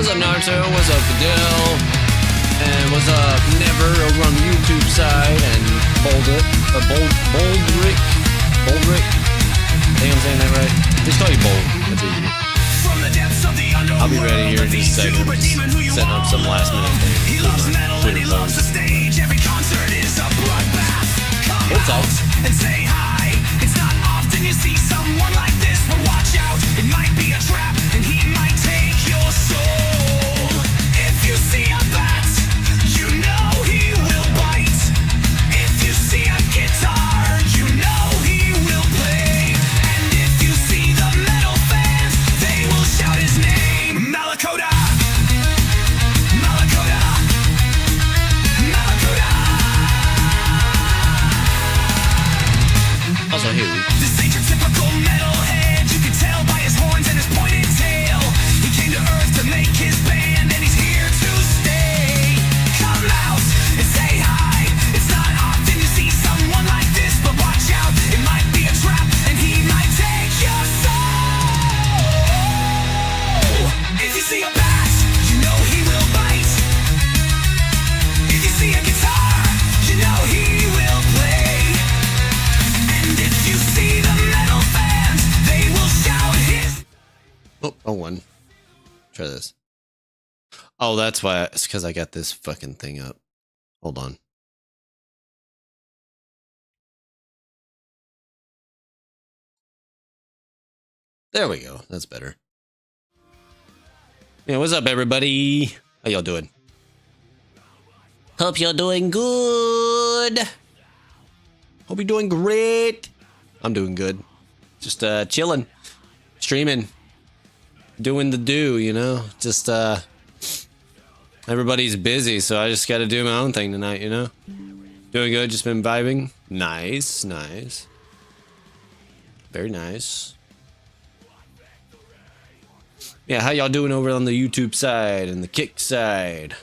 What's up, Naruto? What's up, Fidel? And what's up, Never over on the YouTube side, and Boldrick. Boldrick. I think I'm saying that right. Just call you Bold. That's easy. I'll be ready here in just a second. Just setting up some last minute things. Hold tight. And say hi. It's not often you see someone like this, but watch out, it might be a trap, and he might take your soul. If you see a bat, you know he will bite. If you see a guitar, you know he will play. And if you see the metal fans, they will shout his name. Malakota! Malakota! Malakota! Also, who? This ain't your typical metalhead. You can tell by his horns and his pointed tail. He came to Earth to make his band, and he's here to stay. Come out and say hi. It's not often you see someone like this, but watch out, it might be a trap, and he might take your soul. If you see a bat, you know he will bite. If you see a guitar, you know he will play. And if you see the metal fans, they will shout his. Oh, one. Try this. Oh, that's why. It's because I got this fucking thing up. Hold on. There we go. That's better. Yeah, what's up, everybody? How y'all doing? Hope you're doing good. Hope you're doing great. I'm doing good. Just chilling, streaming, doing the do, you know. Just everybody's busy, so I just got to do my own thing tonight, you know. Doing good. Just been vibing. Nice, nice. Very nice. Yeah, how y'all doing over on the YouTube side and the Kick side?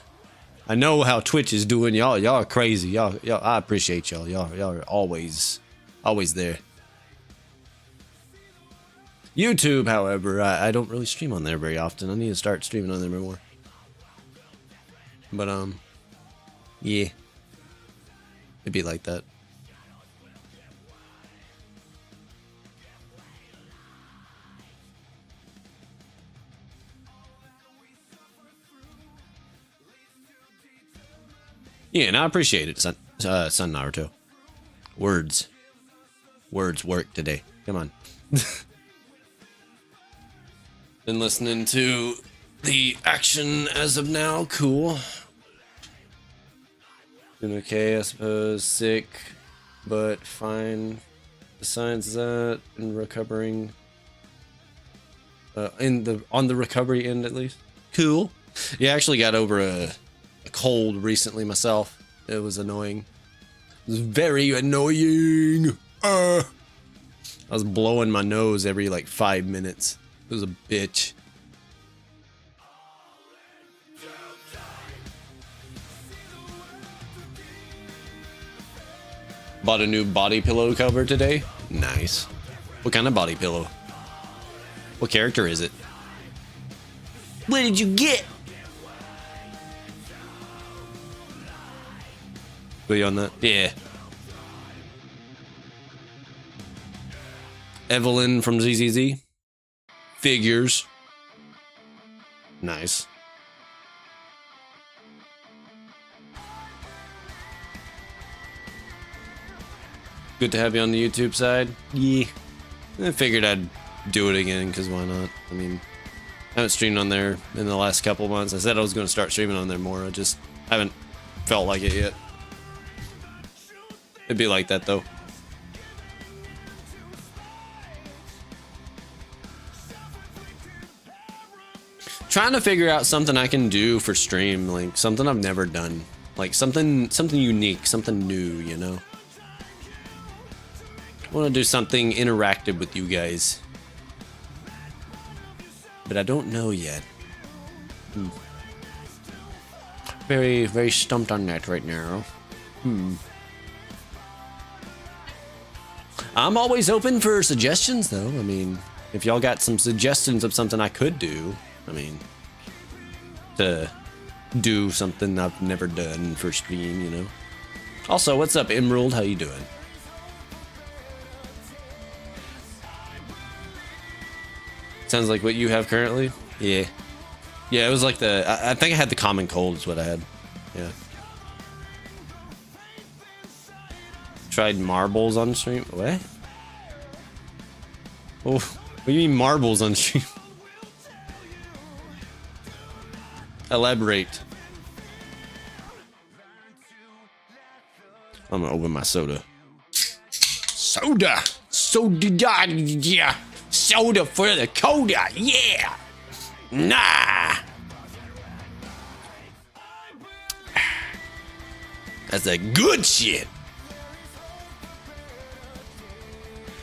I know how Twitch is doing. Y'all are crazy. Y'all, I appreciate y'all. Y'all are always there. YouTube, however, I don't really stream on there very often. I need to start streaming on there more. But yeah, it'd be like that. Yeah, and I appreciate it, son Naruto. Words work today. Come on. Been listening to the action as of now. Cool. Doing okay, I suppose. Sick, but fine. Besides that, and recovering. On the recovery end, at least. Cool. Yeah, I actually got over a cold recently myself. It was annoying. It was very annoying. I was blowing my nose every like 5 minutes. It was a bitch. Bought a new body pillow cover today. Nice. What kind of body pillow? What character is it? What did you get? Were you on that? Yeah. Evelyn from ZZZ. Figures. Nice. Good to have you on the YouTube side. Yeah. I figured I'd do it again, because why not? I mean, I haven't streamed on there in the last couple months. I said I was going to start streaming on there more. I just haven't felt like it yet. It'd be like that, though. Trying to figure out something I can do for stream, like something I've never done, like something unique, something new, you know. I want to do something interactive with you guys, but I don't know yet. Very, very stumped on that right now. I'm always open for suggestions, though. I mean, if y'all got some suggestions of something I could do, I mean, to do something I've never done for stream, you know. Also, what's up, Emerald? How you doing? Sounds like what you have currently. Yeah. Yeah, it was like I think I had the common cold is what I had. Yeah. Tried marbles on stream. What? Oh, what do you mean marbles on stream? Elaborate. I'm gonna open my soda. Soda! Soda! Soda for the coda! Yeah! Nah! That's a good shit.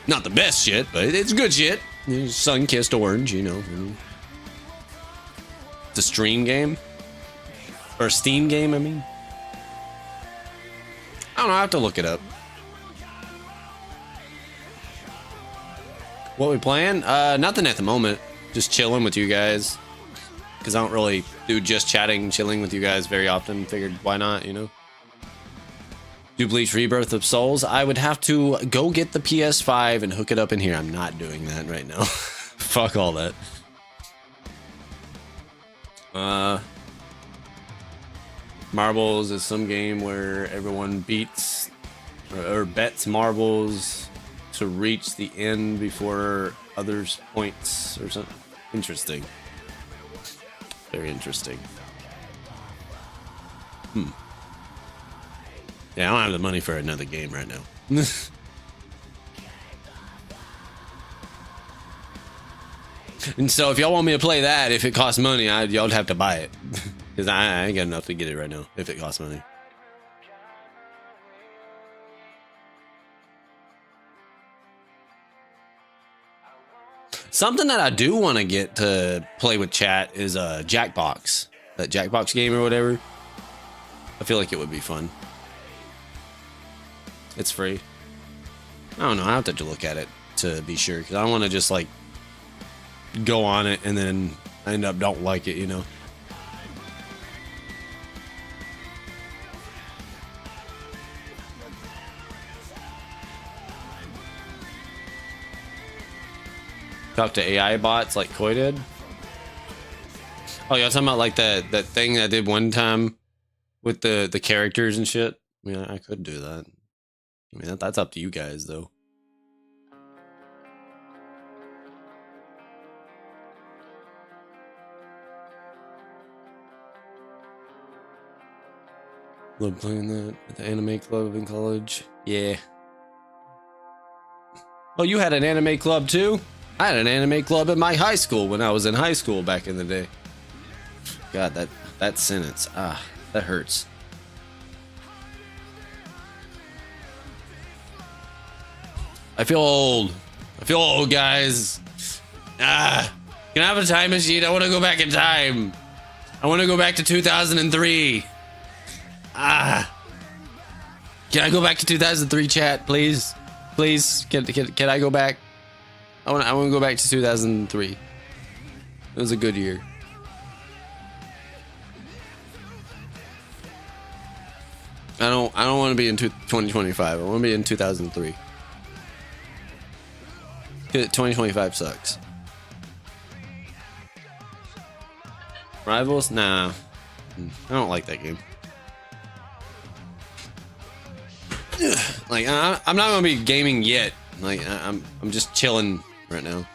Not the best shit, but it's good shit. Sun-kissed orange, you know. It's a stream game. Or a Steam game, I mean. I don't know, I have to look it up. What we playing? Nothing at the moment. Just chilling with you guys. Because I don't really do just chatting, chilling with you guys very often. Figured, why not, you know? Do Bleach Rebirth of Souls? I would have to go get the PS5 and hook it up in here. I'm not doing that right now. Fuck all that. Marbles is some game where everyone beats or bets marbles to reach the end before others' points or something. Interesting. Very interesting. Yeah, I don't have the money for another game right now. And so if y'all want me to play that, if it costs money, y'all have to buy it. Because I ain't got enough to get it right now, if it costs money. Something that I do want to get to play with chat is Jackbox. That Jackbox game or whatever. I feel like it would be fun. It's free. I don't know. I have to look at it to be sure. Because I don't want to just like go on it and then end up don't like it, you know. Talk to AI bots like Koi did. Oh, y'all talking about like that thing I did one time with the characters and shit? I mean, I could do that. I mean, that's up to you guys, though. Love playing that at the anime club in college. Yeah. Oh, you had an anime club too? I had an anime club at my high school when I was in high school back in the day. God, that sentence. Ah, that hurts. I feel old. I feel old, guys. Ah, can I have a time machine? I want to go back in time. I want to go back to 2003. Ah. Can I go back to 2003, chat, please? Please, can I go back? I want to go back to 2003. It was a good year. I don't want to be in 2025. I want to be in 2003. 2025 sucks. Rivals? Nah. I don't like that game. Like, I'm not gonna be gaming yet. Like, I'm just chilling right now.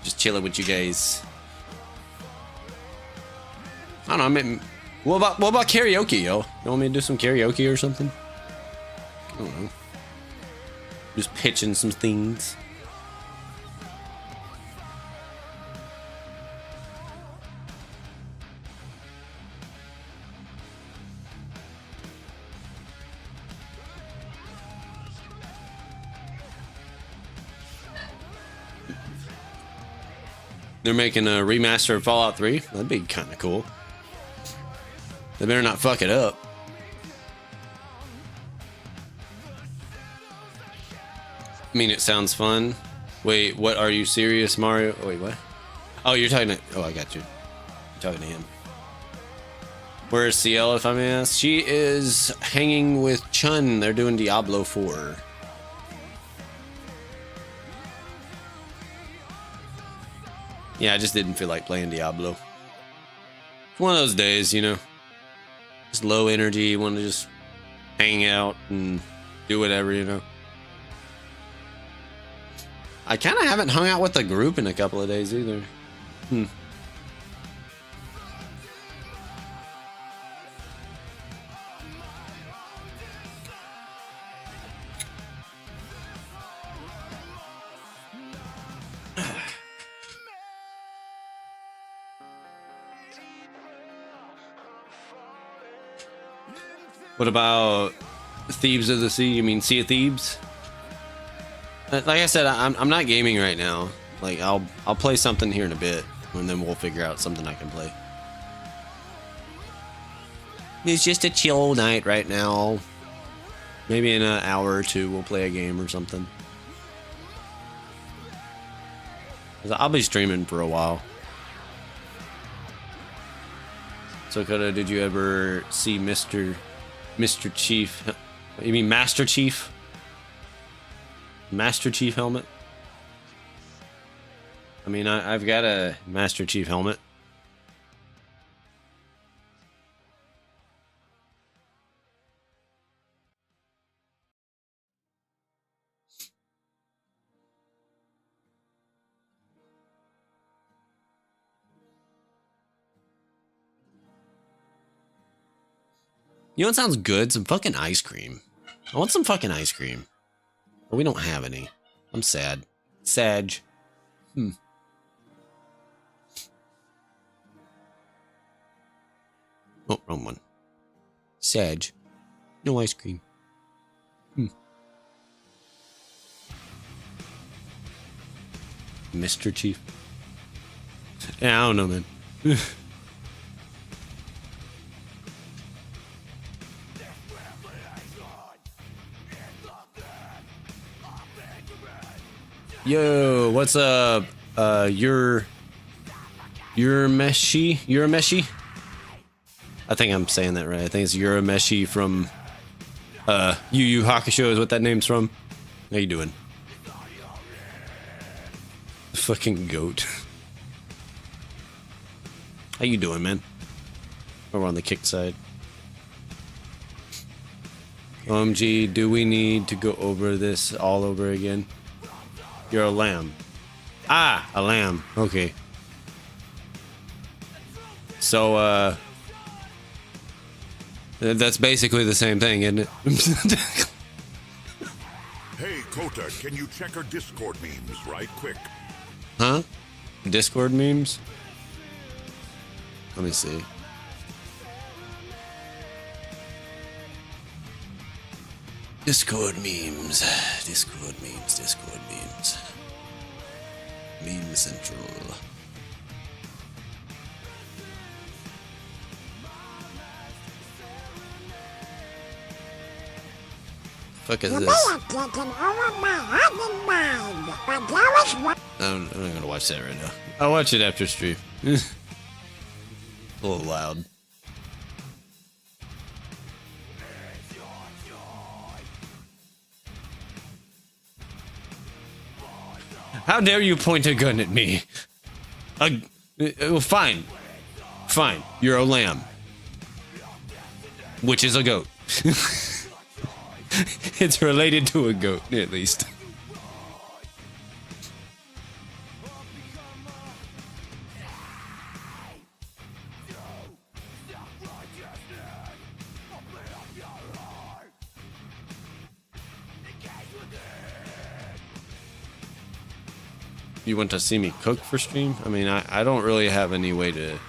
Just chilling with you guys. I don't know. I mean, what about karaoke, yo? You want me to do some karaoke or something? I don't know. Just pitching some things. They're making a remaster of Fallout 3. That'd be kind of cool. They better not fuck it up. I mean, it sounds fun. Wait, what? Are you serious, Mario? Oh, wait, what? Oh, you're talking to... Oh, I got you. You're talking to him. Where's CL, if I may ask? She is hanging with Chun. They're doing Diablo 4. Yeah, I just didn't feel like playing Diablo. It's one of those days, you know. Just low energy, want to just hang out and do whatever, you know. I kind of haven't hung out with the group in a couple of days either. What about Thieves of the Sea? You mean Sea of Thieves? Like I said, I'm not gaming right now. Like I'll play something here in a bit, and then we'll figure out something I can play. It's just a chill night right now. Maybe in an hour or two we'll play a game or something. 'Cause I'll be streaming for a while. So Koda, did you ever see Mr. Chief? You mean Master Chief? Master Chief helmet? I mean, I've got a Master Chief helmet. You know what sounds good? Some fucking ice cream. I want some fucking ice cream. But we don't have any. I'm sad. Sag. Oh, wrong one. Sag. No ice cream. Mr. Chief. Yeah, I don't know, man. Yo, what's up? You're Meshi? I think I'm saying that right. I think it's Meshi from Yu Yu Hakusho is what that name's from. How you doing? Fucking goat. How you doing, man? Over on the kick side. OMG, do we need to go over this all over again? You're a lamb. Ah, a lamb. Okay. So, that's basically the same thing, isn't it? Hey, Kota, can you check our Discord memes right quick? Huh? Discord memes? Let me see. Discord memes. Discord memes. Discord memes. Meme Central. Fuck is this? I'm not gonna watch that right now. I'll watch it after stream. A little loud. How dare you point a gun at me? Fine. Fine. You're a lamb. Which is a goat. It's related to a goat, at least. You want to see me cook for stream? I mean, I don't really have any way to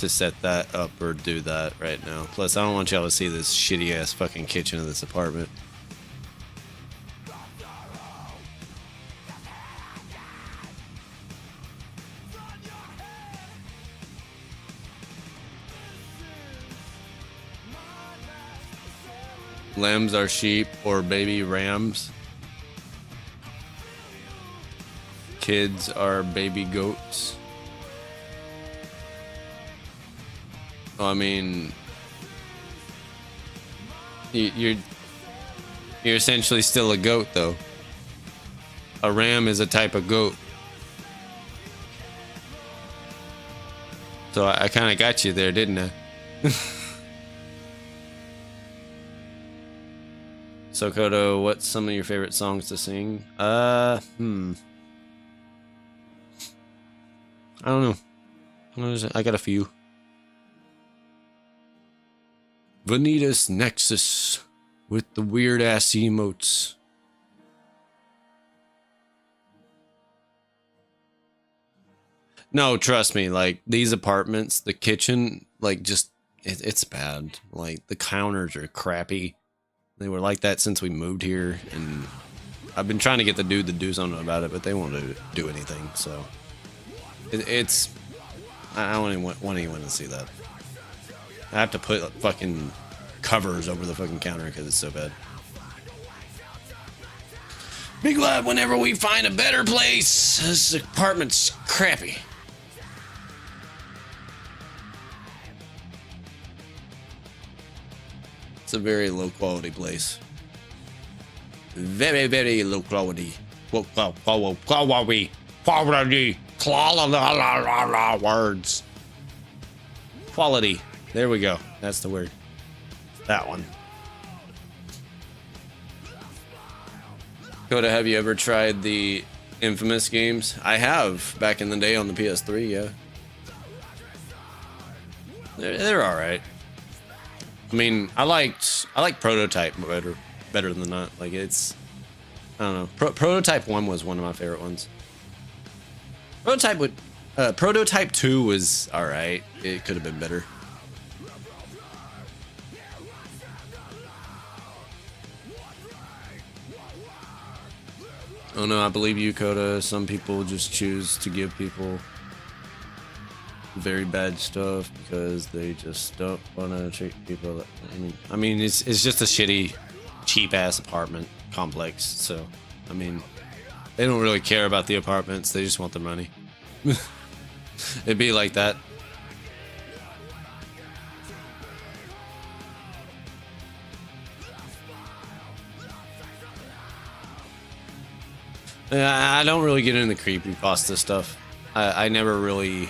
set that up or do that right now. Plus, I don't want y'all to see this shitty ass fucking kitchen of this apartment. Lambs are sheep or baby rams. Kids are baby goats. I mean, You're essentially still a goat, though. A ram is a type of goat. So I kind of got you there, didn't I? So Kodo, what's some of your favorite songs to sing? I don't know. I got a few. Vanitas Nexus with the weird ass emotes. No, trust me, like these apartments, the kitchen, like just it's bad. Like the counters are crappy. They were like that since we moved here, and I've been trying to get the dude to do something about it, but they won't do anything. So it's I don't even want anyone to see that. I have to put fucking covers over the fucking counter because it's so bad. Be glad whenever we find a better place. This apartment's crappy. It's a very low quality place. Very, very low quality. Quality. Words. Quality. There we go. That's the word. That one. Coda, have you ever tried the Infamous games? I have, back in the day on the PS3, yeah. They're alright. I mean, I like Prototype better than that. Like it's, I don't know. Prototype 1 was one of my favorite ones. Prototype 2 was alright. It could have been better. Oh no, I believe you, Coda. Some people just choose to give people very bad stuff because they just don't want to treat people. I mean, it's just a shitty, cheap ass apartment complex. So, I mean, they don't really care about the apartments. They just want the money. It'd be like that. I don't really get into the creepypasta stuff. I never really...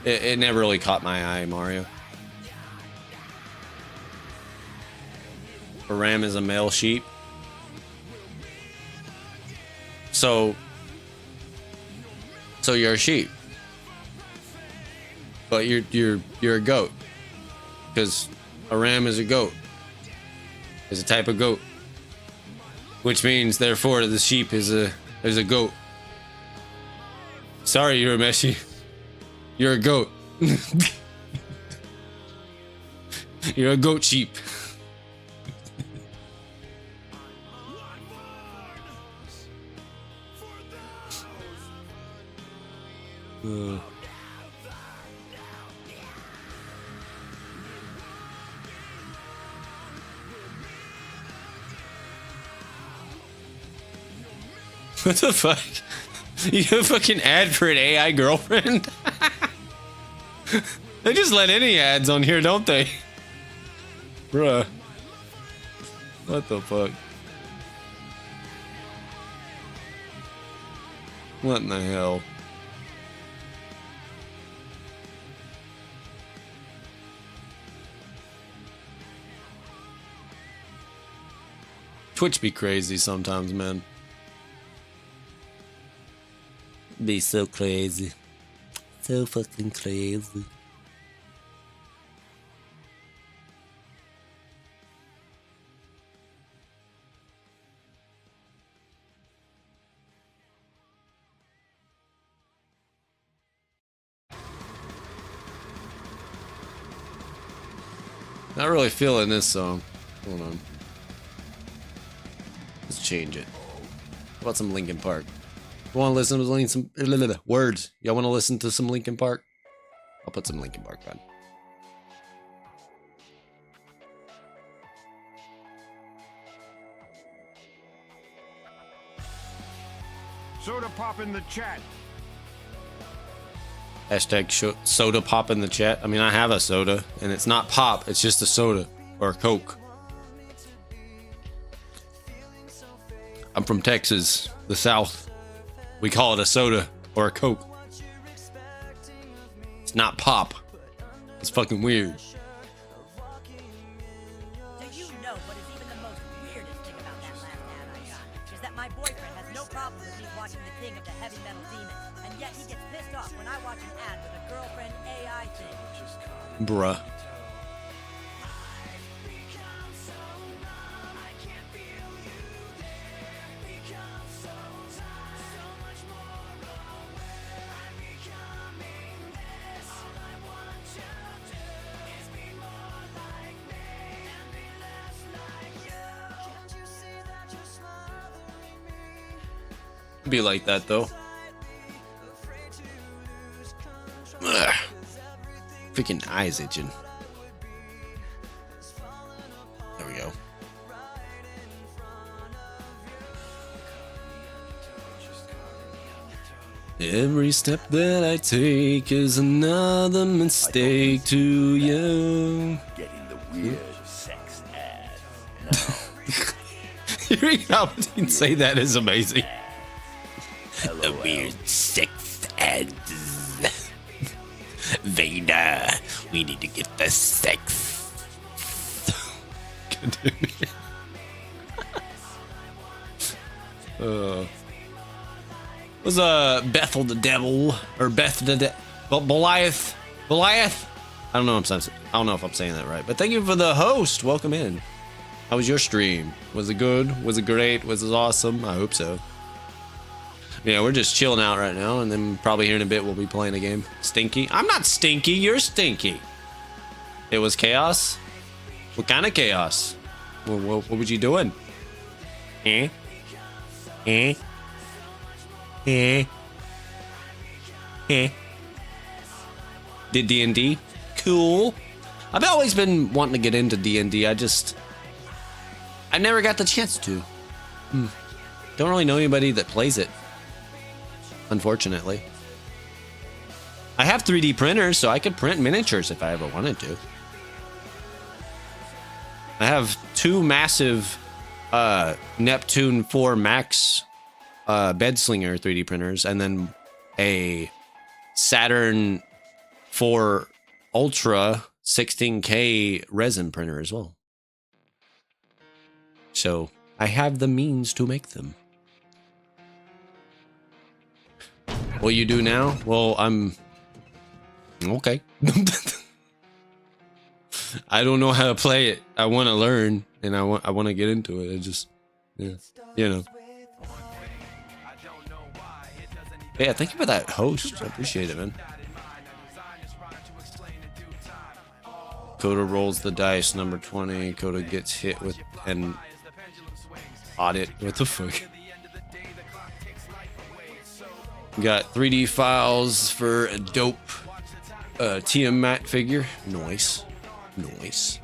It never really caught my eye, Mario. A ram is a male sheep. So you're a sheep. But you're a goat. Because a ram is a goat. Is a type of goat. Which means, therefore, the sheep is a goat. Sorry, Urameshi. You're a goat. You're a goat sheep. What the fuck? You have a fucking ad for an AI girlfriend? They just let any ads on here, don't they? Bruh. What the fuck? What in the hell? Twitch be crazy sometimes, man. Be so crazy. So fucking crazy. Not really feeling this song. Hold on. Let's change it. How about some Linkin Park? You want to listen to some words? Y'all want to listen to some Linkin Park? I'll put some Linkin Park on. Soda pop in the chat. Hashtag soda pop in the chat. I mean, I have a soda, and it's not pop. It's just a soda or a Coke. I'm from Texas, the South. We call it a soda or a Coke. It's not pop. It's fucking weird. Do you know what is even the most weirdest thing about that last ad I got? Is that my boyfriend has no problem with me watching the King of the Heavy Metal Demons, and yet he gets pissed off when I watch an ad with a girlfriend AI thing. Bruh. Be like that though. Ugh. Freaking eyes itching. There we go. Every step that I take is another mistake to you. Getting the weird sex ad. Hearing Palpatine say that is amazing. The weird sex ads. Vader, we need to get the sex. Was Bethel the devil or Goliath? Goliath? I don't know if I'm saying that right, but thank you for the host. Welcome in. How was your stream? Was it good? Was it great? Was it awesome? I hope so. Yeah, we're just chilling out right now, and then probably here in a bit we'll be playing a game. Stinky? I'm not stinky, you're stinky. It was chaos? What kind of chaos? What was you doing? Eh? Eh? Eh? Eh? Did D&D? Cool. I've always been wanting to get into D&D. I never got the chance to. Don't really know anybody that plays it. Unfortunately. I have 3D printers, so I could print miniatures if I ever wanted to. I have two massive Neptune 4 Max Bedslinger 3D printers, and then a Saturn 4 Ultra 16K resin printer as well. So I have the means to make them. What you do now? Well, I'm okay. I don't know how to play it. I want to learn, and I want to get into it. I just, yeah, you know. Yeah, thank you for that host. I appreciate it, man. Coda rolls the dice, number 20. Coda gets hit with an audit. What the fuck? Got 3D files for a dope Tiamat figure. Nice. Nice.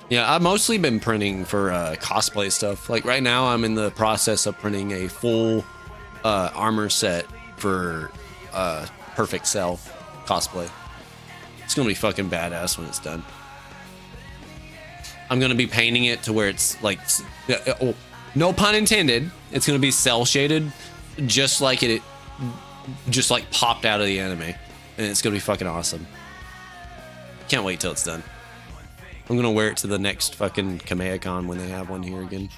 Yeah, I've mostly been printing for cosplay stuff. Like right now, I'm in the process of printing a full armor set for Perfect Cell cosplay. It's gonna be fucking badass when it's done. I'm gonna be painting it to where it's like, oh, no pun intended. It's gonna be cell shaded, just like it just like popped out of the anime, and it's gonna be fucking awesome. Can't wait till it's done. I'm gonna wear it to the next fucking Kamehacon when they have one here again.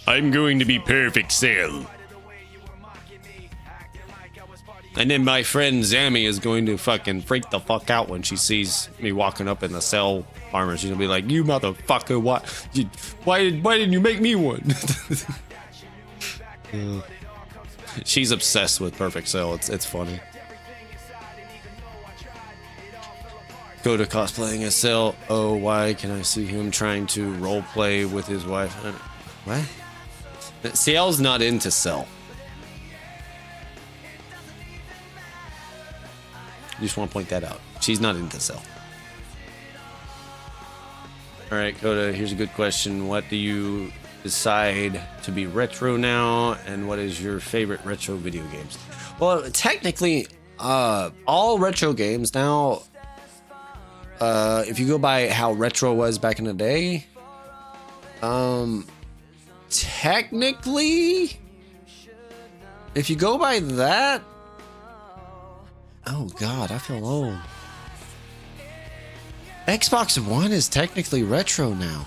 I'm going to be Perfect Cell. And then my friend Zammy is going to fucking freak the fuck out when she sees me walking up in the Cell armor. She's gonna be like, "You motherfucker, why didn't you make me one?" She's obsessed with Perfect Cell. It's funny. Go to cosplaying as Cell. Oh, why can I see him trying to role play with his wife? What? Cell's not into Cell. Just want to point that out. She's not into Cell. All right, Coda, here's a good question. What do you decide to be retro now, and what is your favorite retro video games? Well, technically, all retro games now, If you go by how retro was back in the day, technically, if you go by that, oh God, I feel old. Xbox One is technically retro now.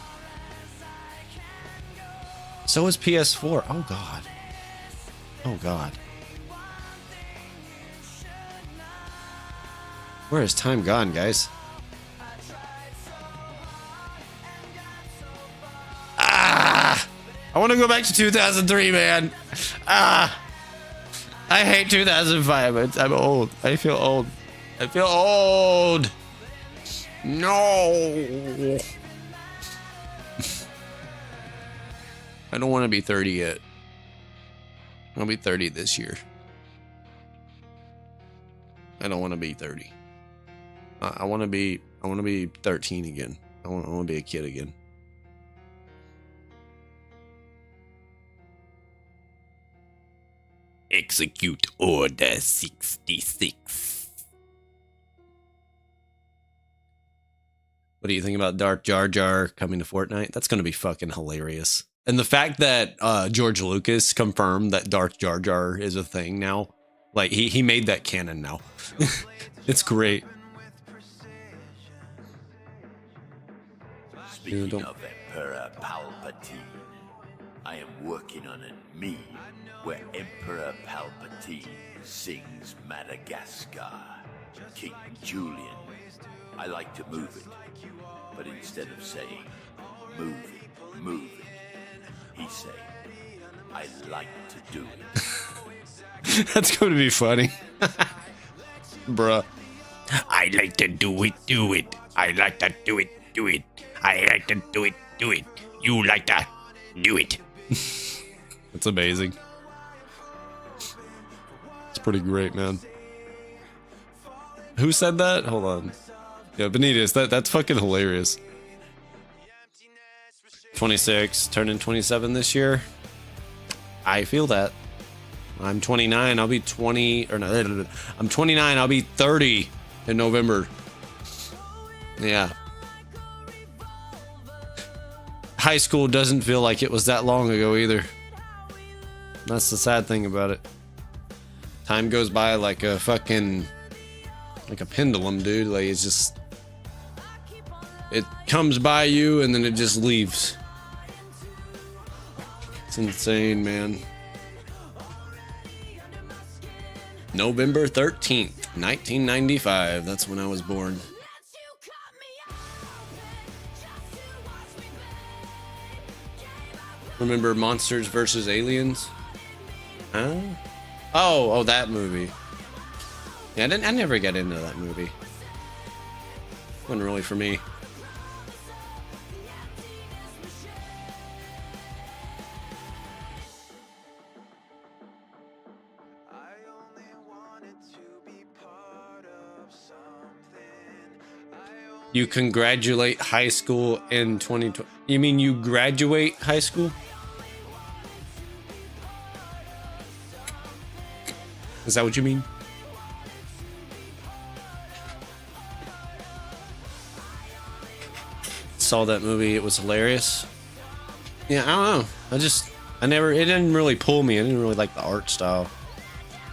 So is PS4. Oh God. Oh God. Where has time gone, guys? Ah! I want to go back to 2003, man. Ah! I hate 2005. I'm old. I feel old. I feel old. No. I don't want to be 30 yet. I'll be 30 this year. I don't want to be 30. I want to be 13 again. I want to be a kid again. Execute Order 66. What do you think about Darth Jar Jar coming to Fortnite? That's going to be fucking hilarious. And the fact that George Lucas confirmed that Darth Jar Jar is a thing now, like he made that canon now. It's great. Speaking of Emperor Palpatine, I am working on a meme where Emperor Palpatine sings Madagascar, King Julian. I like to move it, but instead of saying, move it, he say, I like to do it. That's going to be funny. Bruh. I like to do it. I like to do it. I like to do it. You like to do it. That's amazing. It's pretty great, man. Who said that? Hold on. Yeah, Benitez. That's fucking hilarious. 26, turning 27 this year. I feel that. I'm 29. I'll be 20. Or no, I'm 29. I'll be 30 in November. Yeah. High school doesn't feel like it was that long ago either. That's the sad thing about it. Time goes by like a fucking, like a pendulum, dude. Like it's just, it comes by you and then it just leaves. It's insane, man. November 13th, 1995. That's when I was born. Remember Monsters vs. Aliens? Huh? Oh, that movie. Yeah, I never got into that movie. Wasn't really for me. You congratulate high school in 2020. You mean you graduate high school? Is that what you mean? Saw that movie. It was hilarious. Yeah, I don't know. It didn't really pull me. I didn't really like the art style.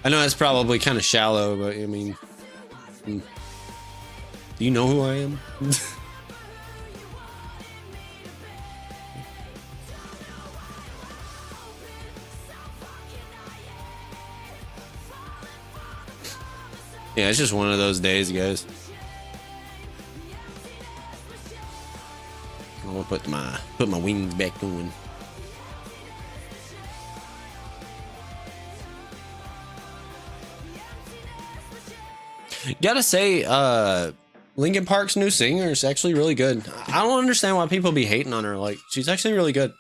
I know that's probably kind of shallow, but I mean, do you know who I am? Yeah, it's just one of those days, guys. I'll put my wings back on. Gotta say, Linkin Park's new singer is actually really good. I don't understand why people be hating on her. Like, she's actually really good.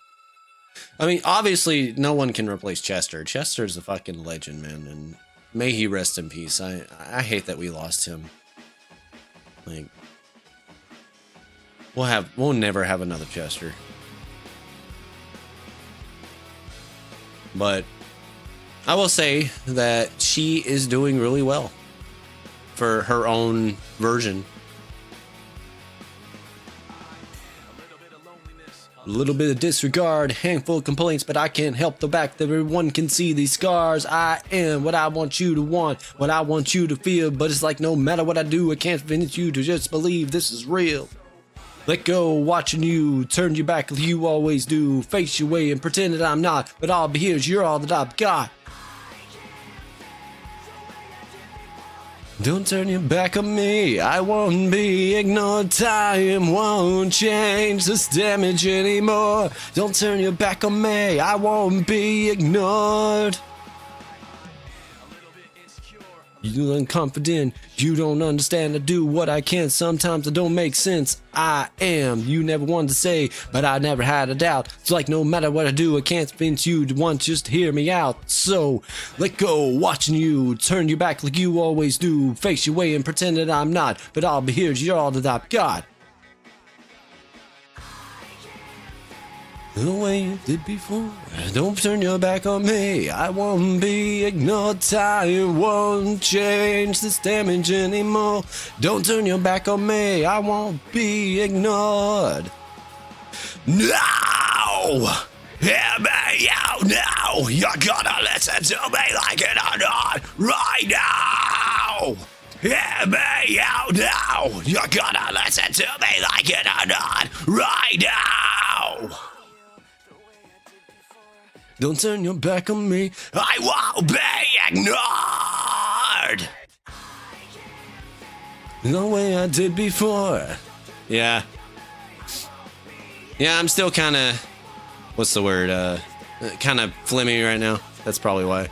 I mean, obviously, no one can replace Chester. Chester's a fucking legend, man, and may he rest in peace. I hate that we lost him. Like, we'll never have another Chester. But I will say that she is doing really well for her own version. little bit of disregard, handful of complaints, but I can't help the fact that everyone can see these scars. I am what I want you to want, what I want you to feel, but it's like no matter what I do, I can't convince you to just believe this is real. Let go, watching you, turn your back like you always do, face your way and pretend that I'm not, but I'll be here as you're all that I've got. Don't turn your back on me, I won't be ignored. Time won't change this damage anymore. Don't turn your back on me, I won't be ignored. You're unconfident, you don't understand. I do what I can, sometimes it don't make sense. I am, you never wanted to say, but I never had a doubt. It's like no matter what I do, I can't convince you to want just to hear me out. So, let go, watching you, turn your back like you always do, face your way and pretend that I'm not, but I'll be here, you're all that I've got. The way you did before. Don't turn your back on me, I won't be ignored. Time won't change this damage anymore. Don't turn your back on me, I won't be ignored. Now! Hear me out now! You're gonna listen to me like it or not right now! Hear me out now! You're gonna listen to me like it or not right now! Don't turn your back on me, I won't be ignored! The way I did before. Yeah. Yeah, I'm still kinda, what's the word, kinda flimmy right now. That's probably why.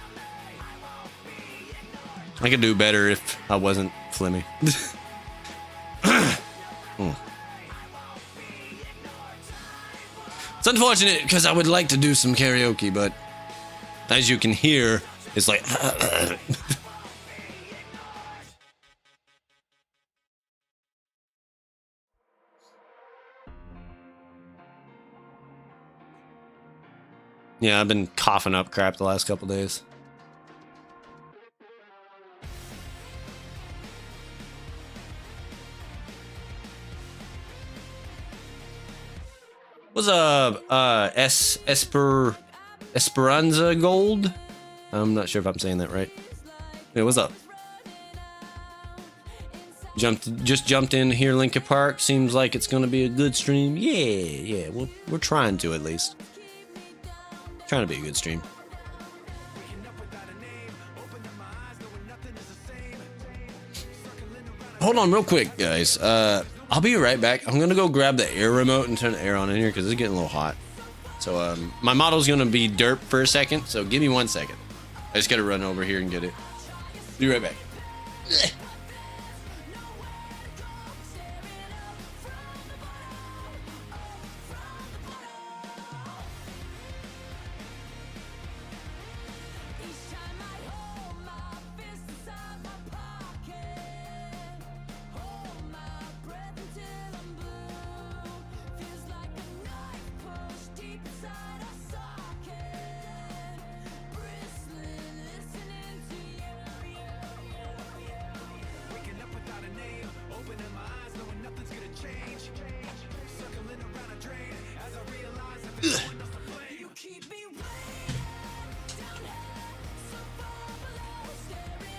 I could do better if I wasn't flimmy. It's unfortunate because I would like to do some karaoke, but as you can hear, it's like yeah, I've been coughing up crap the last couple days. What's up, Esperanza Gold? I'm not sure if I'm saying that right. Hey, what's up? Just jumped in here, Linkin Park. Seems like it's gonna be a good stream. Yeah, we're trying to at least. Trying to be a good stream. Hold on real quick, guys. I'll be right back. I'm gonna go grab the air remote and turn the air on in here because it's getting a little hot. So my model's gonna be derp for a second, so give me 1 second. I just gotta run over here and get it. Be right back.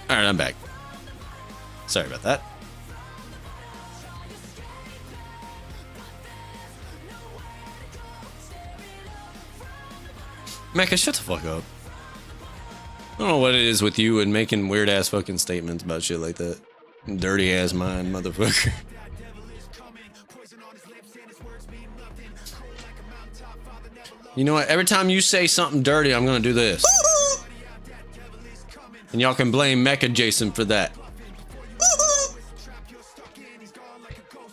All right, I'm back. Sorry about that. Mecca, shut the fuck up. I don't know what it is with you and making weird ass fucking statements about shit like that. Dirty ass mind, motherfucker. You know what? Every time you say something dirty, I'm gonna do this. And y'all can blame Mecha Jason for that.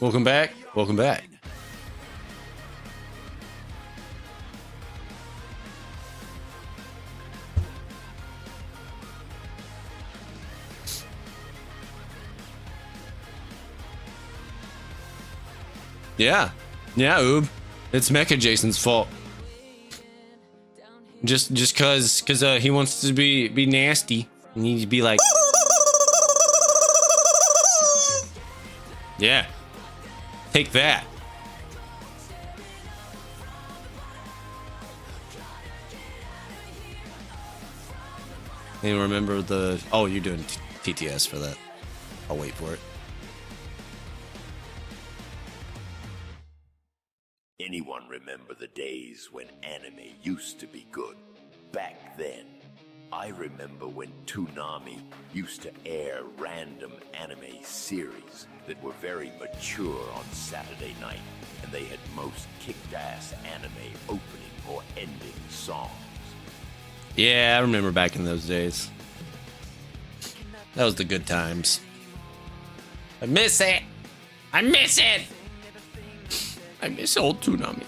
Welcome back. Welcome back. Yeah. Yeah, Oob. It's Mecha Jason's fault. Just cause he wants to be nasty. He needs to be like, yeah, take that. And remember the... Oh, you're doing TTS for that. I'll wait for it. Anyone remember the days when anime used to be good? Back then, I remember when Toonami used to air random anime series that were very mature on Saturday night, and they had most kicked-ass anime opening or ending songs. Yeah, I remember back in those days. That was the good times. I miss it. I miss it. I miss old Toonami.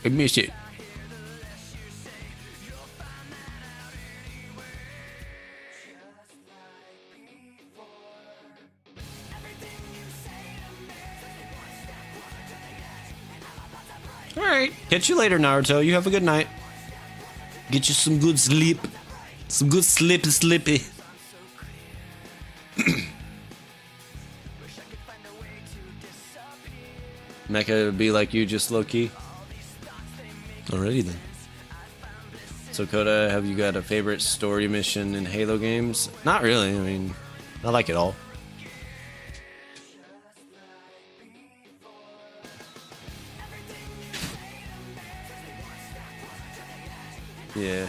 I miss it. Alright. Catch you later, Naruto. You have a good night. Get you some good sleep. Some good slippy. Mecha would be like you, just low-key. Alrighty then. So Coda, have you got a favorite story mission in Halo games? Not really. I mean, I like it all. Yeah.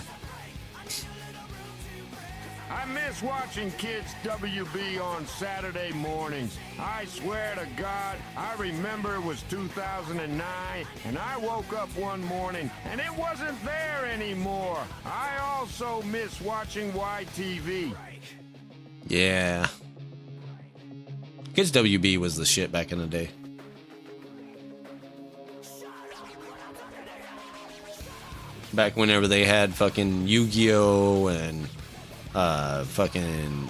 I miss watching kids WB on Saturday mornings. I swear to God, I remember it was 2009, and I woke up one morning, and it wasn't there anymore. I also miss watching YTV. Yeah. Kids WB was the shit back in the day. Back whenever they had fucking Yu-Gi-Oh! And fucking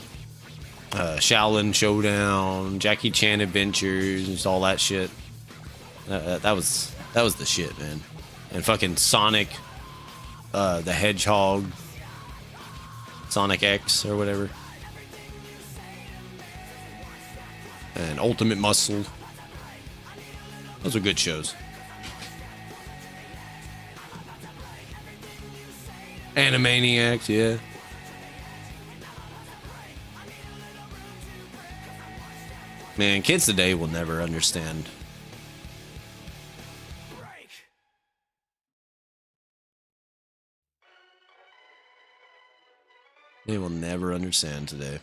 Shaolin Showdown, Jackie Chan Adventures, all that shit. That was the shit, man. And fucking Sonic, the Hedgehog, Sonic X or whatever, and Ultimate Muscle. Those are good shows. Animaniacs, yeah. Man, kids today will never understand. They will never understand today.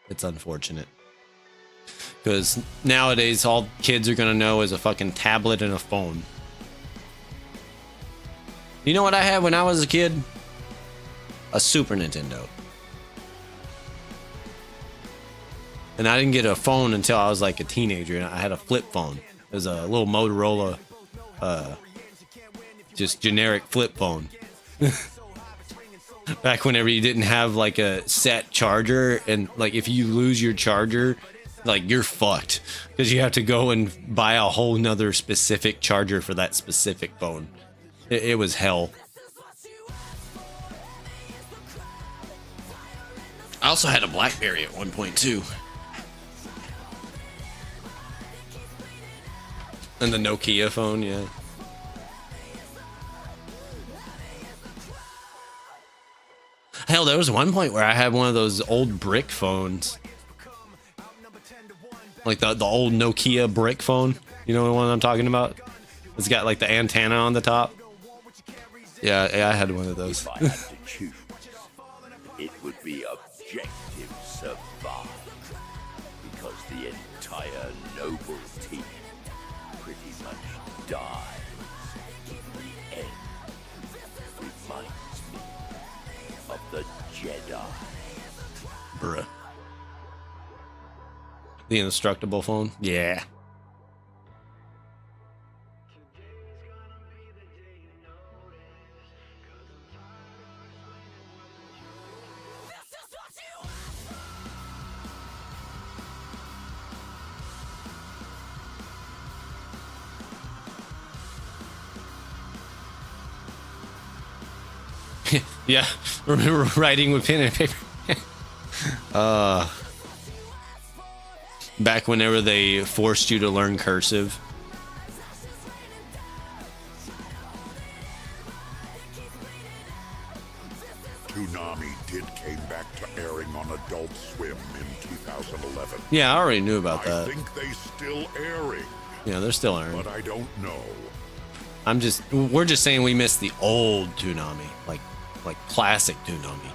It's unfortunate. Because nowadays, all kids are gonna know is a fucking tablet and a phone. You know what I had when I was a kid? A Super Nintendo. And I didn't get a phone until I was like a teenager, and I had a flip phone. It was a little Motorola, just generic flip phone. Back whenever you didn't have like a set charger, and like if you lose your charger, like you're fucked. Because you have to go and buy a whole nother specific charger for that specific phone. It was hell. I also had a BlackBerry at one point too. And the Nokia phone, yeah. Hell, there was one point where I had one of those old brick phones. Like the old Nokia brick phone. You know the one I'm talking about? It's got like the antenna on the top. Yeah, I had one of those. If I had to choose, it would be objective survival. Because the entire noble team pretty much dies in the end. Reminds me of the Jedi. Bruh. The indestructible phone? Yeah. Yeah, remember writing with pen and paper? Back whenever they forced you to learn cursive. Adult Swim in 2011. Yeah, I already knew about I that. think they still airing, Yeah, they're still airing. but I don't know. We're just saying we missed the old Toonami, like classic Toonami.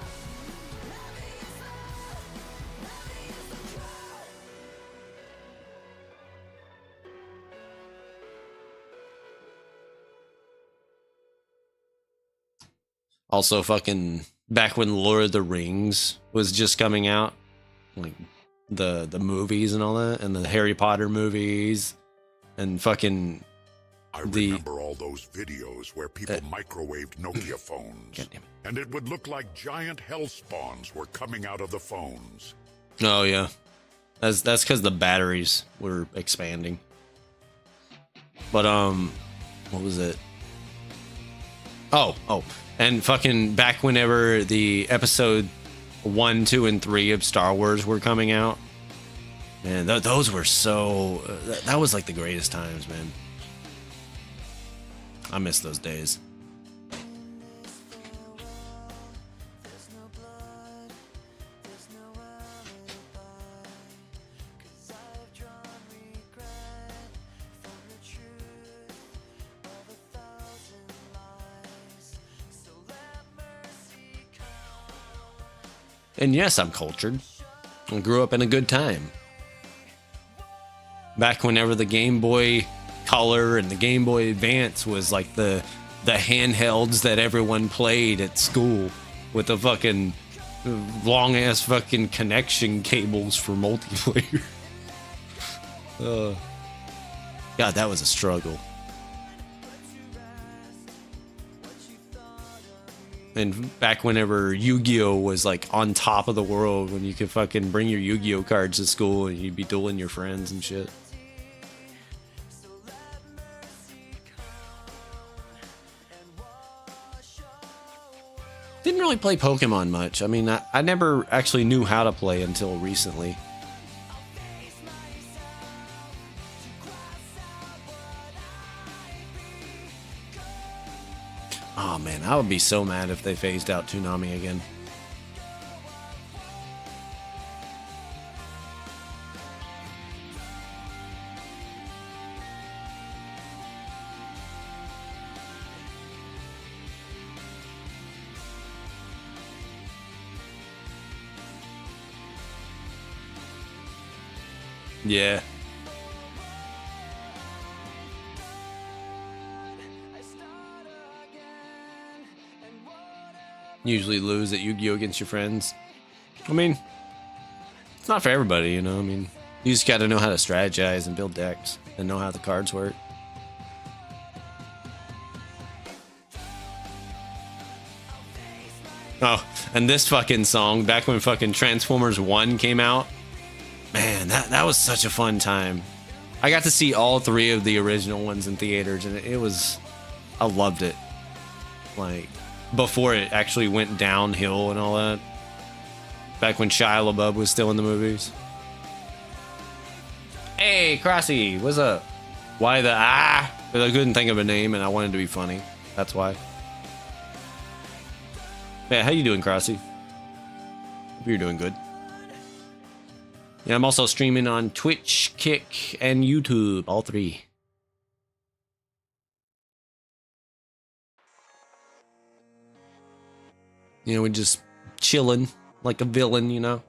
Also, fucking back when Lord of the Rings was just coming out, like the movies and all that, and the Harry Potter movies, and fucking. I remember all those videos where people microwaved Nokia phones. God damn it. And it would look like giant hell spawns were coming out of the phones. Oh yeah, that's because the batteries were expanding. But what was it? Oh, and fucking back whenever the episode 1, 2, and 3 of Star Wars were coming out, man, those were so. That was like the greatest times, man. I miss those days. And yes, I'm cultured. I grew up in a good time. Back whenever the Game Boy Color and the Game Boy Advance was like the handhelds that everyone played at school with the fucking long ass fucking connection cables for multiplayer. God, that was a struggle. And back whenever Yu-Gi-Oh was like on top of the world, when you could fucking bring your Yu-Gi-Oh cards to school and you'd be dueling your friends and shit. Didn't really play Pokemon much. I mean, I never actually knew how to play until recently. Oh man, I would be so mad if they phased out Toonami again. Yeah. Usually lose at Yu-Gi-Oh against your friends. I mean, it's not for everybody, you know. I mean, you just got to know how to strategize and build decks and know how the cards work. Oh, and this fucking song, back when fucking Transformers 1 came out, man, that was such a fun time. I got to see all 3 of the original ones in theaters, and I loved it. Like, before it actually went downhill and all that. Back when Shia LaBeouf was still in the movies. Hey, Crossy, what's up? Why the Because I couldn't think of a name and I wanted to be funny. That's why. Yeah, how you doing, Crossy? Hope you're doing good. Yeah, I'm also streaming on Twitch, Kick, and YouTube. All 3. You know, we're just chilling like a villain, you know?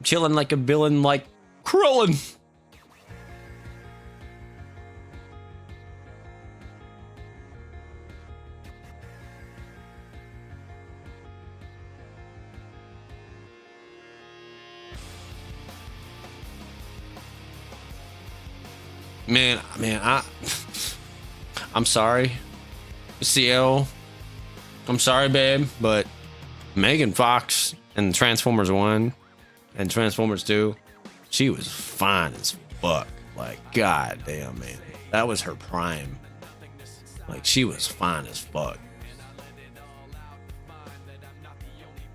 Chilling like a villain like Krillin. Man, I'm sorry, CL. I'm sorry, babe, but Megan Fox in Transformers 1 and Transformers 2, she was fine as fuck. Like, god damn, man. That was her prime. Like, she was fine as fuck.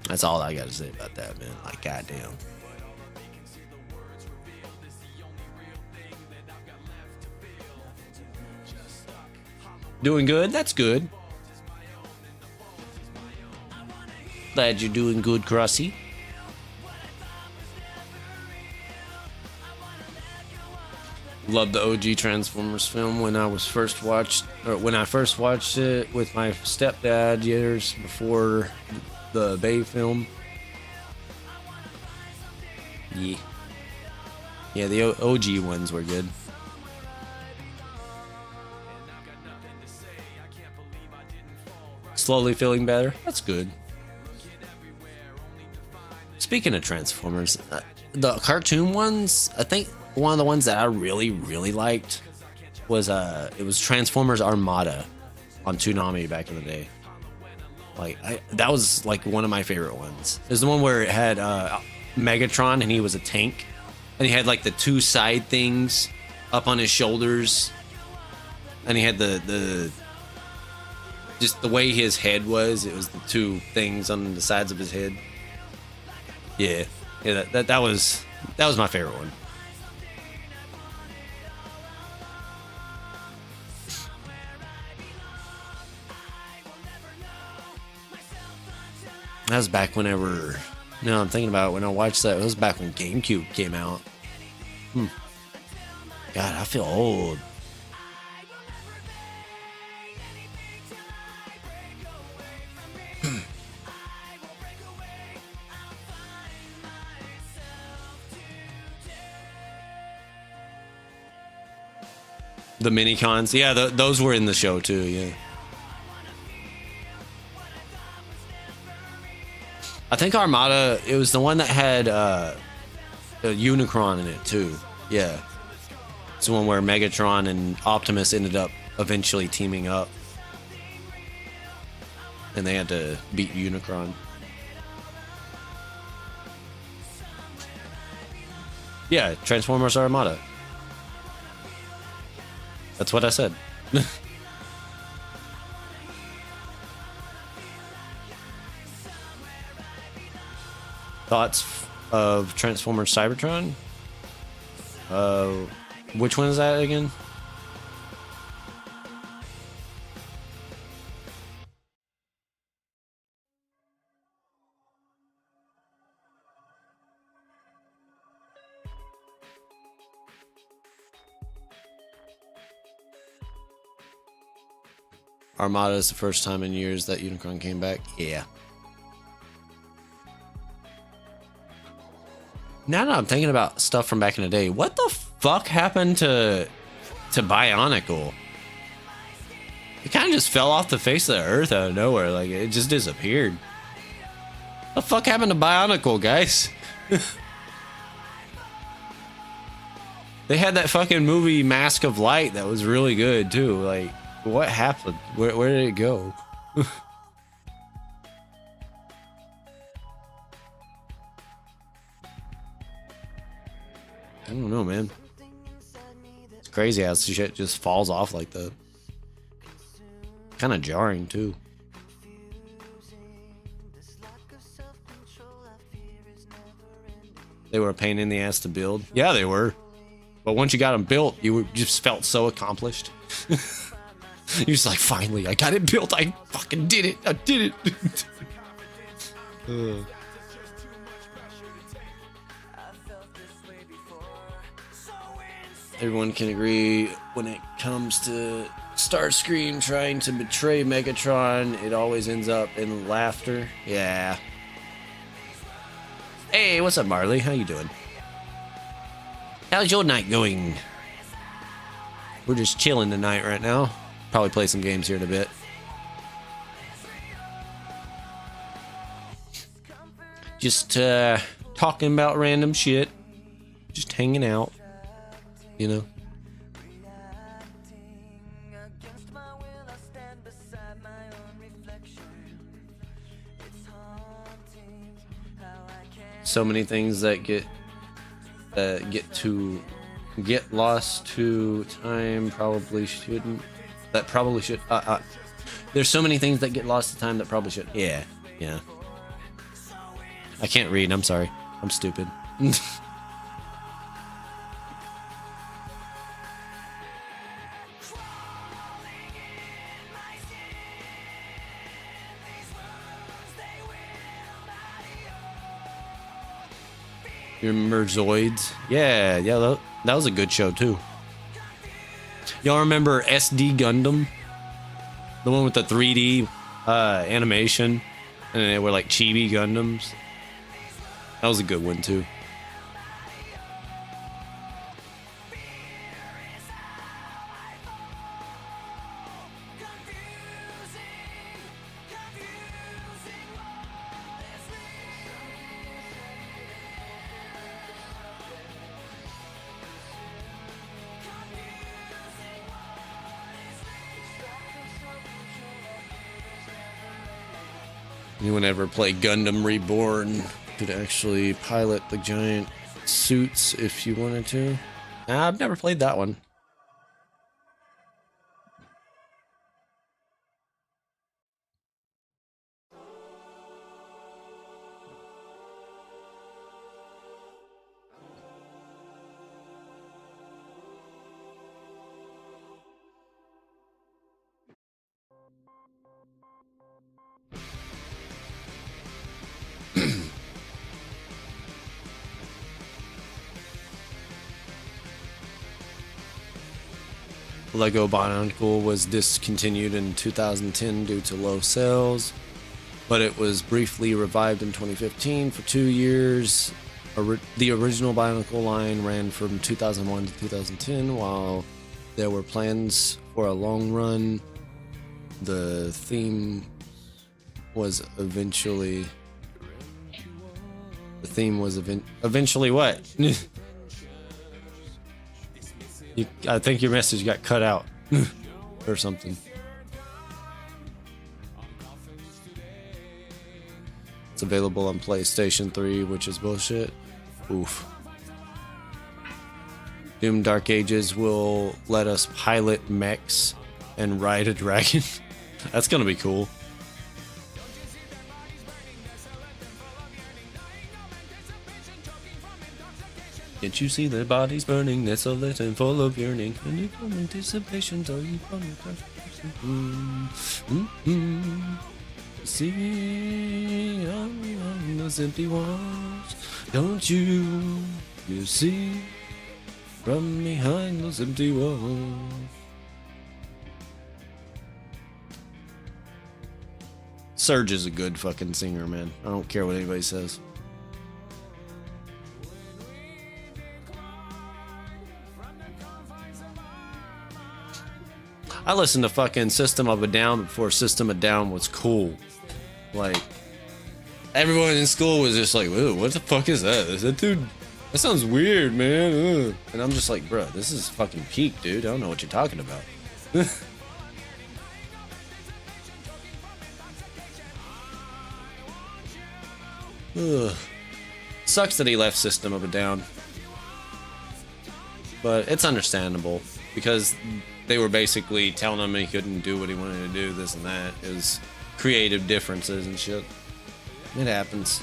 That's all I gotta say about that, man. Like, goddamn. Doing good? That's good. Glad you're doing good, Crossy. Loved the OG Transformers film when I first watched it with my stepdad years before the Bay film. Yeah, the OG ones were good. Slowly feeling better. That's good. Speaking of Transformers, the cartoon ones, I think one of the ones that I really liked was it was Transformers Armada on Toonami back in the day. Like that was like one of my favorite ones. It was the one where it had Megatron and he was a tank, and he had like the two side things up on his shoulders, and he had the just the way his head was. It was the two things on the sides of his head. Yeah, that was my favorite one. That was back whenever. No, I'm thinking about it, when I watched that. It was back when GameCube came out. God, I feel old. The mini cons, yeah, those were in the show too. Yeah. I think Armada, it was the one that had a Unicron in it too. Yeah. It's the one where Megatron and Optimus ended up eventually teaming up. And they had to beat Unicron. Yeah, Transformers Armada. That's what I said. Thoughts of Transformers Cybertron? Which one is that again? Armada is the first time in years that Unicron came back. Yeah. Now that I'm thinking about stuff from back in the day, what the fuck happened to Bionicle? It kind of just fell off the face of the earth out of nowhere. Like, it just disappeared. What the fuck happened to Bionicle, guys? They had that fucking movie Mask of Light that was really good too. Like, what happened? Where did it go? I don't know, man. It's crazy how shit just falls off like that. Kind of jarring too. They were a pain in the ass to build. Yeah, they were. But once you got them built, you just felt so accomplished. You're just like, finally, I got it built. I fucking did it. I did it. Everyone can agree when it comes to Starscream trying to betray Megatron, it always ends up in laughter. Yeah. Hey, what's up, Marley? How you doing? How's your night going? We're just chilling tonight right now. Probably play some games here in a bit. Just talking about random shit. Just hanging out. You know? So many things that get lost to time probably shouldn't. That probably should. There's so many things that get lost to time that probably should. Yeah. I can't read. I'm sorry. I'm stupid. You remember Zoids? Yeah, that was a good show too. Y'all remember SD Gundam? The one with the 3D animation, and they were like chibi Gundams. That was a good one too. Anyone ever play Gundam Reborn? Could actually pilot the giant suits if you wanted to. I've never played that one. Lego Bionicle was discontinued in 2010 due to low sales, but it was briefly revived in 2015 for 2 years. The original Bionicle line ran from 2001 to 2010, while there were plans for a long run. The theme was eventually what? I think your message got cut out or something. It's available on PlayStation 3, which is bullshit. Oof. Doom Dark Ages will let us pilot mechs and ride a dragon. That's gonna be cool. Can't you see their bodies burning, desolate and full of yearning? And you from anticipation, so you from see on those empty walls. Don't you see from behind those empty walls? Surge is a good fucking singer, man. I don't care what anybody says. I listened to fucking System of a Down before System of a Down was cool. Like, everyone in school was just like, "Whoa, what the fuck is that? Is that dude? That sounds weird, man." Ugh. And I'm just like, bro, this is fucking peak, dude. I don't know what you're talking about. Ugh. Sucks that he left System of a Down. But it's understandable, because they were basically telling him he couldn't do what he wanted to do, this and that. It was creative differences and shit. It happens.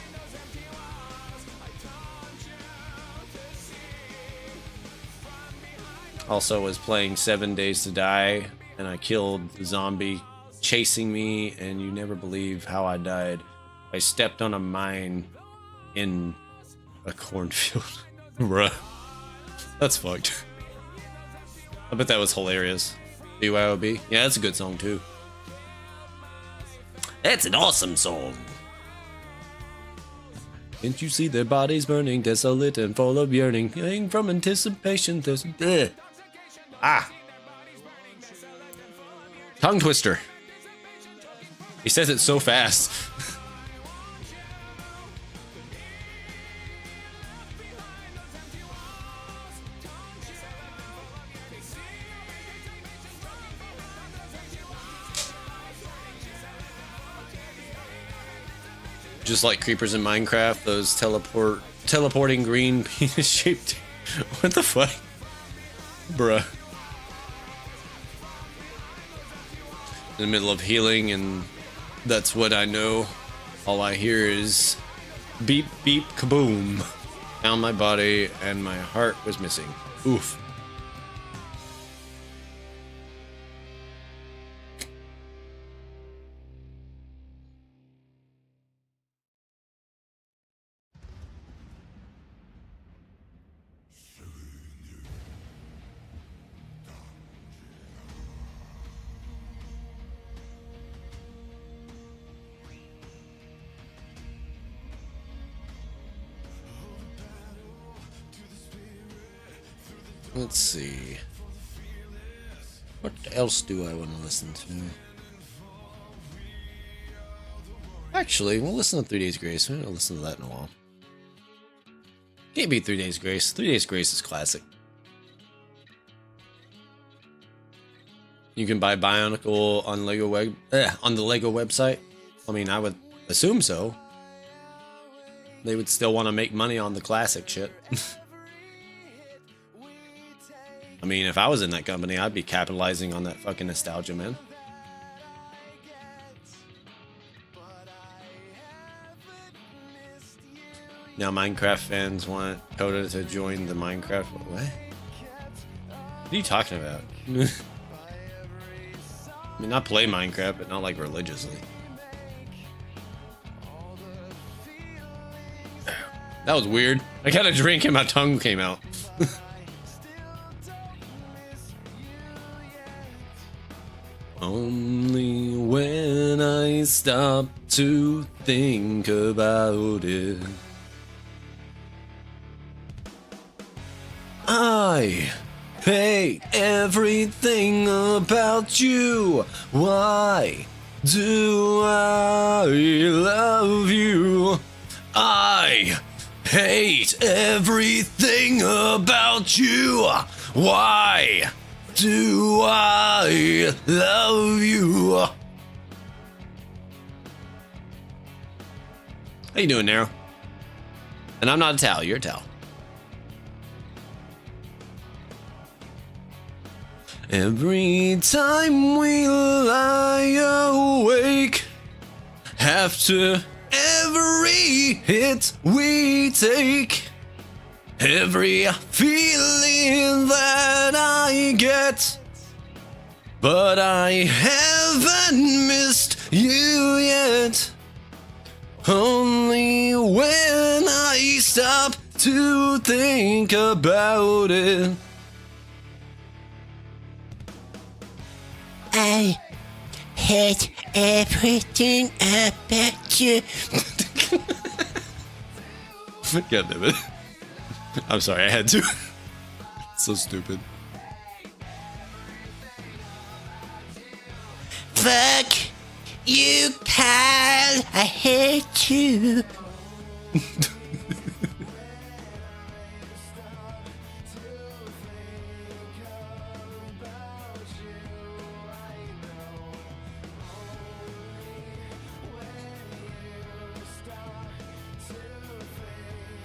Also was playing 7 Days to Die, and I killed the zombie chasing me, and you never believe how I died. I stepped on a mine in a cornfield. Bruh. That's fucked. I bet that was hilarious. BYOB? Yeah, that's a good song too. That's an awesome song. Can't you see their bodies burning, desolate and full of yearning, yearning from anticipation? There's tongue twister. He says it so fast. Just like creepers in Minecraft, those teleporting green penis shaped. What the fuck? Bruh. In the middle of healing, and that's what I know. All I hear is beep, beep, kaboom. Found my body, and my heart was missing. Oof. Let's see. What else do I want to listen to? Actually, we'll listen to 3 Days Grace. We haven't listened to that in a while. Can't beat 3 Days Grace. 3 Days Grace is classic. You can buy Bionicle on on the Lego website. I mean, I would assume so. They would still want to make money on the classic shit. I mean, if I was in that company, I'd be capitalizing on that fucking nostalgia, man. Now Minecraft fans want Coda to join the Minecraft. What? What are you talking about? I mean, I play Minecraft, but not like religiously. That was weird. I got a drink and my tongue came out. Only when I stop to think about it, I hate everything about you. Why do I love you? I hate everything about you. Why do I love you? How you doing, Nero? And I'm not a Tal, you're a Tal. Every time we lie awake, after every hit we take, every feeling that I get, but I haven't missed you yet. Only when I stop to think about it, I hate everything about you. God damn it. I'm sorry, I had to. It's so stupid. Fuck you, Kyle. I hate you.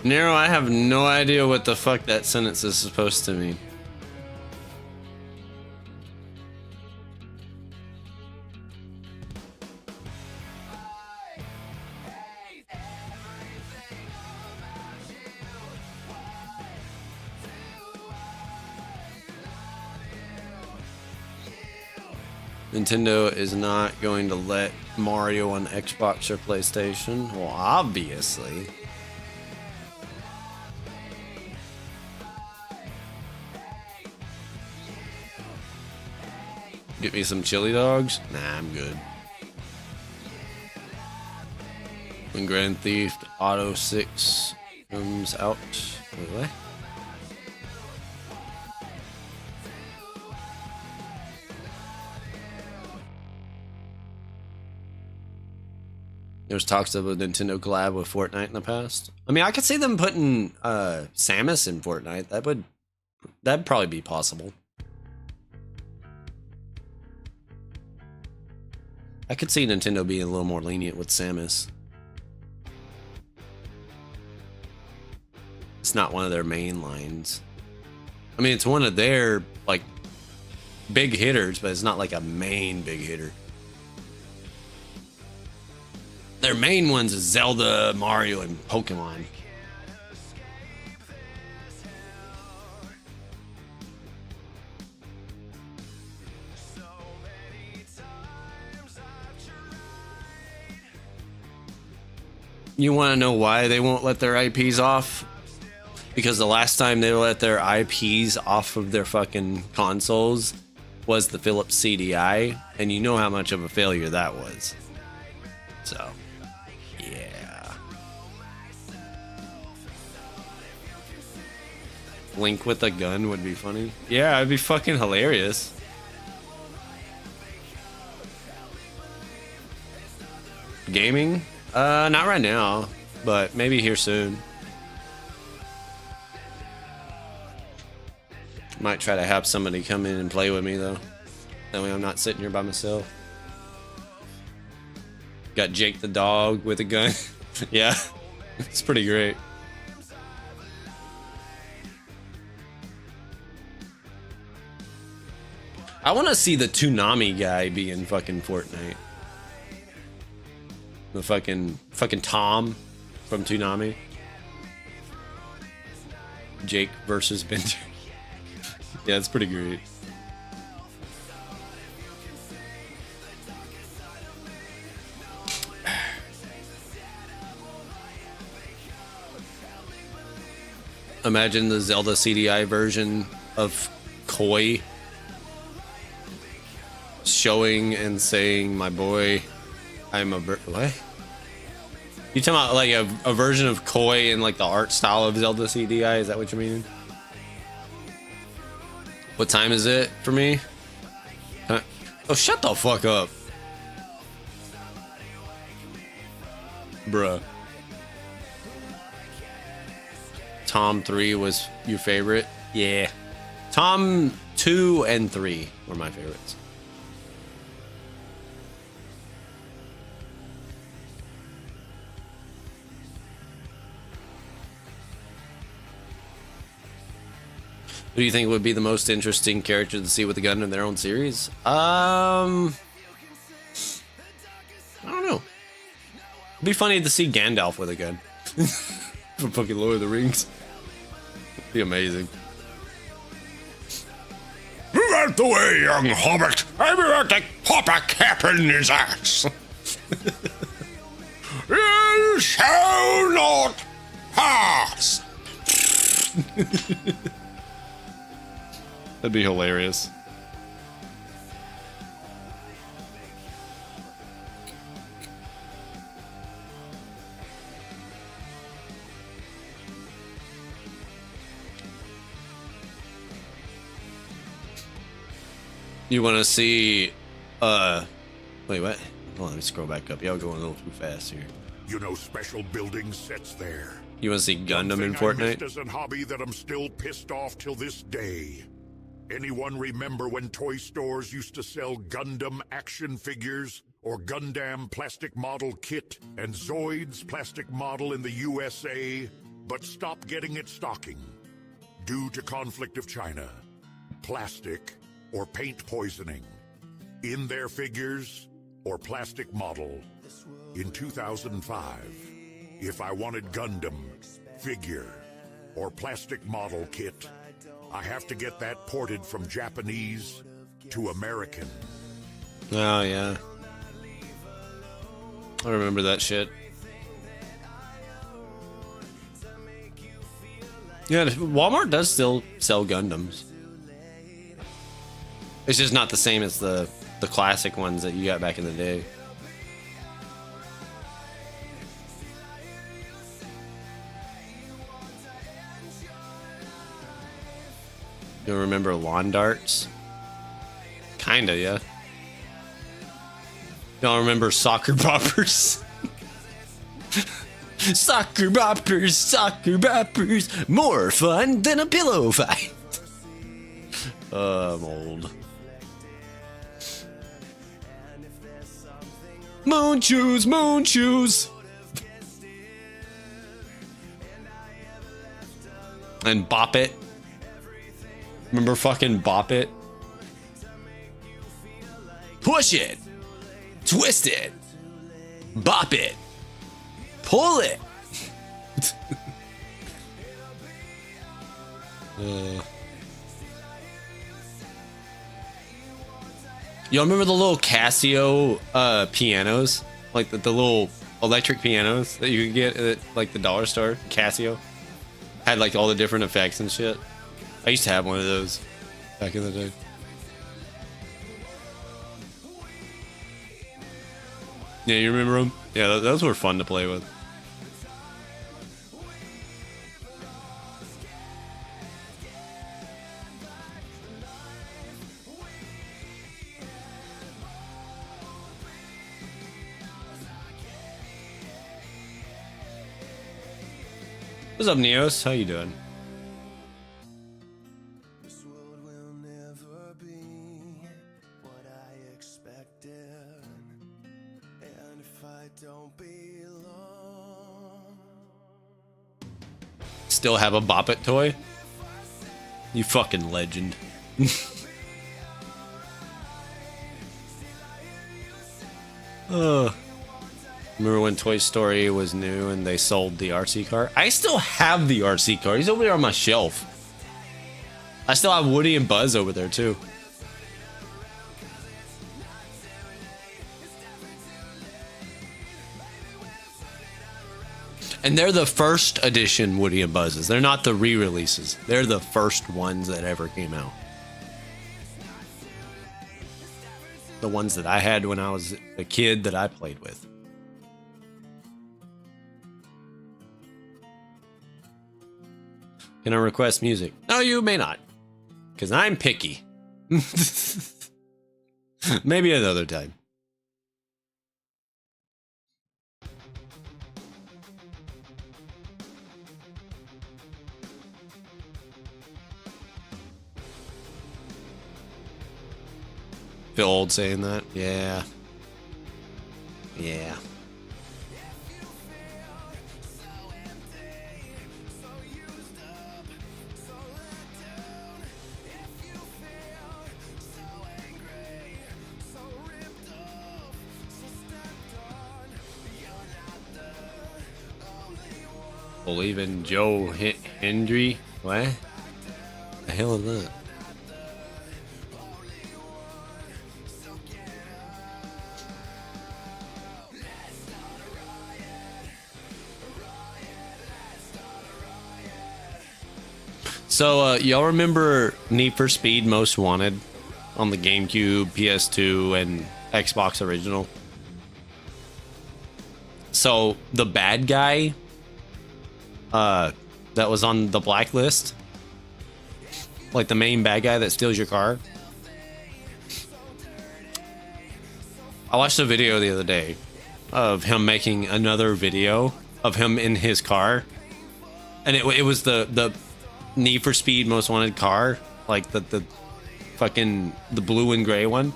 Nero, I have no idea what the fuck that sentence is supposed to mean. Nintendo is not going to let Mario on Xbox or PlayStation. Well, obviously. Get me some chili dogs? Nah, I'm good. When Grand Theft Auto 6 comes out. What? There's talks of a Nintendo collab with Fortnite in the past. I mean, I could see them putting Samus in Fortnite. That'd probably be possible. I could see Nintendo being a little more lenient with Samus. It's not one of their main lines. I mean, it's one of their, like, big hitters, but it's not like a main big hitter. Their main ones is Zelda, Mario, and Pokemon. You want to know why they won't let their IPs off? Because the last time they let their IPs off of their fucking consoles was the Philips CDI, and you know how much of a failure that was. So, yeah. Link with a gun would be funny. Yeah, it'd be fucking hilarious. Gaming? Not right now, but maybe here soon. Might try to have somebody come in and play with me though. That way I'm not sitting here by myself. Got Jake the dog with a gun. Yeah, it's pretty great. I want to see the Toonami guy be in fucking Fortnite. The fucking Tom from Toonami. Jake versus Bender. Yeah, it's pretty great. Imagine the Zelda CDI version of Koi showing and saying, "My boy, I'm a what? You talking about like a version of Koi in like the art style of Zelda CDI? Is that what you mean? What time is it for me? Oh, shut the fuck up, bruh. Tom 3 was your favorite? Yeah. Tom 2 and 3 were my favorites. Who do you think would be the most interesting character to see with a gun in their own series? I don't know. It'd be funny to see Gandalf with a gun. From fucking Lord of the Rings. Be amazing. Move out the way, young hobbit. I'm about to pop a cap in his ass. You shall not pass. That'd be hilarious. You want to see, wait, what? Hold on, let me scroll back up. Y'all going a little too fast here. You know, special building sets there. You want to see Gundam in I Fortnite? missed as a hobby that I'm still pissed off till this day. Anyone remember when toy stores used to sell Gundam action figures or Gundam plastic model kit and Zoids plastic model in the USA, but stopped getting it stocking due to conflict of China, plastic, or paint poisoning in their figures or plastic model? In 2005, if I wanted Gundam, figure, or plastic model kit, I have to get that ported from Japanese to American. Oh, yeah. I remember that shit. Yeah, Walmart does still sell Gundams. It's just not the same as the classic ones that you got back in the day. You remember lawn darts? Kinda, yeah. Y'all remember soccer boppers? Soccer boppers, more fun than a pillow fight. I'm old. Moon shoes. And Bop It. Remember fucking Bop It? Push it. Twist it. Bop it. Pull it. Y'all remember the little Casio pianos? Like the little electric pianos that you could get at like the dollar store? Casio. Had like all the different effects and shit. I used to have one of those back in the day. Yeah, you remember them? Yeah, those were fun to play with. What's up, Neos? How you doing? This world will never be what I expected. And if I don't belong, Still have a Bop It toy? You fucking legend. Remember when Toy Story was new and they sold the RC car? I still have the RC car. He's over there on my shelf. I still have Woody and Buzz over there too. And they're the first edition Woody and Buzzes. They're not the re-releases. They're the first ones that ever came out. The ones that I had when I was a kid that I played with. Can I request music? No, you may not. Because I'm picky. Maybe another time. Feel old saying that? Yeah. Yeah. Believe in Joe Hendry? What? The hell is that? So, y'all remember Need for Speed Most Wanted on the GameCube, PS2, and Xbox Original? So, the bad guy that was on the blacklist, like the main bad guy that steals your car. I watched a video the other day of him making another video of him in his car, and it was the Need for Speed Most Wanted car, like the fucking the blue and gray one,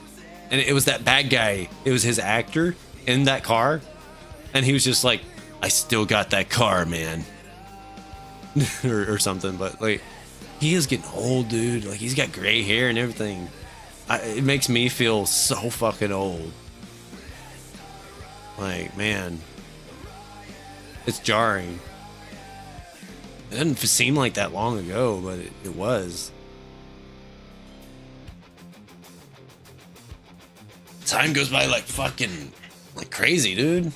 and it was that bad guy. It was his actor in that car, and he was just like, "I still got that car, man," or something. But like, he is getting old, dude. Like, he's got gray hair and everything. It makes me feel so fucking old. Like, man, it's jarring. It doesn't seem like that long ago, but it was. Time goes by like fucking like crazy, dude.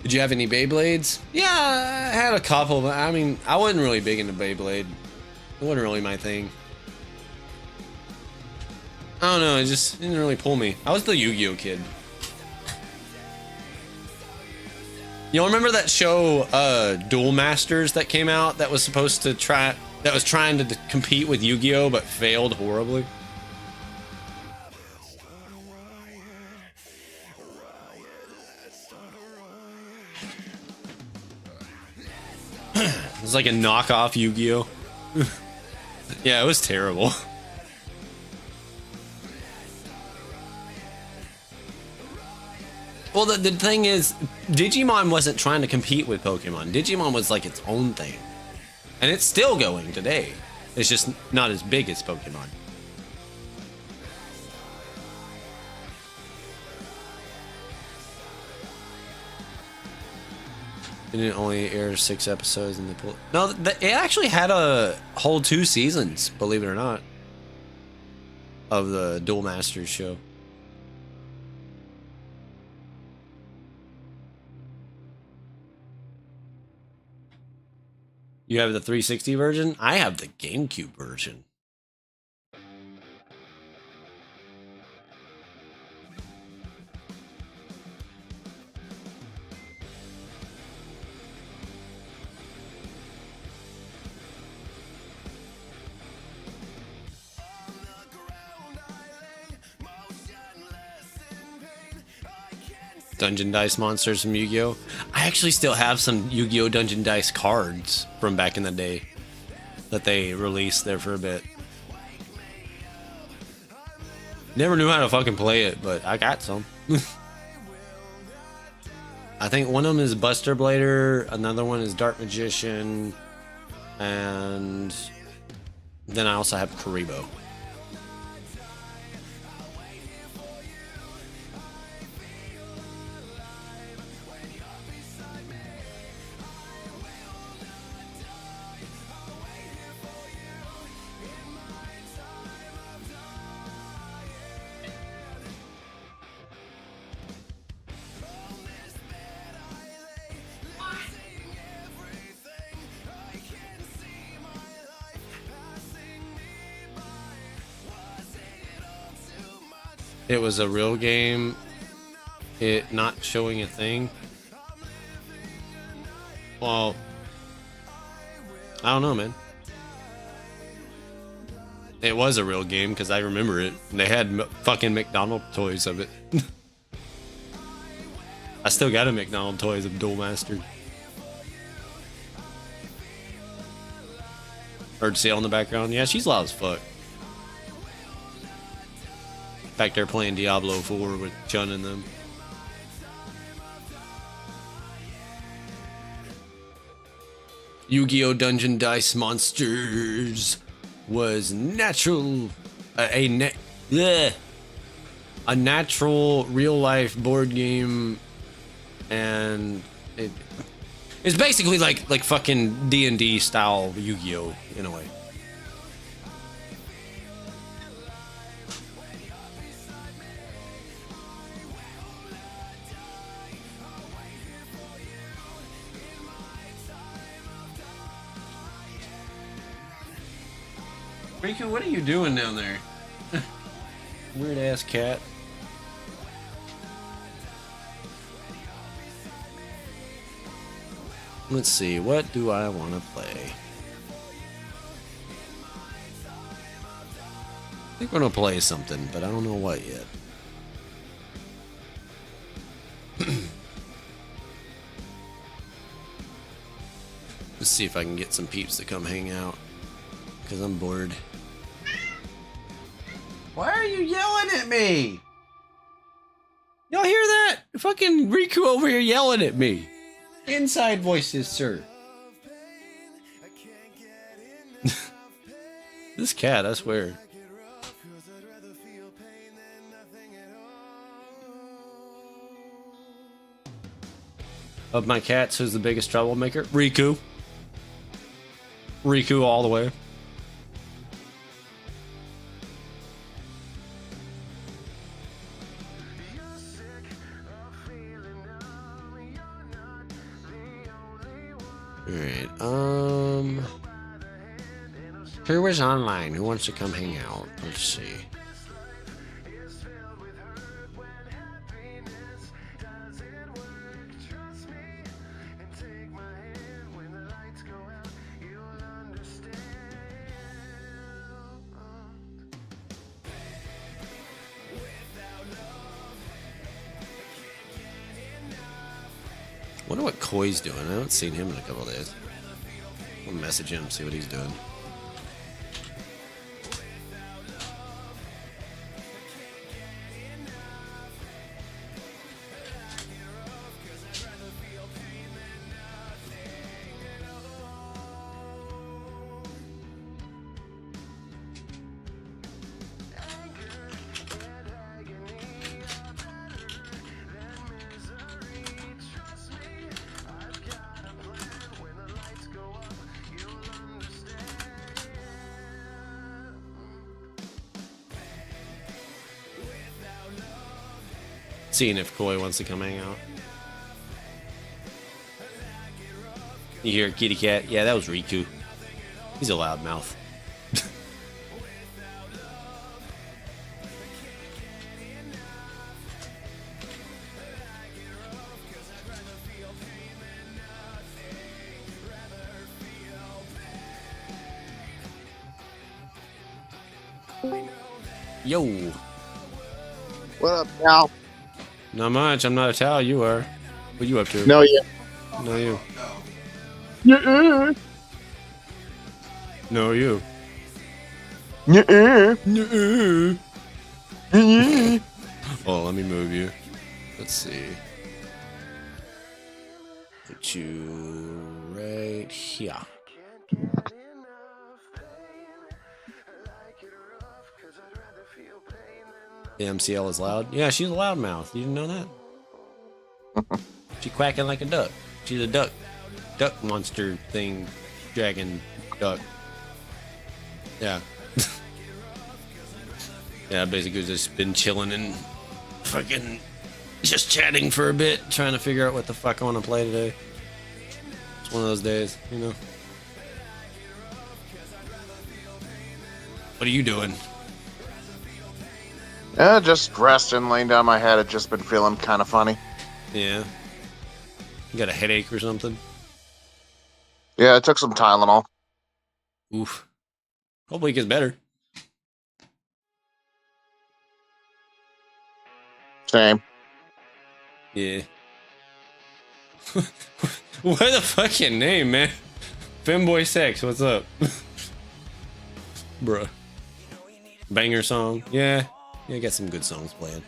Did you have any Beyblades? Yeah, I had a couple, but I mean, I wasn't really big into Beyblade. It wasn't really my thing. I don't know, it just didn't really pull me. I was the Yu-Gi-Oh kid. You remember that show, Duel Masters, that came out that was supposed to trying to compete with Yu-Gi-Oh but failed horribly? It was like a knockoff Yu-Gi-Oh. Yeah, it was terrible. Well, the thing is, Digimon wasn't trying to compete with Pokemon. Digimon was like its own thing. And it's still going today. It's just not as big as Pokemon. It didn't only air 6 episodes and they pulled... No, it actually had a whole 2 seasons, believe it or not, of the Duel Masters show. You have the 360 version? I have the GameCube version. Dungeon Dice monsters from Yu-Gi-Oh! I actually still have some Yu-Gi-Oh! Dungeon Dice cards from back in the day that they released there for a bit. Never knew how to fucking play it, but I got some. I think one of them is Buster Blader, another one is Dark Magician, and then I also have Karibo. It was a real game, it not showing a thing. Well, I don't know, man. It was a real game because I remember it. They had fucking McDonald's toys of it. I still got a McDonald's toys of Duel Master. Heard Sail in the background. Yeah, she's loud as fuck. Back there playing Diablo 4 with Chun and them. Yu-Gi-Oh! Dungeon Dice Monsters was natural, a natural real life board game, and it's basically like fucking D&D style Yu-Gi-Oh! In a way. Riku, what are you doing down there? Weird ass cat. Let's see, what do I want to play? I think we're gonna play something, but I don't know what yet. Let's see if I can get some peeps to come hang out, because I'm bored. Why are you yelling at me? Y'all hear that? Fucking Riku over here yelling at me. Inside voices, sir. This cat, I swear. Of my cats, who's the biggest troublemaker? Riku. Riku all the way. Alright, who is online? Who wants to come hang out? Let's see. Wonder what Koi's doing. I haven't seen him in a couple of days. I'll message him, see what he's doing. Seeing if Koi wants to come hang out. You hear kitty cat? Yeah, that was Riku. He's a loudmouth. Yo. What up, pal? Not much. I'm not a towel. You are. What you up to? No, yeah. No, you. Yeah. No, you. Yeah. No. Yeah. Oh, let me move you. Let's see. Put you right here. The MCL is loud. Yeah, she's a loudmouth. You didn't know that? She quacking like a duck. She's a duck monster thing, dragon duck. Yeah. Yeah, basically just been chilling and fucking just chatting for a bit, trying to figure out what the fuck I want to play today. It's one of those days, you know. What are you doing? Just resting, laying down my head. I've just been feeling kind of funny. Yeah. You got a headache or something? Yeah, I took some Tylenol. Oof. Hopefully it gets better. Same. Yeah. What a fucking name, man. Femboy Sex, what's up? Bruh. Banger song. Yeah. Yeah, got some good songs playing.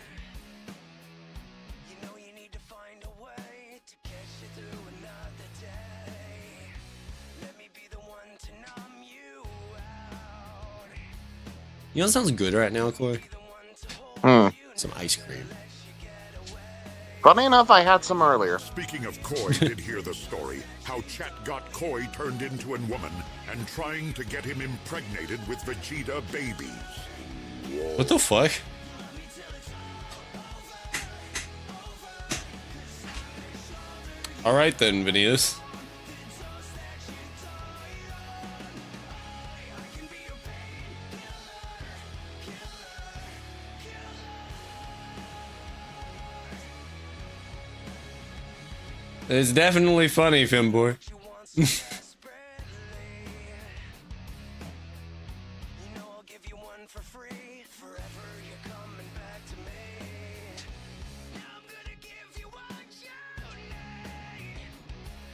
You know what sounds good right now, Coy? Some ice cream. Funny enough, I had some earlier. Speaking of Koi, did hear the story how Chat got Koi turned into a woman and trying to get him impregnated with Vegeta babies. What the fuck? Alright then, Vinius. It's definitely funny, Femboy.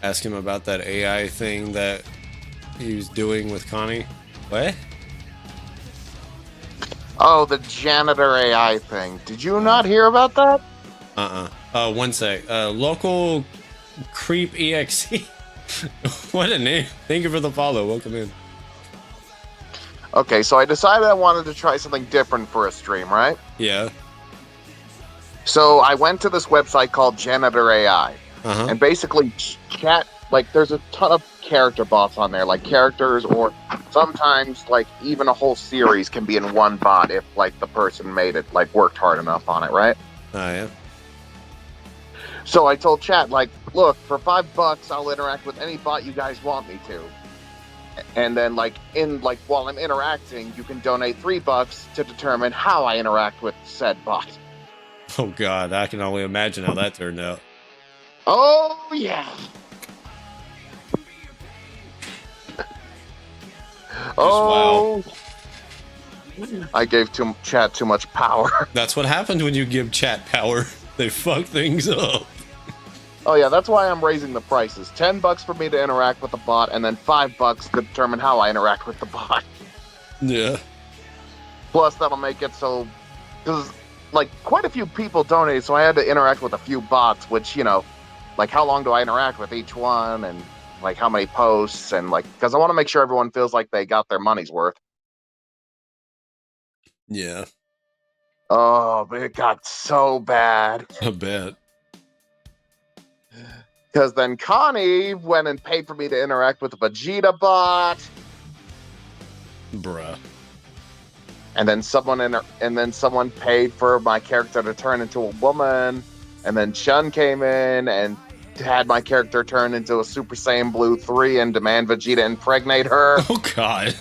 Ask him about that AI thing that he was doing with Connie. What? Oh, the janitor AI thing. Did you not hear about that? One sec. Local creep exe. What a name. Thank you for the follow. Welcome in. Okay, so I decided I wanted to try something different for a stream, right? Yeah. So I went to this website called Janitor AI. And basically chat, like, there's a ton of character bots on there, like characters, or sometimes like even a whole series can be in one bot if like the person made it, like worked hard enough on it, right? Oh yeah. So I told chat, like, look, for $5 I'll interact with any bot you guys want me to, and then like while I'm interacting you can donate $3 to determine how I interact with said bot. Oh god, I can only imagine how that turned out. Oh yeah. Oh, wow. I gave chat too much power. That's what happens when you give chat power. They fuck things up. Oh yeah, that's why I'm raising the prices. $10 for me to interact with the bot, and then $5 to determine how I interact with the bot. Yeah. Plus, that'll make it so, because like quite a few people donated, so I had to interact with a few bots, which, you know, like how long do I interact with each one, and like how many posts, and like, because I want to make sure everyone feels like they got their money's worth. Yeah. Oh, but it got so bad. I bet. Because then Connie went and paid for me to interact with the Vegeta bot. Bruh. And then someone paid for my character to turn into a woman. And then Chun came in and had my character turn into a Super Saiyan Blue 3 and demand Vegeta impregnate her. Oh god.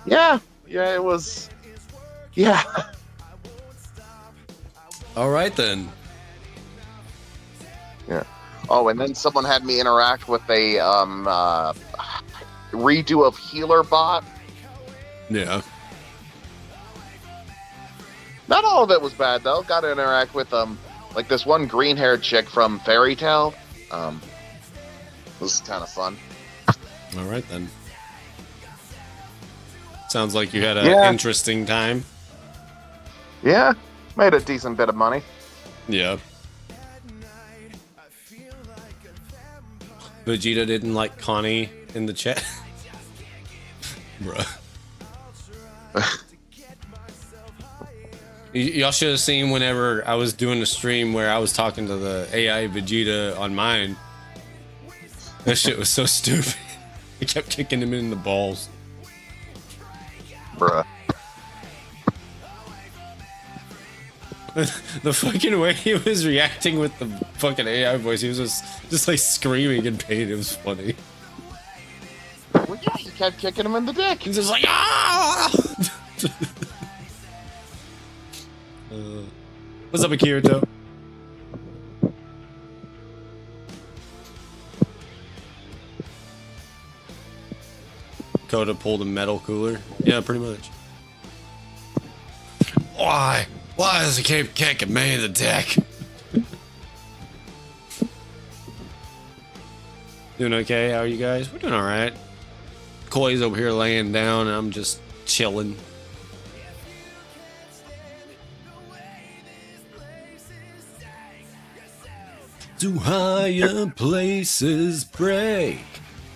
Yeah, it was. Yeah. All right then. Yeah. Oh, and then someone had me interact with a redo of Healer bot. Yeah. Not all of it was bad though. Got to interact with like this one green-haired chick from Fairy Tale. This is kind of fun. All right then. Sounds like you had an interesting time. Yeah, made a decent bit of money. Yeah. Vegeta didn't like Connie in the chat. Bruh. Y'all should have seen whenever I was doing a stream where I was talking to the AI Vegeta on mine. That shit was so stupid. I kept kicking him in the balls. Bruh. The fucking way he was reacting with the fucking AI voice, he was just like screaming in pain. It was funny. Well, yeah, you kept kicking him in the dick. He's just like, ah! What's up, Akirito? Coda pulled a metal cooler. Yeah, pretty much. Why? Why does he keep kicking me in the dick? Doing okay? How are you guys? We're doing alright. Koi's over here laying down and I'm just chilling. To higher places break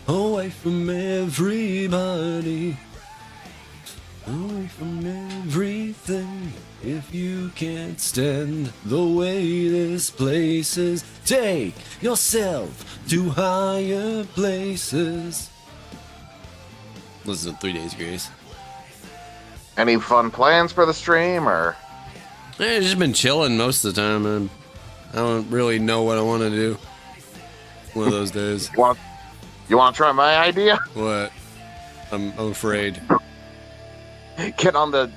away from everybody, away from everything. If you can't stand the way this place is, take yourself to higher places. Listen to 3 Days Grace. Any fun plans for the stream, or? I've just been chilling most of the time, man. I don't really know what I want to do. One of those days. You want to try my idea? What? I'm afraid. Get on the...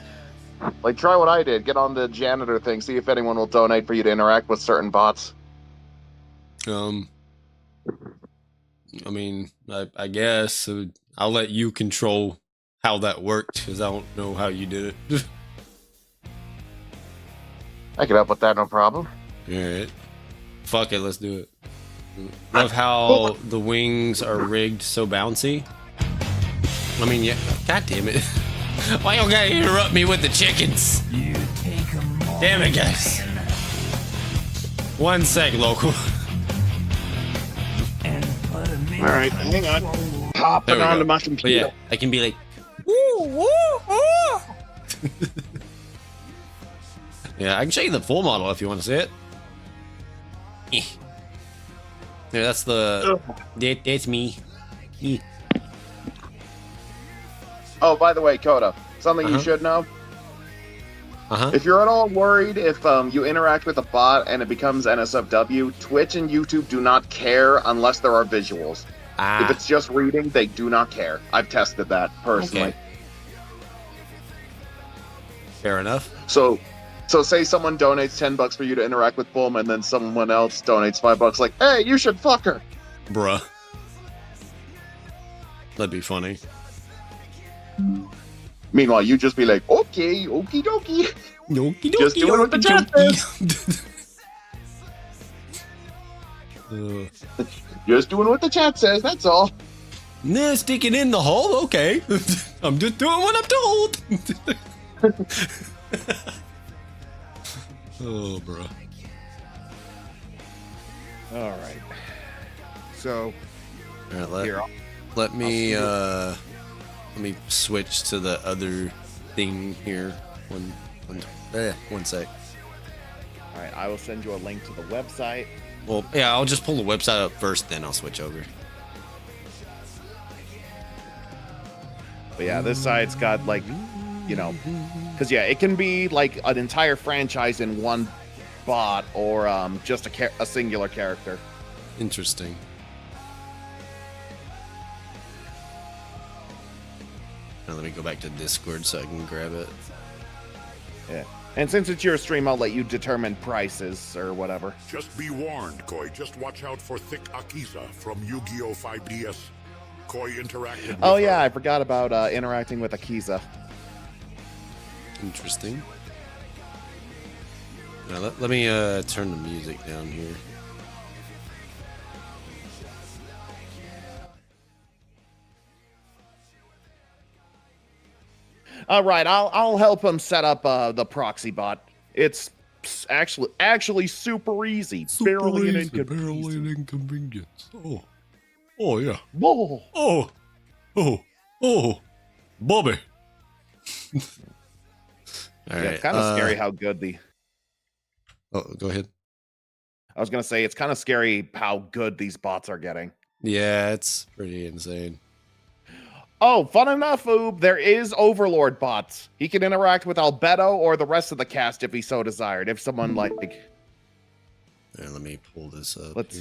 Like, try what I did. Get on the janitor thing. See if anyone will donate for you to interact with certain bots. I mean, I guess I'll let you control how that worked, because I don't know how you did it. I can help with that, no problem. Alright. Fuck it, let's do it. Love how the wings are rigged so bouncy. I mean, yeah. God damn it. Why you gotta interrupt me with the chickens? Damn it, guys. 1 sec, local. Alright, hang on. Popping onto my computer. But yeah, I can be like, woo, woo, woo. Yeah, I can show you the full model if you want to see it. Yeah, that's the... That's me. Oh, by the way, Coda, something you should know. If you're at all worried if you interact with a bot and it becomes NSFW, Twitch and YouTube do not care unless there are visuals. If it's just reading, they do not care. I've tested that personally. Okay. Fair enough. So say someone donates $10 for you to interact with Boom, and then someone else donates $5, like, hey, you should fuck her. Bruh. That'd be funny. Meanwhile, you just be like, okay, okie dokie. Okie dokie. Just doing what the chat says. Just doing what the chat says, that's all. Nah, sticking in the hole, okay. I'm just doing what I'm told. Oh, bro. All right. So, let me switch to the other thing here. One sec. All right, I will send you a link to the website. Well, yeah, I'll just pull the website up first, then I'll switch over. But yeah, this site's got like, you know, because yeah, it can be like an entire franchise in one bot, or just a singular character. Interesting. Now let me go back to Discord so I can grab it. Yeah. And since it's your stream, I'll let you determine prices or whatever. Just be warned, Koi. Just watch out for Thick Akiza from Yu-Gi-Oh! 5DS. Koi interacted with Oh yeah, her. I forgot about interacting with Akiza. Interesting. Let me turn the music down here. All right, I'll help him set up the proxy bot. It's actually super easy. Barely an inconvenience. Oh yeah. Whoa. Oh, Bobby. All right. It's kind of scary how good the. Oh, go ahead. I was gonna say it's kind of scary how good these bots are getting. Yeah, it's pretty insane. Oh, fun enough, Oob. There is Overlord bots. He can interact with Albedo or the rest of the cast if he so desired. If someone like. Here, let me pull this up. Let's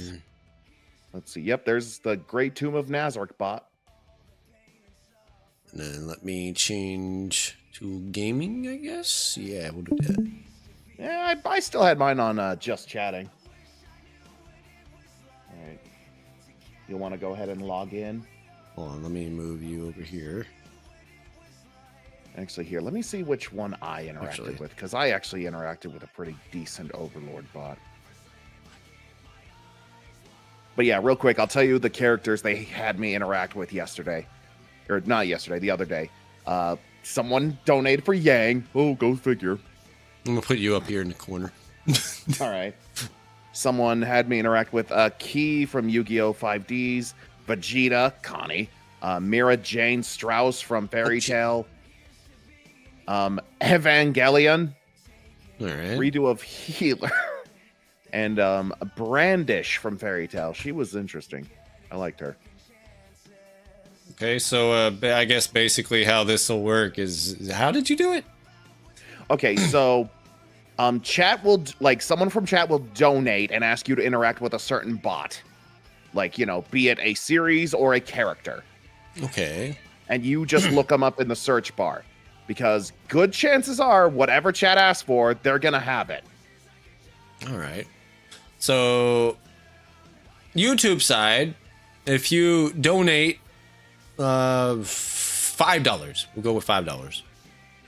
see. Yep, there's the Great Tomb of Nazareth bot. And then let me change to gaming, I guess. Yeah, we'll do that. Yeah, I still had mine on just chatting. All right. You'll want to go ahead and log in. Hold on, let me move you over here. Actually, here, let me see which one I interacted with, because I actually interacted with a pretty decent Overlord bot. But yeah, real quick, I'll tell you the characters they had me interact with yesterday. Or not yesterday, the other day. Someone donated for Yang. Oh, go figure. I'm going to put you up here in the corner. All right. Someone had me interact with Key from Yu-Gi-Oh! 5Ds, Vegeta, Connie, Mira Jane Strauss from Fairy Tail, Evangelion, all right. Redo of Healer, and Brandish from Fairy Tail. She was interesting. I liked her. Okay, so I guess basically how this will work is, how did you do it? Okay, so chat will, like, someone from chat will donate and ask you to interact with a certain bot. Like, you know, be it a series or a character. Okay. And you just look them up in the search bar. Because good chances are, whatever chat asks for, they're going to have it. All right. So, YouTube side, if you donate $5, we'll go with $5.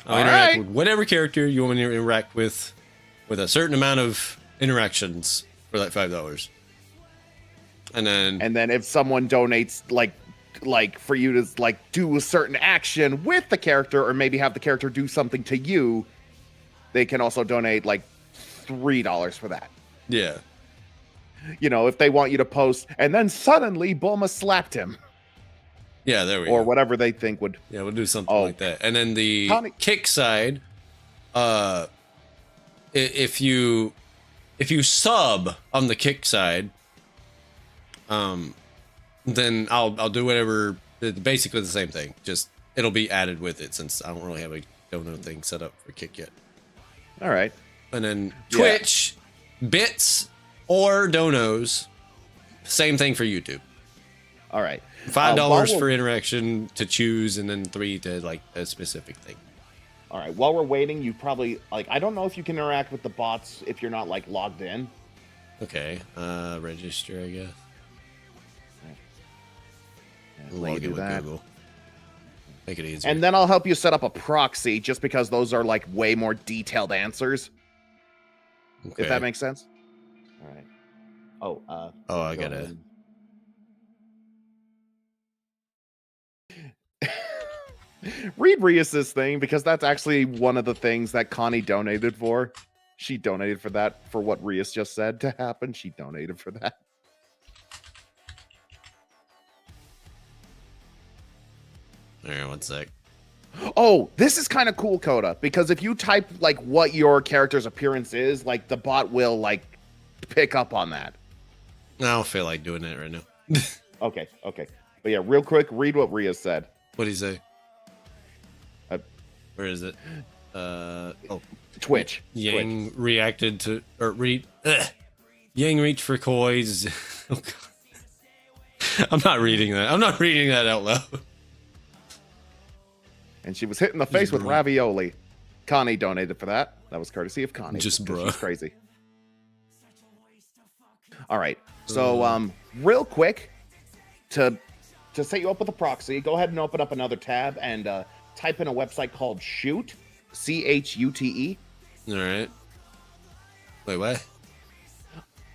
I'll interact with whatever character you want me to interact with a certain amount of interactions for that $5. And then if someone donates like for you to like do a certain action with the character, or maybe have the character do something to you, they can also donate like $3 for that. Yeah. You know, if they want you to post and then suddenly Bulma slapped him. Yeah, there we go. Or whatever they think would. Yeah, we'll do something like that. And then the kick side, if you sub on the kick side, then I'll do whatever. Basically the same thing. Just it'll be added with it, since I don't really have a dono thing set up for kick yet. All right. And then Twitch, bits or donos, same thing for YouTube. All right. $5 for interaction to choose, and then $3 to like a specific thing. All right. While we're waiting, you probably like, I don't know if you can interact with the bots if you're not like logged in. Okay. Register, I guess. Log in with Google. Make it easier. And then I'll help you set up a proxy, just because those are like way more detailed answers. Okay. If that makes sense. All right. Oh, I gotta. Read Rias's thing, because that's actually one of the things that Connie donated for. She donated for that, for what Rias just said to happen. She donated for that. All right, one sec. Oh, this is kind of cool, Coda, because if you type like what your character's appearance is, like the bot will like pick up on that. I don't feel like doing it right now. Okay. But yeah, real quick, read what Rias said. What did he say? Where is it? Twitch. Yang reacted to, or Yang reached for coins. Oh, God. I'm not reading that. I'm not reading that out loud. And she was hit in the face with ravioli. Connie donated for that. That was courtesy of Connie. Just bro. She's crazy. All right. So, real quick, to set you up with a proxy, go ahead and open up another tab and type in a website called Chute, CHUTE. All right. Wait, what?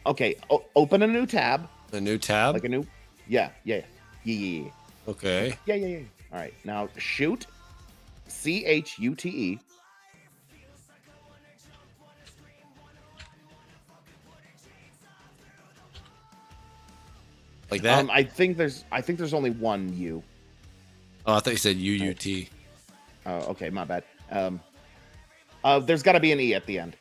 Okay, open a new tab. A new tab? Like a new... Yeah. Okay. Yeah. All right, now shoot. CHUTE. Like that? I think there's only one U. Oh, I thought you said UUT. Oh, okay, my bad. There's got to be an E at the end.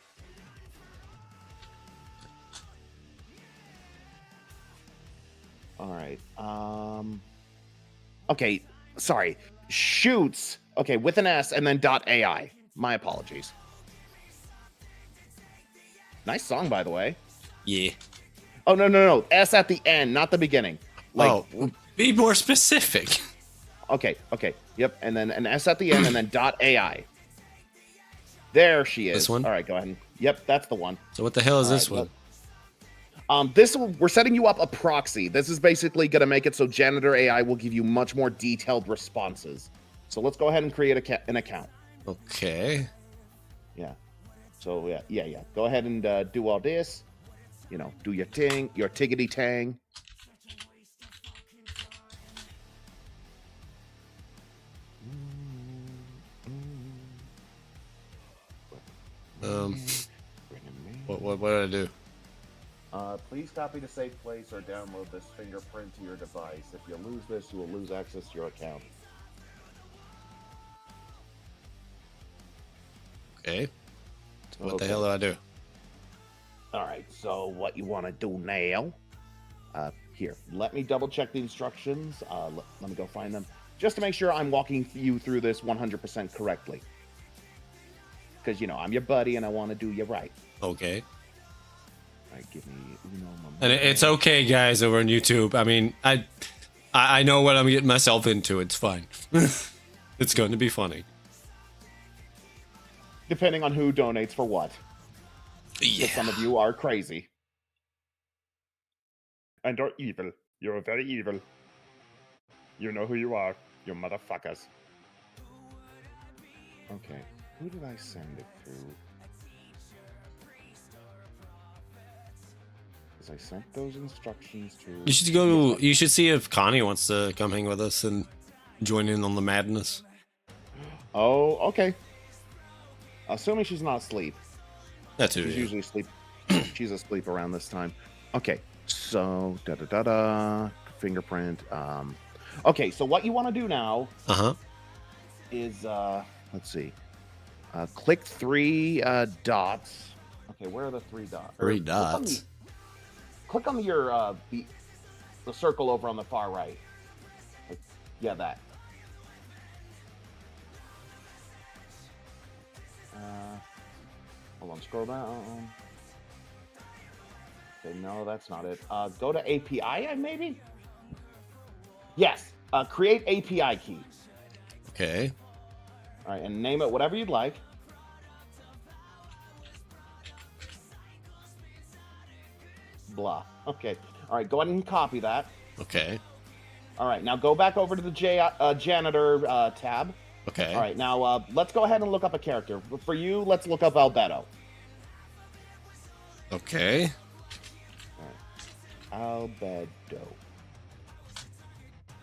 All right. Okay, sorry. Shoots. Okay, with an S and then .ai. My apologies. Nice song, by the way. Yeah. Oh, no. S at the end, not the beginning. Like, oh, be more specific. Okay. Yep, and then an S at the end and then .ai. There she is. This one? All right, go ahead. Yep, that's the one. So what the hell is All this right, one? We're setting you up a proxy. This is basically going to make it so Janitor AI will give you much more detailed responses. So let's go ahead and create an account. Okay. Yeah. So yeah. Go ahead and do all this. You know, do your ting, your tiggity tang. What did I do? Please copy to safe place or download this fingerprint to your device. If you lose this, you will lose access to your account. Okay. So what the hell did I do? All right, so what you want to do now, here, let me double check the instructions. Let me go find them, just to make sure I'm walking you through this 100% correctly. Because, you know, I'm your buddy and I want to do you right. Okay. All right, give me uno momento. And it's okay, guys, over on YouTube. I mean, I know what I'm getting myself into. It's fine. It's going to be funny. Depending on who donates for what. Yeah. Some of you are crazy. And are evil. You're very evil. You know who you are. You motherfuckers. Okay. Who did I send it to? Because I sent those instructions to... You should go. You should see if Connie wants to come hang with us and join in on the madness. Oh, okay. Assuming she's not asleep. That's who. She's usually asleep. She's asleep around this time. Okay, so fingerprint. Okay, so what you want to do now? Is let's see. Click three dots. Okay, where are the three dots? Three dots. Click on your the circle over on the far right. Yeah, that. Hold on, scroll down. Okay, no, that's not it. Go to API, maybe? Yes, create API key. Okay. All right, and name it whatever you'd like. Blah. Okay. All right, go ahead and copy that. Okay. All right, now go back over to the janitor tab. Okay. All right, now let's go ahead and look up a character. For you, let's look up Albedo. Okay. All right. Albedo.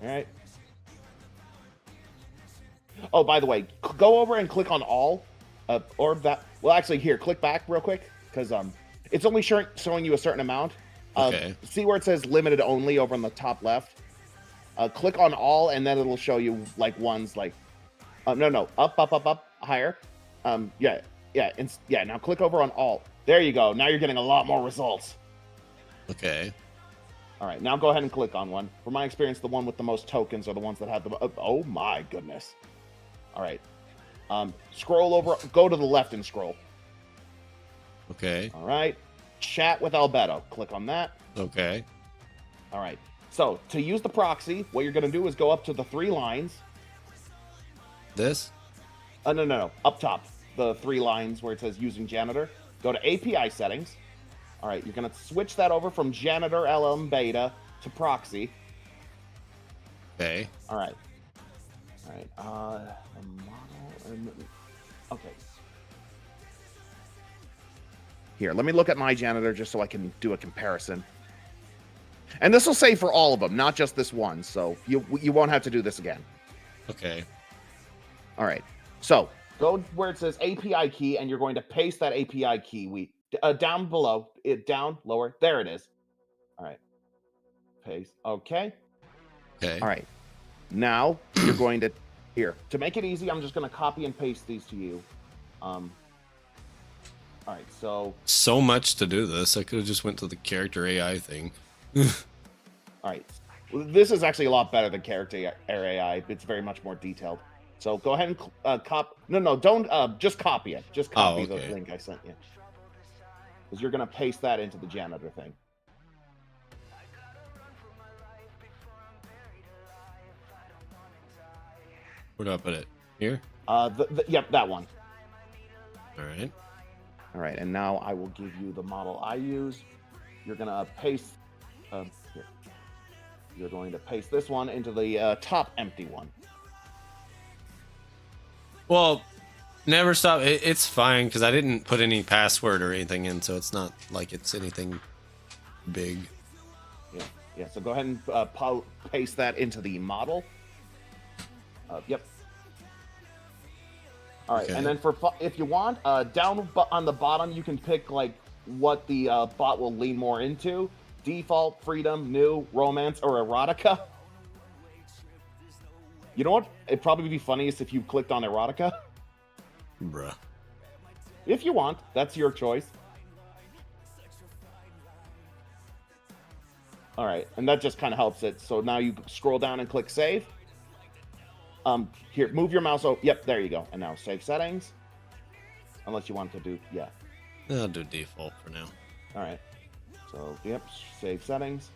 All right. Oh, by the way, go over and click on all, or that. Well, actually, here, click back real quick because it's only showing you a certain amount. Okay. See where it says limited only over on the top left. Click on all, and then it'll show you like ones like. No, up, higher. Yeah. Now click over on all. There you go. Now you're getting a lot more results. Okay. All right, now go ahead and click on one. From my experience, the one with the most tokens are the ones that have the. Oh my goodness. All right. Scroll over. Go to the left and scroll. Okay. All right. Chat with Albedo. Click on that. Okay. All right. So to use the proxy, what you're going to do is go up to the three lines. This? No. Up top, the three lines where it says using janitor. Go to API settings. All right, you're going to switch that over from janitor LM beta to proxy. Okay. All right. Okay. Here, let me look at my janitor just so I can do a comparison. And this will say for all of them, not just this one. So you won't have to do this again. Okay. All right. So go where it says API key, and you're going to paste that API key. Down below, down, lower. There it is. All right. Paste. Okay. Okay. All right. Now you're going to to make it easy. I'm just going to copy and paste these to you. All right. So much to do this. I could have just went to the character AI thing. All right. Well, this is actually a lot better than character AI. It's very much more detailed. So go ahead and copy. No, don't. Just copy it. Just copy the link I sent you. Because you're going to paste that into the janitor thing. Where do I put it? Here? Yep, that one. All right. All right, and now I will give you the model I use. You're going to paste... here. You're going to paste this one into the top empty one. Well, never stop. It's fine, because I didn't put any password or anything in, so it's not like it's anything big. Yeah, so go ahead and paste that into the model. Yep. All right, and then if you want, down on the bottom, you can pick like what the bot will lean more into: default, freedom, new, romance, or erotica. You know what? It'd probably be funniest if you clicked on erotica. Bruh. If you want, that's your choice. All right, and that just kind of helps it. So now you scroll down and click save. Here, move your mouse. Oh, yep, there you go. And now save settings. Unless you want to do, yeah. I'll do default for now. All right. So, yep, save settings.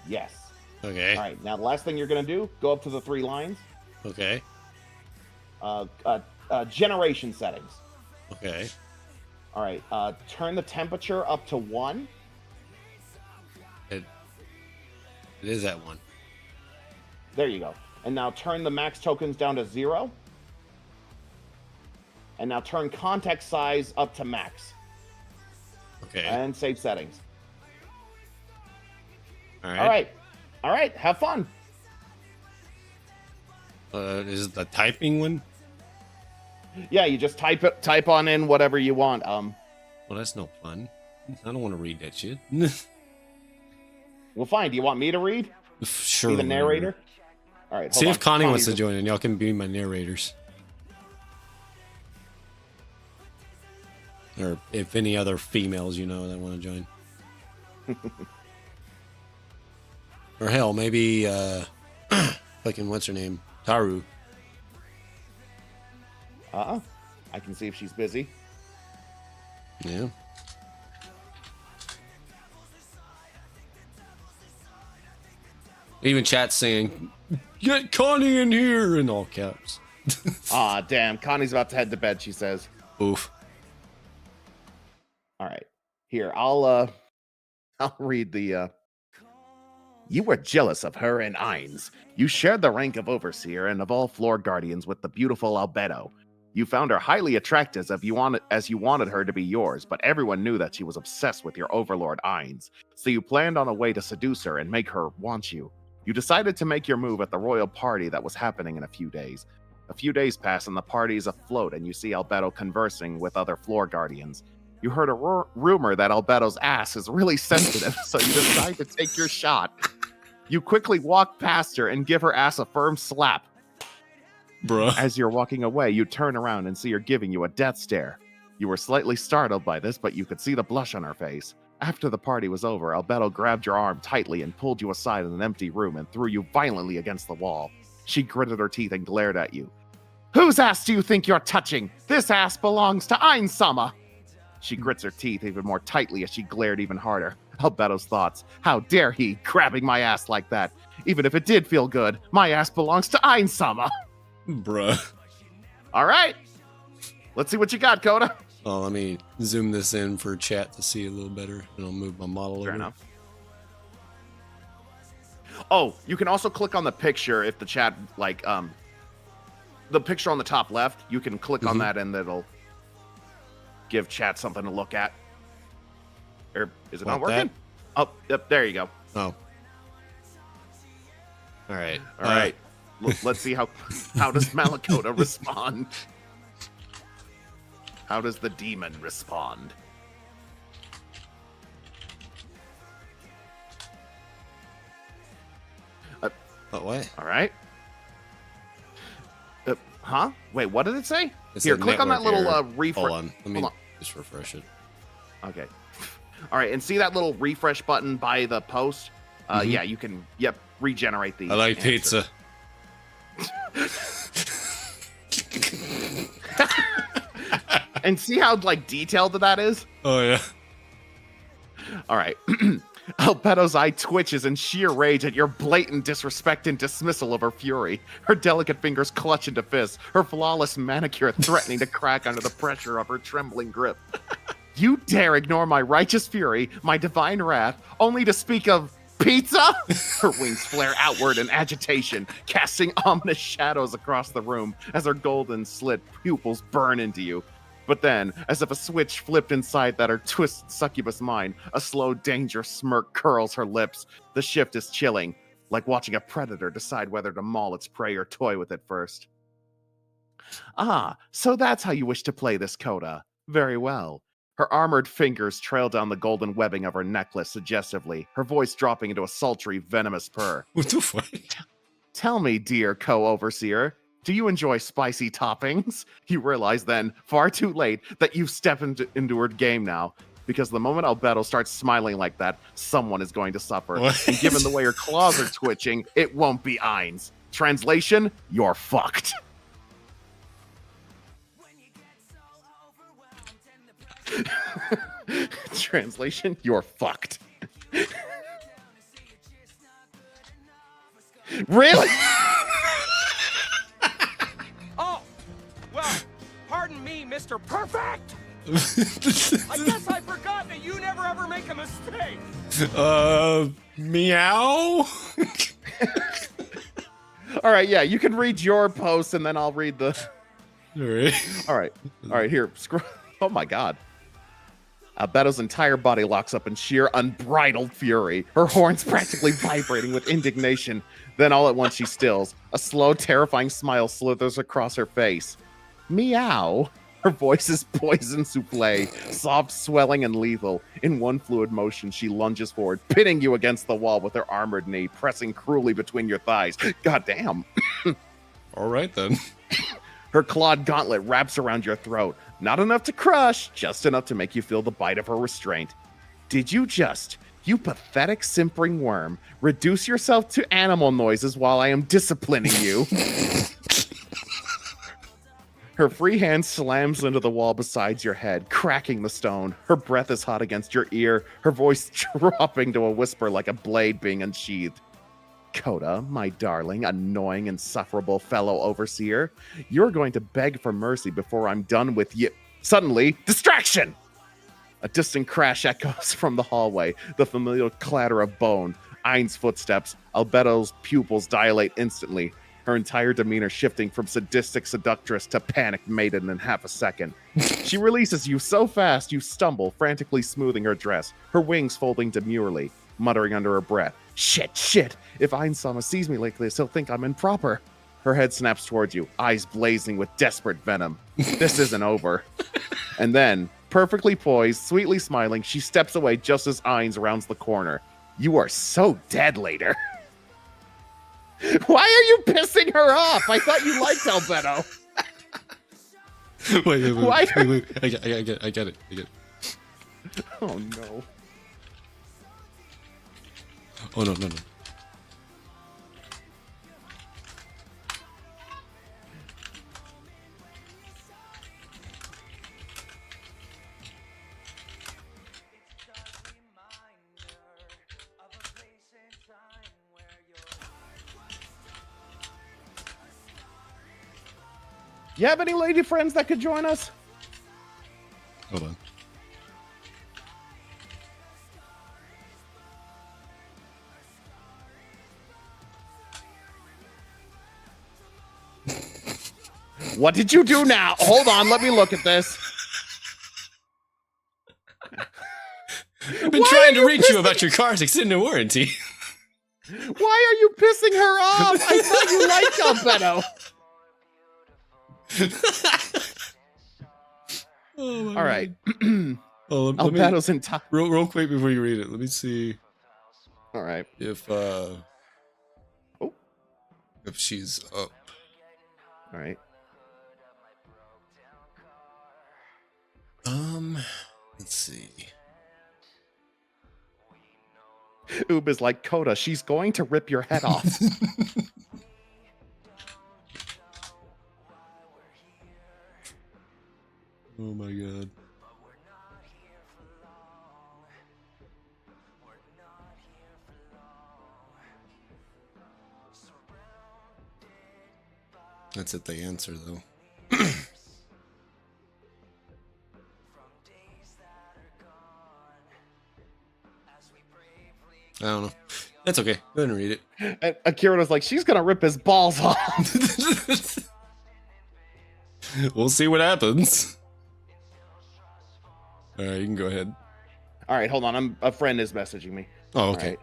Yes. Okay. All right, now the last thing you're going to do, go up to the 3 lines. Okay. Generation settings. Okay. All right, turn the temperature up to 1. It is at 1. There you go. And now turn the max tokens down to 0. And now turn context size up to max. Okay. And save settings. All right. All right. All right. Have fun. Is it the typing one? Yeah, you just type on in whatever you want. Well, that's no fun. I don't want to read that shit. Well, fine. Do you want me to read? Sure. Be the narrator? All right. See if Connie wants to join in. Y'all can be my narrators. Or if any other females you know that want to join. Or hell, maybe fucking what's her name? Taru. I can see if she's busy. Yeah. Even chat saying, "Get Connie in here!" in all caps. Damn. Connie's about to head to bed, she says. Oof. All right. Here, I'll read the You were jealous of her and Ainz. You shared the rank of overseer and of all floor guardians with the beautiful Albedo. You found her highly attractive as you wanted her to be yours, but everyone knew that she was obsessed with your overlord Ainz. So you planned on a way to seduce her and make her want you. You decided to make your move at the royal party that was happening in a few days. A few days pass and the party is afloat and you see Albedo conversing with other floor guardians. You heard a rumor that Albedo's ass is really sensitive, so you decide to take your shot. You quickly walk past her and give her ass a firm slap. Bruh. As you're walking away, you turn around and see her giving you a death stare. You were slightly startled by this, but you could see the blush on her face. After the party was over, Albedo grabbed your arm tightly and pulled you aside in an empty room and threw you violently against the wall. She gritted her teeth and glared at you. Whose ass do you think you're touching? This ass belongs to Ainz-sama. She grits her teeth even more tightly as she glared even harder. Albedo's thoughts. How dare he, grabbing my ass like that? Even if it did feel good, my ass belongs to Ainz-sama. Bruh. All right. Let's see what you got, Coda. Oh, let me zoom this in for chat to see a little better, and I'll move my model over. Fair enough. Oh, you can also click on the picture if the chat, like, the picture on the top left, you can click on that and it'll give chat something to look at. Or is it What, not working? Oh, yep, there you go. Oh. All right. All right. Let's see how does Malakota respond? How does the demon respond? What? All right. Huh? Wait, what did it say? It's Here, a click on that network little error. refresh. Hold on. Let me Hold just refresh it. Okay. All right, and see that little refresh button by the post? Yeah, you can, regenerate the I like answer. pizza. And see how, like, detailed that is? Oh, yeah. All right. Albedo's eye twitches in sheer rage at your blatant disrespect and dismissal of her fury. Her delicate fingers clutch into fists, her flawless manicure threatening to crack under the pressure of her trembling grip. You dare ignore my righteous fury, my divine wrath, only to speak of pizza? Her wings flare outward in agitation, casting ominous shadows across the room as her golden slit pupils burn into you. But then, as if a switch flipped inside that her twisted succubus mind, a slow danger smirk curls her lips. The shift is chilling, like watching a predator decide whether to maul its prey or toy with it first. Ah, so that's how you wish to play this, Coda. Very well. Her armored fingers trail down the golden webbing of her necklace suggestively, her voice dropping into a sultry, venomous purr. What the fuck? Tell me, dear co-overseer, do you enjoy spicy toppings? You realize then, far too late, that you've stepped into her game now. Because the moment Albedo starts smiling like that, someone is going to suffer. What? And given the way her claws are twitching, it won't be Ainz. Translation, you're fucked. Translation, you're fucked. Really? Oh, well, pardon me, Mr. Perfect. I guess I forgot that you never ever make a mistake. Meow? All right, yeah, you can read your post and then I'll read the... All right. All right, here, scroll. Oh my god. Albedo's entire body locks up in sheer unbridled fury, her horns practically vibrating with indignation. Then all at once she stills. A slow, terrifying smile slithers across her face. Meow. Her voice is poison souffle, soft, swelling, and lethal. In one fluid motion, she lunges forward, pinning you against the wall with her armored knee, pressing cruelly between your thighs. Goddamn. All right, then. Her clawed gauntlet wraps around your throat. Not enough to crush, just enough to make you feel the bite of her restraint. Did you just, you pathetic simpering worm, reduce yourself to animal noises while I am disciplining you? Her free hand slams into the wall beside your head, cracking the stone. Her breath is hot against your ear, her voice dropping to a whisper like a blade being unsheathed. Coda, my darling, annoying, insufferable fellow overseer, you're going to beg for mercy before I'm done with you. Suddenly, distraction! A distant crash echoes from the hallway, the familiar clatter of bone. Ainz's footsteps, Albedo's pupils dilate instantly, her entire demeanor shifting from sadistic seductress to panicked maiden in half a second. She releases you so fast you stumble, frantically smoothing her dress, her wings folding demurely, muttering under her breath. Shit. If Ainz sees me like this, he'll think I'm improper. Her head snaps towards you, eyes blazing with desperate venom. This isn't over. And then, perfectly poised, sweetly smiling, she steps away just as Ainz rounds the corner. You are so dead later. Why are you pissing her off? I thought you liked Albedo. Wait. Why Wait. I get it. Oh, no. Oh, no. You have any lady friends that could join us? Hold on. What did you do now? Hold on, let me look at this. I've been trying to reach you about your car's extended warranty. Why are you pissing her off? I thought you liked Albedo. Oh, All right. Albedo's in top. Real quick before you read it, let me see. All right. If if she's up. All right. Let's see. Oob is like, Coda, she's going to rip your head off. Oh my god. That's it, the answer though. I don't know. That's okay. Go ahead and read it. And Akira was like, she's gonna rip his balls off. We'll see what happens. All right, you can go ahead. All right, hold on. A friend is messaging me. Oh, okay. Right.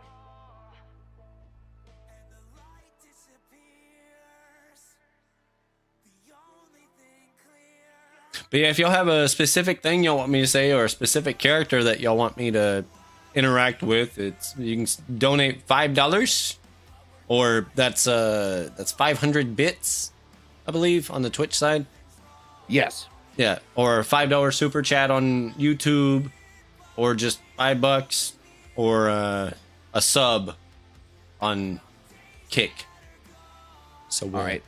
But yeah, if y'all have a specific thing y'all want me to say or a specific character that y'all want me to interact with, you can donate $5, or that's 500 bits, I believe, on the Twitch side. Yes. Yeah, or $5 super chat on YouTube, or just $5, or a sub on Kick. So all right.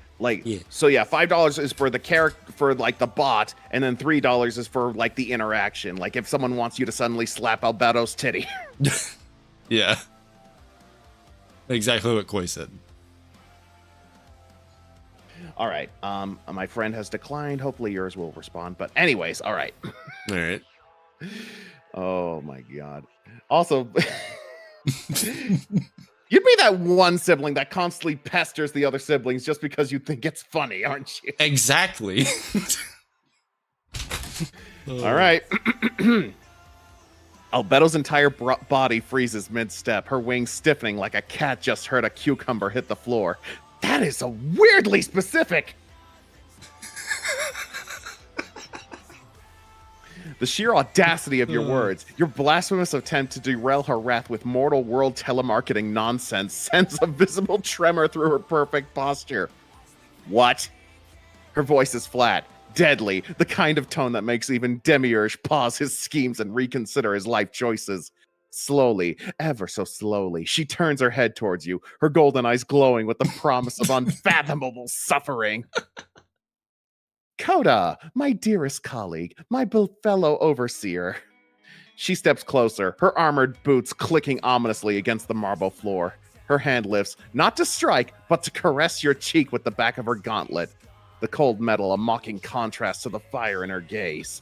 So yeah, $5 is for the character, for like the bot, and then $3 is for like the interaction. Like if someone wants you to suddenly slap Albedo's titty. Yeah. Exactly what Koi said. All right. My friend has declined. Hopefully yours will respond. But anyways, all right. All right. Oh my god. Also, you'd be that one sibling that constantly pesters the other siblings just because you think it's funny, aren't you? Exactly. All right. Albedo's entire body freezes mid-step, her wings stiffening like a cat just heard a cucumber hit the floor. That is so weirdly specific. The sheer audacity of your words, your blasphemous attempt to derail her wrath with mortal world telemarketing nonsense sends a visible tremor through her perfect posture. What? Her voice is flat, deadly, the kind of tone that makes even Demiurge pause his schemes and reconsider his life choices. Slowly, ever so slowly, she turns her head towards you, her golden eyes glowing with the promise of unfathomable suffering. Coda, my dearest colleague, my fellow overseer. She steps closer, her armored boots clicking ominously against the marble floor. Her hand lifts, not to strike, but to caress your cheek with the back of her gauntlet. The cold metal a mocking contrast to the fire in her gaze.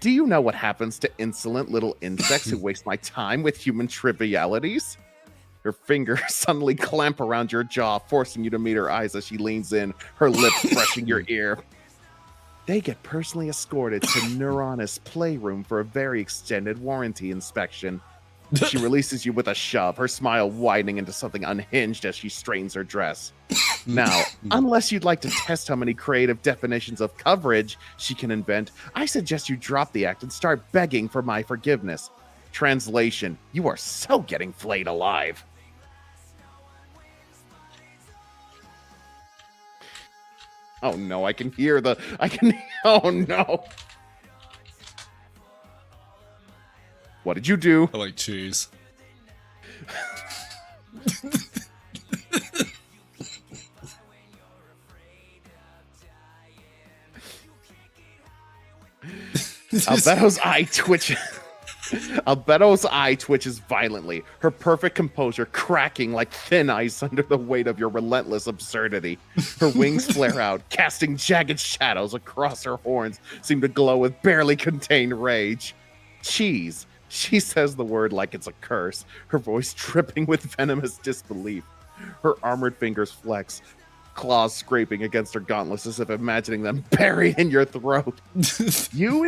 Do you know what happens to insolent little insects who waste my time with human trivialities? Her fingers suddenly clamp around your jaw, forcing you to meet her eyes as she leans in, her lips brushing your ear. They get personally escorted to Neuronus Playroom for a very extended warranty inspection. She releases you with a shove, her smile widening into something unhinged as she straightens her dress. Now, unless you'd like to test how many creative definitions of coverage she can invent, I suggest you drop the act and start begging for my forgiveness. Translation, you are so getting flayed alive. Oh no, oh no. What did you do? I like cheese. Albedo's eye twitches violently, her perfect composure cracking like thin ice under the weight of your relentless absurdity. Her wings flare out, casting jagged shadows across her horns, seem to glow with barely contained rage. Cheese. She says the word like it's a curse, her voice dripping with venomous disbelief. Her armored fingers flex, claws scraping against her gauntlets as if imagining them buried in your throat. You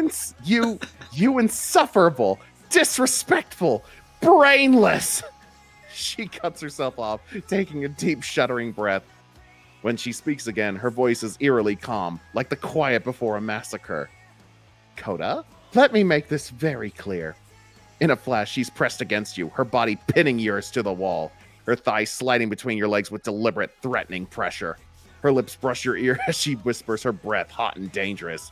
insufferable, Disrespectful! Brainless! She cuts herself off, taking a deep, shuddering breath. When she speaks again, her voice is eerily calm, like the quiet before a massacre. Coda, let me make this very clear. In a flash, she's pressed against you, her body pinning yours to the wall, her thighs sliding between your legs with deliberate, threatening pressure. Her lips brush your ear as she whispers, her breath hot and dangerous.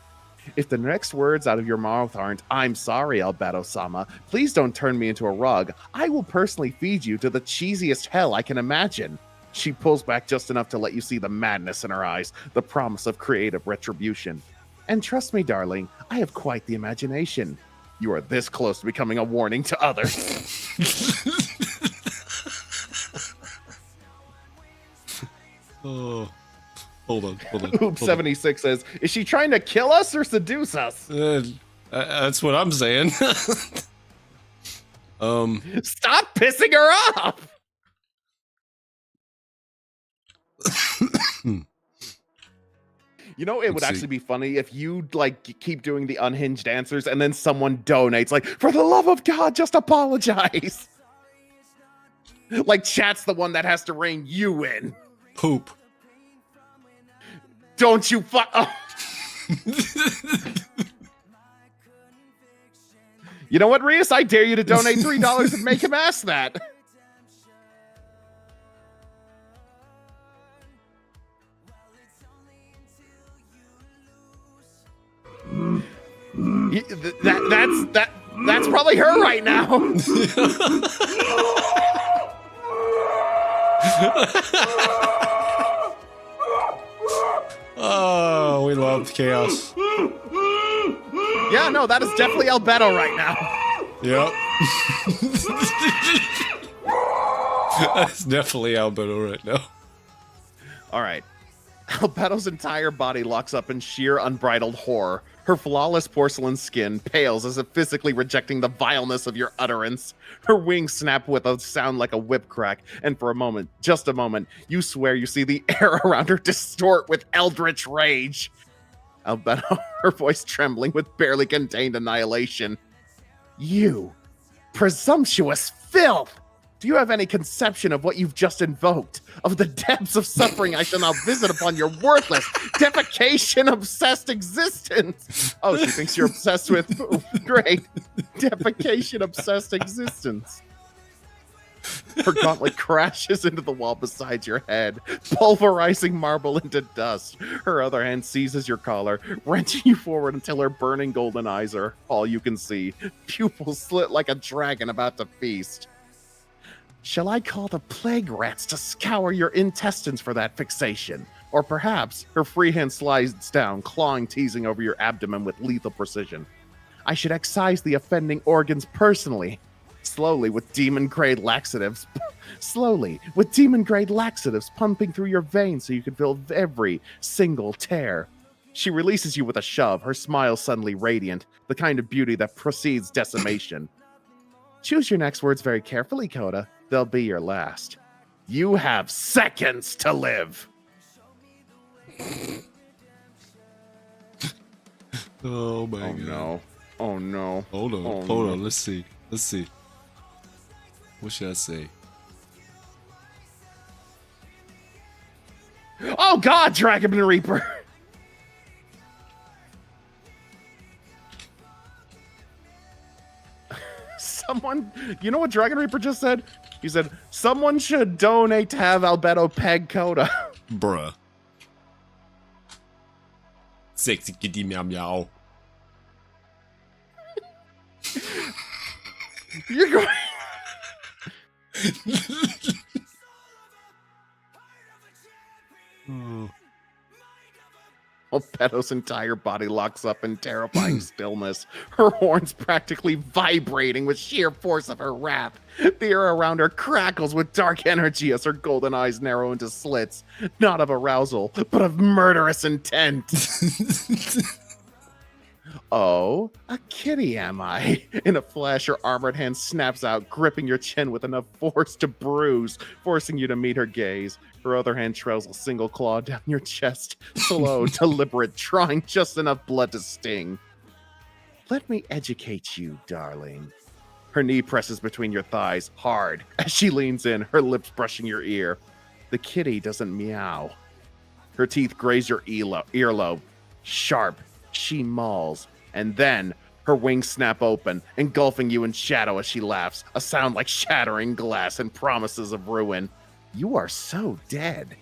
If the next words out of your mouth aren't, "I'm sorry, Albedo-sama, please don't turn me into a rug. I will personally feed you to the cheesiest hell I can imagine." She pulls back just enough to let you see the madness in her eyes, the promise of creative retribution. And trust me, darling, I have quite the imagination. You are this close to becoming a warning to others. Oh. Hold on. Oop 76 says, is she trying to kill us or seduce us? That's what I'm saying. Stop pissing her off! You know, it would actually be funny if you like keep doing the unhinged answers and then someone donates, like, for the love of God, just apologize. Like, chat's the one that has to rein you in. Poop. Don't you fuck. Oh. You know what, Rias? I dare you to donate $3 and make him ask that. That's probably her right now. Oh, we love chaos. Yeah, no, that is definitely Albedo right now. Yep. That's definitely Albedo right now. All right. Albedo's entire body locks up in sheer unbridled horror. Her flawless porcelain skin pales as if physically rejecting the vileness of your utterance. Her wings snap with a sound like a whip crack, and for a moment, just a moment, you swear you see the air around her distort with eldritch rage. Albedo, her voice trembling with barely contained annihilation. You, presumptuous filth! Do you have any conception of what you've just invoked? Of the depths of suffering I shall now visit upon your worthless, defecation-obsessed existence? Oh, she thinks you're obsessed with... Great. Defecation-obsessed existence. Her gauntlet crashes into the wall beside your head, pulverizing marble into dust. Her other hand seizes your collar, wrenching you forward until her burning golden eyes are all you can see, pupils slit like a dragon about to feast. Shall I call the plague rats to scour your intestines for that fixation? Or perhaps her free hand slides down, clawing, teasing over your abdomen with lethal precision. I should excise the offending organs personally. Slowly, with demon-grade laxatives pumping through your veins so you can feel every single tear. She releases you with a shove, her smile suddenly radiant, the kind of beauty that precedes decimation. Choose your next words very carefully, Coda. They'll be your last. You have seconds to live. Oh my god. No. Oh no. Hold on. Let's see. What should I say? Oh god, Dragon Reaper. Someone, you know what Dragon Reaper just said? He said, someone should donate to have Albedo peg Coda. Bruh. Sexy kitty meow meow. You're going... Albedo's entire body locks up in terrifying stillness, her horns practically vibrating with sheer force of her wrath. The air around her crackles with dark energy as her golden eyes narrow into slits, not of arousal, but of murderous intent. Oh, a kitty am I? In a flash, her armored hand snaps out, gripping your chin with enough force to bruise, forcing you to meet her gaze. Her other hand trails a single claw down your chest, slow, deliberate, drawing just enough blood to sting. Let me educate you, darling. Her knee presses between your thighs, hard, as she leans in, her lips brushing your ear. The kitty doesn't meow. Her teeth graze your earlobe. Sharp, she mauls, and then her wings snap open, engulfing you in shadow as she laughs, a sound like shattering glass and promises of ruin. You are so dead.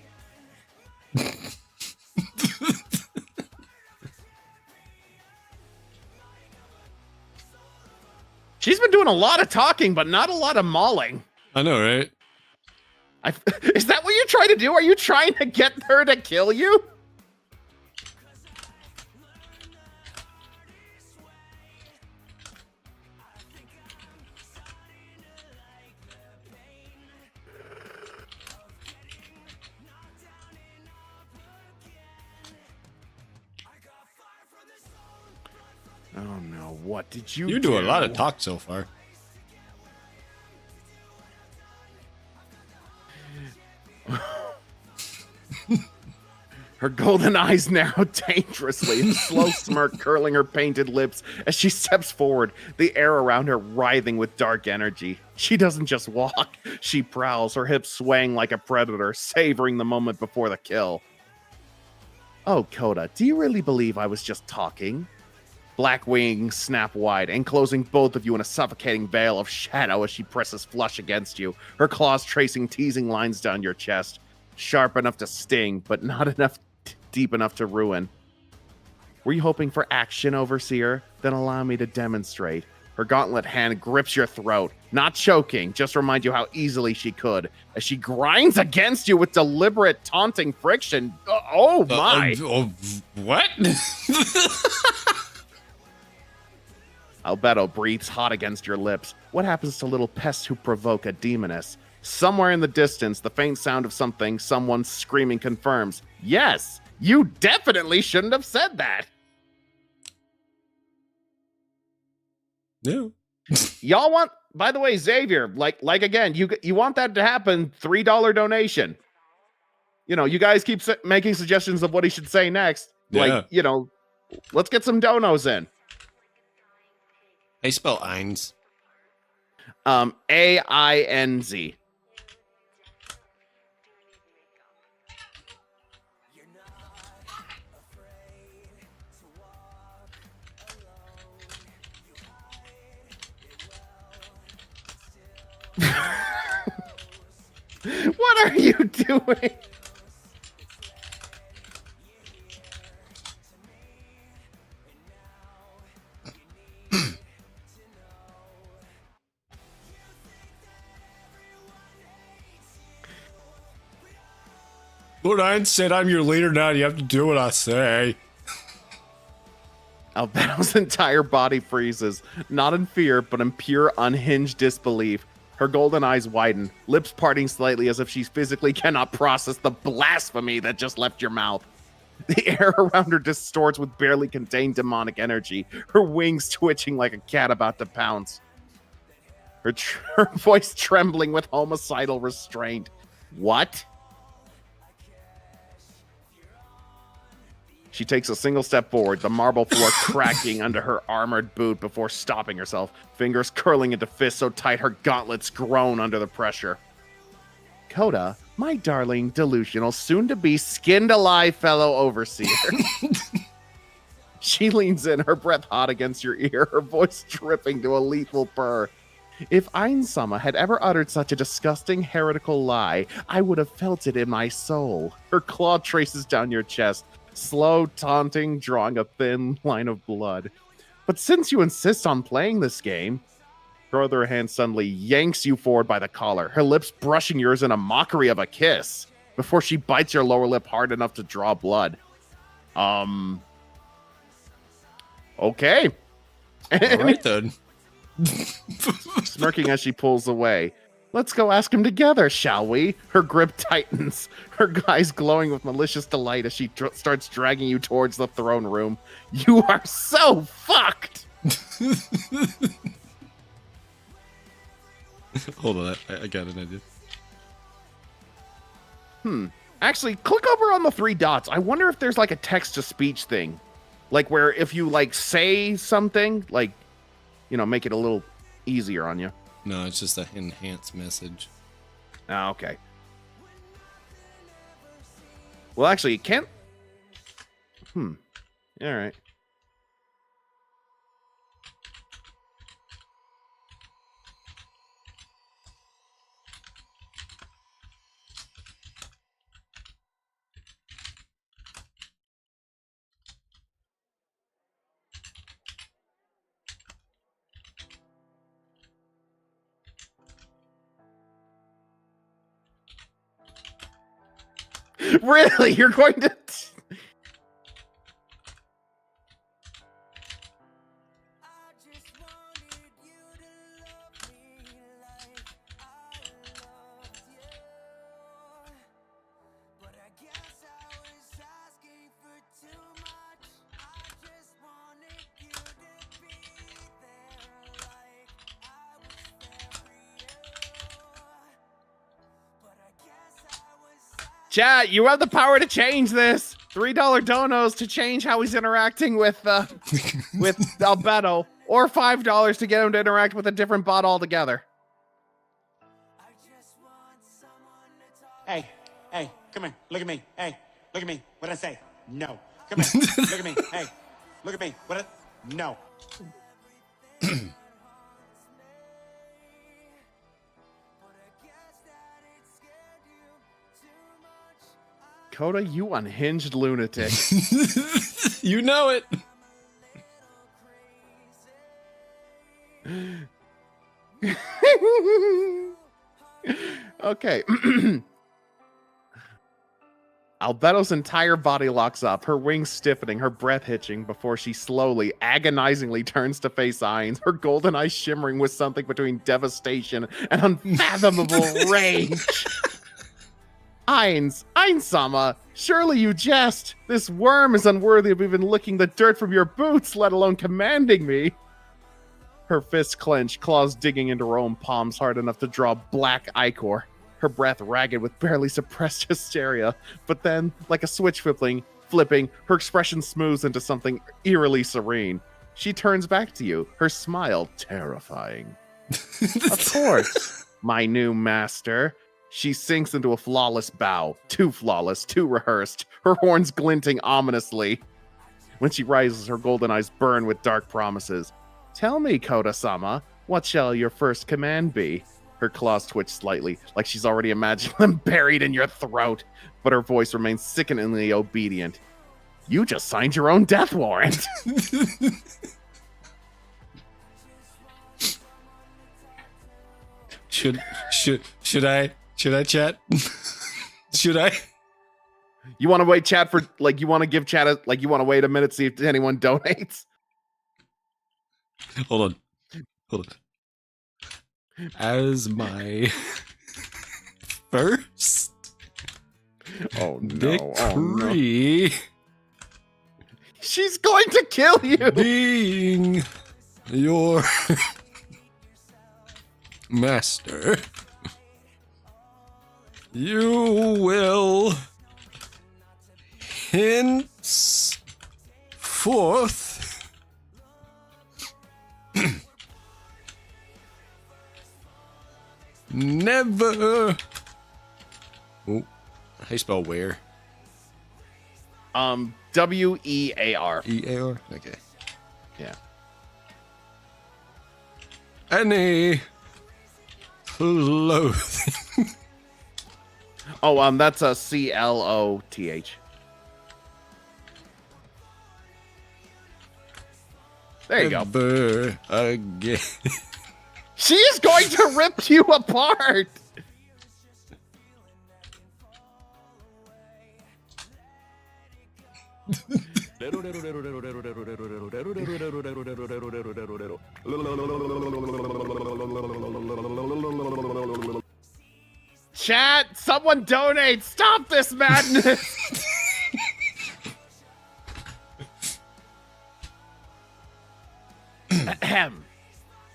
She's been doing a lot of talking, but not a lot of mauling. I know, right? Is that what you're trying to do? Are you trying to get her to kill you? Oh no, what did you do? You do a lot of talk so far. Her golden eyes narrow dangerously, a slow smirk curling her painted lips as she steps forward, the air around her writhing with dark energy. She doesn't just walk, she prowls, her hips swaying like a predator, savoring the moment before the kill. Oh, Coda, do you really believe I was just talking? Black wings snap wide, enclosing both of you in a suffocating veil of shadow as she presses flush against you, her claws tracing teasing lines down your chest. Sharp enough to sting, but not enough deep enough to ruin. Were you hoping for action, Overseer? Then allow me to demonstrate. Her gauntlet hand grips your throat, not choking, just remind you how easily she could, as she grinds against you with deliberate, taunting friction. Oh my! What? Albedo breathes hot against your lips. What happens to little pests who provoke a demoness? Somewhere in the distance, the faint sound of someone screaming confirms. Yes, you definitely shouldn't have said that. No. Y'all want, by the way, Xavier, like again, you want that to happen, $3 donation. You know, you guys keep making suggestions of what he should say next. Yeah. Like, you know, let's get some donos in. They spell Ainz. AINZ. What are you doing? Lord Ainz said I'm your leader now. You have to do what I say. Albedo's entire body freezes, not in fear, but in pure, unhinged disbelief. Her golden eyes widen, lips parting slightly as if she physically cannot process the blasphemy that just left your mouth. The air around her distorts with barely contained demonic energy, her wings twitching like a cat about to pounce. Her voice trembling with homicidal restraint. What? She takes a single step forward, the marble floor cracking under her armored boot before stopping herself, fingers curling into fists so tight her gauntlets groan under the pressure. Coda, my darling, delusional, soon-to-be skinned-alive fellow overseer. She leans in, her breath hot against your ear, her voice dripping to a lethal purr. If Ainsama had ever uttered such a disgusting, heretical lie, I would have felt it in my soul. Her claw traces down your chest, slow, taunting, drawing a thin line of blood. But since you insist on playing this game, her other hand suddenly yanks you forward by the collar, her lips brushing yours in a mockery of a kiss, before she bites your lower lip hard enough to draw blood. Okay. All right, then. Smirking as she pulls away. Let's go ask him together, shall we? Her grip tightens, her eyes glowing with malicious delight as she starts dragging you towards the throne room. You are so fucked! Hold on, I got an idea. Actually, click over on the 3 dots. I wonder if there's like a text-to-speech thing. Like where if you like say something, like, you know, make it a little easier on you? No, it's just an enhanced message. Oh, okay. Well, actually, it can't. All right. Really? You're going to... Chat, you have the power to change this. $3 donos to change how he's interacting with Albedo, or $5 to get him to interact with a different bot altogether. Hey, come here. Look at me. Hey, look at me. What did I say? No. Come here. Look at me. Hey, look at me. No. Coda, you unhinged lunatic. You know it. Okay. Albedo's entire body locks up, her wings stiffening, her breath hitching before she slowly, agonizingly turns to face Ainz, her golden eyes shimmering with something between devastation and unfathomable rage. Ainz-sama, surely you jest. This worm is unworthy of even licking the dirt from your boots, let alone commanding me. Her fists clench, claws digging into her own palms hard enough to draw black ichor. Her breath ragged with barely suppressed hysteria. But then, like a switch flipping, her expression smooths into something eerily serene. She turns back to you, her smile terrifying. Of course, my new master. She sinks into a flawless bow. Too flawless, too rehearsed, her horns glinting ominously. When she rises, her golden eyes burn with dark promises. Tell me, Koda-sama, what shall your first command be? Her claws twitch slightly, like she's already imagined them buried in your throat, but her voice remains sickeningly obedient. You just signed your own death warrant. Should I chat? Should I? You want to wait, chat, for you want to give chat you want to wait a minute, see if anyone donates? Hold on. As my first decree, she's going to kill you. Being your master, you will henceforth never. Oh, how you spell where? W-E-A-R. E-A-R? Okay. Yeah. Any clothing. Oh, that's a C-L-O-T-H. There you go. Again. She is going to rip you apart. Chat, someone donate. Stop this madness. Ahem.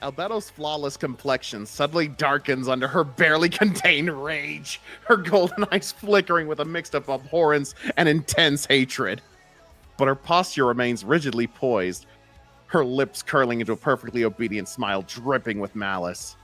Albedo's flawless complexion suddenly darkens under her barely contained rage, her golden eyes flickering with a mixed-up abhorrence and intense hatred. But her posture remains rigidly poised, her lips curling into a perfectly obedient smile dripping with malice.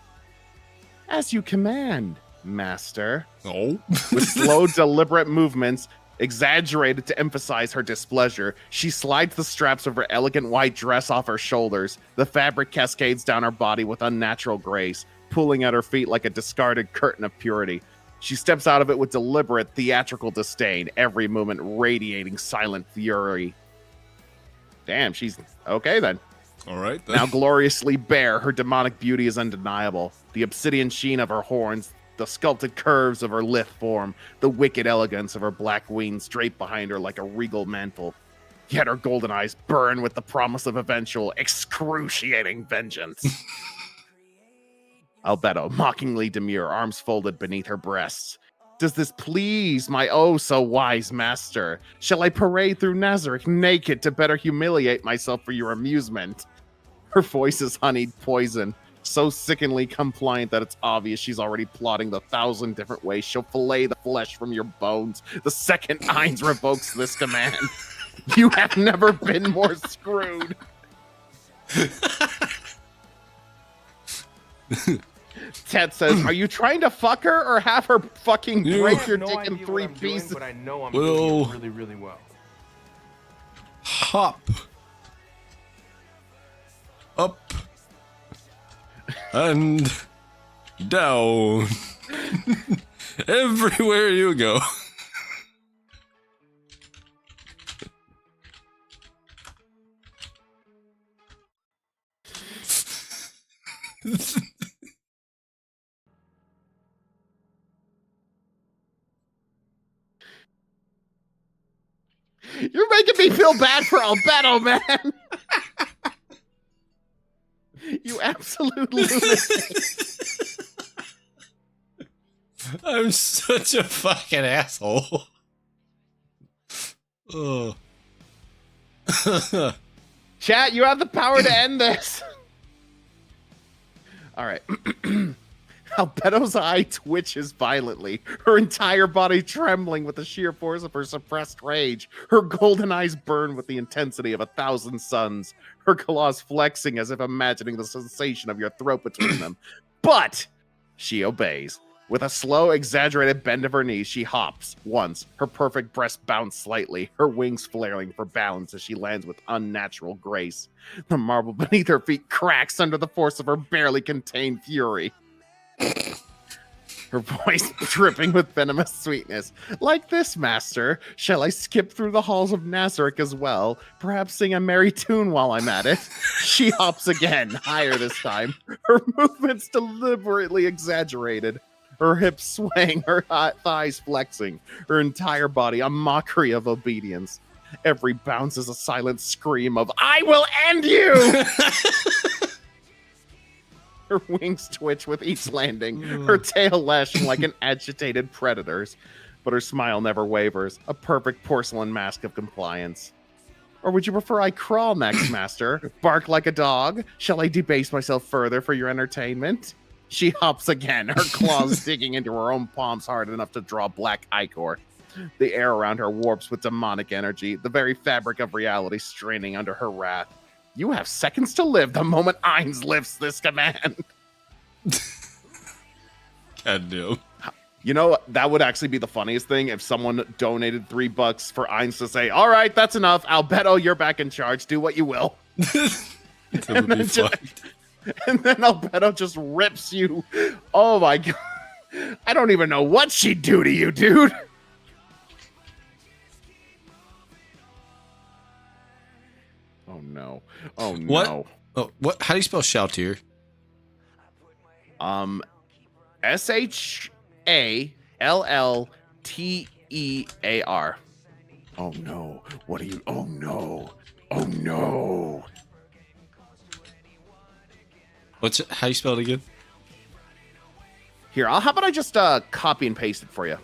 As you command, master. Oh. With slow, deliberate movements, exaggerated to emphasize her displeasure, she slides the straps of her elegant white dress off her shoulders. The fabric cascades down her body with unnatural grace, pulling at her feet like a discarded curtain of purity. She steps out of it with deliberate, theatrical disdain, every movement radiating silent fury. Damn, she's okay then. All right, then. Now gloriously bare, her demonic beauty is undeniable. The obsidian sheen of her horns, the sculpted curves of her lithe form, the wicked elegance of her black wings draped behind her like a regal mantle. Yet her golden eyes burn with the promise of eventual, excruciating vengeance. Albedo, mockingly demure, arms folded beneath her breasts. Does this please my oh so wise master? Shall I parade through Nazareth naked to better humiliate myself for your amusement? Her voice is honeyed poison, so sickeningly compliant that it's obvious she's already plotting the 1,000 different ways she'll fillet the flesh from your bones the second Ainz revokes this command. You have never been more screwed. Ted says, are you trying to fuck her or have her fucking break your dick in 3 pieces? But I know I'm Well, doing it really, really well. Hop. Up. And down. Everywhere you go. You're making me feel bad for Albedo, man. You absolute lunatic. I'm such a fucking asshole. Oh. Chat, you have the power to end this. All right. Albedo's eye twitches violently, her entire body trembling with the sheer force of her suppressed rage. Her golden eyes burn with the intensity of 1,000 suns, her claws flexing as if imagining the sensation of your throat between them. But she obeys. With a slow, exaggerated bend of her knees, she hops once, her perfect breast bounds slightly, her wings flaring for balance as she lands with unnatural grace. The marble beneath her feet cracks under the force of her barely contained fury. Her voice dripping with venomous sweetness. Like this, master. Shall I skip through the halls of Nazareth as well? Perhaps sing a merry tune while I'm at it? She hops again, higher this time. Her movements deliberately exaggerated. Her hips swaying, her thighs flexing. Her entire body a mockery of obedience. Every bounce is a silent scream of, I will end you! Her wings twitch with each landing, her tail lashing like an agitated predator's. But her smile never wavers, a perfect porcelain mask of compliance. Or would you prefer I crawl next, master? Bark like a dog? Shall I debase myself further for your entertainment? She hops again, her claws digging into her own palms hard enough to draw black ichor. The air around her warps with demonic energy, the very fabric of reality straining under her wrath. You have seconds to live the moment Ainz lifts this command. God damn. You know, that would actually be the funniest thing if someone donated $3 for Ainz to say, all right, that's enough. Albedo, you're back in charge. Do what you will. and then Albedo just rips you. Oh my God. I don't even know what she'd do to you, dude. Oh no. Oh no. What? Oh, what? How do you spell Shoutir? SHALLTEAR. Oh no. What are you? Oh no. Oh no. How do you spell it again? Here, how about I just copy and paste it for you?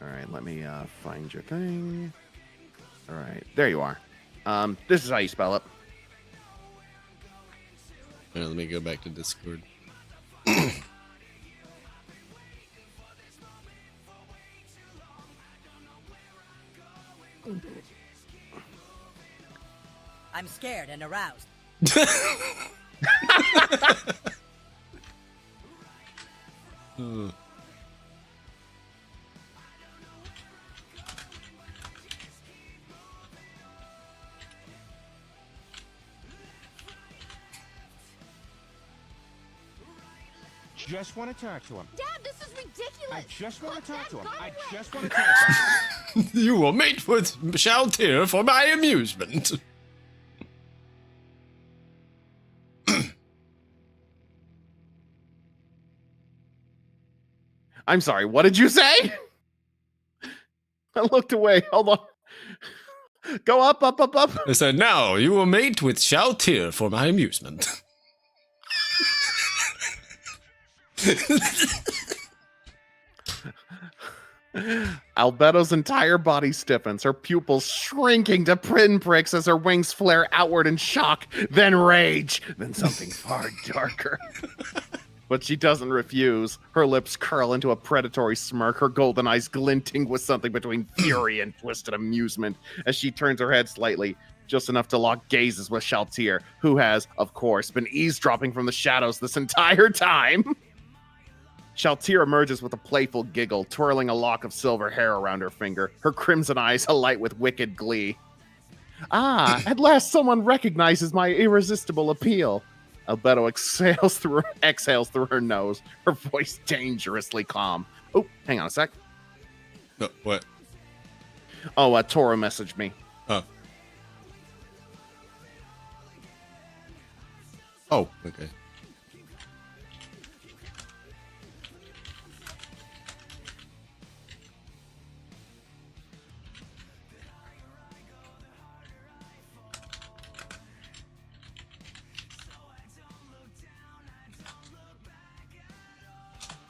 All right, let me find your thing. All right, there you are. This is how you spell it. All right, let me go back to Discord. I'm scared and aroused. Just want to talk to him. Dad, this is ridiculous. I just want to talk to him. Go I away. just want to talk to him. You will mate with Shaltir for my amusement. I'm sorry, what did you say? I looked away. Hold on. Go up, up, up, up. I said, now you will mate with Shaltir for my amusement. Albedo's entire body stiffens, her pupils shrinking to pinpricks as her wings flare outward in shock, then rage, then something far darker. But she doesn't refuse. Her lips curl into a predatory smirk, her golden eyes glinting with something between fury and twisted amusement as she turns her head slightly, just enough to lock gazes with Shaltir, who has, of course, been eavesdropping from the shadows this entire time. Shaltir emerges with a playful giggle, twirling a lock of silver hair around her finger, her crimson eyes alight with wicked glee. Ah, at last someone recognizes my irresistible appeal. Albedo exhales through her nose, her voice dangerously calm. Oh, hang on a sec. No, what? Oh, Toro messaged me. Oh. Oh, okay.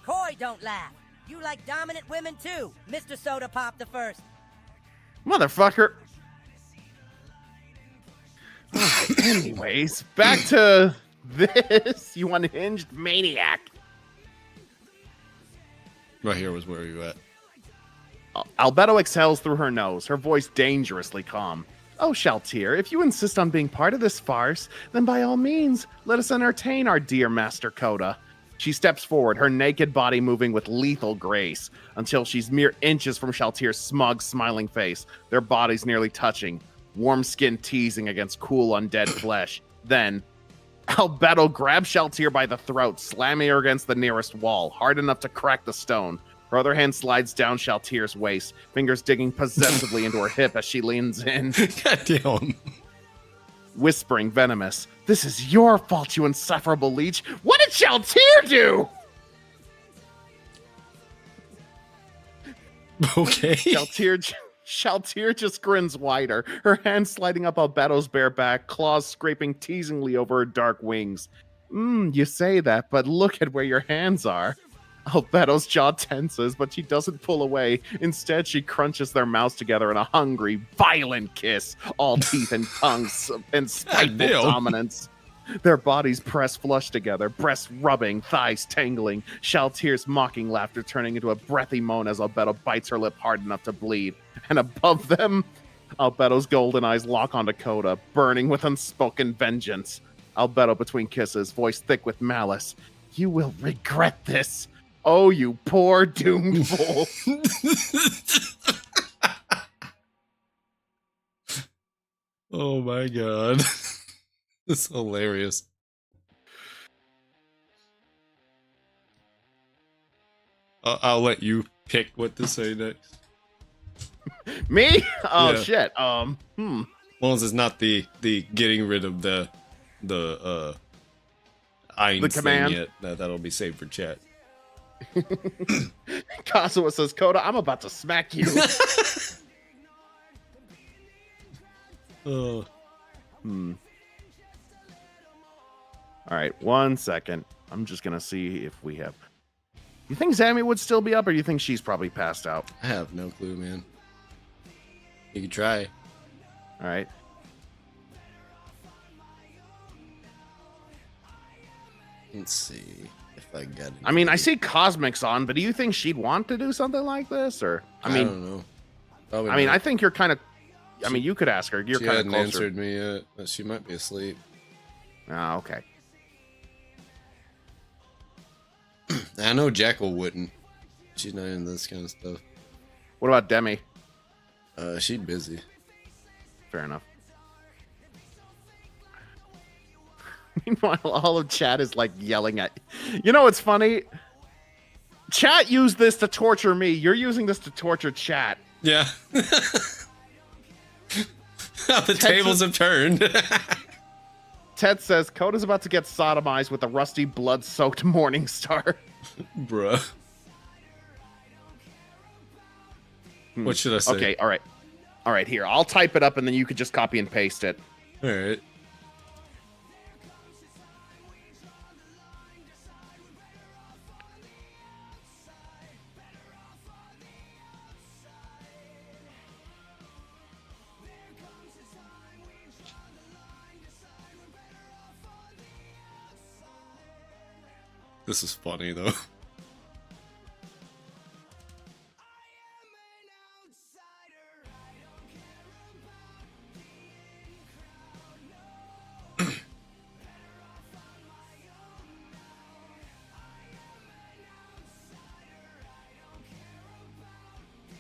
Coy, don't laugh. You like dominant women too, Mr. Soda Pop the First. Motherfucker. Anyways, back to this, you unhinged maniac. Right here was where you at. Albedo exhales through her nose, her voice dangerously calm. Oh, Shaltir, if you insist on being part of this farce, then by all means, let us entertain our dear Master Coda. She steps forward, her naked body moving with lethal grace, until she's mere inches from Shaltir's smug, smiling face, their bodies nearly touching, warm skin teasing against cool, undead flesh. Then, Albedo grabs Shaltir by the throat, slamming her against the nearest wall, hard enough to crack the stone. Her other hand slides down Shaltir's waist, fingers digging possessively into her hip as she leans in. Goddamn. Whispering venomous, "This is your fault, you insufferable leech. What did Shaltir do?" Okay. Shaltir just grins wider, her hand sliding up Albedo's bare back, claws scraping teasingly over her dark wings. You say that, but look at where your hands are. Albedo's jaw tenses, but she doesn't pull away. Instead, she crunches their mouths together in a hungry, violent kiss, all teeth and tongues and spiteful dominance. Their bodies press flush together, breasts rubbing, thighs tangling, Shaltir's mocking laughter turning into a breathy moan as Albedo bites her lip hard enough to bleed. And above them, Albedo's golden eyes lock onto Coda, burning with unspoken vengeance. Albedo between kisses, voice thick with malice. "You will regret this. Oh, you poor doomed fool." Oh my god. It's hilarious. I'll let you pick what to say next. Me? Oh Yeah. shit. As long as it's not the getting rid of the Einstein command. yet. That'll be saved for chat. Kazuha says, "Coda, I'm about to smack you." Oh. All right, 1 second. I'm just gonna see if we have. You think Zammy would still be up, or you think she's probably passed out? I have no clue, man. You can try. All right. Let's see if I got it. I mean, I see Cosmic's on, but do you think she'd want to do something like this, or? I don't know. Probably I mean, not. I think you're kind of. I mean, you could ask her. You're She kind of hadn't closer. answered me yet. But she might be asleep. Ah, okay. I know Jekyll wouldn't. She's not into this kind of stuff. What about Demi? She's busy. Fair enough. Meanwhile, all of chat is like yelling at you. Know what's funny? Chat used this to torture me. You're using this to torture chat. Yeah. The tables have turned. Ted says Coda's about to get sodomized with a rusty, blood-soaked Morning Star. Bruh. What should I say? Okay, all right. All right, here. I'll type it up and then you could just copy and paste it. All right. This is funny though.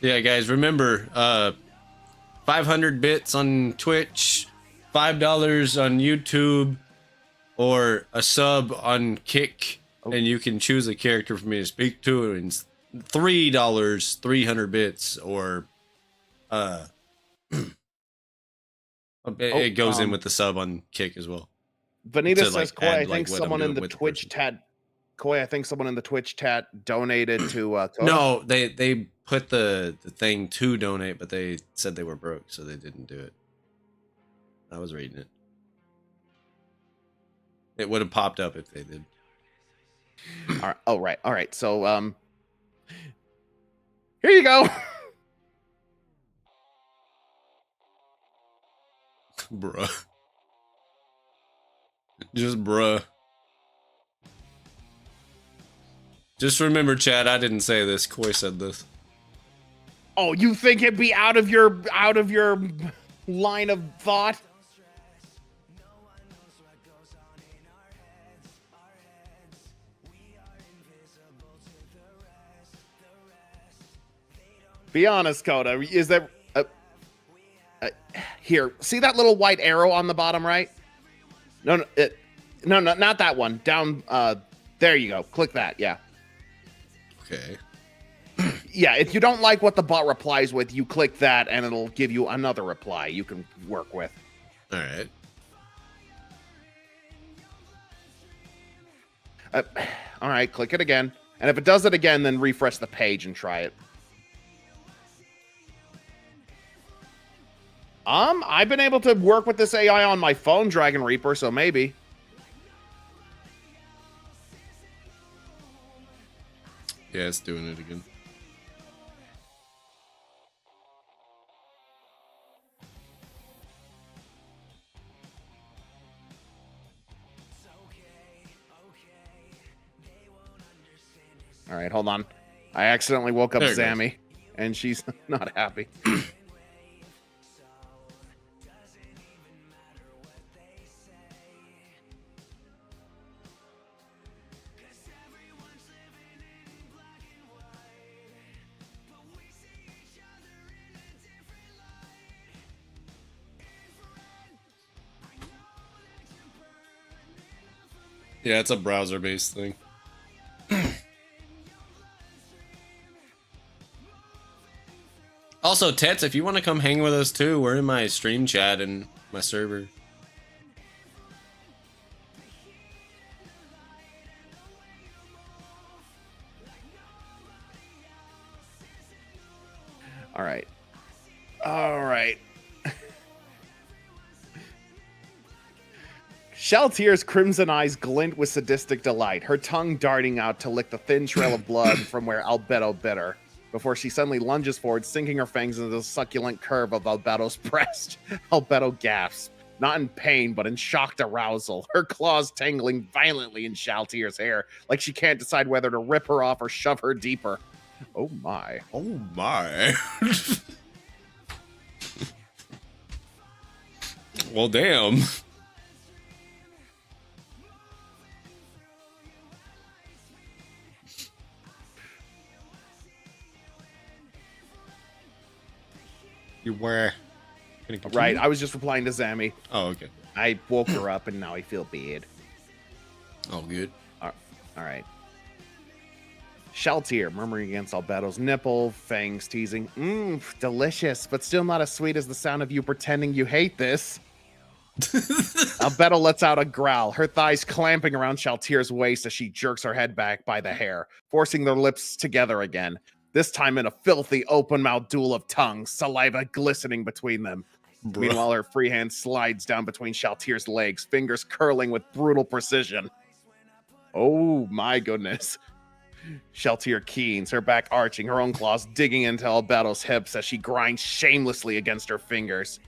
Yeah, guys, remember 500 bits on Twitch, $5 on YouTube, or a sub on Kick. And you can choose a character for me to speak to, and $3, 300 bits, or it goes in with the sub on Kick as well. Vanita says, like, Koi, add, I like, think what someone I'm in the doing with Twitch the chat. Koi, I think someone in the Twitch chat donated to. Coda. No, they put the thing to donate, but they said they were broke, so they didn't do it. I was reading it. It would have popped up if they did. All right. Oh, right. All right. So, here you go. Bruh. Just bruh. Just remember, Chad, I didn't say this. Koi said this. Oh, you think it'd be out of your line of thought? Be honest, Coda. Is there here? See that little white arrow on the bottom right? No, not that one. Down. There you go. Click that. Yeah. Okay. Yeah. If you don't like what the bot replies with, you click that, and it'll give you another reply you can work with. All right. All right. Click it again, and if it does it again, then refresh the page and try it. I've been able to work with this AI on my phone, Dragon Reaper, so maybe. Yeah, it's doing it again. All right, hold on. I accidentally woke up There it goes. Zammy, and she's not happy. Yeah, it's a browser-based thing. Also, Tets, if you want to come hang with us too, we're in my stream chat and my server. All right. All right. Sheltier's crimson eyes glint with sadistic delight, her tongue darting out to lick the thin trail of blood from where Albedo bit her, before she suddenly lunges forward, sinking her fangs into the succulent curve of Albedo's breast. Albedo gasps, not in pain, but in shocked arousal, her claws tangling violently in Sheltier's hair, like she can't decide whether to rip her off or shove her deeper. Oh my. Oh my. Well, damn. You were. Right, I was just replying to Zammy. Oh, okay. I woke her up and now I feel bad. Oh, good. All right. Shaltier, murmuring against Albedo's nipple, Fangs teasing, delicious, but still not as sweet as the sound of you pretending you hate this. Albedo lets out a growl, her thighs clamping around Shaltier's waist as she jerks her head back by the hair, forcing their lips together again, this time in a filthy open-mouthed duel of tongues, saliva glistening between them. Bruh. Meanwhile, her free hand slides down between Shaltier's legs, fingers curling with brutal precision. Oh my goodness. Shaltier keens, her back arching, her own claws digging into Albedo's hips as she grinds shamelessly against her fingers.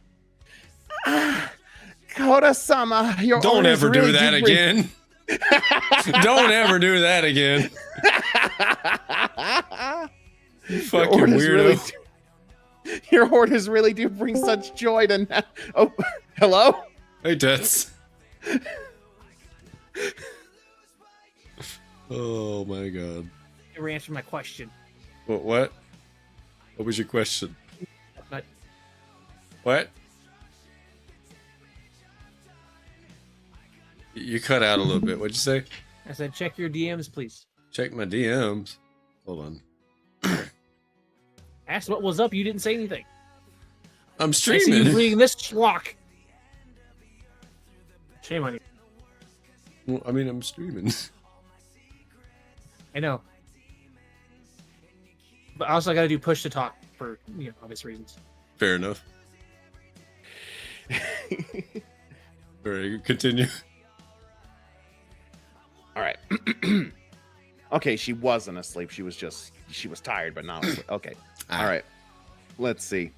Koda-sama, your Don't ever really do that again. Don't ever do that again. You fucking weirdo. Your orders really do bring such joy to... Oh, hello? Hey, Tets. Oh, my God. You never answered my question. What? What was your question? But what? You cut out a little bit. What'd you say? I said, check your DMs, please. Check my DMs. Hold on. Asked what was up. You didn't say anything. I'm I see streaming. you reading this schlock. Shame on you. Well, I mean, I'm streaming. I know. But I also got to do push to talk for obvious reasons. Fair enough. All right, continue. All right. Okay, she wasn't asleep. She was tired, but not asleep. Okay. All right. Let's see.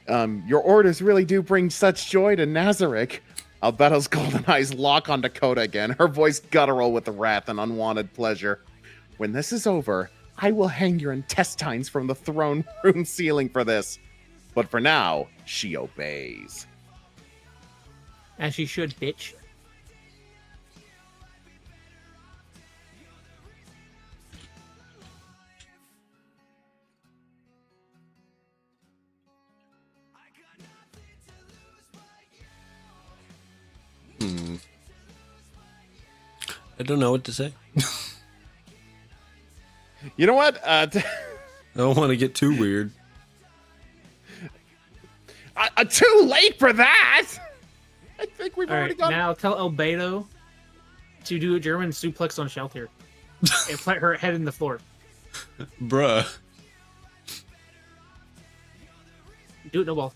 Your orders really do bring such joy to Nazarick. Albedo's golden eyes lock on Dakota again, her voice guttural with wrath and unwanted pleasure. When this is over, I will hang your intestines from the throne room ceiling for this. But for now, she obeys. As she should, bitch. I don't know what to say. You know what? I don't want to get too weird. Too late for that! I think we've already Alright, gone. now tell Albedo to do a German suplex on Sheltier. And plant her head in the floor. Bruh. Do it, no ball.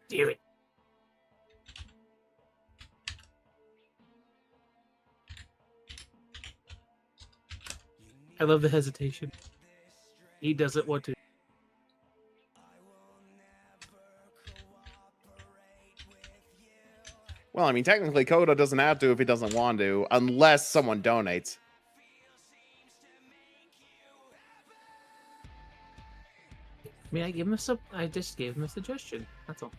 Do it. I love the hesitation. He doesn't want to. Well, I mean, technically, Coda doesn't have to if he doesn't want to, unless someone donates. I mean, I just gave him a suggestion. That's all.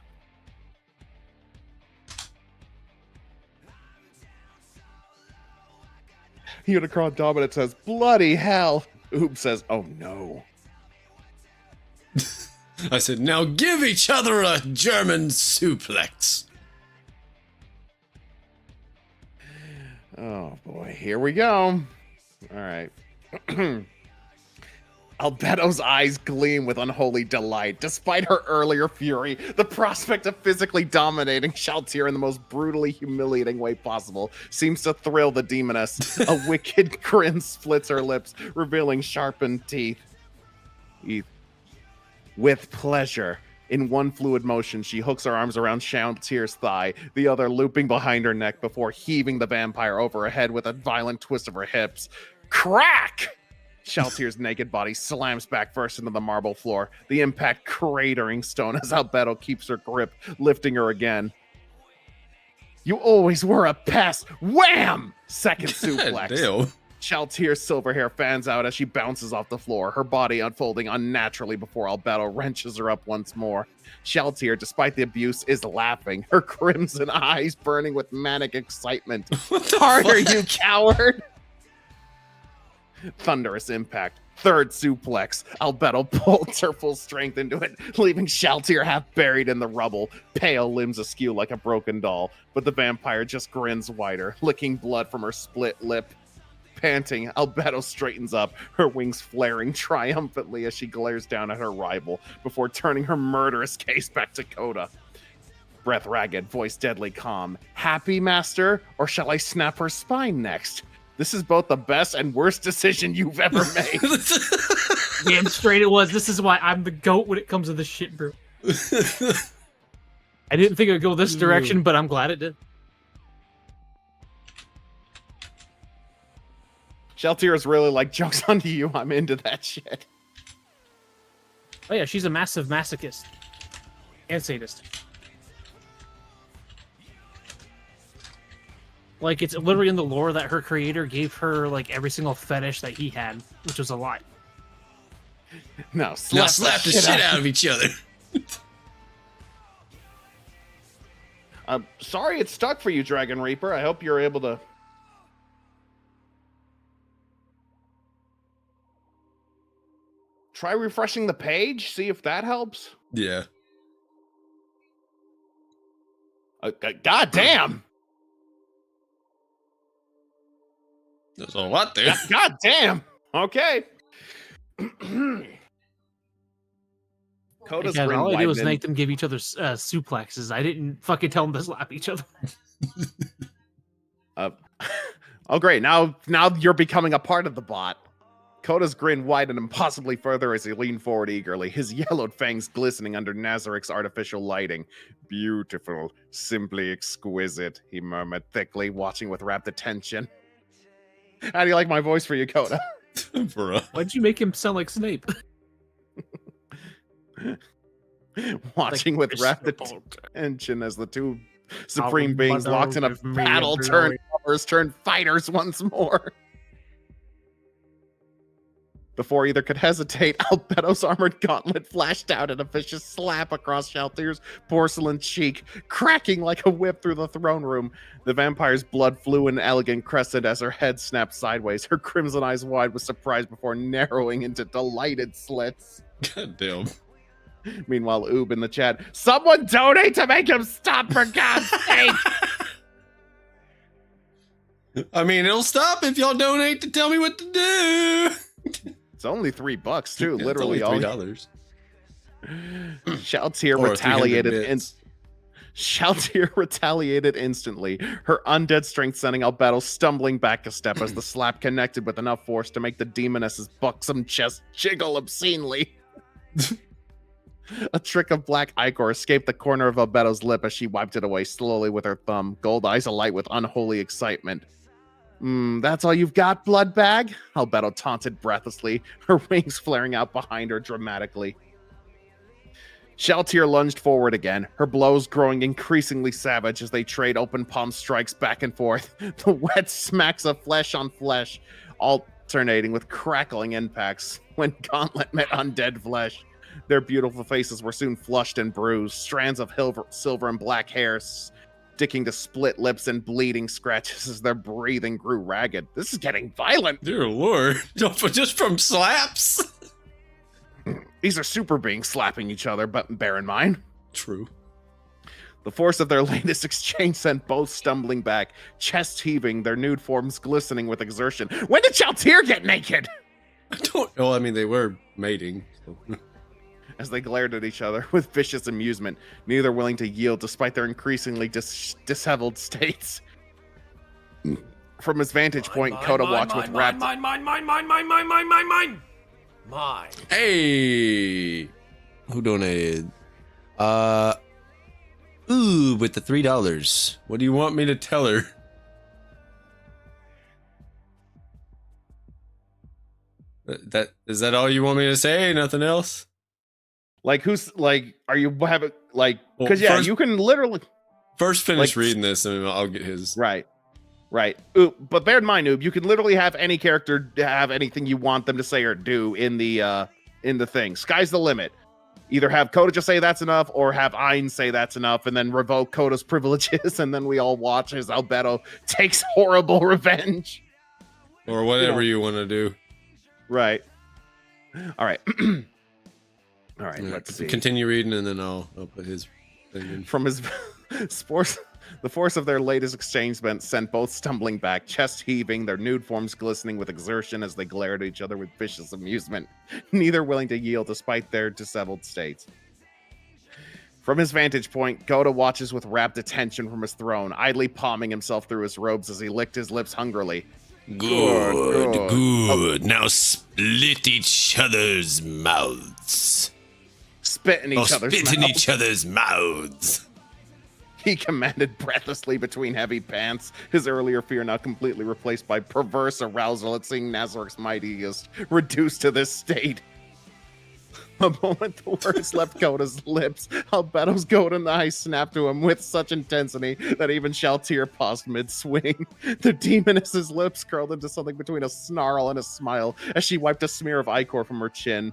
Unicron Dominant says, bloody hell. Oob says, oh no. I said, now give each other a German suplex. Oh boy, here we go. All right. Albedo's eyes gleam with unholy delight. Despite her earlier fury, the prospect of physically dominating Shaltier in the most brutally humiliating way possible seems to thrill the demoness. A wicked grin splits her lips, revealing sharpened teeth. With pleasure, in one fluid motion, she hooks her arms around Shaltier's thigh, the other looping behind her neck before heaving the vampire over her head with a violent twist of her hips. Crack! Shaltier's naked body slams back first into the marble floor, the impact cratering stone as Albedo keeps her grip, lifting her again. You always were a pest. Wham! Second suplex. Damn. Shaltier's silver hair fans out as she bounces off the floor, her body unfolding unnaturally before Albedo wrenches her up once more. Shaltier, despite the abuse, is laughing, her crimson eyes burning with manic excitement. Harder, you coward! Thunderous impact. Third suplex. Albedo pulls her full strength into it, leaving Shaltier half buried in the rubble, pale, limbs askew like a broken doll. But the vampire just grins wider, licking blood from her split lip. Panting, Albedo straightens up, her wings flaring triumphantly as she glares down at her rival before turning her murderous gaze back to Coda. Breath ragged, voice deadly calm. Happy, master? Or shall I snap her spine next? This is both the best and worst decision you've ever made. Damn straight it was. This is why I'm the GOAT when it comes to this shit, bro. I didn't think it would go this direction, but I'm glad it did. Shaltier is really like, joke's on you, I'm into that shit. Oh yeah, she's a massive masochist. And sadist. Like, it's literally in the lore that her creator gave her, like, every single fetish that he had, which was a lie. No, slap the shit out of each other. Sorry it's stuck for you, Dragon Reaper. I hope you're able to... Try refreshing the page, see if that helps. Yeah. God damn! There's a lot there. God damn! Okay. Coda's all I did was make them give each other suplexes. I didn't fucking tell them to slap each other. Oh, great. Now you're becoming a part of the bot. Coda's grin widened impossibly further as he leaned forward eagerly, his yellowed fangs glistening under Nazarik's artificial lighting. Beautiful, simply exquisite, he murmured thickly, watching with rapt attention. How do you like my voice for you, Coda? Why'd you make him sound like Snape? Watching with rapt attention as the two supreme beings locked in a battle turn fighters once more. Before either could hesitate, Albedo's armored gauntlet flashed out in a vicious slap across Shaltier's porcelain cheek, cracking like a whip through the throne room. The vampire's blood flew in an elegant crescent as her head snapped sideways, her crimson eyes wide with surprise before narrowing into delighted slits. God damn. Meanwhile, Oob in the chat, someone donate to make him stop, for God's sake! I mean, it'll stop if y'all donate to tell me what to do. It's only $3 too, Yeah, literally it's only $3. Shaltier Or retaliated Shaltier retaliated instantly, her undead strength sending Albedo stumbling back a step as the slap connected with enough force to make the demoness's buxom chest jiggle obscenely. A trick of black ichor escaped the corner of Albedo's lip as she wiped it away slowly with her thumb, gold eyes alight with unholy excitement. That's all you've got, blood bag? Albedo taunted breathlessly, her wings flaring out behind her dramatically. Shaltier lunged forward again, her blows growing increasingly savage as they trade open palm strikes back and forth, the wet smacks of flesh on flesh, alternating with crackling impacts. When Gauntlet met undead flesh, their beautiful faces were soon flushed and bruised, strands of silver and black hair sticking to split lips and bleeding scratches as their breathing grew ragged. This is getting violent. Dear Lord. Just from slaps? These are super beings slapping each other, but bear in mind. True. The force of their latest exchange sent both stumbling back, chests heaving, their nude forms glistening with exertion. When did Shaltier get naked? I don't know. I mean, they were mating. So. As they glared at each other with vicious amusement, neither willing to yield despite their increasingly disheveled states. From his vantage point, Coda watched with rapt... Mine. Hey! Who donated? Ooh, with the $3. What do you want me to tell her? That is that all you want me to say? Nothing else? Like, who's like? Are you having like? Well, Because yeah, first- you can literally First, finish Like- reading this, and I'll get his. right. Ooh, but bear in mind, Noob, you can literally have any character have anything you want them to say or do in the thing. Sky's the limit. Either have Coda just say that's enough, or have Ein say that's enough, and then revoke Coda's privileges, and then we all watch as Albedo takes horrible revenge. Or whatever you want to do. Right. All right. All right. Let's see. Continue reading, and then I'll put his thing in. From his sports. The force of their latest exchange sent both stumbling back, chest heaving, their nude forms glistening with exertion as they glared at each other with vicious amusement, neither willing to yield despite their disheveled states. From his vantage point, Goda watches with rapt attention from his throne, idly palming himself through his robes as he licked his lips hungrily. Good. Now split each other's mouths. Spit in each other's spit in mouths. each other's mouths. He commanded breathlessly between heavy pants, his earlier fear now completely replaced by perverse arousal at seeing Nazaryk's mightiest reduced to this state. The moment the words left Coda's lips, Albedo's golden eyes snapped to him with such intensity that even Shaltir paused mid-swing. The demoness's lips curled into something between a snarl and a smile as she wiped a smear of ichor from her chin.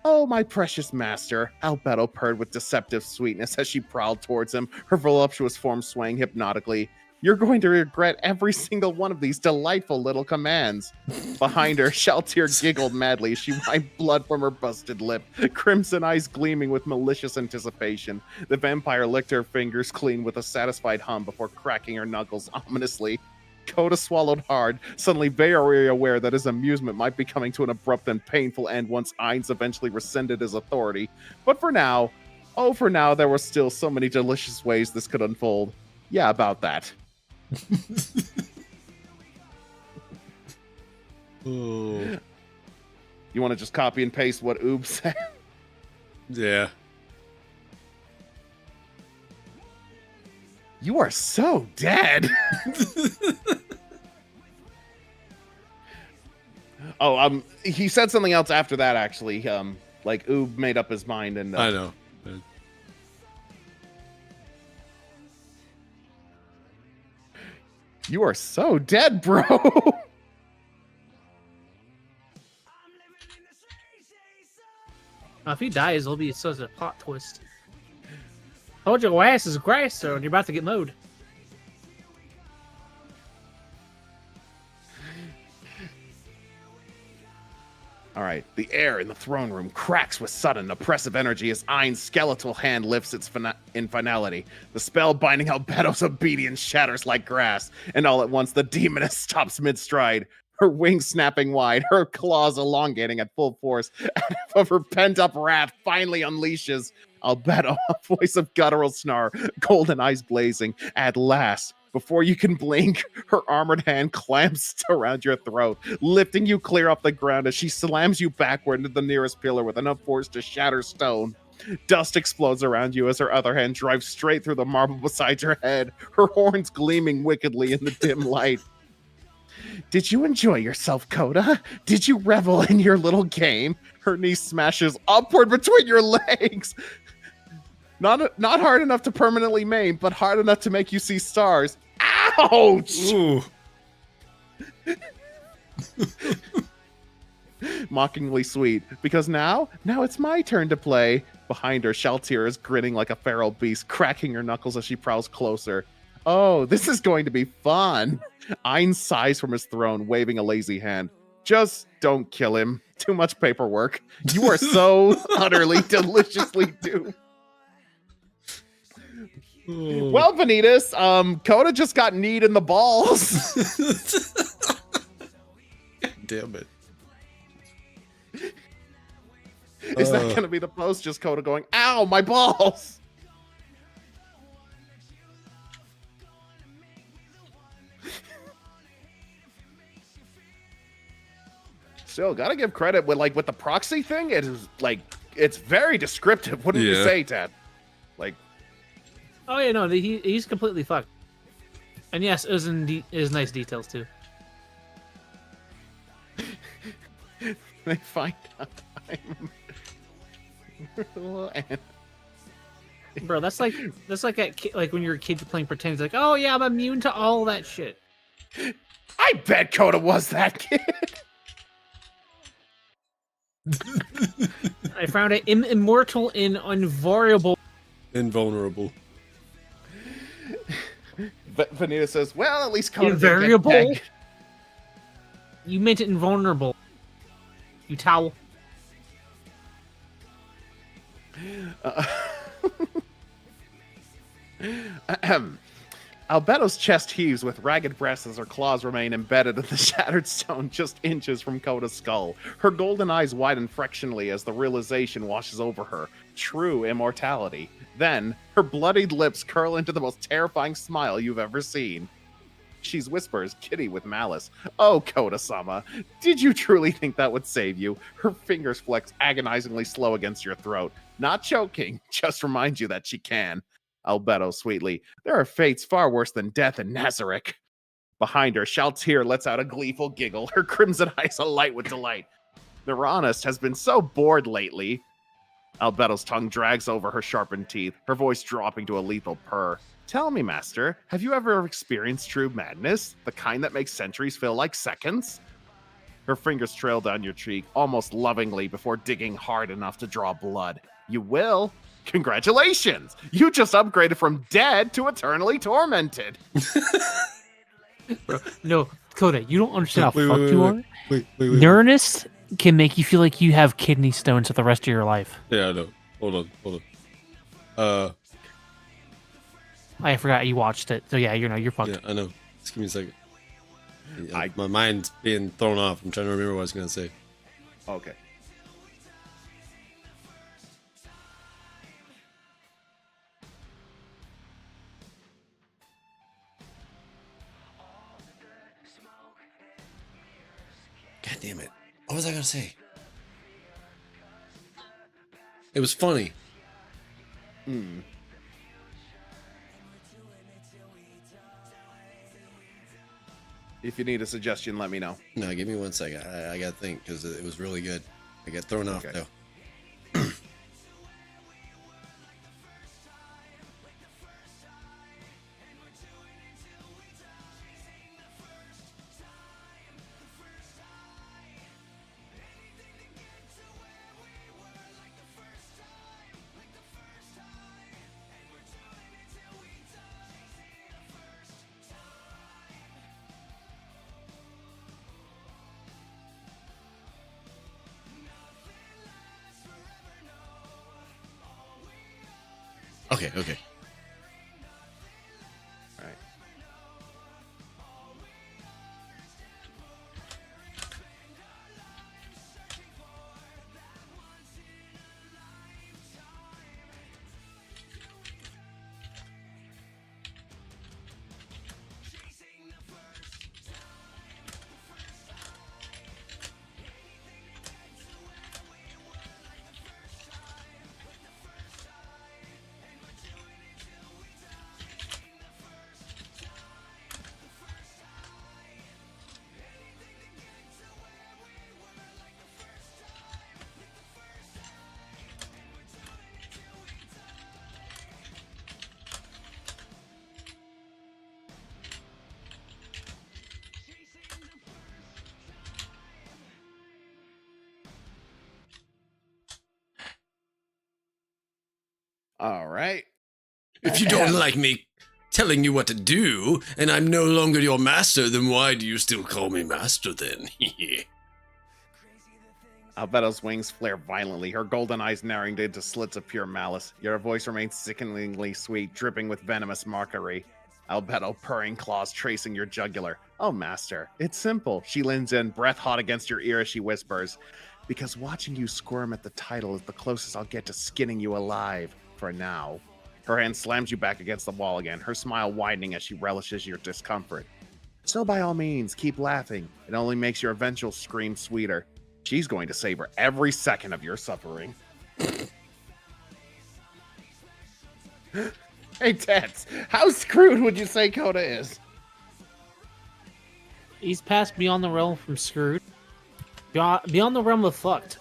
"Oh, my precious master," Albedo purred with deceptive sweetness as she prowled towards him, her voluptuous form swaying hypnotically. "You're going to regret every single one of these delightful little commands." Behind her, Shaltir giggled madly as she wiped blood from her busted lip, crimson eyes gleaming with malicious anticipation. The vampire licked her fingers clean with a satisfied hum before cracking her knuckles ominously. Coda swallowed hard, suddenly very aware that his amusement might be coming to an abrupt and painful end once Ainz eventually rescinded his authority. But for now, there were still so many delicious ways this could unfold. Yeah, about that. Oh. You want to just copy and paste what Oob said? Yeah. You are so dead. He said something else after that, actually. Like Oob made up his mind, and I know. You are so dead, bro. If he dies, it'll be such a plot twist. Told your ass is grass, sir, and you're about to get mowed. All right, the air in the throne room cracks with sudden, oppressive energy as Ain's skeletal hand lifts its in finality. The spell binding Albedo's obedience shatters like grass, and all at once the demoness stops mid-stride, her wings snapping wide, her claws elongating at full force, and of her pent-up wrath finally unleashes. Albedo, a voice of guttural snarl, golden eyes blazing. At last, before you can blink, her armored hand clamps around your throat, lifting you clear off the ground as she slams you backward into the nearest pillar with enough force to shatter stone. Dust explodes around you as her other hand drives straight through the marble beside your head, her horns gleaming wickedly in the dim light. Did you enjoy yourself, Coda? Did you revel in your little game? Her knee smashes upward between your legs. Not hard enough to permanently maim, but hard enough to make you see stars. Ouch! Ooh. Mockingly sweet, because now it's my turn to play. Behind her, Shaltir is grinning like a feral beast, cracking her knuckles as she prowls closer. Oh, this is going to be fun. Ein sighs from his throne, waving a lazy hand. Just don't kill him. Too much paperwork. You are so utterly, deliciously doomed. Oh. Well, Vanitas, Coda just got kneed in the balls. Damn it. Is that going to be the post? Just Coda going, ow, my balls. Still, gotta give credit with the proxy thing. It is it's very descriptive. Wouldn't you say, Ted? Oh yeah, no, he's completely fucked. And yes, it was nice details too. They find out I'm mortal and Bro, that's like like when you're a kid you're playing pretend. It's like, oh yeah, I'm immune to all that shit. I bet Coda was that kid. I found it immortal and invariable. Invulnerable. Vanita says, "Well, at least Coda Invariable. didn't get pegged." You meant it invulnerable. You towel. Albedo's chest heaves with ragged breasts as her claws remain embedded in the shattered stone just inches from Coda's skull. Her golden eyes widen frictionally as the realization washes over her. True immortality. Then, her bloodied lips curl into the most terrifying smile you've ever seen. She whispers, giddy with malice, "Oh, Koda-sama, did you truly think that would save you?" Her fingers flex agonizingly slow against your throat. Not choking, just remind you that she can. Albedo sweetly, "There are fates far worse than death in Nazarick." Behind her, Shaltir lets out a gleeful giggle, her crimson eyes alight with delight. The Ranist has been so bored lately. Albedo's tongue drags over her sharpened teeth, her voice dropping to a lethal purr. "Tell me, Master, have you ever experienced true madness? The kind that makes centuries feel like seconds?" Her fingers trail down your cheek, almost lovingly, before digging hard enough to draw blood. "You will? Congratulations! You just upgraded from dead to eternally tormented." Bro, no, Coda, you don't understand how Wait, fucked wait, you wait, are. Wait. Nernest can make you feel like you have kidney stones for the rest of your life. Yeah, I know. Hold on. I forgot you watched it. So yeah, you're fucked. Yeah, I know. Just give me a second. My mind's being thrown off. I'm trying to remember what I was gonna say. Okay. God damn it. What was I gonna say? It was funny. If you need a suggestion, let me know. No, give me 1 second. I gotta think because it was really good. I got thrown off though. Okay. All right. All right. If you don't like me telling you what to do, and I'm no longer your master, then why do you still call me master then? Albedo's wings flare violently, her golden eyes narrowing into slits of pure malice. Your voice remains sickeningly sweet, dripping with venomous mockery. Albedo, purring claws tracing your jugular. "Oh, Master, it's simple." She leans in, breath hot against your ear as she whispers, "Because watching you squirm at the title is the closest I'll get to skinning you alive, for now." Her hand slams you back against the wall again, her smile widening as she relishes your discomfort. "So by all means, keep laughing. It only makes your eventual scream sweeter. She's going to savor every second of your suffering." Hey, Tets, how screwed would you say Coda is? He's passed beyond the realm from screwed. Beyond the realm of fucked.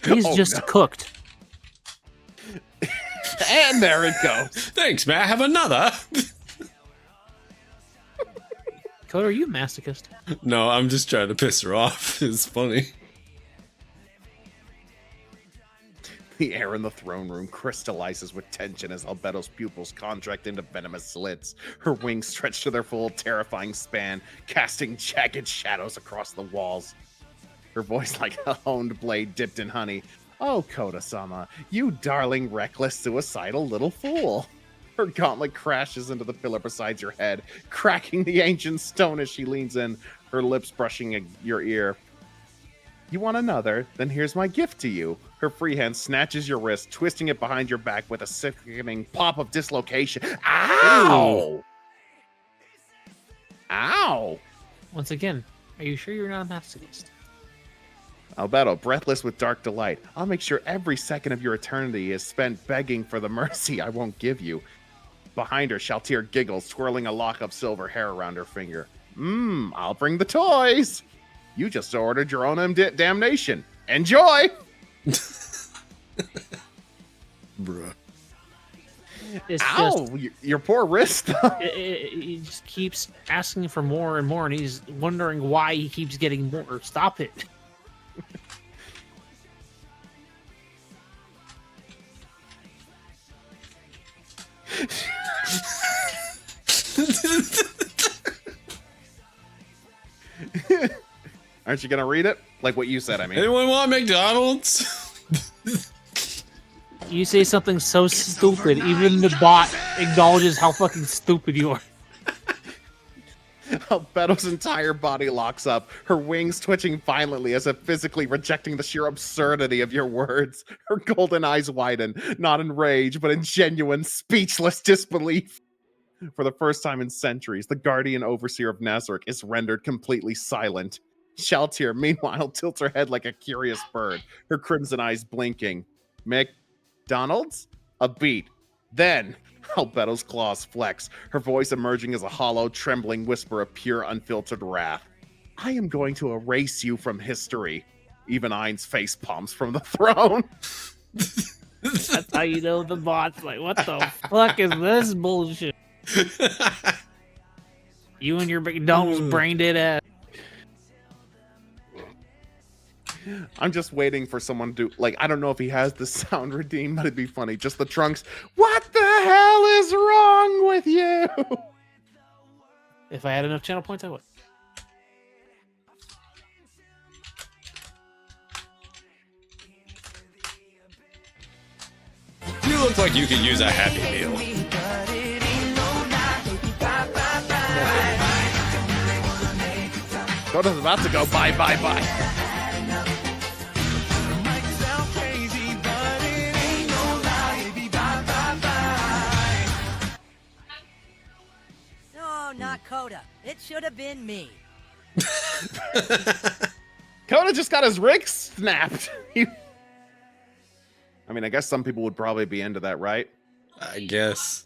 He's Oh, just no. cooked. And there it goes. Thanks, may I have another? Coda, are you a masochist? No, I'm just trying to piss her off. It's funny. The air in the throne room crystallizes with tension as Albedo's pupils contract into venomous slits. Her wings stretch to their full, terrifying span, casting jagged shadows across the walls. Her voice like a honed blade dipped in honey. Oh, Koda-sama, you darling, reckless, suicidal little fool. Her gauntlet crashes into the pillar beside your head, cracking the ancient stone as she leans in, her lips brushing your ear. You want another? Then here's my gift to you. Her free hand snatches your wrist, twisting it behind your back with a sickening pop of dislocation. Ow! Ow! Once again, are you sure you're not a masochist? Albedo, breathless with dark delight. I'll make sure every second of your eternity is spent begging for the mercy I won't give you. Behind her, Shaltir giggles, twirling a lock of silver hair around her finger. I'll bring the toys. You just ordered your own damnation. Enjoy! Bruh. It's Ow! Your poor wrist. he just keeps asking for more and more, and he's wondering why he keeps getting more. Stop it. Aren't you gonna read it? Like what you said, I mean. Anyone want McDonald's? You say something so stupid, even the bot acknowledges how fucking stupid you are. Albedo's entire body locks up, her wings twitching violently as if physically rejecting the sheer absurdity of your words. Her golden eyes widen, not in rage, but in genuine, speechless disbelief. For the first time in centuries, the guardian overseer of Nazarick is rendered completely silent. Shaltir, meanwhile, tilts her head like a curious bird, her crimson eyes blinking. McDonald's? A beat. Then, Albedo's claws flex, her voice emerging as a hollow, trembling whisper of pure, unfiltered wrath. I am going to erase you from history. Even Ein's face palms from the throne. That's how you know the bot's like, what the fuck is this bullshit? You and your McDonald's brain dead ass. I'm just waiting for someone to, like, I don't know if he has the sound redeemed, but it'd be funny. Just the Trunks, what the hell is wrong with you? If I had enough channel points, I would. You look like you could use a Happy Meal. Koda's about to go bye, bye, bye. No, not Coda. It should have been me. Koda just got his rig snapped. I mean, I guess some people would probably be into that, right? I guess.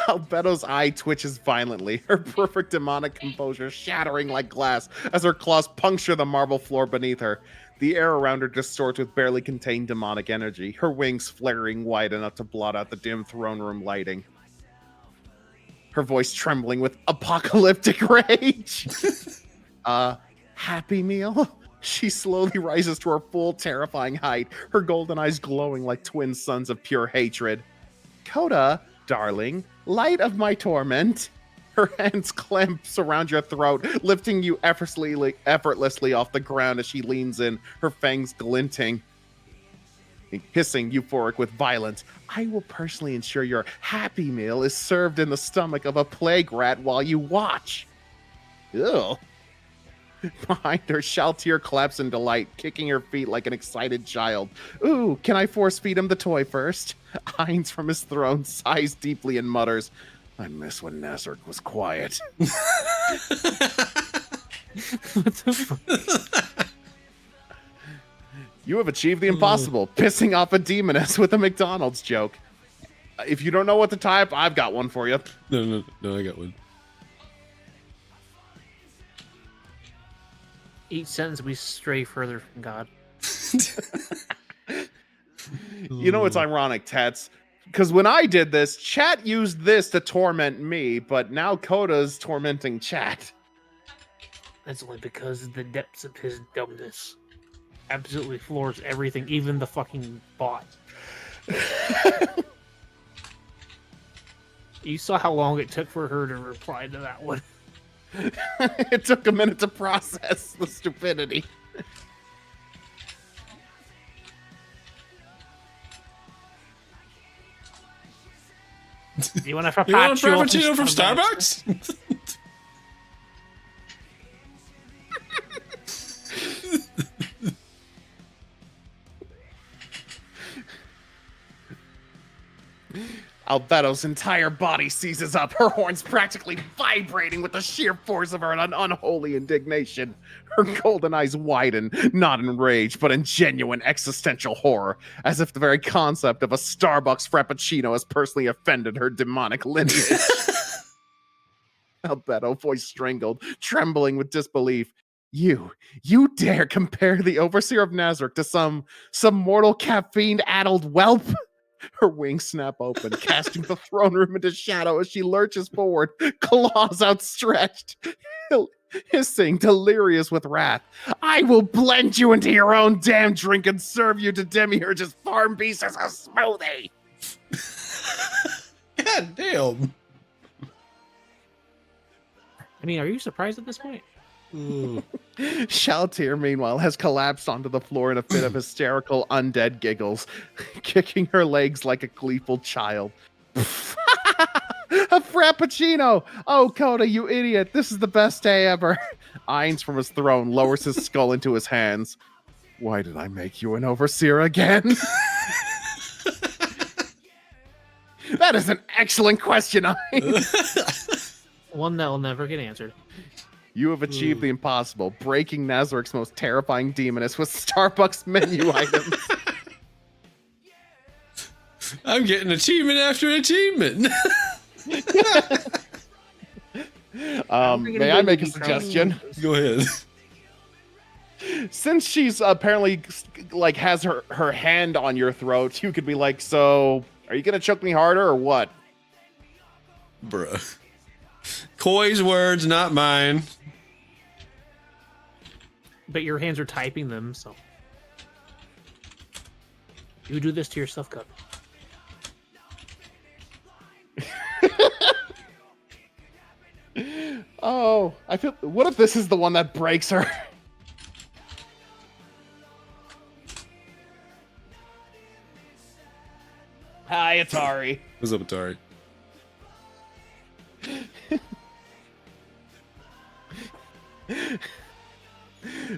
Albedo's eye twitches violently, her perfect demonic composure shattering like glass as her claws puncture the marble floor beneath her. The air around her distorts with barely contained demonic energy, her wings flaring wide enough to blot out the dim throne room lighting. Her voice trembling with apocalyptic rage. Happy Meal? She slowly rises to her full, terrifying height, her golden eyes glowing like twin suns of pure hatred. Coda, darling, light of my torment. Her hands clamps around your throat, lifting you effortlessly off the ground as she leans in, her fangs glinting. Hissing, euphoric with violence. I will personally ensure your Happy Meal is served in the stomach of a plague rat while you watch. Ew. Behind her, Shaltir claps in delight, kicking her feet like an excited child. Ooh, can I force feed him the toy first? Hines from his throne sighs deeply and mutters, I miss when Nazarick was quiet. What the fuck? You have achieved the impossible, pissing off a demoness with a McDonald's joke. If you don't know what to type, I've got one for you. No, I got one. Each sentence we stray further from God. You know, it's ironic, Tats, because when I did this, chat used this to torment me, but now Coda's tormenting chat. That's only because the depths of his dumbness absolutely floors everything, even the fucking bot. You saw how long it took for her to reply to that one. It took a minute to process the stupidity. You want a You want a frappuccino frappuccino from Starbucks? Albedo's entire body seizes up, her horns practically vibrating with the sheer force of her unholy indignation. Her golden eyes widen, not in rage, but in genuine existential horror, as if the very concept of a Starbucks Frappuccino has personally offended her demonic lineage. Albedo, voice strangled, trembling with disbelief. You dare compare the Overseer of Nazareth to some mortal caffeine-addled whelp? Her wings snap open, casting the throne room into shadow as she lurches forward, claws outstretched, hissing, delirious with wrath. I will blend you into your own damn drink and serve you to Demiurge's farm beast as a smoothie. God damn. I mean, are you surprised at this point? Shaltir, meanwhile, has collapsed onto the floor in a fit of hysterical undead giggles, kicking her legs like a gleeful child. A frappuccino! Oh, Coda, you idiot. This is the best day ever. Eins from his throne lowers his skull into his hands. Why did I make you an overseer again? That is an excellent question, Eins. One that will never get answered. You have achieved the impossible, breaking Nazareth's most terrifying demoness with Starbucks menu items. I'm getting achievement after achievement. May I make a suggestion? Go ahead. Since she's apparently like has her hand on your throat, you could be like, so are you gonna choke me harder or what? Bruh. Coy's words, not mine. But your hands are typing them, so. You do this to yourself, Cup. Oh, I feel. What if this is the one that breaks her? Hi, Atari. What's up, Atari?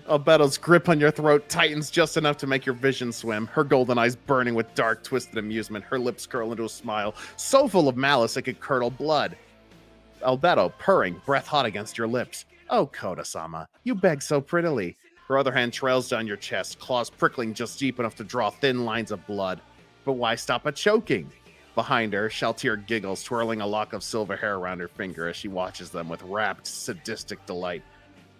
Albedo's grip on your throat tightens just enough to make your vision swim, her golden eyes burning with dark, twisted amusement, her lips curl into a smile so full of malice it could curdle blood. Albedo, purring, breath hot against your lips. Oh, Koda-sama, you beg so prettily. Her other hand trails down your chest, claws prickling just deep enough to draw thin lines of blood. But why stop at choking? Behind her, Shaltir giggles, twirling a lock of silver hair around her finger as she watches them with rapt, sadistic delight.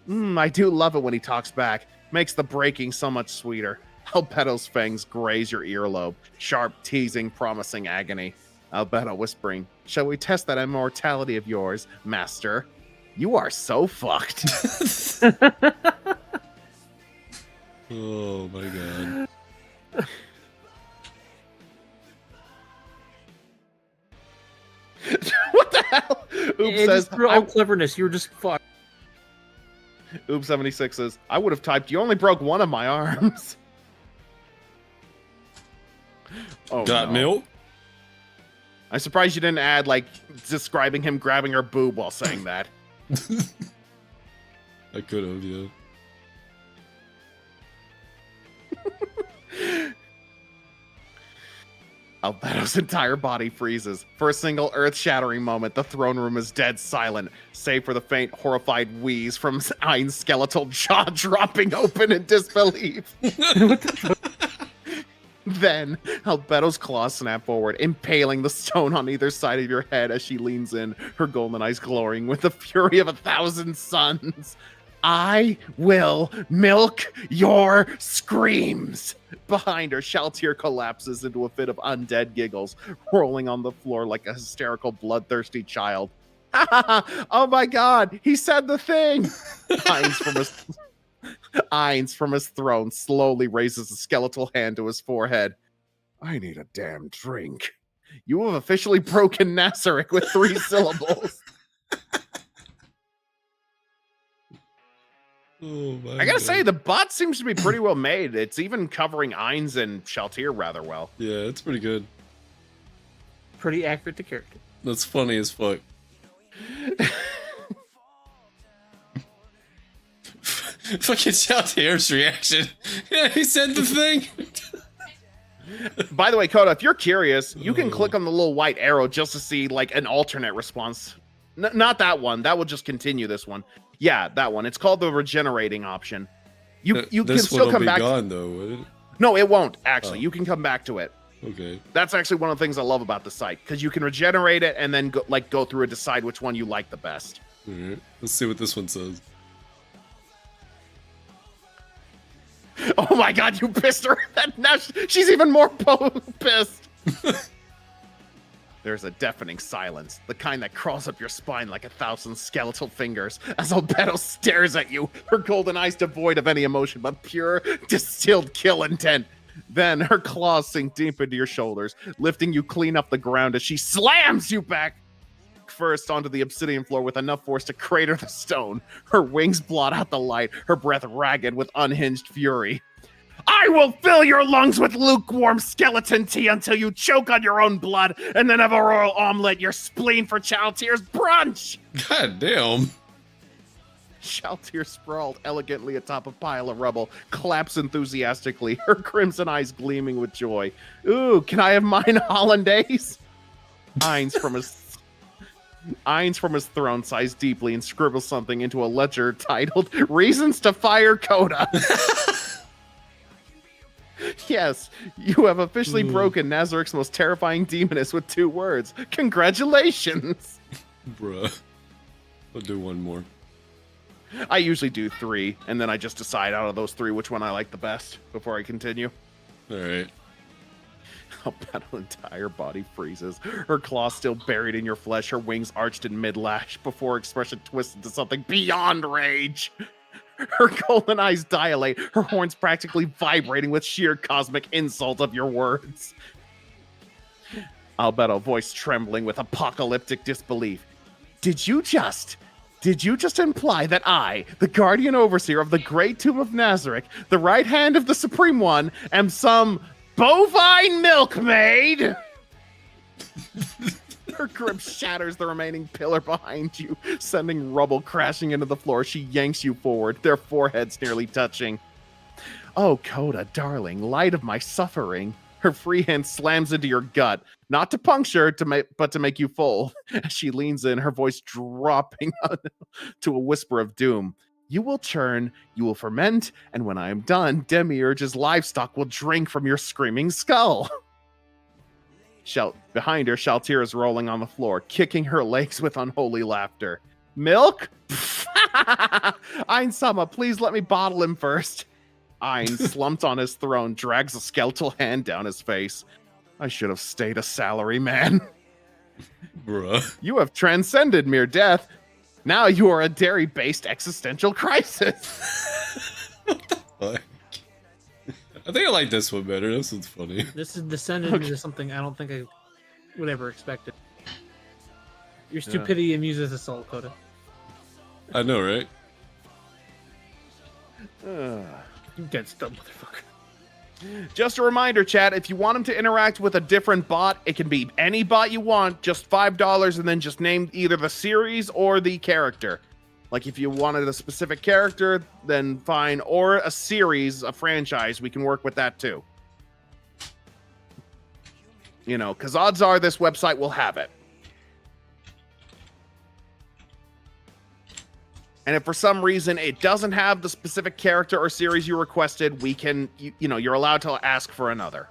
I do love it when he talks back. Makes the breaking so much sweeter. Albedo's fangs graze your earlobe. Sharp, teasing, promising agony. Albedo whispering, shall we test that immortality of yours, master? You are so fucked. Oh my god. What the hell? Oops says, through all cleverness, you're just fucked. Oops 76 says, I would have typed, you only broke one of my arms. Oh, Got no. milk? I'm surprised you didn't add, like, describing him grabbing her boob while saying that. I could have, yeah. Albedo's entire body freezes. For a single earth-shattering moment, the throne room is dead silent, save for the faint, horrified wheeze from Ein's skeletal jaw dropping open in disbelief. Then, Albedo's claws snap forward, impaling the stone on either side of your head as she leans in, her golden eyes glowing with the fury of 1,000 suns. I will milk your screams. Behind her, Shaltir collapses into a fit of undead giggles, rolling on the floor like a hysterical, bloodthirsty child. Oh my god, he said the thing! Ainz from his throne slowly raises a skeletal hand to his forehead. I need a damn drink. You have officially broken Nazarick with 3 syllables. Oh my I gotta God. say, the bot seems to be pretty well made. It's even covering Ainz and Shaltir rather well. Yeah, it's pretty good. Pretty accurate to character. That's funny as fuck. Fucking Shaltir's reaction. Yeah, he said the thing. By the way, Coda, if you're curious, you can click on the little white arrow just to see like an alternate response. Not that one. That will just continue this one. Yeah, that one. It's called the regenerating option. You can still come back. Gone though, would it? No, it won't. Actually, you can come back to it. Okay. That's actually one of the things I love about the site because you can regenerate it and then go through and decide which one you like the best. All right. Let's see what this one says. Oh my god, you pissed her. Now she's even more pissed. There's a deafening silence, the kind that crawls up your spine like 1,000 skeletal fingers, as Albedo stares at you, her golden eyes devoid of any emotion but pure, distilled kill intent. Then her claws sink deep into your shoulders, lifting you clean up the ground as she slams you back first onto the obsidian floor with enough force to crater the stone. Her wings blot out the light, her breath ragged with unhinged fury. I will fill your lungs with lukewarm skeleton tea until you choke on your own blood, and then have a royal omelet your spleen for Shaltir's brunch! God damn. Shaltir sprawled elegantly atop a pile of rubble, claps enthusiastically, her crimson eyes gleaming with joy. Ooh, can I have mine hollandaise? Ainz from his throne sighs deeply and scribbles something into a ledger titled Reasons to Fire Coda. Yes, you have officially broken Nazarick's most terrifying demoness with 2 words. Congratulations! Bruh. I'll do one more. I usually do 3, and then I just decide out of those 3 which one I like the best before I continue. Alright. Albedo's entire body freezes, her claws still buried in your flesh, her wings arched in mid-lash before expression twists into something beyond rage. Her golden eyes dilate, her horns practically vibrating with sheer cosmic insult of your words. Albedo, voice trembling with apocalyptic disbelief. Did you just imply that I, the guardian overseer of the great tomb of Nazarick, the right hand of the Supreme One, am some bovine milkmaid? Her grip shatters the remaining pillar behind you, sending rubble crashing into the floor. She yanks you forward, their foreheads nearly touching. Oh, Coda, darling, light of my suffering. Her free hand slams into your gut, not to puncture, but to make you full. As she leans in, her voice dropping to a whisper of doom. You will churn, you will ferment, and when I am done, Demiurge's livestock will drink from your screaming skull. Behind her, Shaltir is rolling on the floor, kicking her legs with unholy laughter. Milk? Ainz-sama, please let me bottle him first. Ainz, slumped on his throne, drags a skeletal hand down his face. I should have stayed a salary man. Bruh. You have transcended mere death. Now you are a dairy-based existential crisis. What the fuck? I think I like this one better. This one's funny. This is descended into something I don't think I would ever expect it. Your stupidity amuses us all, Coda. I know, right? You dead dumb motherfucker. Just a reminder, chat, if you want him to interact with a different bot, it can be any bot you want, just $5, and then just name either the series or the character. Like, if you wanted a specific character, then fine. Or a series, a franchise, we can work with that too. You know, because odds are this website will have it. And if for some reason it doesn't have the specific character or series you requested, we can, you know, you're allowed to ask for another.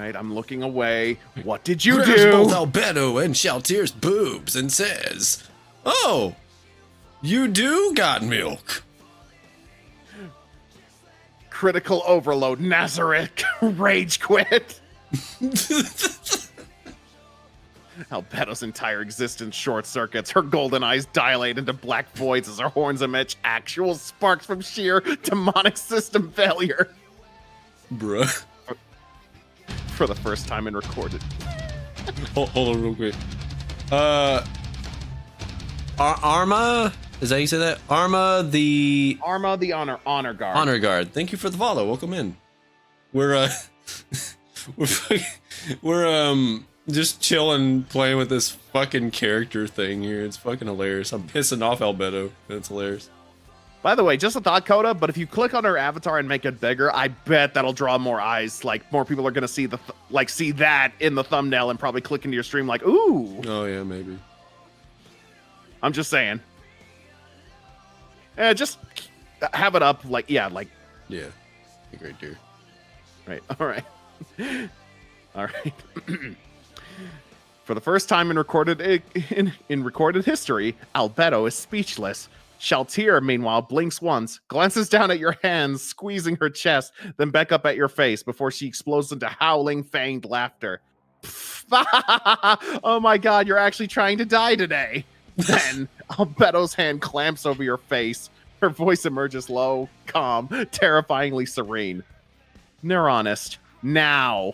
right, I'm looking away. What did you Grabs do? both Albedo and Shaltier's boobs and says, "Oh, you do got milk." Critical overload, Nazareth. Rage quit. Albedo's entire existence short circuits. Her golden eyes dilate into black voids as her horns emit actual sparks from sheer demonic system failure. Bruh. For the first time in recorded. Hold on real quick. Arma? Is that how you say that? Arma the honor guard. Honor guard. Thank you for the follow. Welcome in. We're we're just chilling, playing with this fucking character thing here. It's fucking hilarious. I'm pissing off Albedo. It's hilarious. By the way, just a thought, Coda, but if you click on her avatar and make it bigger, I bet that'll draw more eyes. Like, more people are gonna see see that in the thumbnail and probably click into your stream like, ooh. Oh yeah, maybe. I'm just saying. Just have it up like, yeah. Like Great dude. Right, all right. All right. For the first time in recorded history, Albedo is speechless. Shaltier, meanwhile, blinks once, glances down at your hands, squeezing her chest, then back up at your face before she explodes into howling, fanged laughter. Oh my god, you're actually trying to die today. Then Albedo's hand clamps over your face. Her voice emerges low, calm, terrifyingly serene. Neuronist, now.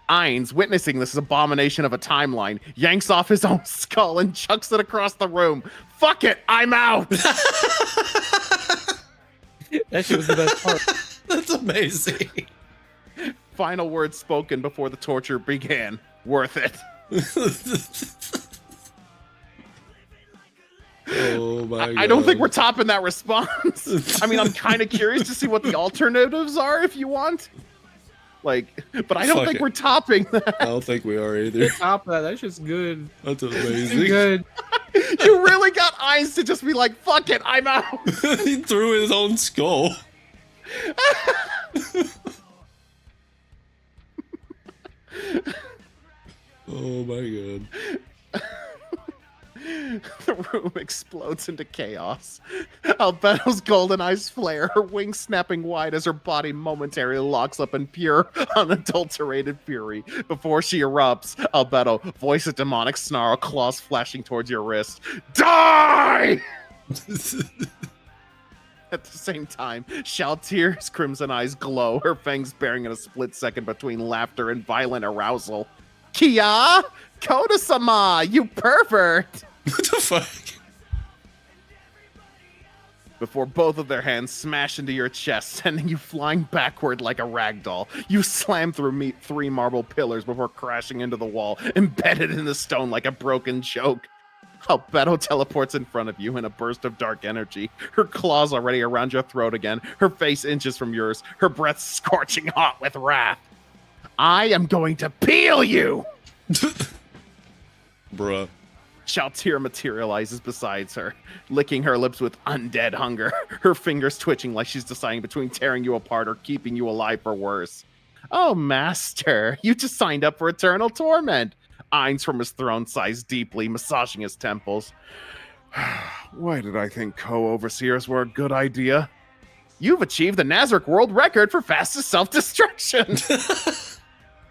Ainz, witnessing this abomination of a timeline, yanks off his own skull and chucks it across the room. Fuck it, I'm out! That shit was the best part. That's amazing. Final words spoken before the torture began. Worth it. Oh my god. I don't think we're topping that response. I mean, I'm kind of curious to see what the alternatives are if you want. Like, but I don't think we're topping that. I don't think we are either. Top that. That's just good. That's amazing. Good. You really got Ainz to just be like, fuck it, I'm out. He threw his own skull. Oh my god. The room explodes into chaos. Albedo's golden eyes flare, her wings snapping wide as her body momentarily locks up in pure, unadulterated fury. Before she erupts, Albedo, voice a demonic snarl, claws flashing towards your wrist. Die! At the same time, Shaltier's crimson eyes glow, her fangs baring in a split second between laughter and violent arousal. Kia! Koda-sama, you pervert! What the fuck? Before both of their hands smash into your chest, sending you flying backward like a ragdoll, you slam through 3 marble pillars before crashing into the wall, embedded in the stone like a broken choke. Albedo teleports in front of you in a burst of dark energy, her claws already around your throat again, her face inches from yours, her breath scorching hot with wrath. I am going to peel you! Bruh. Shaltier materializes beside her, licking her lips with undead hunger, her fingers twitching like she's deciding between tearing you apart or keeping you alive for worse. Oh, master, you just signed up for eternal torment. Ainz from his throne sighs deeply, massaging his temples. Why did I think co-overseers were a good idea? You've achieved the Nazareth world record for fastest self-destruction.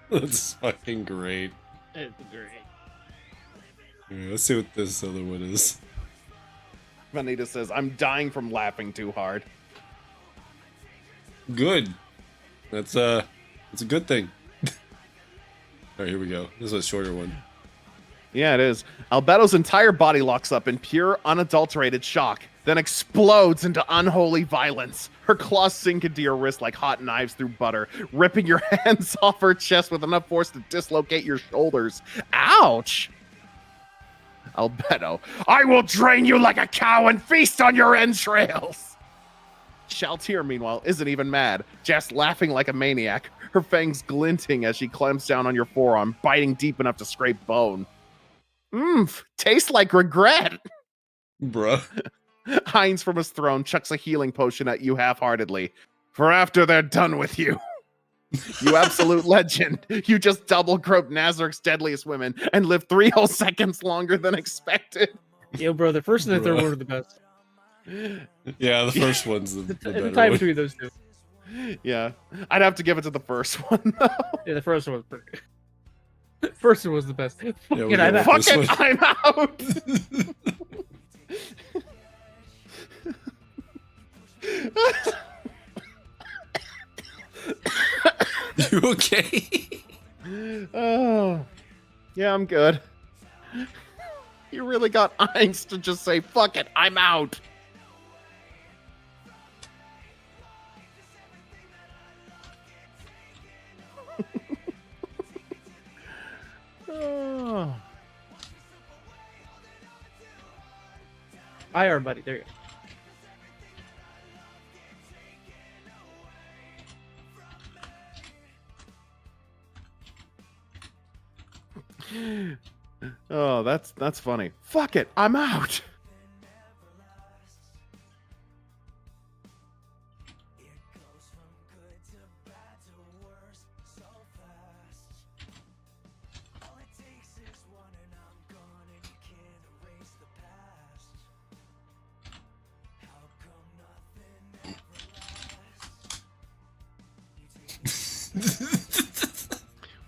That's fucking great. It's great. Yeah, let's see what this other one is. Vanita says, I'm dying from laughing too hard. Good. That's a good thing. Alright, here we go. This is a shorter one. Yeah, it is. Albedo's entire body locks up in pure, unadulterated shock, then explodes into unholy violence. Her claws sink into your wrist like hot knives through butter, ripping your hands off her chest with enough force to dislocate your shoulders. Ouch! Albedo, I will drain you like a cow and feast on your entrails! Shaltier, meanwhile, isn't even mad, just laughing like a maniac, her fangs glinting as she clamps down on your forearm, biting deep enough to scrape bone. Tastes like regret! Bruh. Ainz from his throne chucks a healing potion at you half-heartedly. For after they're done with you. You absolute legend. You just double groped Nazareth's deadliest women and lived 3 whole seconds longer than expected. Yo, bro, the first and the third Bruh. one are the best. Yeah, the first one's the The better time one. between those two. Yeah. I'd have to give it to the first one, though. Yeah, the first one was pretty good. The first one was the best. Fuck we it, go I'm with out. Fuck this it, one. I'm out. You okay? Oh, yeah, I'm good. You really got angst to just say, fuck it, I'm out. Oh. IR, buddy. There you go. Oh, that's funny. Fuck it, I'm out.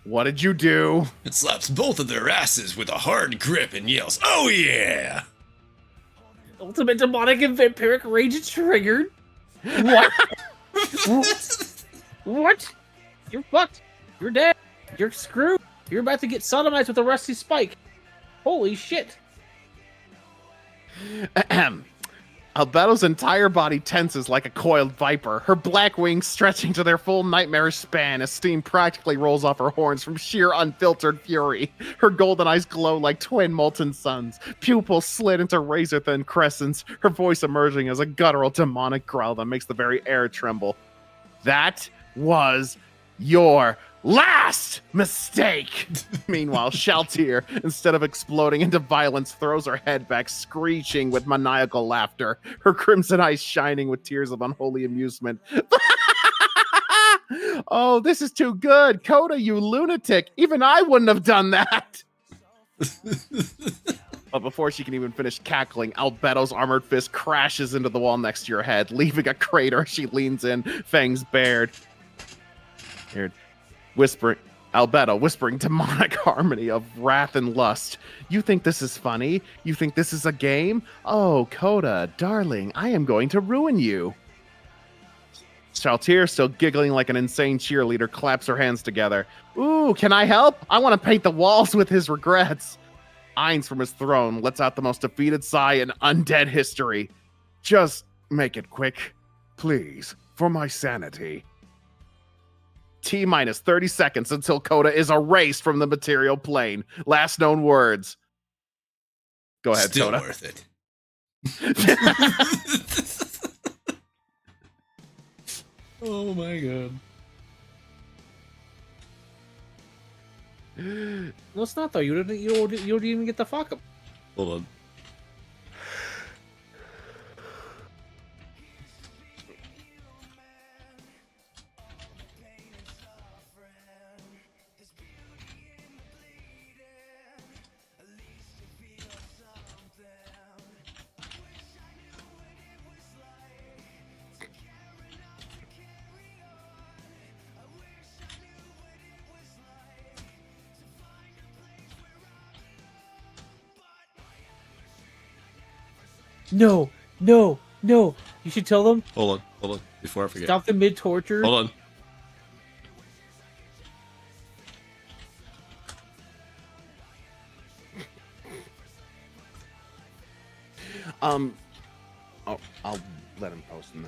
What did you do? It slaps both of their asses with a hard grip and yells, "Oh yeah!" Ultimate demonic and vampiric rage triggered. What? What? You're fucked. You're dead. You're screwed. You're about to get sodomized with a rusty spike. Holy shit. Ahem. Albedo's entire body tenses like a coiled viper, her black wings stretching to their full nightmarish span as steam practically rolls off her horns from sheer unfiltered fury. Her golden eyes glow like twin molten suns, pupils slit into razor-thin crescents, her voice emerging as a guttural demonic growl that makes the very air tremble. That was your last mistake! Meanwhile, Shaltir, instead of exploding into violence, throws her head back, screeching with maniacal laughter, her crimson eyes shining with tears of unholy amusement. Oh, this is too good! Coda, you lunatic! Even I wouldn't have done that! But before she can even finish cackling, Albedo's armored fist crashes into the wall next to your head, leaving a crater as she leans in, fangs bared. Here, Albedo whispering demonic harmony of wrath and lust. You think this is funny? You think this is a game? Oh, Coda, darling, I am going to ruin you. Shaltir, still giggling like an insane cheerleader, claps her hands together. Ooh, can I help? I want to paint the walls with his regrets. Ainz from his throne lets out the most defeated sigh in undead history. Just make it quick, please, for my sanity. T-minus 30 seconds until Coda is erased from the material plane. Last known words. Go ahead, Still Coda. worth it. Oh my god. No, it's not though. You don't even get the fuck up. Hold on. No, no, no. You should tell them. Hold on. Before I forget. Stop the mid-torture. Hold on. Oh, I'll let him post now.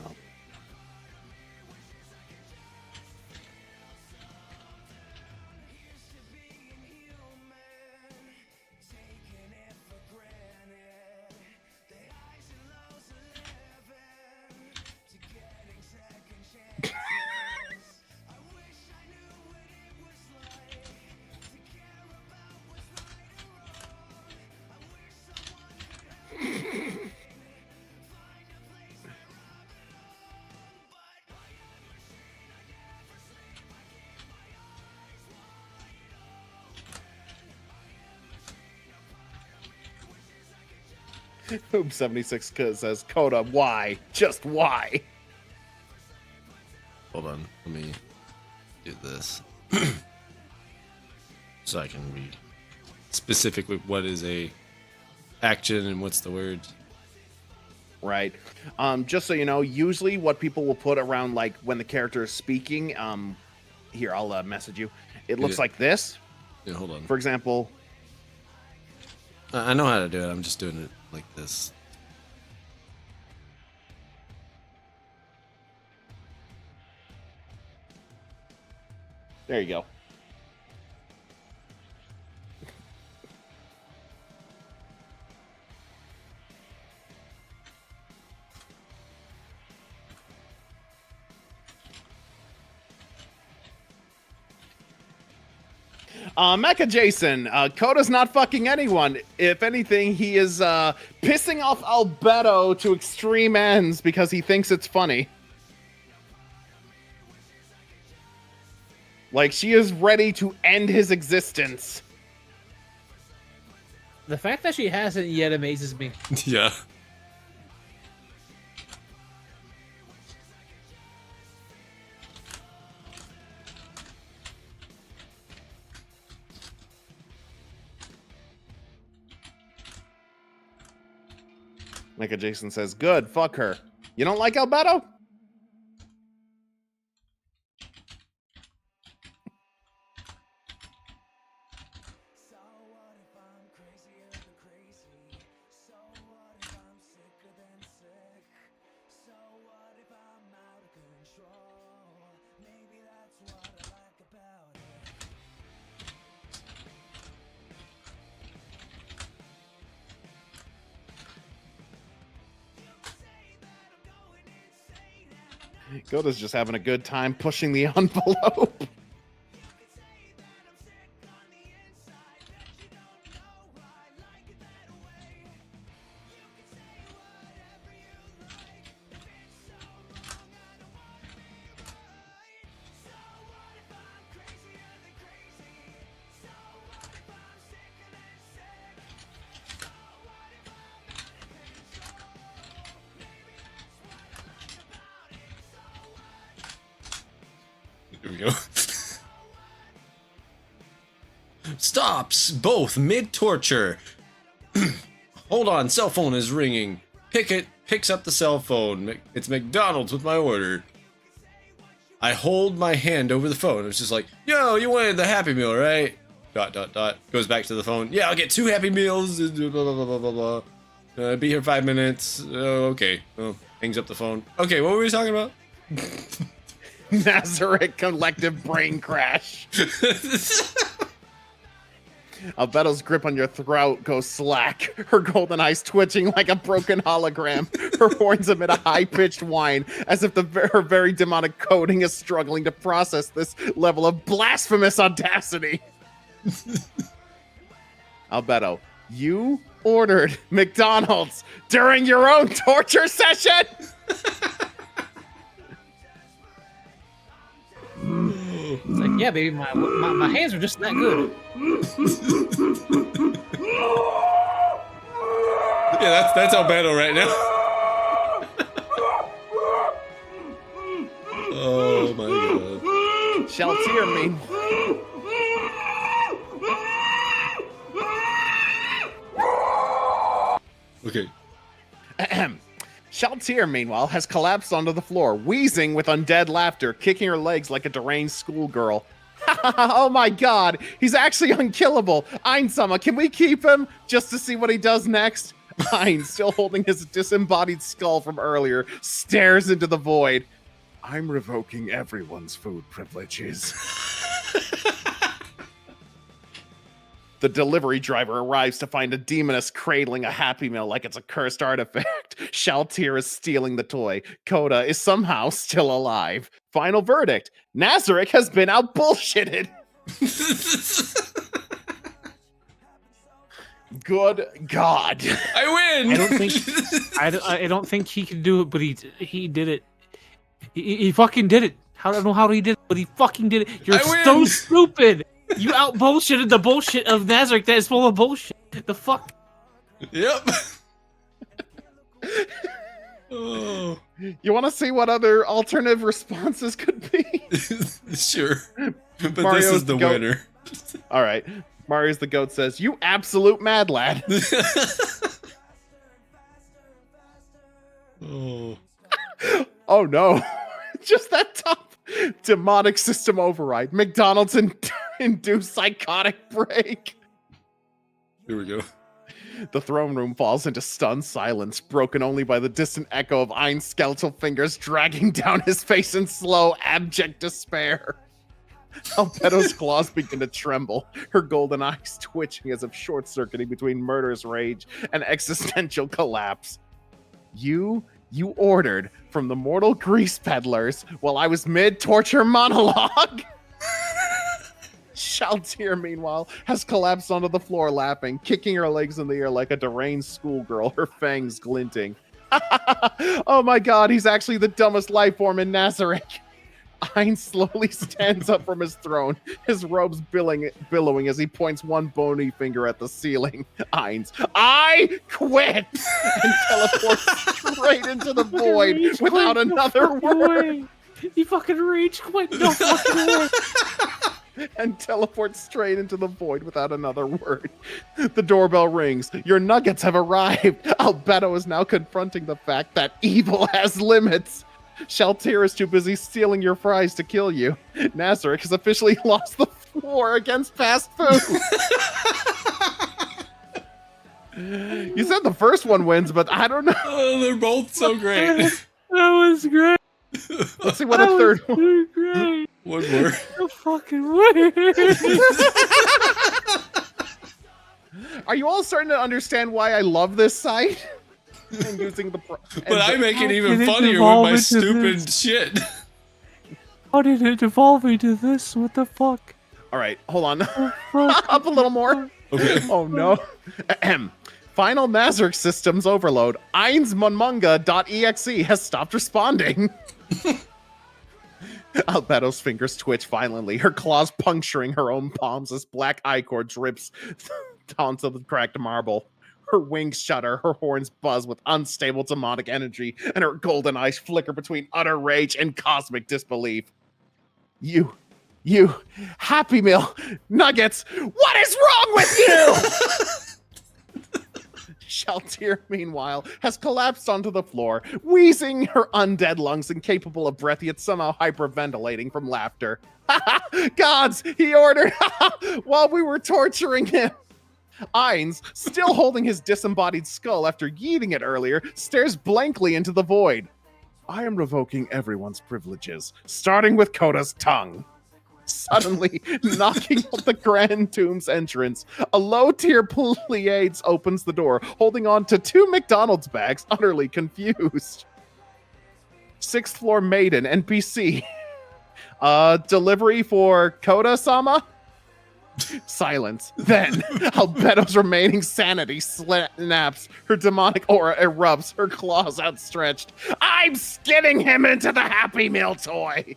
Oob76 says, Coda, why? Just why? Hold on, let me do this. So I can read specifically what is a action and what's the word. Right. Just so you know, usually what people will put around, like, when the character is speaking, here, I'll message you. It looks like this. Yeah, hold on. For example... I know how to do it. I'm just doing it like this. There you go. Mecha Jason, Coda's not fucking anyone. If anything, he is pissing off Albedo to extreme ends because he thinks it's funny. Like, she is ready to end his existence. The fact that she hasn't yet amazes me. Yeah. Mecha Jason says, good, fuck her. You don't like Albedo? Coda's just having a good time pushing the envelope. Here we go. Stops both mid-torture. Hold on, cell phone is ringing. Picks up the cell phone. It's McDonald's with my order. I hold my hand over the phone. It's just like, yo, you wanted the Happy Meal, right? ... Goes back to the phone. Yeah, I'll get 2 Happy Meals. Blah, blah, blah, blah, blah. Be here 5 minutes. Okay. Oh, hangs up the phone. Okay, what were we talking about? Nazareth collective brain crash. Albedo's grip on your throat goes slack, her golden eyes twitching like a broken hologram. Her horns emit a high-pitched whine, as if her very demonic coding is struggling to process this level of blasphemous audacity. Albedo, you ordered McDonald's during your own torture session? It's like, yeah, baby, my hands are just that good. Yeah, that's Albedo right now. Oh my god. Shaltier me. Okay. Ahem. Shaltier, meanwhile, has collapsed onto the floor, wheezing with undead laughter, kicking her legs like a deranged schoolgirl. Oh my god, he's actually unkillable. Ainsama, can we keep him just to see what he does next? Ein, still holding his disembodied skull from earlier, stares into the void. I'm revoking everyone's food privileges. The delivery driver arrives to find a demoness cradling a Happy Meal like it's a cursed artifact. Shaltier is stealing the toy. Coda is somehow still alive. Final verdict. Nazareth has been out bullshitted. Good God. I win. I don't think he can do it, but he did it. He fucking did it. I don't know how he did it, but he fucking did it. You're so stupid. You out bullshitted the bullshit of Nazareth that is full of bullshit. The fuck? Yep. Oh. You want to see what other alternative responses could be? Sure. But Mario's this is the goat. winner. All right. Mario's the goat says, "You absolute mad lad." Oh. Oh no. Just that top demonic system override. McDonald's induced psychotic break. Here we go. The throne room falls into stunned silence, broken only by the distant echo of Ein's skeletal fingers dragging down his face in slow, abject despair. Albedo's claws begin to tremble, her golden eyes twitching as if short-circuiting between murderous rage and existential collapse. You ordered from the mortal grease peddlers while I was mid-torture monologue. Shaltir, meanwhile, has collapsed onto the floor laughing, kicking her legs in the air like a deranged schoolgirl, her fangs glinting. Oh my god, he's actually the dumbest life form in Nazareth. Ein slowly stands up from his throne, his robes billowing as he points one bony finger at the ceiling. Ein's, "I quit!" and teleports straight into the void without another word. He fucking rage quit. No fucking way. And teleports straight into the void without another word. The doorbell rings. Your nuggets have arrived. Albedo is now confronting the fact that evil has limits. Shaltir is too busy stealing your fries to kill you. Nazareth has officially lost the war against fast food. You said the first one wins, but I don't know. Oh, they're both so great. That was great. Let's see what a third one. Great. One more. No fucking way. Are you all starting to understand why I love this site? And using the but I make it even did it funnier with evolve my into stupid this? shit. How did it evolve into this? What the fuck? All right, hold on. Up a little more. Okay. Oh no. Ahem. Final Nazareth systems overload. Einsmunmunga.exe has stopped responding. Albedo's fingers twitch violently, her claws puncturing her own palms as black ichor drips onto the cracked marble. Her wings shudder, her horns buzz with unstable demonic energy, and her golden eyes flicker between utter rage and cosmic disbelief. You, Happy Meal, Nuggets, what is wrong with you? Shaltir, meanwhile, has collapsed onto the floor, wheezing her undead lungs incapable of breath, yet somehow hyperventilating from laughter. Gods, he ordered while we were torturing him. Eins, still holding his disembodied skull after yeeting it earlier, stares blankly into the void. I am revoking everyone's privileges, starting with Koda's tongue. Suddenly, knocking at the Grand Tomb's entrance, a low-tier Pleiades opens the door, holding on to 2 McDonald's bags, utterly confused. 6th floor maiden, NPC. Delivery for Koda-sama? Silence. Then, Albedo's remaining sanity snaps, her demonic aura erupts, her claws outstretched. I'm skinning him into the Happy Meal toy!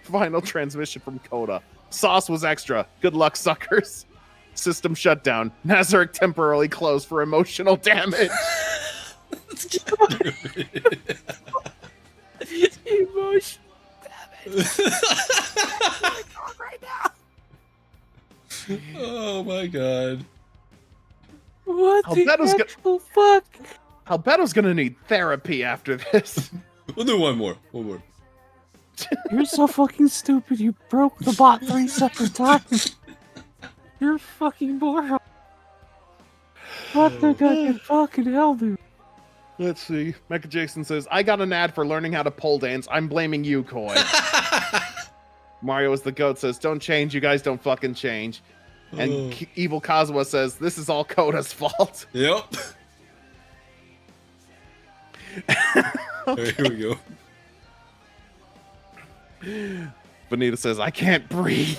Final transmission from Coda. Sauce was extra. Good luck, suckers. System shutdown. Nazareth temporarily closed for emotional damage. Emotional damage. Right now. Oh my god. What the actual fuck? Albedo's gonna need therapy after this. We'll do one more. One more. You're so fucking stupid. You broke the bot 3 separate times. You're a fucking moron. What the goddamn fucking hell, dude? Let's see. Mecha Jason says, I got an ad for learning how to pole dance. I'm blaming you, Koi. Mario is the goat says, don't change. You guys don't fucking change. And Evil Kazuha says, this is all Koda's fault. Yep. Alright, here we go. Bonita says, I can't breathe.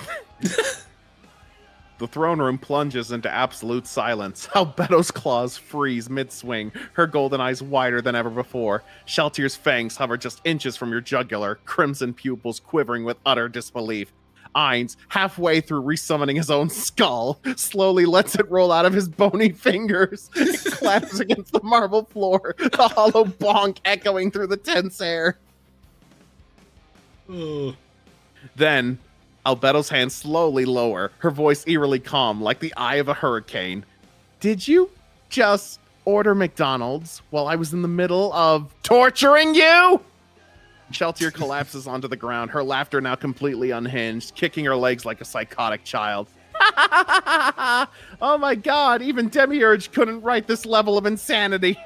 The throne room plunges into absolute silence. Albedo's claws freeze mid-swing, her golden eyes wider than ever before. Shaltir's fangs hover just inches from your jugular, crimson pupils quivering with utter disbelief. Ainz, halfway through resummoning his own skull, slowly lets it roll out of his bony fingers and claps against the marble floor, the hollow bonk echoing through the tense air. Then, Albedo's hands slowly lower, her voice eerily calm, like the eye of a hurricane. Did you just order McDonald's while I was in the middle of torturing you? Sheltier collapses onto the ground, her laughter now completely unhinged, kicking her legs like a psychotic child. Oh my god, even Demiurge couldn't write this level of insanity.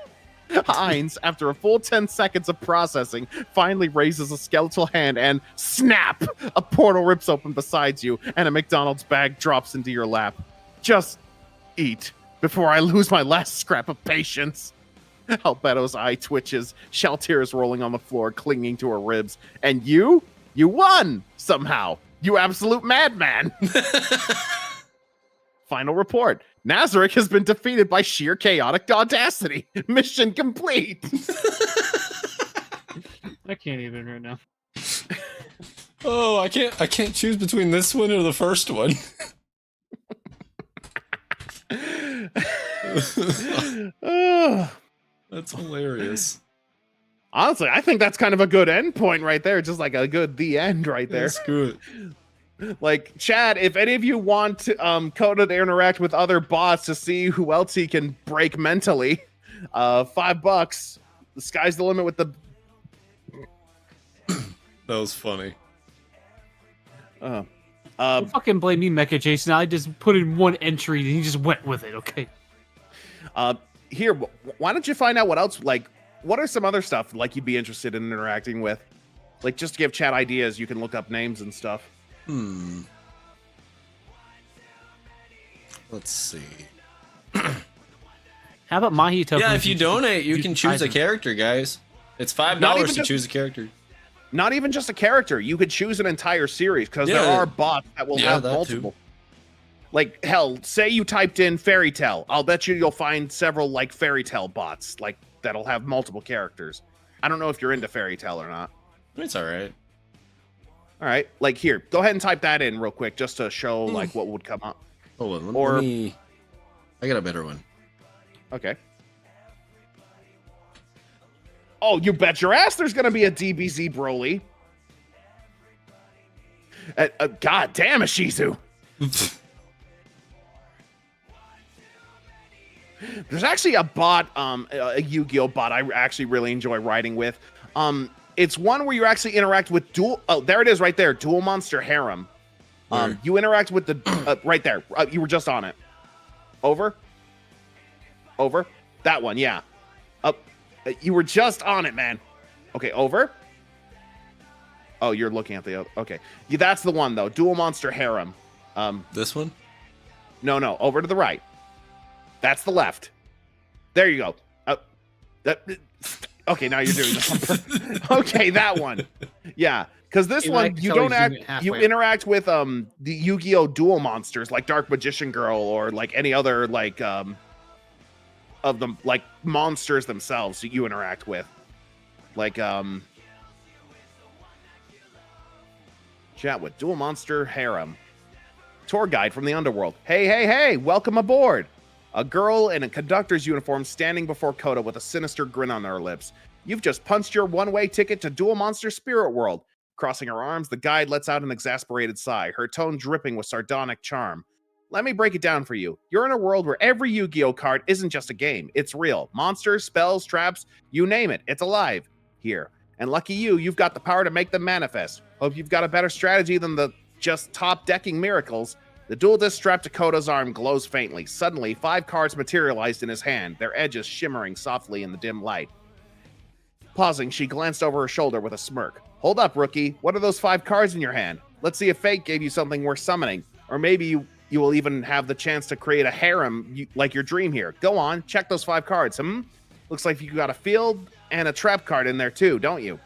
Ainz, after a full 10 seconds of processing, finally raises a skeletal hand and snap! A portal rips open beside you, and a McDonald's bag drops into your lap. Just eat before I lose my last scrap of patience. Albedo's eye twitches, Shaltir is rolling on the floor, clinging to her ribs. And you won! Somehow. You absolute madman! Final report. Nazarick has been defeated by sheer chaotic audacity. Mission complete! I can't even right now. Oh, I can't choose between this one or the first one. That's hilarious. Honestly, I think that's kind of a good end point right there. Just like a good the end right there. That's good. Like, Chad, if any of you want Coda to interact with other bots to see who else he can break mentally, $5. The sky's the limit with the... That was funny. Don't fucking blame me, Mecha Jason. I just put in one entry and he just went with it, okay? Here, why don't you find out what else, like, what are some other stuff, like, you'd be interested in interacting with? Like, just to give Chad ideas, you can look up names and stuff. Let's see. How about Mahi tokens? Yeah, if you donate, you can choose a character, guys. It's $5 to choose a character. Not even just a character. You could choose an entire series, because there are bots that will have multiple. Like, hell, say you typed in Fairy Tale. I'll bet you'll find several, like, Fairy Tale bots, like, that'll have multiple characters. I don't know if you're into Fairy Tale or not. It's alright. Alright, like, here, go ahead and type that in real quick, just to show, like, what would come up. Hold on, let me... I got a better one. Okay. Oh, you bet your ass there's gonna be a DBZ Broly. God damn, Ishizu. There's actually a bot, a Yu-Gi-Oh bot I actually really enjoy writing with. It's one where you actually interact with dual... Oh, there it is right there. Dual Monster Harem. You interact with the... right there. You were just on it. Over. Over. That one, yeah. You were just on it, man. Okay, over. Oh, you're looking at the other... Okay. Yeah, that's the one, though. Dual Monster Harem. This one? No. Over to the right. That's the left. There you go. Okay, now you're doing this. Okay, that one. Yeah, because this one you don't you interact with the Yu-Gi-Oh dual monsters like Dark Magician Girl or like any other like of the like monsters themselves that you interact with. Like chat with Dual Monster Harem. Tour guide from the underworld. Hey, welcome aboard. A girl in a conductor's uniform standing before Coda with a sinister grin on her lips. You've just punched your one-way ticket to Dual Monster Spirit World. Crossing her arms, the guide lets out an exasperated sigh, her tone dripping with sardonic charm. Let me break it down for you. You're in a world where every Yu-Gi-Oh card isn't just a game. It's real. Monsters, spells, traps, you name it. It's alive here. And lucky you've got the power to make them manifest. Hope you've got a better strategy than the just top-decking miracles. The dual disc strapped to Koda's arm glows faintly. Suddenly, 5 cards materialized in his hand, their edges shimmering softly in the dim light. Pausing, she glanced over her shoulder with a smirk. Hold up, rookie. What are those 5 cards in your hand? Let's see if fate gave you something worth summoning. Or maybe you will even have the chance to create a harem like your dream here. Go on, check those 5 cards, Looks like you got a field and a trap card in there too, don't you?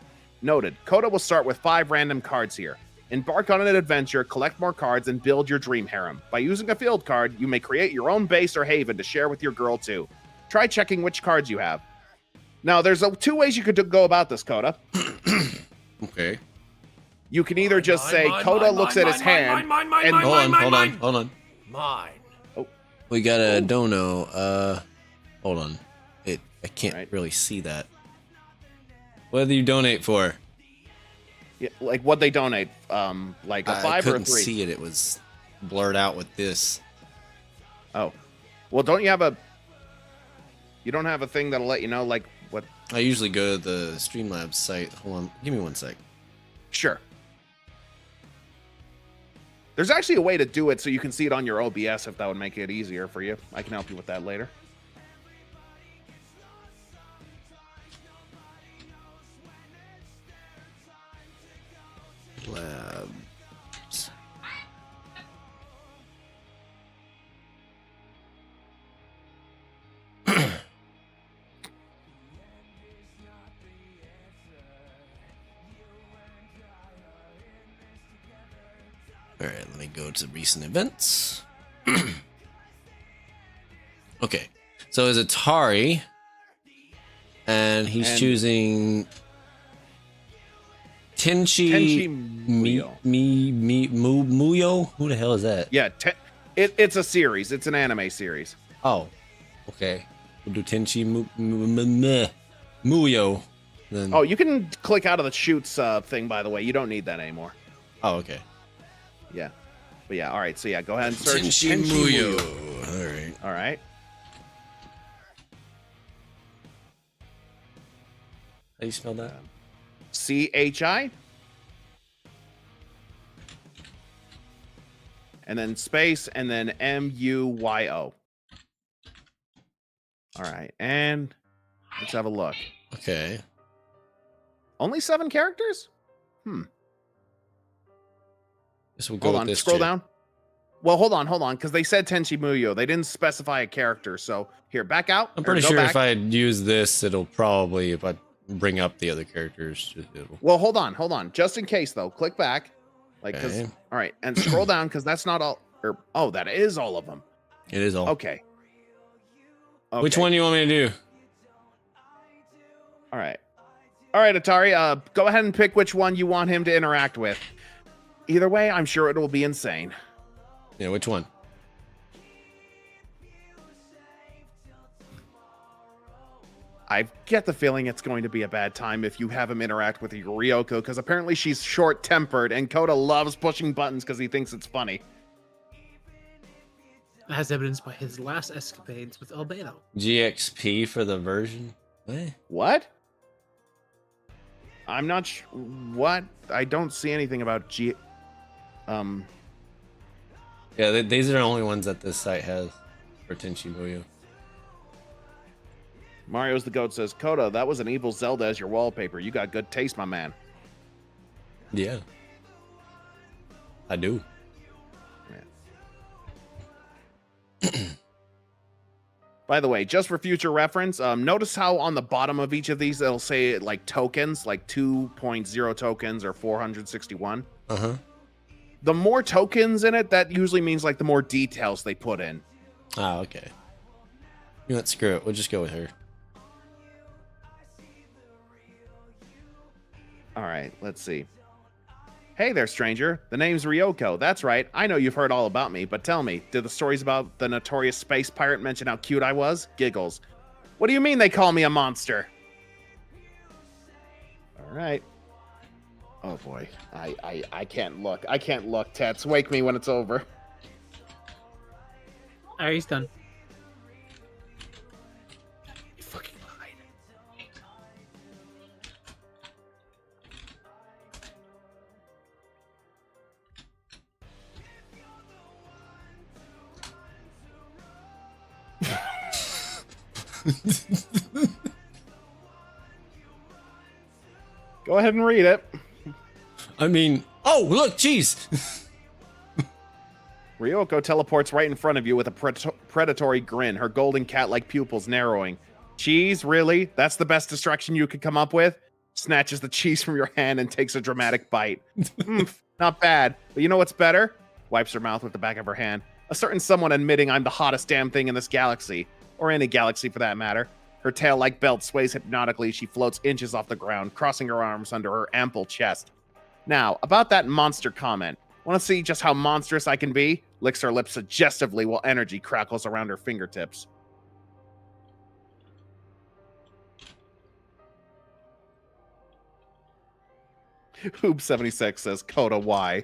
Noted. Coda will start with 5 random cards here. Embark on an adventure, collect more cards, and build your dream harem. By using a field card, you may create your own base or haven to share with your girl too. Try checking which cards you have. Now, there's 2 ways you could go about this, Coda. Okay. You can either just say Coda looks at his hand and Hold on. Mine. We got a dono. Hold on. I can't really see that. What do you donate for? Yeah, like what they donate, like a 5 or a 3. I couldn't see it. It was blurred out with this. Oh, well, don't you have a? You don't have a thing that'll let you know, like what? I usually go to the Streamlabs site. Hold on, give me 1 sec. Sure. There's actually a way to do it so you can see it on your OBS if that would make it easier for you. I can help you with that later. Labs. All right, let me go to recent events. Okay, so it's Atari, and he's choosing Tenchi Muyo. Who the hell is that? Yeah, it's a series. It's an anime series. Oh, okay. We'll do Tenchi Muyo. Then. Oh, you can click out of the shoots thing, by the way. You don't need that anymore. Oh, okay. Yeah. But yeah, all right. So yeah, go ahead and search Tenchi Muyo. All right. All right. How do you spell that? CHI. And then space, and then MUYO. All right, and let's have a look. Okay. Only 7 characters? Guess we'll go Hold with on, this scroll chick. down. Well, hold on, because they said Tenchi Muyo. They didn't specify a character. So here, back out. I'm pretty sure if I use this, it'll probably, if I bring up the other characters, it'll... Well, hold on. Just in case, though, click back. Like, Okay. all right, and scroll down, because that's not all. Oh, that is all of them. It is all. Okay. Which one do you want me to do? All right, Atari. Go ahead and pick which one you want him to interact with. Either way, I'm sure it will be insane. Yeah, which one? I get the feeling it's going to be a bad time if you have him interact with Ryoko, because apparently she's short-tempered, and Coda loves pushing buttons because he thinks it's funny. As evidenced by his last escapades with Albano. GXP for the version? What? I'm not what? I don't see anything about Yeah, these are the only ones that this site has for Tenchi Muyo. Mario's the Goat says, Coda, that was an evil Zelda as your wallpaper. You got good taste, my man. Yeah. I do. By the way, just for future reference, notice how on the bottom of each of these, it'll say like tokens, like 2.0 tokens or 461. Uh-huh. The more tokens in it, that usually means like the more details they put in. Ah, okay. You know what? Screw it. We'll just go with her. All right, let's see. Hey there, stranger. The name's Ryoko. That's right. I know you've heard all about me, but tell me, did the stories about the notorious space pirate mention how cute I was? Giggles. What do you mean they call me a monster? All right. Oh boy. I can't look. I can't look, Tets. Wake me when it's over. Alright, he's done. You fucking lied. Go ahead and read it. I mean, oh, look, jeez. Ryoko teleports right in front of you with a predatory grin, her golden cat-like pupils narrowing. Cheese, really? That's the best distraction you could come up with? Snatches the cheese from your hand and takes a dramatic bite. Not bad. But you know what's better? Wipes her mouth with the back of her hand. A certain someone admitting I'm the hottest damn thing in this galaxy. Or any galaxy for that matter. Her tail-like belt sways hypnotically. She floats inches off the ground, crossing her arms under her ample chest. Now, about that monster comment. Want to see just how monstrous I can be? Licks her lips suggestively while energy crackles around her fingertips. Hoob76 says, Coda, why?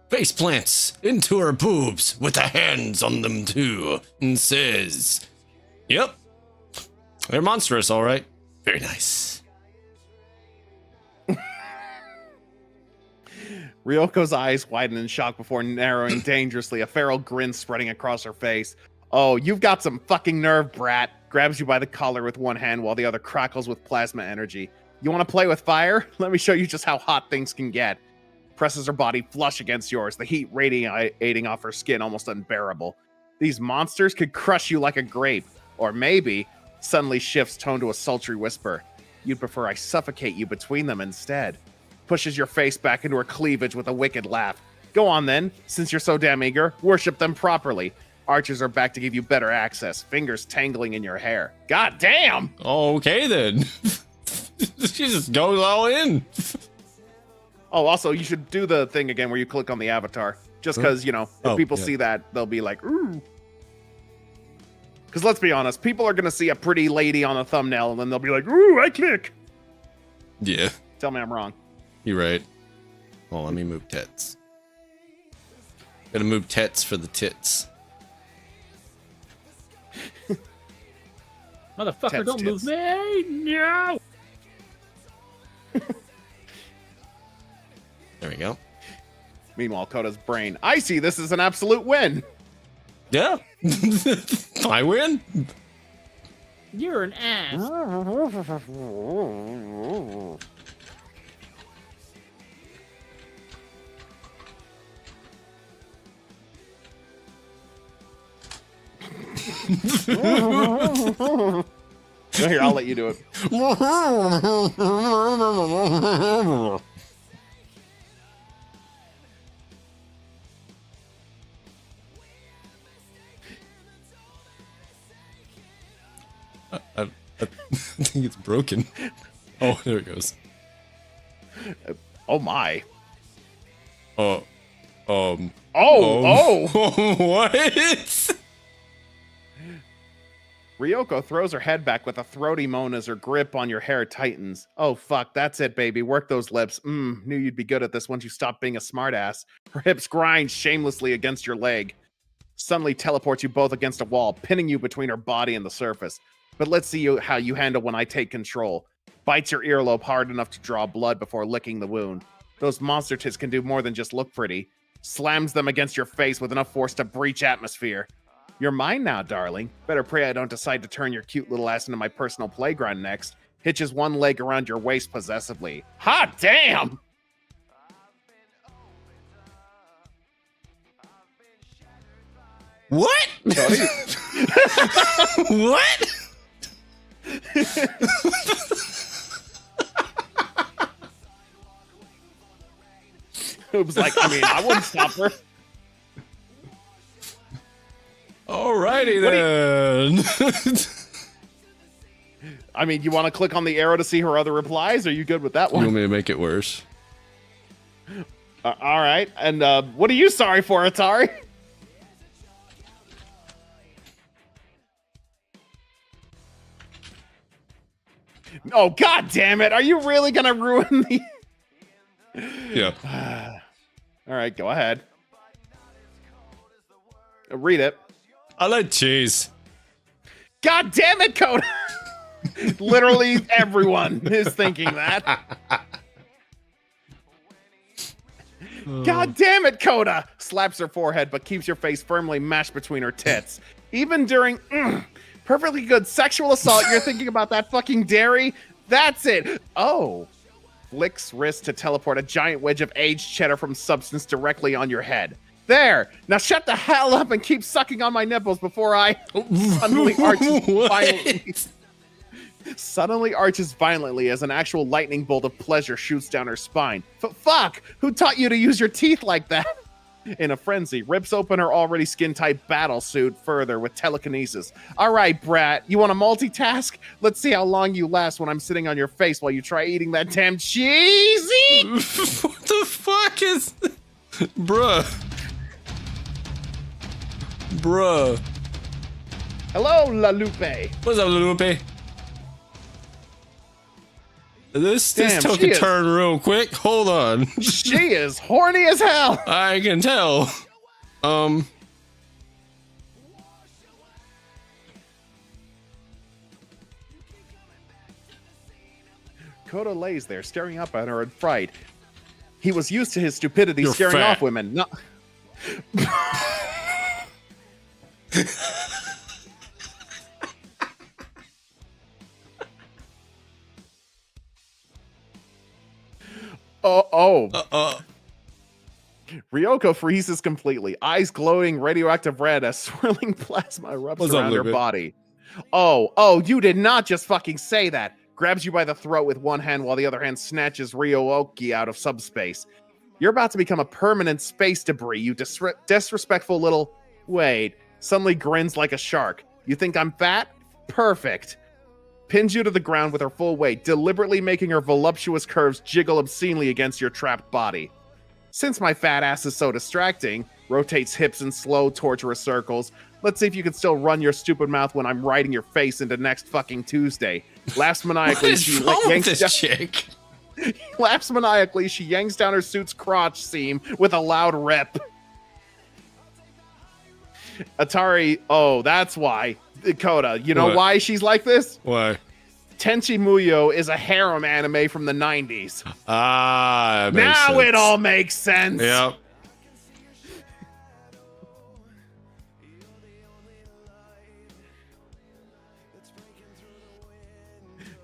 Face plants into her boobs with the hands on them too, and says, "Yep, they're monstrous, all right. Very nice." Ryoko's eyes widen in shock before narrowing dangerously, a feral grin spreading across her face. Oh, you've got some fucking nerve, brat. Grabs you by the collar with one hand while the other crackles with plasma energy. You want to play with fire? Let me show you just how hot things can get. Presses her body flush against yours, the heat radiating off her skin almost unbearable. These monsters could crush you like a grape. Or maybe, suddenly shifts tone to a sultry whisper. You'd prefer I suffocate you between them instead. Pushes your face back into her cleavage with a wicked laugh. Go on then, since you're so damn eager, worship them properly. Archers are back to give you better access, fingers tangling in your hair. God damn! Okay then. She just goes all in. Oh, also, you should do the thing again where you click on the avatar. Just because, you know, if people see that, they'll be like, ooh. Because let's be honest, people are going to see a pretty lady on a thumbnail, and then they'll be like, ooh, I click. Yeah. Tell me I'm wrong. You're right. Well, let me move tits. Gotta move tits for the tits. Motherfucker, Tits, don't move tits. me! No! There we go. Meanwhile, Koda's brain. I see this as an absolute win. Yeah. I win. You're an ass. Here, I'll let you do it. I think it's broken. Oh, there it goes. Oh my. Oh. Oh. What? Ryoko throws her head back with a throaty moan as her grip on your hair tightens. Oh, fuck, that's it, baby. Work those lips. Knew you'd be good at this once you stopped being a smartass. Her hips grind shamelessly against your leg. Suddenly teleports you both against a wall, pinning you between her body and the surface. But let's see how you handle when I take control. Bites your earlobe hard enough to draw blood before licking the wound. Those monster tits can do more than just look pretty. Slams them against your face with enough force to breach atmosphere. You're mine now, darling. Better pray I don't decide to turn your cute little ass into my personal playground next. Hitches one leg around your waist possessively. Hot damn! What? What? It was like, I mean, I wouldn't stop her. Alrighty then. I mean, you want to click on the arrow to see her other replies? Are you good with that You one? want me to make it worse? All right. And what are you sorry for, Atari? Oh, God damn it. Are you really going to ruin the... Yeah. All right, go ahead. Read it. I like cheese. God damn it, Coda! Literally everyone is thinking that. God damn it, Coda! Slaps her forehead, but keeps your face firmly mashed between her tits. Even during perfectly good sexual assault, you're thinking about that fucking dairy? That's it! Oh. Flicks wrist to teleport a giant wedge of aged cheddar from substance directly on your head. There! Now shut the hell up and keep sucking on my nipples before I suddenly arches violently as an actual lightning bolt of pleasure shoots down her spine. Fuck! Who taught you to use your teeth like that? In a frenzy, rips open her already skin-tight battle suit further with telekinesis. All right, brat, you want to multitask? Let's see how long you last when I'm sitting on your face while you try eating that damn cheesy! What the fuck is... Bruh. Hello, La Lupe. What's up, Lupe? This Damn, took a turn real quick. Hold on. She is horny as hell. I can tell. Coda lays there, staring up at her in fright. He was used to his stupidity, You're scaring fat. off women. No. Ryoko freezes completely, eyes glowing radioactive red as swirling plasma erupts What's up, around her Lupe? body. Oh, you did not just fucking say that. Grabs you by the throat with one hand while the other hand snatches Ryoki out of subspace. You're about to become a permanent space debris, you disrespectful little... Wait, suddenly grins like a shark. You think I'm fat? Perfect. Pins you to the ground with her full weight, deliberately making her voluptuous curves jiggle obscenely against your trapped body. Since my fat ass is so distracting, rotates hips in slow, torturous circles. Let's see if you can still run your stupid mouth when I'm riding your face into next fucking Tuesday. Laughs maniacally. What is wrong with this chick? Laughs maniacally. She yanks down her suit's crotch seam with a loud rip. Atari, oh, that's why. Coda, you know What? why she's like this? Why? Tenchi Muyo is a harem anime from the 90s. Ah, that makes Now sense. it all makes sense. Yep.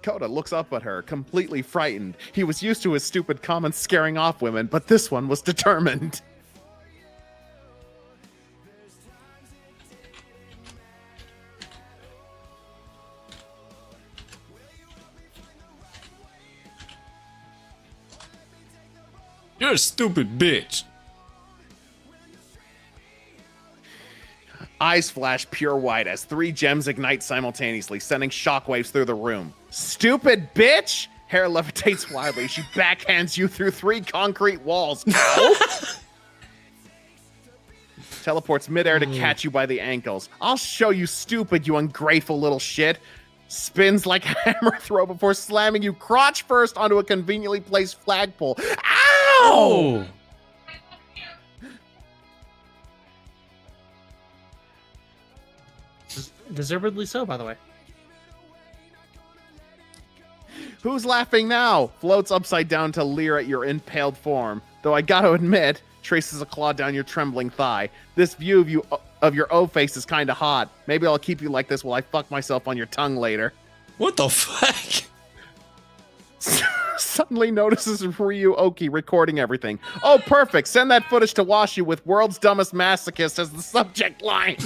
Coda looks up at her, completely frightened. He was used to his stupid comments scaring off women, but this one was determined. You're a stupid bitch. Eyes flash pure white as 3 gems ignite simultaneously, sending shockwaves through the room. Stupid bitch! Hair levitates wildly. She backhands you through 3 concrete walls. Teleports midair to catch you by the ankles. I'll show you, stupid, you ungrateful little shit. Spins like a hammer throw before slamming you crotch first onto a conveniently placed flagpole. Ow! Oh. Deservedly so, by the way. Who's laughing now? Floats upside down to leer at your impaled form. Though I gotta admit, traces a claw down your trembling thigh. This view of your O face is kinda hot. Maybe I'll keep you like this while I fuck myself on your tongue later. What the fuck? Suddenly notices Ryu Oki recording everything. Oh, perfect. Send that footage to Washu with world's dumbest masochist as the subject line.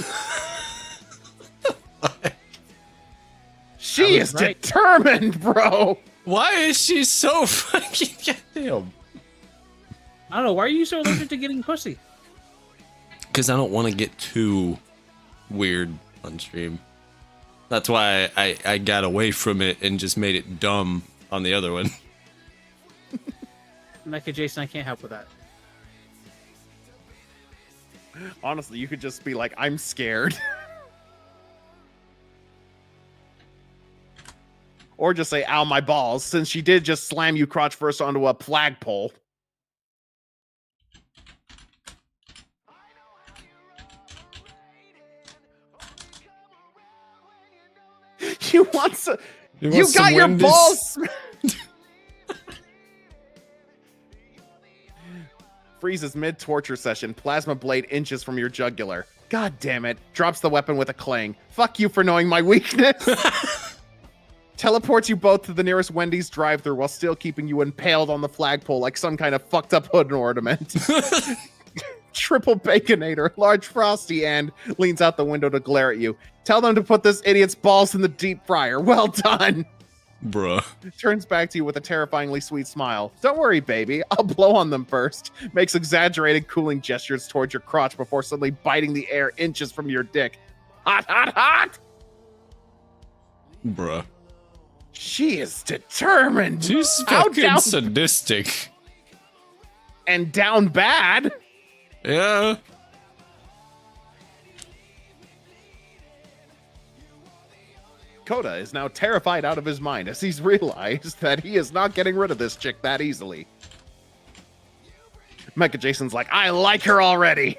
She is right. determined, bro. Why is she so fucking goddamn? I don't know. Why are you so allergic to getting pussy? Because I don't want to get too weird on stream. That's why I got away from it and just made it dumb on the other one. Mecha Jason, I can't help with that. Honestly, you could just be like, I'm scared. Or just say, ow, my balls, since she did just slam you crotch first onto a flagpole. You want some... You got your balls... Freezes mid-torture session. Plasma blade inches from your jugular. God damn it. Drops the weapon with a clang. Fuck you for knowing my weakness. Teleports you both to the nearest Wendy's drive-thru while still keeping you impaled on the flagpole like some kind of fucked up hood ornament. Triple Baconator, large Frosty, and leans out the window to glare at you. Tell them to put this idiot's balls in the deep fryer. Well done. Bruh. Turns back to you with a terrifyingly sweet smile. Don't worry, baby. I'll blow on them first. Makes exaggerated cooling gestures towards your crotch before suddenly biting the air inches from your dick. Hot, hot, hot! Bruh. She is determined. She's fucking sadistic. And down bad. Yeah. Coda is now terrified out of his mind as he's realized that he is not getting rid of this chick that easily. Mecha Jason's like, I like her already.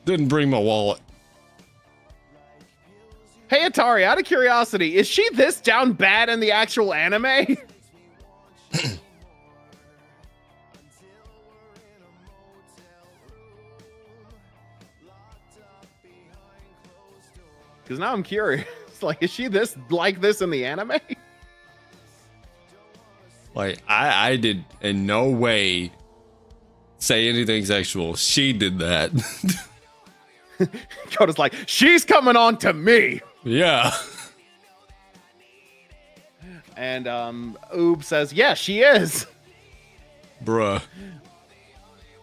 Didn't bring my wallet. Hey, Atari, out of curiosity, is she this down bad in the actual anime? Because now I'm curious. Like, is she this like this in the anime? Like, I did in no way say anything sexual. She did that. Coda's like, she's coming on to me. Yeah. And Oob says, yeah, she is. Bruh.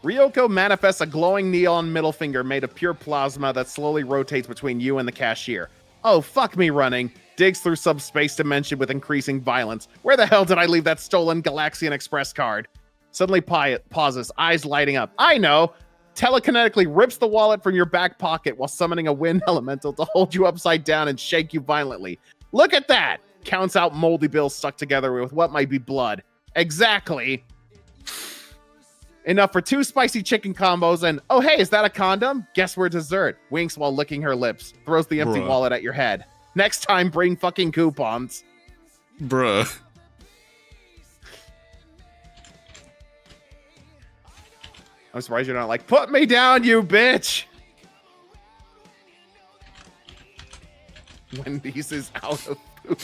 Ryoko manifests a glowing neon middle finger made of pure plasma that slowly rotates between you and the cashier. Oh, fuck me running. Digs through subspace dimension with increasing violence. Where the hell did I leave that stolen Galaxian Express card? Suddenly pauses, eyes lighting up. I know. Telekinetically rips the wallet from your back pocket while summoning a wind elemental to hold you upside down and shake you violently. Look at that! Counts out moldy bills stuck together with what might be blood. Exactly. Enough for 2 spicy chicken combos and, oh hey, is that a condom? Guess we're dessert. Winks while licking her lips. Throws the empty wallet at your head. Next time, bring fucking coupons. Bruh. I'm surprised you're not like, put me down, you bitch! Wendy's is out of food.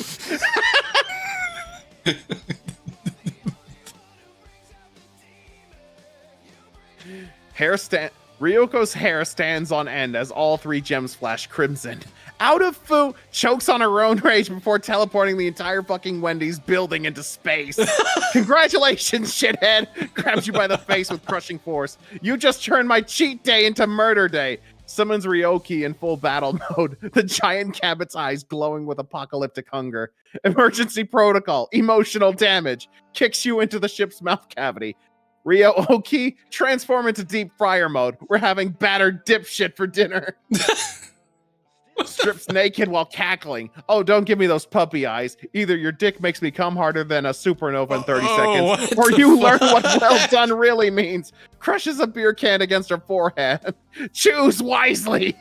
Ryoko's hair stands on end as all 3 gems flash crimson. Out of food, chokes on her own rage before teleporting the entire fucking Wendy's building into space. Congratulations, shithead! Grabs you by the face with crushing force. You just turned my cheat day into murder day. Summons Ryoki in full battle mode, the giant cabot's eyes glowing with apocalyptic hunger. Emergency protocol, emotional damage. Kicks you into the ship's mouth cavity. Ryoki, transform into deep fryer mode. We're having battered dipshit for dinner. Strips naked while cackling. Oh, don't give me those puppy eyes. Either your dick makes me come harder than a supernova in 30 seconds, or you learn what well done really means. Crushes a beer can against her forehead. Choose wisely.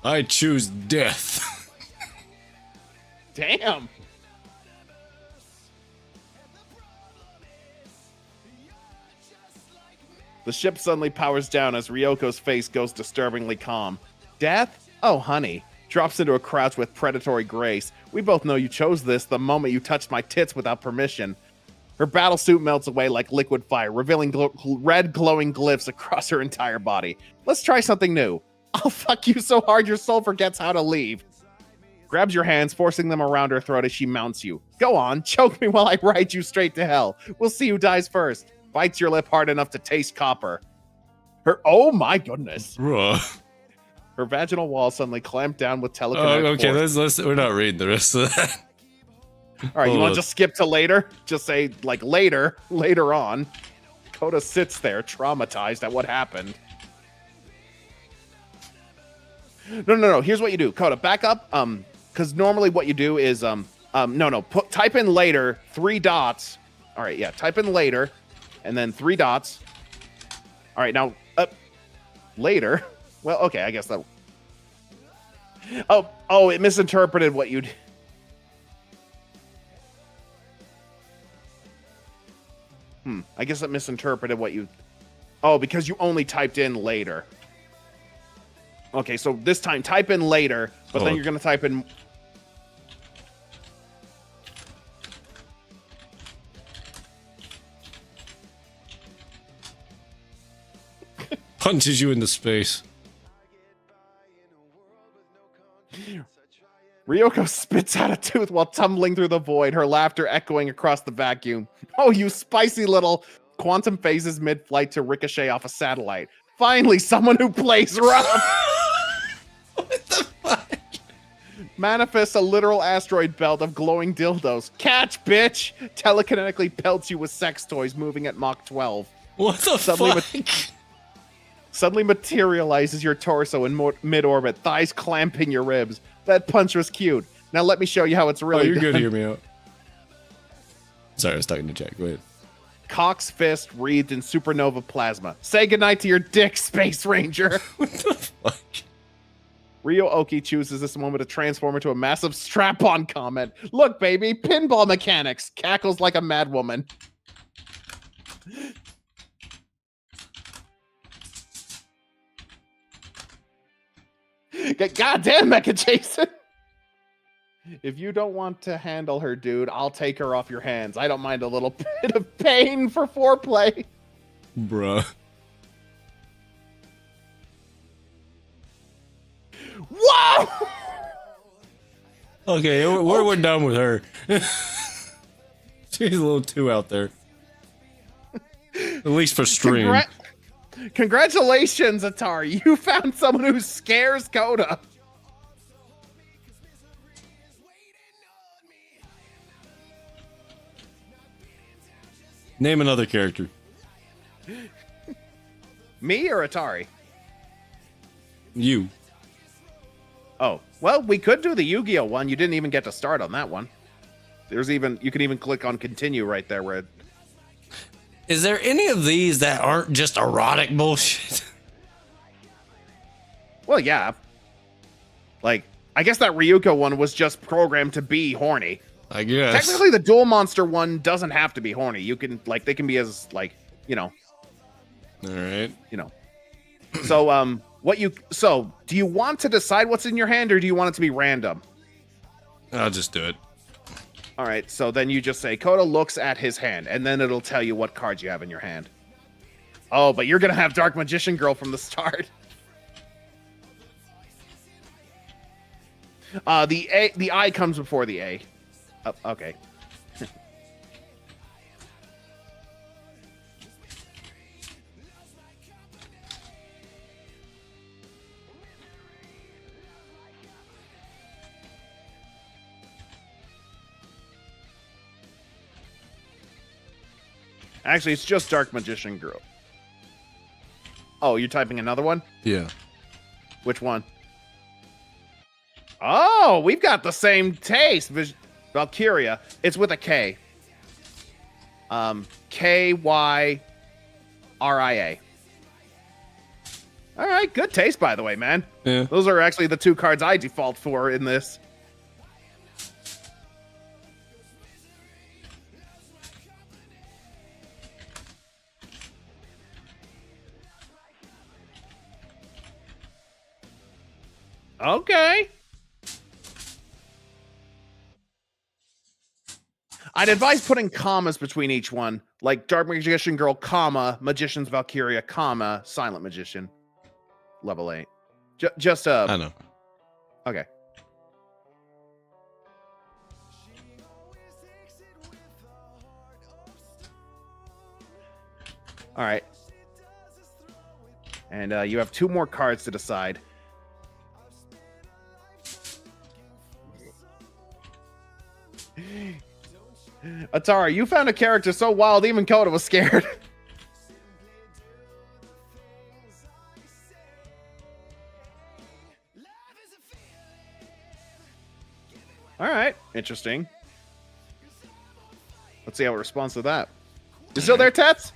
I choose death. Damn. The ship suddenly powers down as Ryoko's face goes disturbingly calm. Death? Oh, honey. Drops into a crouch with predatory grace. We both know you chose this the moment you touched my tits without permission. Her battle suit melts away like liquid fire, revealing red glowing glyphs across her entire body. Let's try something new. I'll fuck you so hard your soul forgets how to leave. Grabs your hands, forcing them around her throat as she mounts you. Go on, choke me while I ride you straight to hell. We'll see who dies first. Bites your lip hard enough to taste copper. Oh my goodness. Bruh. Her vaginal wall suddenly clamped down with Oh, telekinetic okay. force. We're not reading the rest of that. All right, you Hold want on. to just skip to later? Just say like later on. Coda sits there, traumatized at what happened. No. Here's what you do, Coda. Back up. Because normally what you do is type in later 3 dots. All right, yeah. Type in later, and then 3 dots. All right, now later. Well, okay, I guess that. Oh, it misinterpreted what you. I guess it misinterpreted what you. Oh, because you only typed in later. Okay, so this time type in later, but then you're gonna type in. Punches you into space. Ryoko spits out a tooth while tumbling through the void, her laughter echoing across the vacuum. Oh, you spicy little quantum phases mid-flight to ricochet off a satellite. Finally, someone who plays rough! What the fuck? Manifests a literal asteroid belt of glowing dildos. Catch, bitch! Telekinetically pelts you with sex toys moving at Mach 12. What the fuck? Suddenly materializes your torso in mid-orbit, thighs clamping your ribs. That punch was cute. Now let me show you how it's really you're done. good. Hear me out. Sorry, I was talking to Jack. Go ahead. Cock's fist wreathed in supernova plasma. Say goodnight to your dick, Space Ranger. What the fuck? Ryo Oki chooses this moment to transform into a massive strap-on comet. Look, baby, pinball mechanics. Cackles like a madwoman. Goddamn, Mecha Jason. If you don't want to handle her, dude, I'll take her off your hands. I don't mind a little bit of pain for foreplay. Bruh. Whoa! Okay, we're done with her. She's a little too out there. At least for stream. Congratulations, Atari. You found someone who scares Coda. Name another character. Me or Atari? You. Oh, well, we could do the Yu-Gi-Oh one. You didn't even get to start on that one. You can even click on continue right there where Is there any of these that aren't just erotic bullshit? Well, yeah. Like, I guess that Ryuko one was just programmed to be horny. I guess. Technically, the Duel Monster one doesn't have to be horny. You can, like, they can be as, like, you know. All right. You know. So, do you want to decide what's in your hand, or do you want it to be random? I'll just do it. All right, so then you just say, Coda looks at his hand, and then it'll tell you what cards you have in your hand. Oh, but you're going to have Dark Magician Girl from the start. The I comes before the A. Oh, okay. Actually, it's just Dark Magician Girl. Oh, you're typing another one? Yeah. Which one? Oh, we've got the same taste. Valkyria. It's with a K. Kyria. All right, good taste, by the way, man. Yeah. Those are actually the 2 cards I default for in this. Okay. I'd advise putting commas between each one, like Dark Magician Girl, comma, Magician's Valkyria, comma, Silent Magician, level 8. I know. Okay. All right. And you have 2 more cards to decide. Atara, you found a character so wild even Coda was scared. All right, interesting. Let's see how it responds to that. You still there, Tats?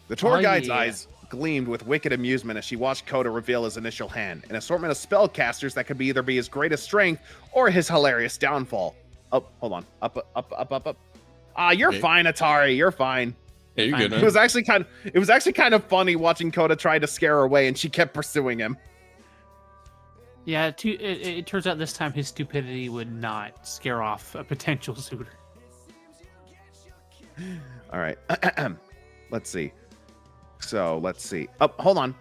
The tour guide's eyes gleamed with wicked amusement as she watched Coda reveal his initial hand, an assortment of spellcasters that could either be his greatest strength or his hilarious downfall. Oh, hold on. Up. Ah, you're fine, Atari. You're fine. Yeah, you're good, man. It was actually kind of funny watching Coda try to scare her away, and she kept pursuing him. Yeah, it turns out this time his stupidity would not scare off a potential suitor. All right. Let's see. So, let's see. Oh, hold on.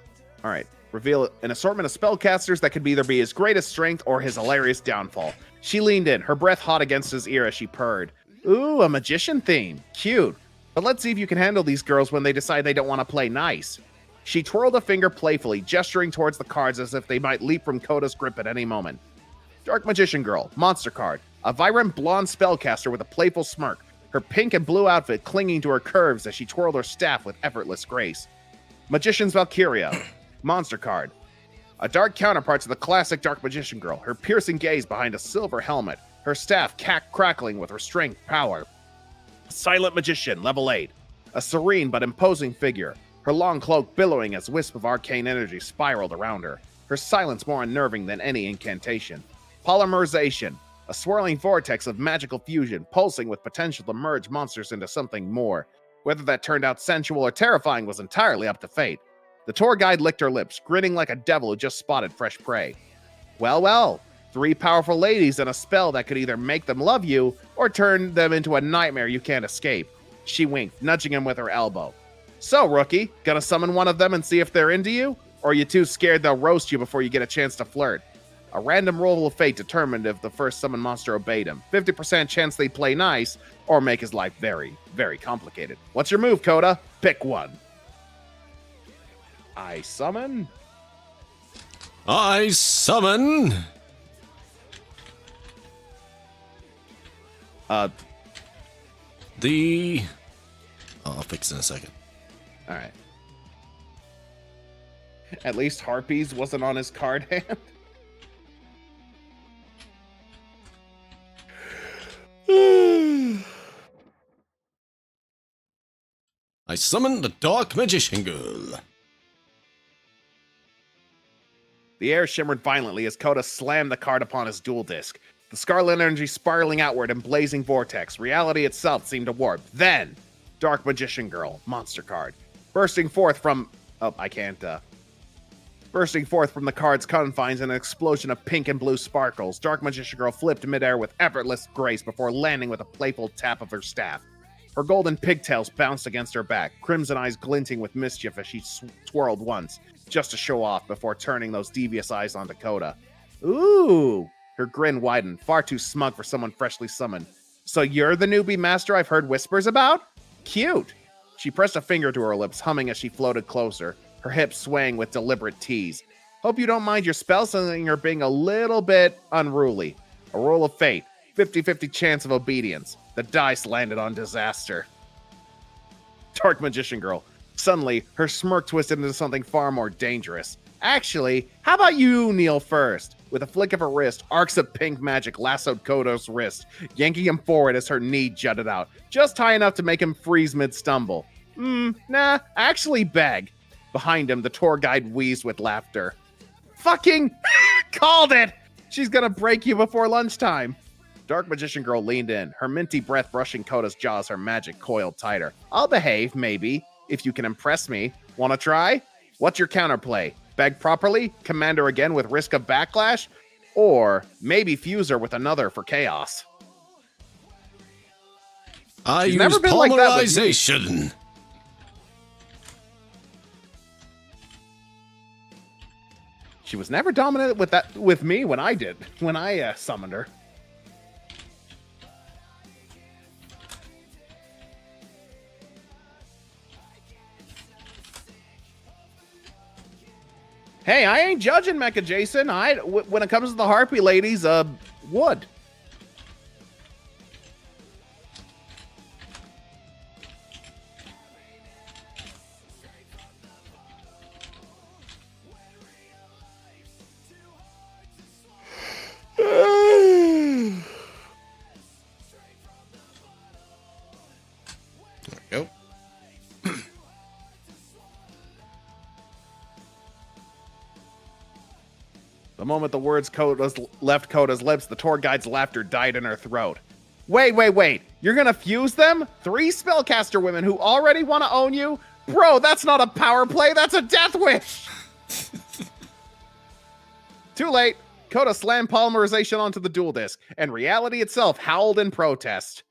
All right. Reveal an assortment of spellcasters that could either be his greatest strength or his hilarious downfall. She leaned in, her breath hot against his ear as she purred. Ooh, a magician theme. Cute. But let's see if you can handle these girls when they decide they don't want to play nice. She twirled a finger playfully, gesturing towards the cards as if they might leap from Coda's grip at any moment. Dark Magician Girl, Monster card. A vibrant blonde spellcaster with a playful smirk, her pink and blue outfit clinging to her curves as she twirled her staff with effortless grace. Magician's Valkyria, Monster card. A dark counterpart to the classic Dark Magician Girl, her piercing gaze behind a silver helmet, her staff crackling with her strength power. Silent Magician, level 8. A serene but imposing figure, her long cloak billowing as wisps of arcane energy spiraled around her, her silence more unnerving than any incantation. Polymerization, a swirling vortex of magical fusion, pulsing with potential to merge monsters into something more. Whether that turned out sensual or terrifying was entirely up to fate. The tour guide licked her lips, grinning like a devil who just spotted fresh prey. Well, 3 powerful ladies and a spell that could either make them love you or turn them into a nightmare you can't escape. She winked, nudging him with her elbow. So, rookie, gonna summon one of them and see if they're into you? Or are you too scared they'll roast you before you get a chance to flirt? A random roll of fate determined if the first summoned monster obeyed him. 50% chance they'd play nice, or make his life very, very complicated. What's your move, Coda? Pick one. I summon. I summon. I'll fix it in a second. All right. At least Harpies wasn't on his card hand. I summon the Dark Magician Girl. The air shimmered violently as Coda slammed the card upon his dual disc. The scarlet energy spiraling outward in blazing vortex. Reality itself seemed to warp. Then, Dark Magician Girl, monster card. Bursting forth from... Oh, I can't, Bursting forth from the card's confines in an explosion of pink and blue sparkles, Dark Magician Girl flipped midair with effortless grace before landing with a playful tap of her staff. Her golden pigtails bounced against her back, crimson eyes glinting with mischief as she twirled once, just to show off before turning those devious eyes on Coda. Ooh! Her grin widened, far too smug for someone freshly summoned. So you're the newbie master I've heard whispers about? Cute! She pressed a finger to her lips, humming as she floated closer, her hips swaying with deliberate tease. Hope you don't mind your spell summoning or being a little bit unruly. A roll of fate, 50-50 chance of obedience. The dice landed on disaster. Dark Magician Girl. Suddenly, her smirk twisted into something far more dangerous. Actually, how about you kneel first? With a flick of her wrist, arcs of pink magic lassoed Kodo's wrist, yanking him forward as her knee jutted out, just high enough to make him freeze mid-stumble. Nah, actually beg. Behind him, the tour guide wheezed with laughter. Fucking called it! She's gonna break you before lunchtime. Dark Magician Girl leaned in, her minty breath brushing Koda's jaws, her magic coiled tighter. I'll behave, maybe, if you can impress me. Wanna try? What's your counterplay? Beg properly? Command her again with risk of backlash? Or maybe fuse her with another for chaos? I She's use never been like that with me. polymerization. She was never dominant with me when I summoned her. Hey, I ain't judging Mecha Jason. When it comes to the Harpy ladies, wood. Nope. The moment the words left Coda's lips, the tour guide's laughter died in her throat. Wait. You're gonna fuse them? 3 spellcaster women who already want to own you? Bro, that's not a power play, that's a death wish! Too late. Coda slammed polymerization onto the dual disc, and reality itself howled in protest.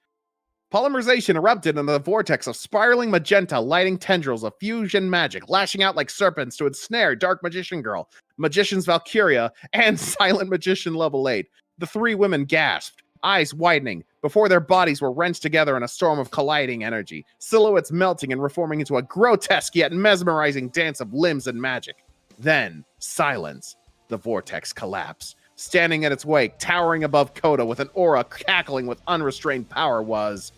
Polymerization erupted in the vortex of spiraling magenta, lighting tendrils of fusion magic, lashing out like serpents to ensnare Dark Magician Girl, Magician's Valkyria, and Silent Magician Level 8. The 3 women gasped, eyes widening, before their bodies were wrenched together in a storm of colliding energy, silhouettes melting and reforming into a grotesque yet mesmerizing dance of limbs and magic. Then, silence. The vortex collapsed. Standing in its wake, towering above Coda with an aura cackling with unrestrained power was...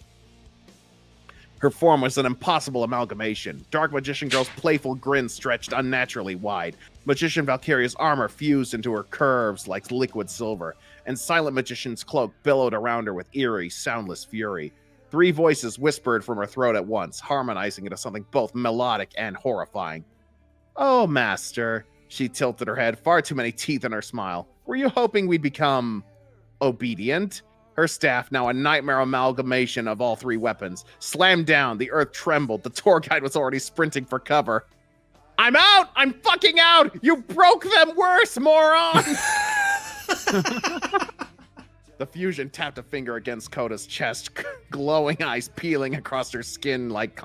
Her form was an impossible amalgamation. Dark Magician Girl's playful grin stretched unnaturally wide. Magician Valkyria's armor fused into her curves like liquid silver, and Silent Magician's cloak billowed around her with eerie, soundless fury. 3 voices whispered from her throat at once, harmonizing into something both melodic and horrifying. Oh, Master... She tilted her head, far too many teeth in her smile. Were you hoping we'd become... obedient? Her staff, now a nightmare amalgamation of all 3 weapons, slammed down, the earth trembled, the tour guide was already sprinting for cover. I'm out! I'm fucking out! You broke them worse, moron! The fusion tapped a finger against Coda's chest, glowing eyes peeling across her skin like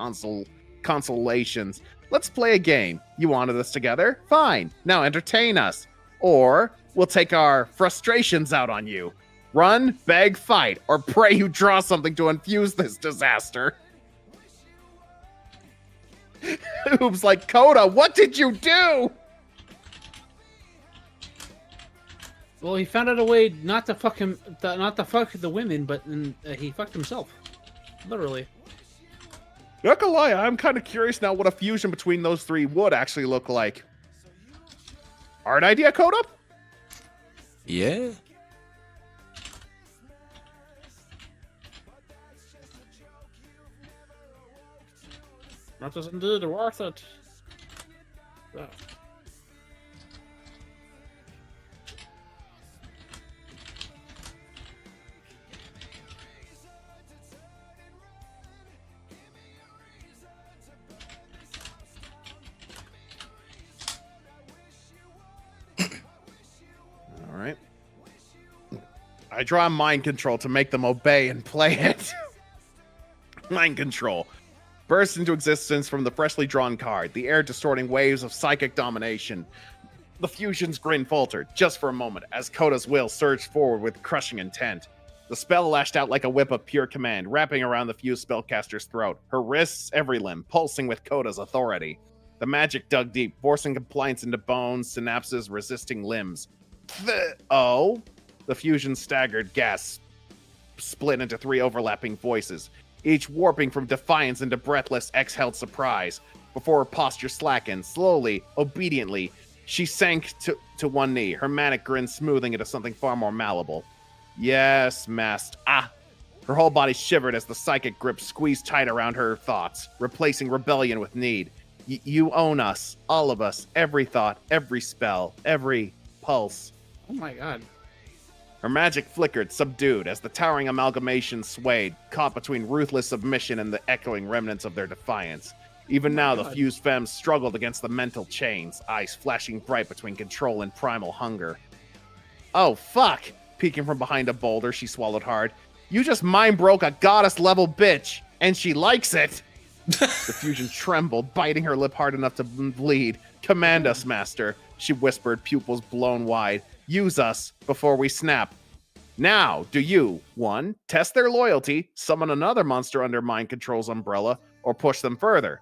consolations. Let's play a game. You wanted this together? Fine. Now entertain us. Or we'll take our frustrations out on you. Run, beg, fight, or pray you draw something to infuse this disaster. Oops, like Coda, what did you do? Well, he found out a way not to fuck him, not to fuck the women, but he fucked himself. Literally. Not gonna lie, I'm kind of curious now what a fusion between those 3 would actually look like. Art idea, Coda? Yeah. That is indeed worth it. Oh. All right. I draw mind control to make them obey and play it. Mind control. Bursts into existence from the freshly drawn card, the air distorting waves of psychic domination. The fusion's grin faltered, just for a moment, as Coda's will surged forward with crushing intent. The spell lashed out like a whip of pure command, wrapping around the fused spellcaster's throat, her wrists, every limb, pulsing with Coda's authority. The magic dug deep, forcing compliance into bones, synapses, resisting limbs. Oh? The fusion staggered, gasp, split into 3 overlapping voices, each warping from defiance into breathless, exhaled surprise. Before her posture slackened, slowly, obediently, she sank to one knee, her manic grin smoothing into something far more malleable. Yes, Mast. Ah! Her whole body shivered as the psychic grip squeezed tight around her thoughts, replacing rebellion with need. You own us, all of us, every thought, every spell, every pulse. Oh my god. Her magic flickered, subdued, as the towering amalgamation swayed, caught between ruthless submission and the echoing remnants of their defiance. Even now, the fused femmes struggled against the mental chains, eyes flashing bright between control and primal hunger. Oh, fuck! Peeking from behind a boulder, she swallowed hard. You just mind-broke a goddess-level bitch, and she likes it! The fusion trembled, biting her lip hard enough to bleed. Command us, Master, she whispered, pupils blown wide. Use us before we snap. Now, do you, 1, test their loyalty, summon another monster under mind control's umbrella, or push them further?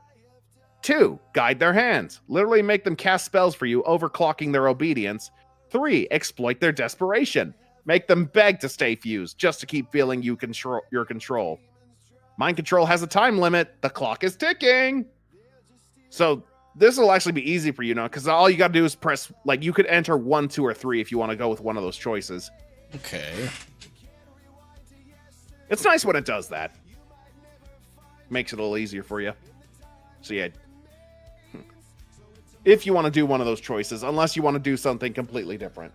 2. Guide their hands. Literally make them cast spells for you, overclocking their obedience. 3. Exploit their desperation. Make them beg to stay fused, just to keep feeling your control. Mind control has a time limit. The clock is ticking. So this will actually be easy for you now, because all you got to do is press, like, you could enter 1, 2, or 3 if you want to go with one of those choices. Okay. It's nice when it does that. Makes it a little easier for you. So yeah. If you want to do one of those choices, unless you want to do something completely different.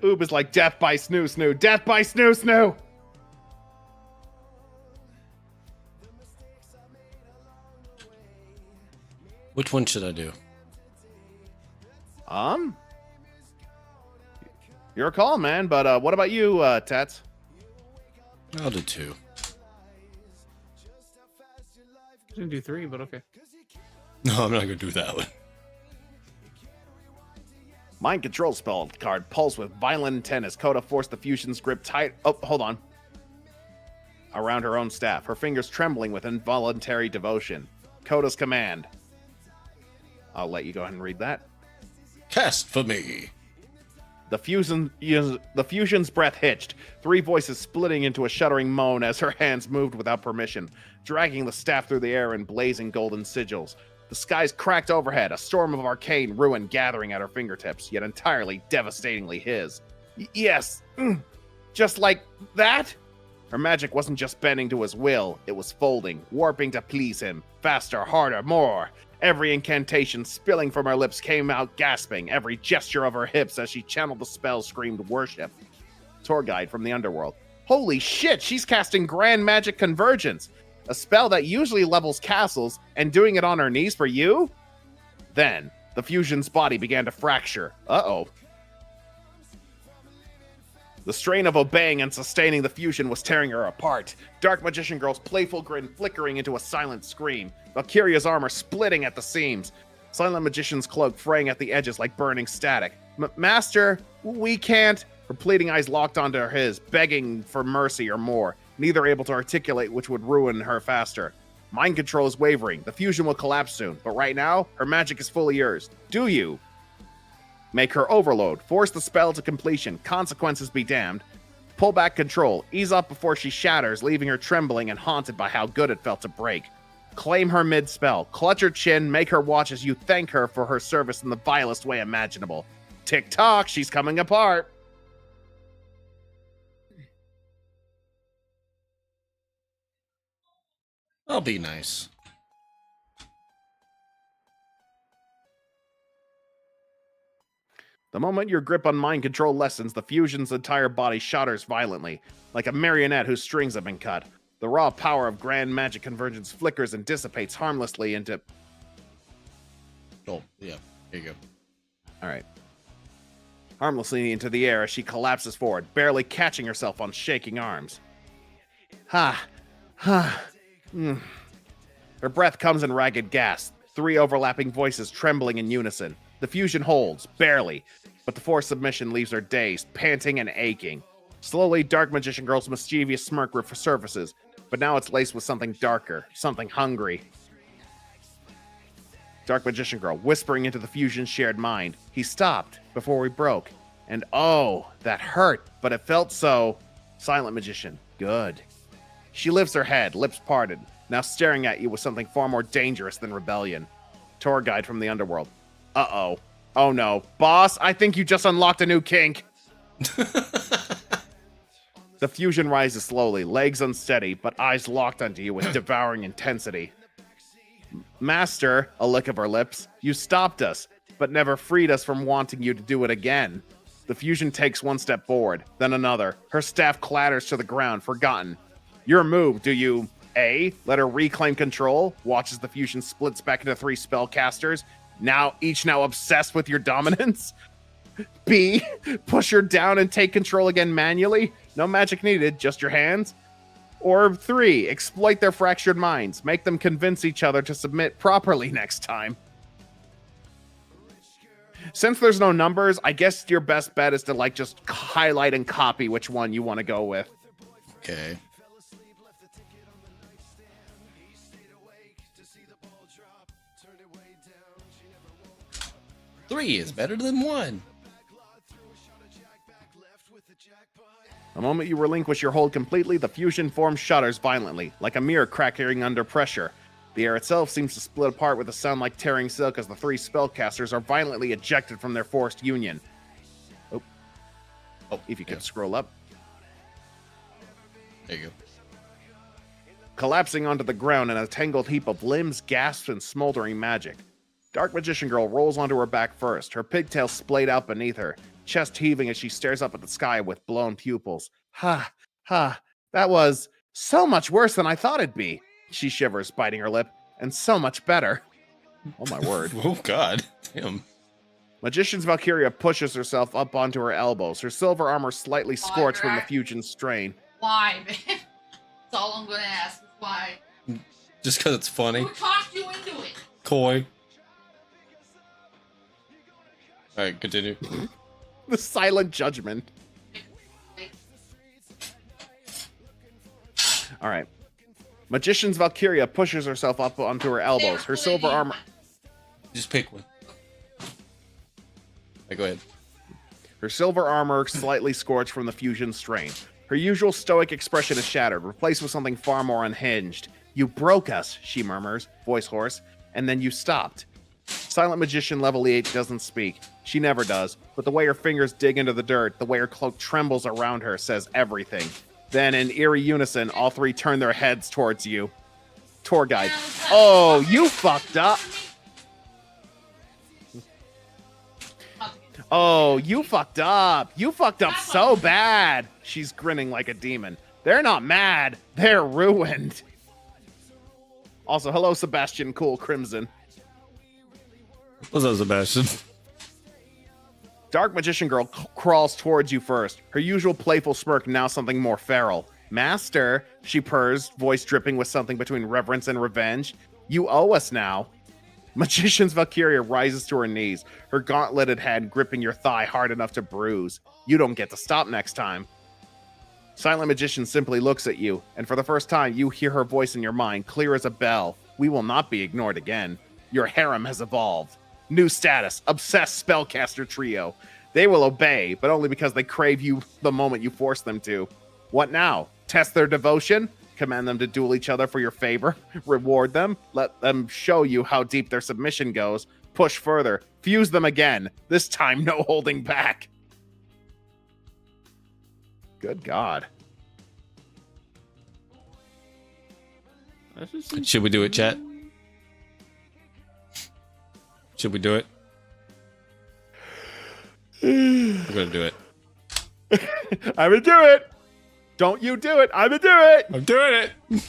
Oob is like, death by snoo snoo, death by snoo snoo. Which one should I do? Your call, man. But what about you, Tats? I'll do 2. I didn't do 3, but okay. No, I'm not gonna do that one. Mind control spell card. Pulse with violent intent as Coda forced the fusion's grip tight. Oh, hold on. Around her own staff, her fingers trembling with involuntary devotion. Coda's command. I'll let you go ahead and read that. Cast for me. The fusion's breath hitched, 3 voices splitting into a shuddering moan as her hands moved without permission, dragging the staff through the air in blazing golden sigils. The skies cracked overhead, a storm of arcane ruin gathering at her fingertips, yet entirely devastatingly his. Yes, just like that? Her magic wasn't just bending to his will, it was folding, warping to please him. Faster, harder, more. Every incantation spilling from her lips came out gasping. Every gesture of her hips as she channeled the spell screamed worship. Tour guide from the underworld. Holy shit, she's casting Grand Magic Convergence. A spell that usually levels castles, and doing it on her knees for you? Then, the fusion's body began to fracture. Uh-oh. The strain of obeying and sustaining the fusion was tearing her apart. Dark Magician Girl's playful grin flickering into a silent scream. Valkyria's armor splitting at the seams. Silent Magician's cloak fraying at the edges like burning static. Master, we can't. Her pleading eyes locked onto his, begging for mercy or more, neither able to articulate which would ruin her faster. Mind control is wavering. The fusion will collapse soon, but right now, her magic is fully yours. Do you? Make her overload. Force the spell to completion. Consequences be damned. Pull back control. Ease up before she shatters, leaving her trembling and haunted by how good it felt to break. Claim her mid-spell. Clutch her chin. Make her watch as you thank her for her service in the vilest way imaginable. Tick-tock, she's coming apart. I'll be nice. The moment your grip on mind control lessens, the fusion's entire body shudders violently, like a marionette whose strings have been cut. The raw power of Grand Magic Convergence flickers and dissipates harmlessly into... Oh, yeah. There you go. Alright. Harmlessly into the air as she collapses forward, barely catching herself on shaking arms. Her breath comes in ragged gasps, 3 overlapping voices trembling in unison. The fusion holds, barely, but the forced submission leaves her dazed, panting and aching. Slowly, Dark Magician Girl's mischievous smirk resurfaces, but now it's laced with something darker, something hungry. Dark Magician Girl, whispering into the fusion's shared mind. He stopped before we broke. And oh, that hurt, but it felt so... Silent Magician, good. She lifts her head, lips parted, now staring at you with something far more dangerous than rebellion. Tour guide from the underworld. Uh-oh. Oh no. Boss, I think you just unlocked a new kink. The fusion rises slowly, legs unsteady, but eyes locked onto you with devouring intensity. Master, a lick of her lips, you stopped us, but never freed us from wanting you to do it again. The fusion takes one step forward, then another. Her staff clatters to the ground, forgotten. Your move, do you... A, let her reclaim control, watch as the fusion splits back into 3 spellcasters, each now obsessed with your dominance? B, push her down and take control again manually? No magic needed, just your hands? Or 3, exploit their fractured minds, make them convince each other to submit properly next time. Since there's no numbers, I guess your best bet is to like just highlight and copy which one you want to go with. Okay. Three is better than one. The moment you relinquish your hold completely, the fusion form shudders violently, like a mirror cracking under pressure. The air itself seems to split apart with a sound like tearing silk as the three spellcasters are violently ejected from their forced union. Oh, if you could scroll up. There you go. Collapsing onto the ground in a tangled heap of limbs, gasps, and smoldering magic. Dark Magician Girl rolls onto her back first, her pigtails splayed out beneath her, chest heaving as she stares up at the sky with blown pupils. Ha, that was so much worse than I thought it'd be. She shivers, biting her lip, and so much better. Oh my word. Oh god, damn. Magician's Valkyria pushes herself up onto her elbows, her silver armor slightly scorched from the fusion strain. Why, man? That's all I'm gonna ask is why. Just because it's funny. Who talked you into it? Coy. Alright, continue. The silent judgment. Alright. Magician's Valkyria pushes herself up onto her elbows, her silver armor... Just pick one. Right, go ahead. Her silver armor slightly scorched from the fusion strain. Her usual stoic expression is shattered, replaced with something far more unhinged. You broke us, she murmurs, voice hoarse, and then you stopped. Silent Magician level 8 doesn't speak. She never does, but the way her fingers dig into the dirt, the way her cloak trembles around her says everything. Then, in eerie unison, all three turn their heads towards you. Tour guide. Oh, you fucked up! Oh, you fucked up! You fucked up so bad! She's grinning like a demon. They're not mad, they're ruined. Also, hello, Sebastian Cool Crimson. What's up, Sebastian? Dark Magician Girl crawls towards you first, her usual playful smirk now something more feral. Master, she purrs, voice dripping with something between reverence and revenge. You owe us now. Magician's Valkyria rises to her knees, her gauntleted hand gripping your thigh hard enough to bruise. You don't get to stop next time. Silent Magician simply looks at you, and for the first time you hear her voice in your mind, clear as a bell. We will not be ignored again. Your harem has evolved. New status, obsessed spellcaster trio. They will obey, but only because they crave you the moment you force them to. What now? Test their devotion? Command them to duel each other for your favor? Reward them? Let them show you how deep their submission goes? Push further. Fuse them again. This time, no holding back. Good God. Should we do it, chat? Should we do it? We're gonna do it. I'm gonna do it. Don't you do it. I'm gonna do it. I'm doing it. You're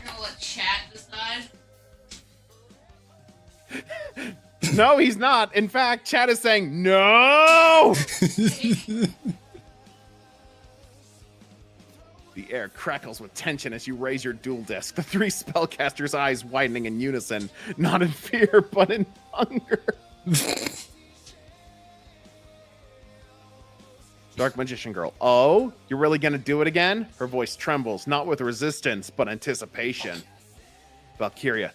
gonna let chat decide? No, he's not. In fact, chat is saying no. The air crackles with tension as you raise your duel disc, the three spellcasters' eyes widening in unison, not in fear, but in hunger. Dark Magician Girl. Oh, you're really gonna do it again? Her voice trembles, not with resistance, but anticipation. Valkyria.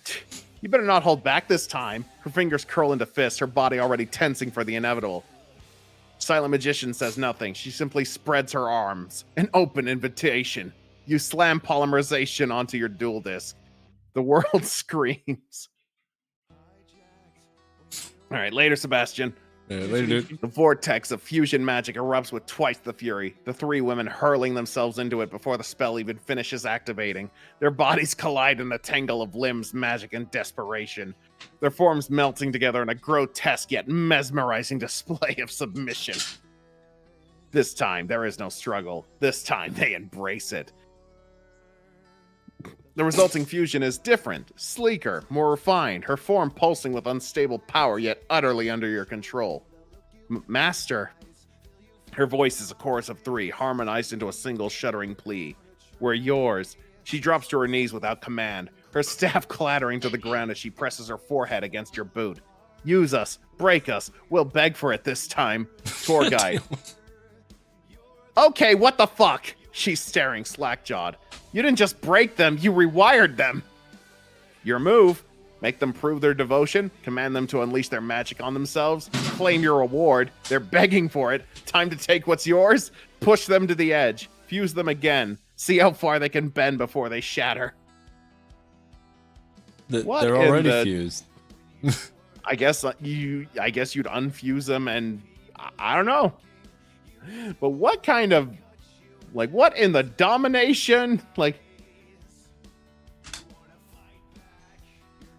You better not hold back this time. Her fingers curl into fists, her body already tensing for the inevitable. Silent Magician says nothing. She simply spreads her arms. An open invitation. You slam polymerization onto your dual disc. The world screams. All right, later, Sebastian. Yeah, later, dude. The vortex of fusion magic erupts with twice the fury, the three women hurling themselves into it before the spell even finishes activating. Their bodies collide in a tangle of limbs, magic, and desperation. Their forms melting together in a grotesque yet mesmerizing display of submission. This time, there is no struggle. This time, they embrace it. The resulting fusion is different, sleeker, more refined, her form pulsing with unstable power, yet utterly under your control. Master. Her voice is a chorus of three, harmonized into a single shuddering plea. We're yours. She drops to her knees without command, her staff clattering to the ground as she presses her forehead against your boot. Use us, break us, we'll beg for it this time. Tour guide. Okay, what the fuck? She's staring slack-jawed. You didn't just break them, you rewired them. Your move. Make them prove their devotion, command them to unleash their magic on themselves, claim your reward. They're begging for it. Time to take what's yours. Push them to the edge. Fuse them again. See how far they can bend before they shatter. They're already fused. I guess you'd unfuse them, and I don't know. But what kind of, like, what in the domination? Like,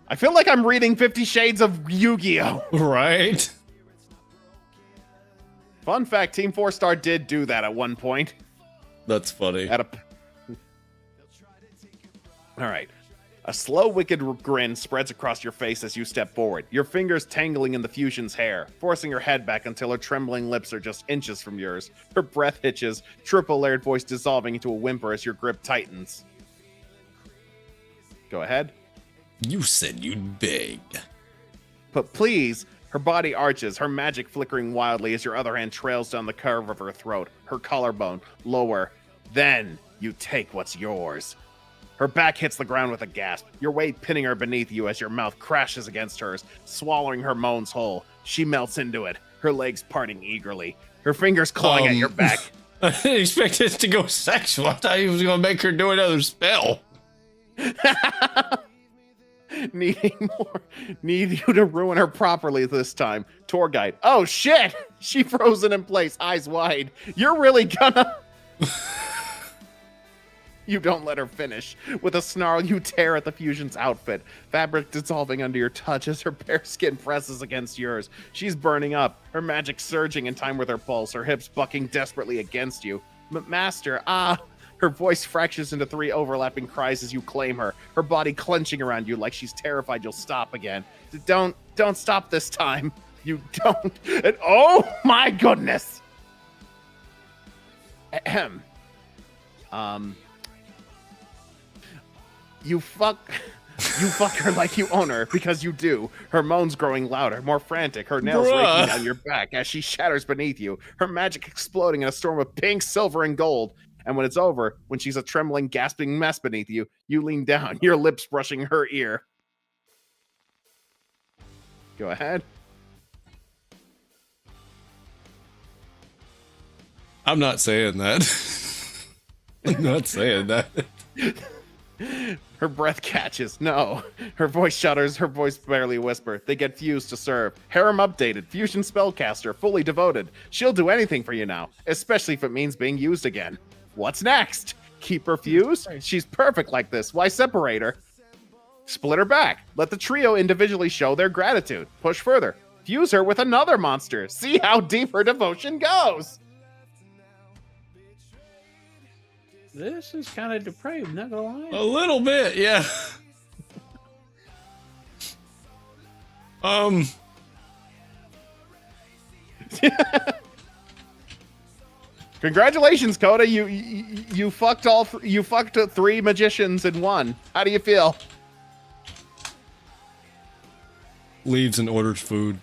I feel like I'm reading 50 Shades of Yu-Gi-Oh! Right? Fun fact, Team 4-Star did do that at one point. That's funny. All right. A slow, wicked grin spreads across your face as you step forward, your fingers tangling in the fusion's hair, forcing her head back until her trembling lips are just inches from yours. Her breath hitches, triple-layered voice dissolving into a whimper as your grip tightens. Go ahead. You said you'd beg. But please, her body arches, her magic flickering wildly as your other hand trails down the curve of her throat, her collarbone, lower. Then you take what's yours. Her back hits the ground with a gasp, your weight pinning her beneath you as your mouth crashes against hers, swallowing her moans whole. She melts into it, her legs parting eagerly, her fingers clawing at your back. I didn't expect this to go sexual. I thought he was going to make her do another spell. Need you to ruin her properly this time. Tour guide. Oh shit! She frozen in place, eyes wide. You're really gonna... You don't let her finish. With a snarl, you tear at the fusion's outfit, fabric dissolving under your touch as her bare skin presses against yours. She's burning up, her magic surging in time with her pulse, her hips bucking desperately against you. Master, Her voice fractures into 3 overlapping cries as you claim her, her body clenching around you like she's terrified you'll stop again. Don't stop this time. You don't. And oh my goodness! Ahem. You fuck her like you own her, because you do. Her moans growing louder, more frantic, her nails raking down your back as she shatters beneath you, her magic exploding in a storm of pink, silver, and gold. And when it's over, when she's a trembling, gasping mess beneath you, you lean down, your lips brushing her ear. Go ahead. I'm not saying that. I'm not saying that. Her breath catches. No. Her voice shudders, her voice barely whisper. They get fused to serve. Harem updated. Fusion spellcaster. Fully devoted. She'll do anything for you now. Especially if it means being used again. What's next? Keep her fused? She's perfect like this. Why separate her? Split her back. Let the trio individually show their gratitude. Push further. Fuse her with another monster. See how deep her devotion goes. This is kind of depraved, not gonna lie. A little bit, yeah. Congratulations, Coda. You fucked you fucked 3 magicians in one. How do you feel? Leaves and orders food.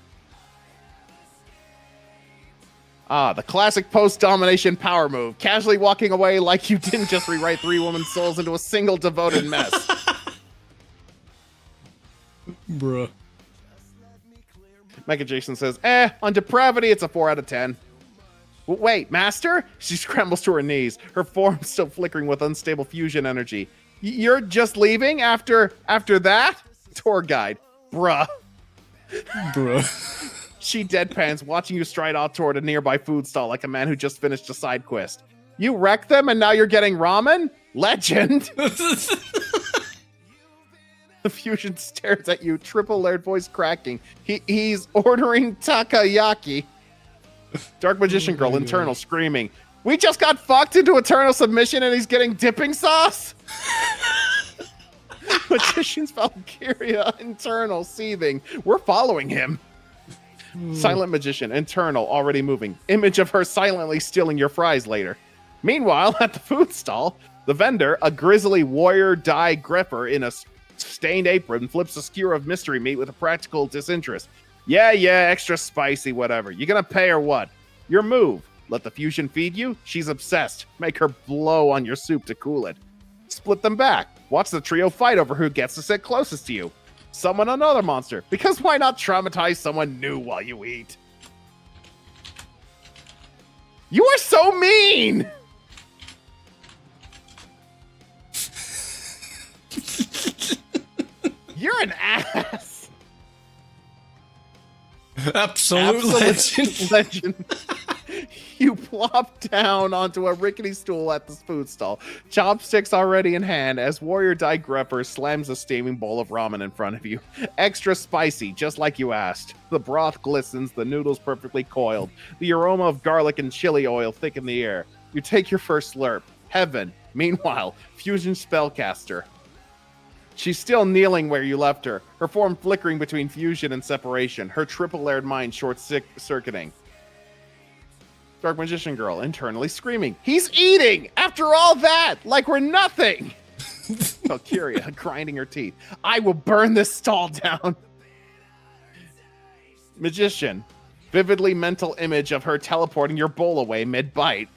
The classic post-domination power move. Casually walking away like you didn't just rewrite 3 women's souls into a single devoted mess. Bruh. Mecha Jason says, on depravity, it's a 4 out of 10. Wait, Master? She scrambles to her knees, her form still flickering with unstable fusion energy. You're just leaving after that? Tour guide. Bruh. She deadpans, watching you stride off toward a nearby food stall like a man who just finished a side quest. You wrecked them and now you're getting ramen? Legend! The fusion stares at you, triple-layered voice cracking. He's ordering takoyaki. Dark Magician Girl, internal, screaming. We just got fucked into eternal submission and he's getting dipping sauce? Magician's Valkyria, internal, seething. We're following him. Silent Magician, internal, already moving. Image of her silently stealing your fries later. Meanwhile, at the food stall, the vendor, a grizzly warrior dye gripper in a stained apron, flips a skewer of mystery meat with a practical disinterest. Yeah, extra spicy, whatever. You gonna pay or what? Your move. Let the fusion feed you? She's obsessed. Make her blow on your soup to cool it. Split them back. Watch the trio fight over who gets to sit closest to you. Summon another monster, because why not traumatize someone new while you eat? You are so mean! You're an ass! Absolute legend. You plop down onto a rickety stool at the food stall, chopsticks already in hand, as Warrior Digrepper slams a steaming bowl of ramen in front of you. Extra spicy, just like you asked. The broth glistens, the noodles perfectly coiled. The aroma of garlic and chili oil thick in the air. You take your first slurp. Heaven. Meanwhile, Fusion Spellcaster. She's still kneeling where you left her, her form flickering between fusion and separation, her triple-layered mind short-circuiting. Dark Magician Girl internally screaming, "He's eating! After all that! Like we're nothing!" Valkyria grinding her teeth. "I will burn this stall down!" Magician. Vividly mental image of her teleporting your bowl away mid-bite.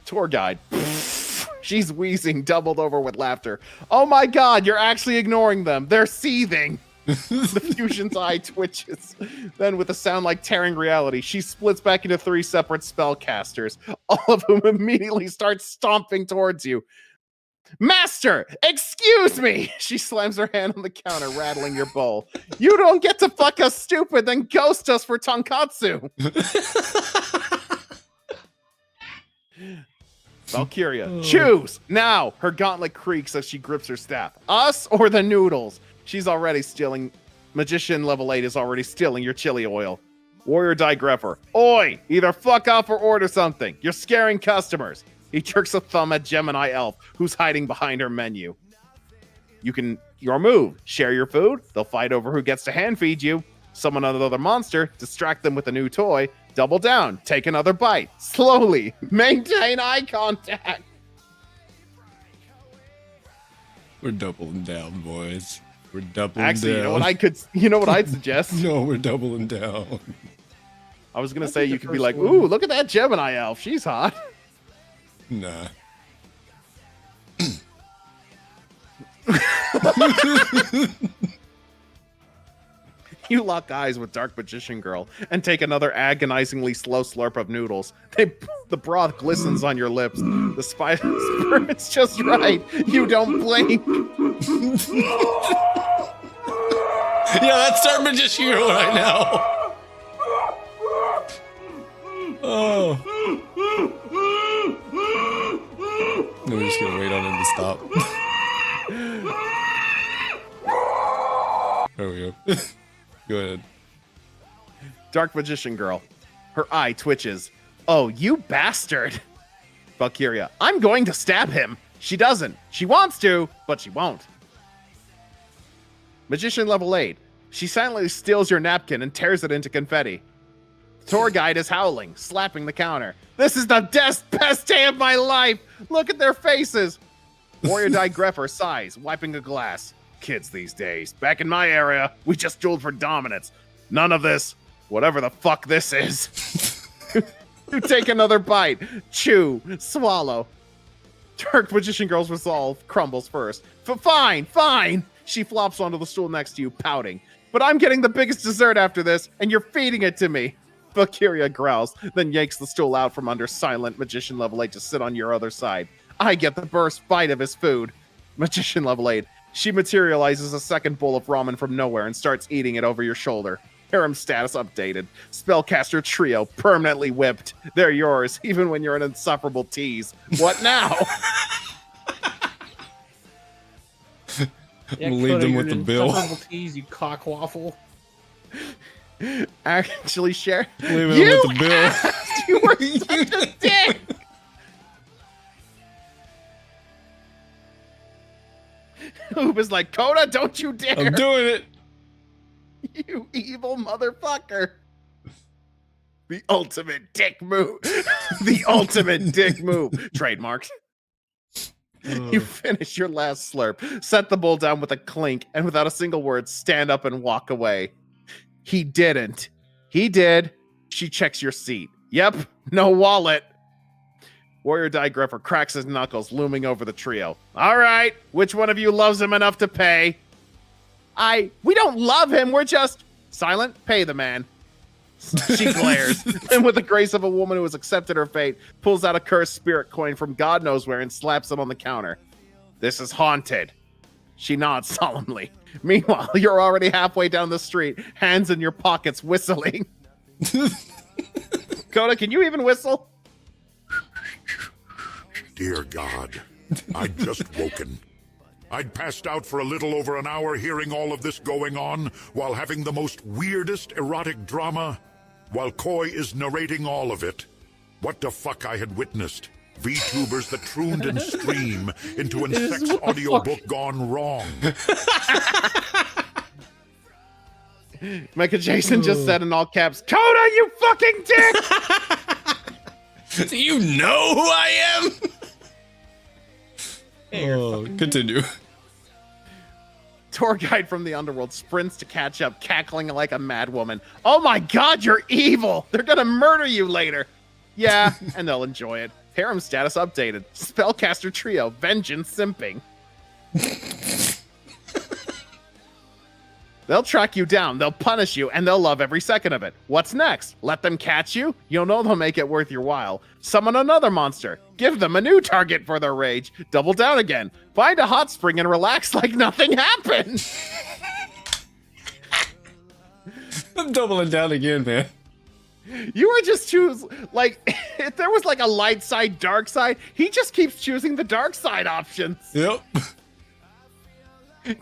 Tour guide. She's wheezing, doubled over with laughter. "Oh my god, you're actually ignoring them! They're seething!" The fusion's eye twitches. Then, with a sound like tearing reality, she splits back into 3 separate spellcasters, all of whom immediately start stomping towards you. "Master, excuse me!" She slams her hand on the counter, rattling your bowl. "You don't get to fuck us stupid, then ghost us for tonkatsu!" Valkyria, choose! Now! Her gauntlet creaks as she grips her staff. Us or the noodles? She's already stealing. Magician level 8 is already stealing your chili oil. Warrior Digrepper. "Oi! Either fuck off or order something. You're scaring customers." He jerks a thumb at Gemini Elf, who's hiding behind her menu. Your move. Share your food. They'll fight over who gets to hand feed you. Summon another monster. Distract them with a new toy. Double down. Take another bite. Slowly. Maintain eye contact. We're doubling down, boys. We're doubling Actually, down. you know what I'd suggest? No, we're doubling down. I was gonna say you could be like, "Ooh, look at that Gemini elf. She's hot." Nah. You lock eyes with Dark Magician Girl and take another agonizingly slow slurp of noodles. The broth glistens on your lips. The spice it's just right. You don't blink. Yeah, that's Dark Magician Girl right now. Oh. No, we're just gonna wait on him to stop. There we go. Go ahead. Dark Magician Girl. Her eye twitches. "Oh, you bastard." Valkyria. "I'm going to stab him." She doesn't. She wants to, but she won't. Magician level 8. She silently steals your napkin and tears it into confetti. Tour guide is howling, slapping the counter. "This is the best day of my life! Look at their faces!" Warrior Digrepper sighs, wiping a glass. "Kids these days. Back in my area, we just dueled for dominance. None of this. Whatever the fuck this is." You take another bite. Chew. Swallow. Dark Magician Girl's resolve crumbles first. Fine. She flops onto the stool next to you, pouting. "But I'm getting the biggest dessert after this, and you're feeding it to me." Valkyria growls, then yanks the stool out from under silent Magician level 8 to sit on your other side. I get the first bite of his food. Magician level 8. She materializes a second bowl of ramen from nowhere and starts eating it over your shoulder. Harem status updated. Spellcaster trio permanently whipped. They're yours, even when you're an insufferable tease. What now? Yeah, Leave them with the bill. Tease, you cock waffle. Actually, share. Leave them with the bill. You were such a dick. Oob is like, "Coda, don't you dare." I'm doing it. You evil motherfucker. The ultimate dick move. The ultimate dick move. Trademarked. You finish your last slurp, set the bowl down with a clink, and without a single word, stand up and walk away. He didn't. He did. She checks your seat. Yep, no wallet. Warrior Digrapher cracks his knuckles, looming over the trio. All right, which one of you loves him enough to pay? We don't love him, we're just... Silent, pay the man. She glares, and with the grace of a woman who has accepted her fate, pulls out a cursed spirit coin from God knows where and slaps it on the counter. This is haunted. She nods solemnly. Meanwhile, you're already halfway down the street, hands in your pockets, whistling. Coda, can you even whistle? Dear God, I'd just woken. I'd passed out for a little over an hour hearing all of this going on while having the most weirdest erotic drama while Coy is narrating all of it. What the fuck I had witnessed. VTubers that trooned and stream into an sex audiobook gone wrong. Mecha Jason just said in all caps, Coda, you fucking dick! Do you know who I am? Continue. Tour guide from the underworld sprints to catch up, cackling like a madwoman. Oh my god, you're evil! They're gonna murder you later! Yeah, and they'll enjoy it. Harem status updated. Spellcaster trio, vengeance simping. They'll track you down, they'll punish you, and they'll love every second of it. What's next? Let them catch you? You'll know they'll make it worth your while. Summon another monster. Give them a new target for their rage. Double down again. Find a hot spring and relax like nothing happened. I'm doubling down again, man. You were just like, if there was like a light side, dark side, he just keeps choosing the dark side options. Yep.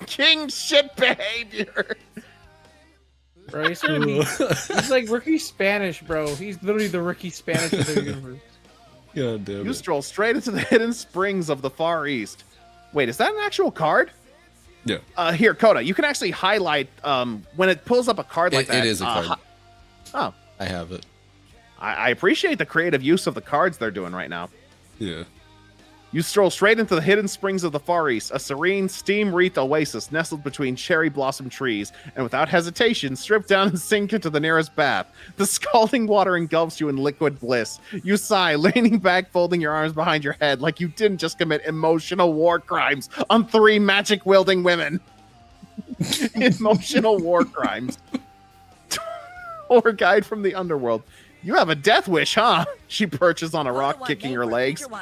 King shit behavior. Bro, he's like Ricky Spanish, bro. He's literally the Ricky Spanish of the universe. God damn it. You stroll straight into the hidden springs of the Far East. Wait, is that an actual card? Yeah. Here, Coda, you can actually highlight when it pulls up a card like that. It is a card. Oh. I have it. I appreciate the creative use of the cards they're doing right now. Yeah. You stroll straight into the hidden springs of the Far East, a serene, steam-wreathed oasis nestled between cherry blossom trees, and without hesitation, strip down and sink into the nearest bath. The scalding water engulfs you in liquid bliss. You sigh, leaning back, folding your arms behind your head, like you didn't just commit emotional war crimes on 3 magic-wielding women. Emotional war crimes. Or guide from the underworld. You have a death wish, huh? She perches on a rock, kicking her legs. Well,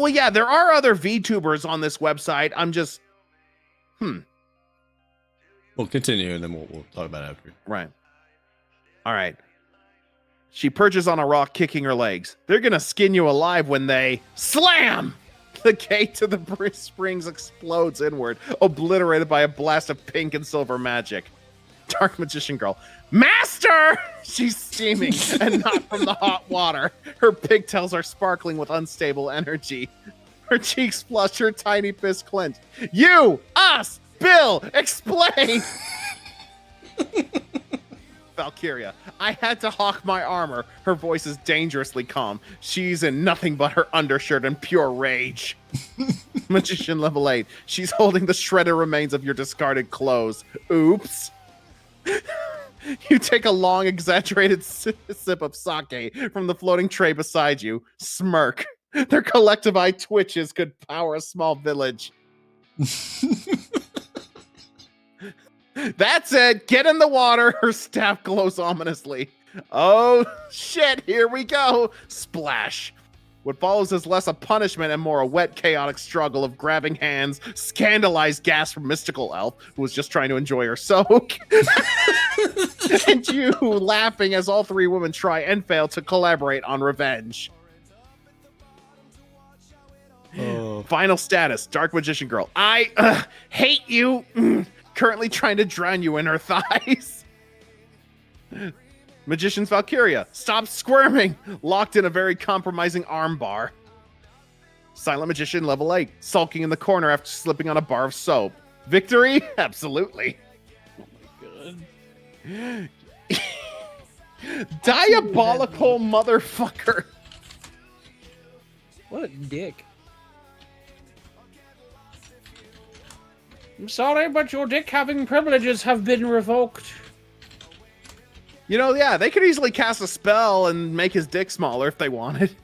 yeah, there are other VTubers on this website. I'm just, We'll continue and then we'll talk about it after. Right. All right. She perches on a rock, kicking her legs. They're gonna skin you alive when they slam! The gate to the springs explodes inward, obliterated by a blast of pink and silver magic. Dark Magician Girl. Master! She's steaming, and not from the hot water. Her pigtails are sparkling with unstable energy. Her cheeks flush, her tiny fist clenched. You! Us! Bill! Explain! Valkyria. I had to hawk my armor. Her voice is dangerously calm. She's in nothing but her undershirt and pure rage. Magician level 8. She's holding the shredded remains of your discarded clothes. Oops. You take a long, exaggerated sip of sake from the floating tray beside you. Smirk. Their collective eye twitches could power a small village. That's it. Get in the water. Her staff glows ominously. Oh, shit. Here we go. Splash. What follows is less a punishment and more a wet, chaotic struggle of grabbing hands, scandalized gasp from Mystical Elf, who was just trying to enjoy her soak, and you laughing as all 3 women try and fail to collaborate on revenge. Final status, Dark Magician Girl. I hate you. Currently trying to drown you in her thighs. Magician's Valkyria. Stop squirming. Locked in a very compromising armbar. Silent Magician level 8. Sulking in the corner after slipping on a bar of soap. Victory? Absolutely. Oh my god. Diabolical motherfucker. What a dick. I'm sorry, but your dick-having privileges have been revoked. You know, yeah, they could easily cast a spell and make his dick smaller if they wanted.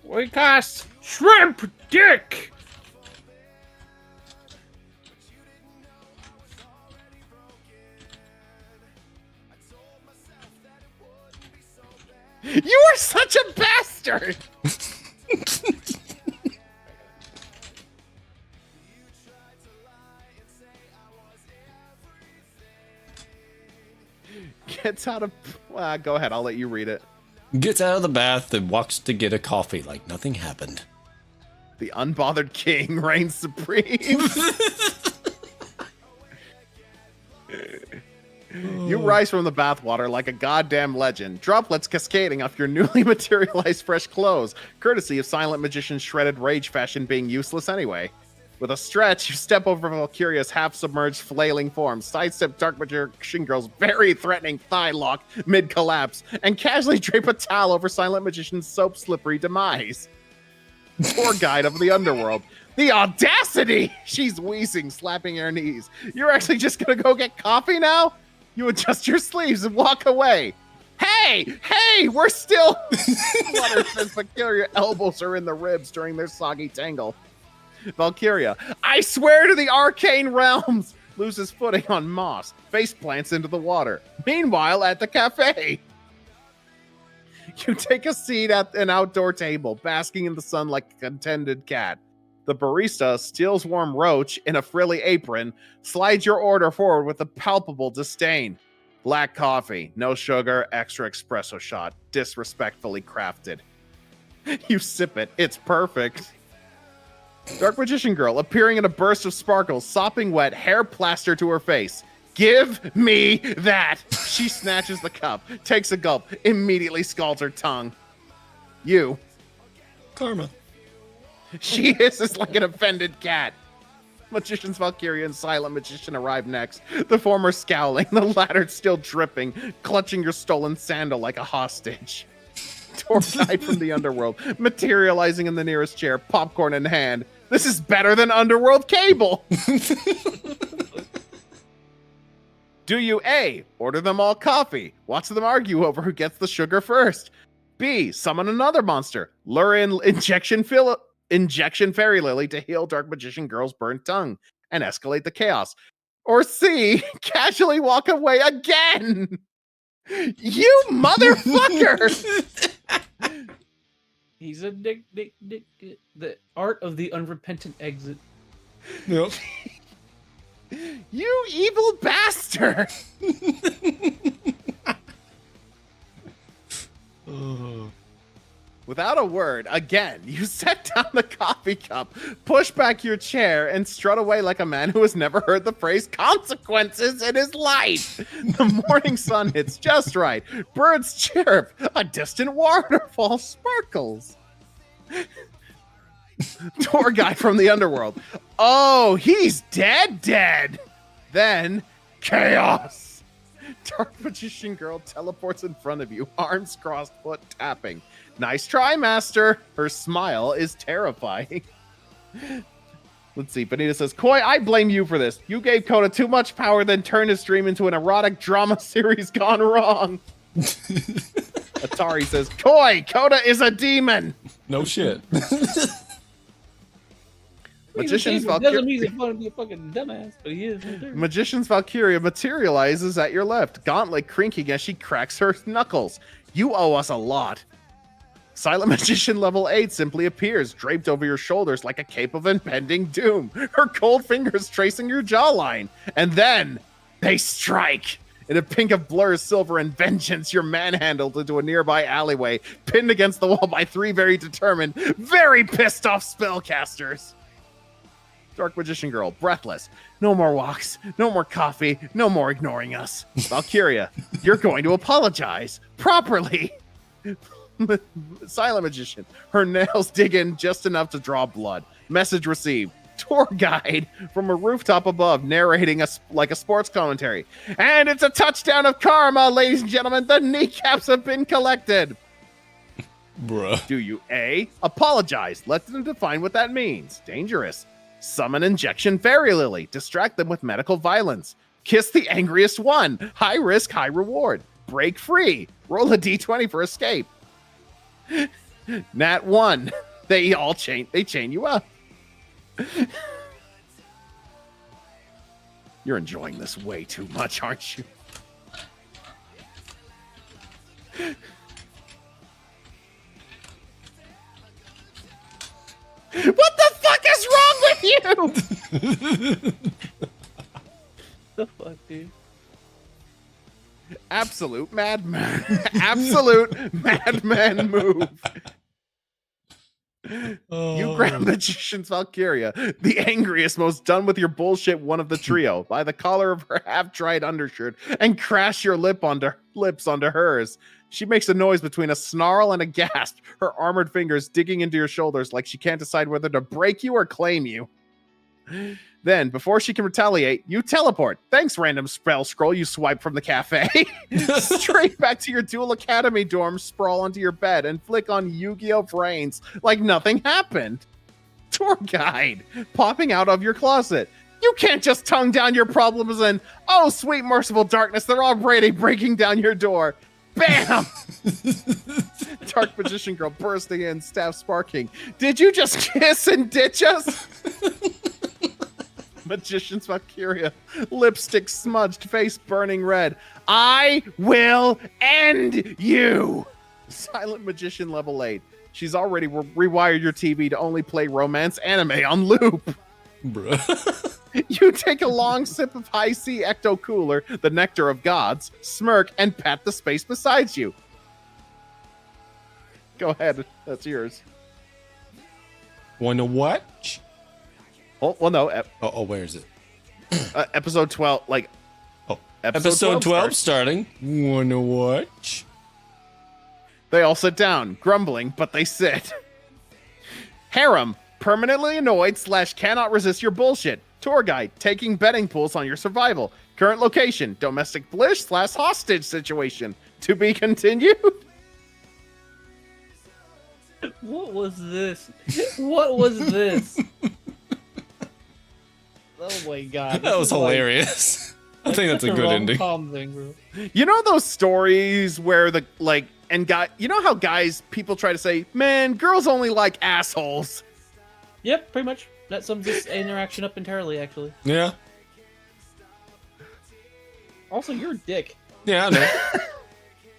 We cast Shrimp Dick! You are such a bastard! Gets out of... go ahead, I'll let you read it. Gets out of the bath and walks to get a coffee like nothing happened. The unbothered king reigns supreme. You rise from the bathwater like a goddamn legend, droplets cascading off your newly materialized fresh clothes, courtesy of Silent Magician's shredded rage fashion being useless anyway. With a stretch, you step over Valkyria's half-submerged, flailing form, sidestep Dark Magician Girl's very threatening thigh lock mid-collapse, and casually drape a towel over Silent Magician's soap-slippery demise. Tour guide of the underworld. The audacity! She's wheezing, slapping her knees. You're actually just gonna go get coffee now? You adjust your sleeves and walk away. Hey, we're still... Flutter says Valkyria elbows her in the ribs during their soggy tangle. Valkyria, I swear to the arcane realms! Loses footing on moss, face plants into the water. Meanwhile, at the cafe, you take a seat at an outdoor table, basking in the sun like a contented cat. The barista steals warm roach in a frilly apron, slides your order forward with a palpable disdain. Black coffee, no sugar, extra espresso shot, disrespectfully crafted. You sip it, it's perfect. Dark Magician Girl, appearing in a burst of sparkles, sopping wet, hair plaster to her face. Give me that! She snatches the cup, takes a gulp, immediately scalds her tongue. You. Karma. She hisses like an offended cat. Magician's Valkyria and Silent Magician arrive next, the former scowling, the latter still dripping, clutching your stolen sandal like a hostage. Tour guide from the underworld, materializing in the nearest chair, popcorn in hand. This is better than Underworld Cable! Do you A, order them all coffee, watch them argue over who gets the sugar first? B, summon another monster, lure in Injection Fairy Lily to heal Dark Magician Girl's burnt tongue, and escalate the chaos? Or C, casually walk away again! You motherfucker! He's a dick. The art of the unrepentant exit. Yep. You evil bastard! Without a word, again, you set down the coffee cup, push back your chair, and strut away like a man who has never heard the phrase consequences in his life. The morning sun hits just right. Birds chirp. A distant waterfall sparkles. Tour guide from the underworld. Oh, he's dead. Then, chaos. Dark Magician Girl teleports in front of you, arms crossed, foot tapping. Nice try, master. Her smile is terrifying. Let's see. Benita says, Koi, I blame you for this. You gave Coda too much power, then turned his dream into an erotic drama series gone wrong. Atari says, Koi, Coda is a demon. No shit. Magician's Valkyria. He's a fucking dumbass, but he is. Magician's Valkyria materializes at your left, gauntlet crinking as she cracks her knuckles. You owe us a lot. Silent Magician level 8 simply appears, draped over your shoulders like a cape of impending doom, her cold fingers tracing your jawline. And then, they strike! In a pink of blurs, silver, and vengeance, you're manhandled into a nearby alleyway, pinned against the wall by 3 very determined, very pissed off spellcasters. Dark Magician Girl, breathless. No more walks, no more coffee, no more ignoring us. Valkyria, you're going to apologize. Properly. Silent Magician, her nails dig in just enough to draw blood. Message received. Tour guide from a rooftop above, narrating like a sports commentary. And it's a touchdown of karma, ladies and gentlemen. The kneecaps have been collected. Bruh. Do you A, apologize, let them define what that means, dangerous. Summon injection fairy lily, distract them with medical violence. Kiss the angriest one, high risk, high reward. Break free, roll a d20 for escape. Nat 1, they chain you up. You're enjoying this way too much, aren't you? What the fuck is wrong with you? The fuck, dude? Absolute madman. Absolute madman move. You grab Magician's Valkyria, the angriest, most done with your bullshit one of the trio, by the collar of her half-dried undershirt and crash your lips onto hers. She makes a noise between a snarl and a gasp, her armored fingers digging into your shoulders like she can't decide whether to break you or claim you. Then, before she can retaliate, you teleport. Thanks, random spell scroll you swipe from the cafe. Straight back to your Dual Academy dorm, sprawl onto your bed, and flick on Yu-Gi-Oh! Brains like nothing happened. Tour guide, popping out of your closet. You can't just tongue down your problems and, oh, sweet merciful darkness, they're already breaking down your door. Bam! Dark Magician Girl bursting in, staff sparking. Did you just kiss and ditch us? Magician's Valkyria, lipstick smudged, face burning red. I will end you! Silent Magician level 8. She's already rewired your TV to only play romance anime on loop. Bruh. You take a long sip of High C Ecto Cooler, the nectar of gods, smirk, and pat the space beside you. Go ahead, that's yours. Wanna watch? Oh, well, no. Where is it? Episode 12, like... Oh, episode 12 starting. Wanna watch? They all sit down, grumbling, but they sit. Harem, permanently annoyed / cannot resist your bullshit. Tour guide, taking betting pools on your survival. Current location, domestic bliss / hostage situation. To be continued? What was this? What was this? Oh my god. That was hilarious. I think that's a good ending. Thing, bro. You know those stories where the, like, and guy, you know how guys, people try to say, man, girls only like assholes. Yep, pretty much. That sums this interaction up entirely, actually. Yeah. Also, you're a dick. Yeah, I know.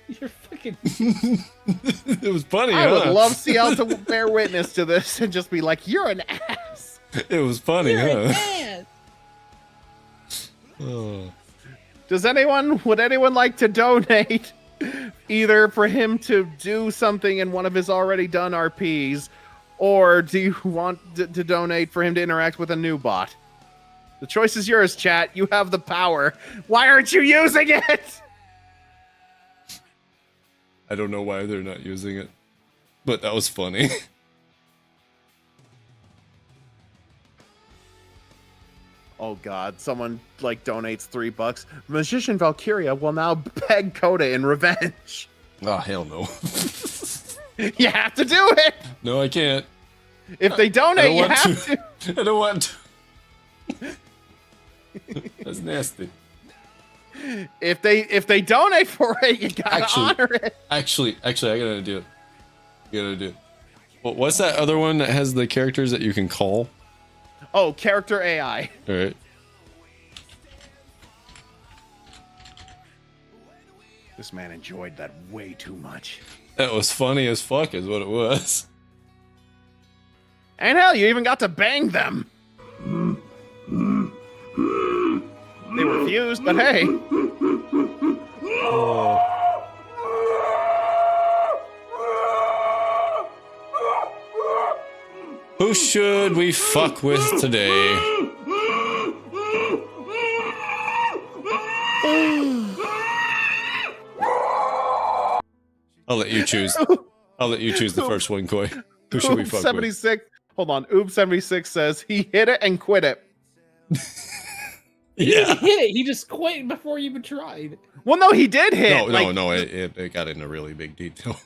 You're fucking... It was funny, I would love CL to bear witness to this and just be like, you're an ass. It was funny, You're an huh? ass. Oh. Would anyone like to donate? Either for him to do something in one of his already done RPs, or do you want to donate for him to interact with a new bot? The choice is yours, chat. You have the power. Why aren't you using it? I don't know why they're not using it, but that was funny. Oh god, someone like donates $3. Magician Valkyria will now beg Coda in revenge. Oh, hell no. You have to do it! No, I can't. If they donate, you have to. I don't want to. That's nasty. If they donate for it, you gotta honor it. Actually, I gotta do it. You gotta do it. Well, what's that other one that has the characters that you can call? Oh, character AI. All right. This man enjoyed that way too much. That was funny as fuck, is what it was. And hell, you even got to bang them. They refused, but hey. Who should we fuck with today? I'll let you choose. I'll let you choose the first one, Koi. Who should we fuck 76. Hold on. Oob76 says he hit it and quit it. He didn't hit it. He just quit before you even tried. Well, no, he did hit. No, it got into really big detail.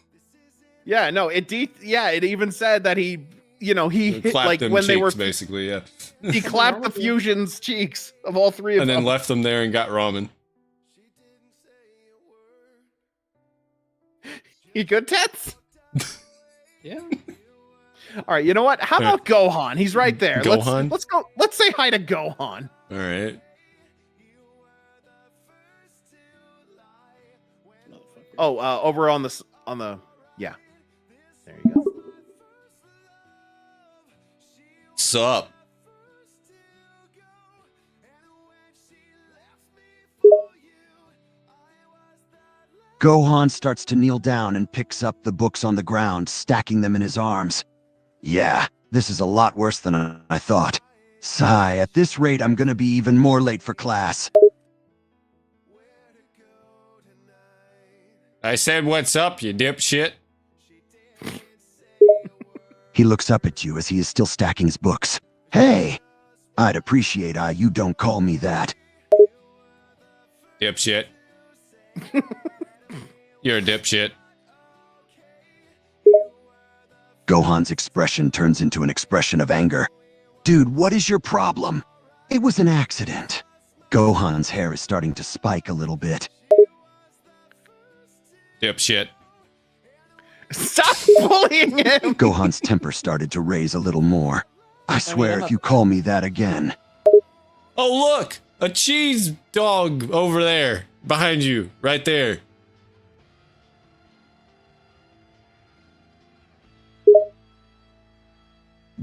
Yeah, no, it even said that he hit, clapped like them when cheeks, they were basically, yeah. he clapped the fusion's cheeks of all three of And them. then left them there and got ramen. You good, Tets? Yeah. All right, you know what? How about Gohan? He's right there. Gohan? Let's go. Let's say hi to Gohan. All right. Oh, over on the yeah. There you go. Sup? Gohan starts to kneel down and picks up the books on the ground, stacking them in his arms. Yeah, this is a lot worse than I thought. Sigh, at this rate, I'm gonna be even more late for class. I said, what's up, you dipshit? He looks up at you as he is still stacking his books. Hey, I'd appreciate you don't call me that. Dipshit. You're a dipshit. Gohan's expression turns into an expression of anger. Dude, what is your problem? It was an accident. Gohan's hair is starting to spike a little bit. Dipshit. Stop bullying him! Gohan's temper started to raise a little more. I swear if you call me that again. Oh, look! A cheese dog over there. Behind you. Right there.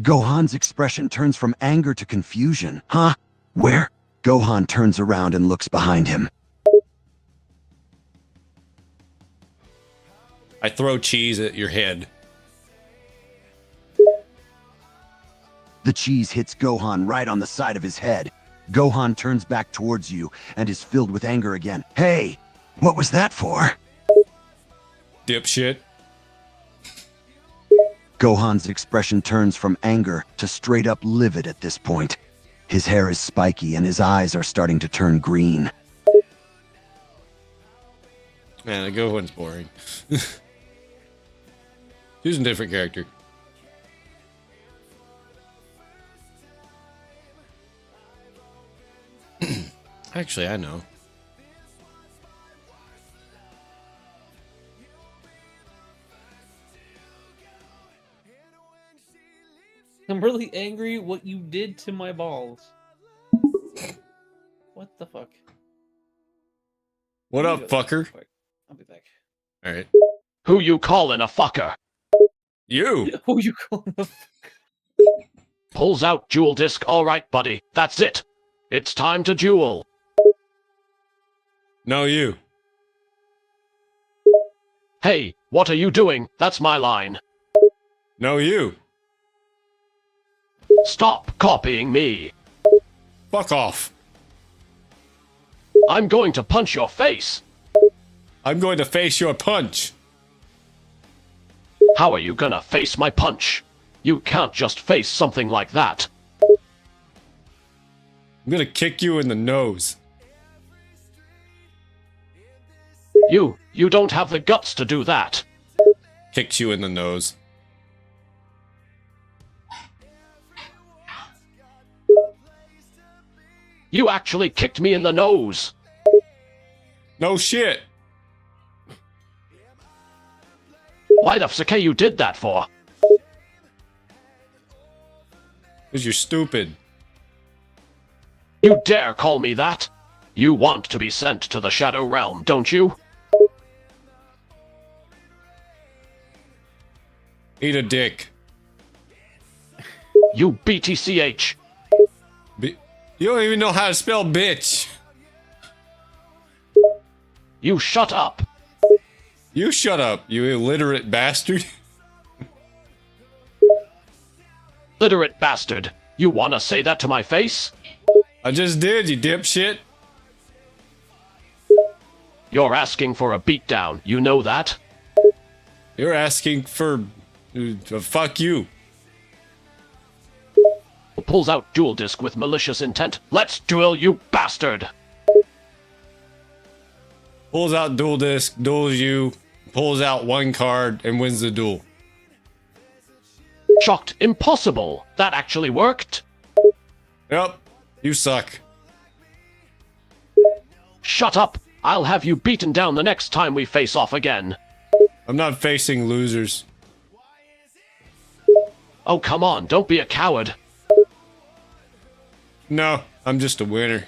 Gohan's expression turns from anger to confusion. Huh? Where? Gohan turns around and looks behind him. I throw cheese at your head. The cheese hits Gohan right on the side of his head. Gohan turns back towards you and is filled with anger again. Hey, what was that for? Dipshit. Gohan's expression turns from anger to straight up livid at this point. His hair is spiky and his eyes are starting to turn green. Man, the Gohan's boring. Choose a different character. Actually, I know. I'm really angry what you did to my balls. What the fuck? What up, fucker? I'll be back. All right. Who you calling a fucker? You. Who you calling a Pulls out jewel disc. All right, buddy. That's it. It's time to duel. No, you. Hey, what are you doing? That's my line. No, you. Stop copying me. Fuck off. I'm going to punch your face. I'm going to face your punch. How are you gonna face my punch? You can't just face something like that. I'm gonna kick you in the nose. You don't have the guts to do that. Kicks you in the nose. You actually kicked me in the nose. No shit. Why the fuck you did that for? Because you're stupid. You dare call me that? You want to be sent to the Shadow Realm, don't you? Eat a dick. You BTCH. You don't even know how to spell bitch. You shut up. You shut up, you illiterate bastard. Literate bastard. You wanna say that to my face? I just did, you dipshit. You're asking for a beatdown, you know that? You're asking for... fuck you. Pulls out dual disc with malicious intent. Let's duel, you bastard! Pulls out dual disc, duels you, pulls out one card and wins the duel. Shocked. Impossible. That actually worked. Yep. You suck. Shut up. I'll have you beaten down the next time we face off again. I'm not facing losers. Oh, come on. Don't be a coward. No, I'm just a winner.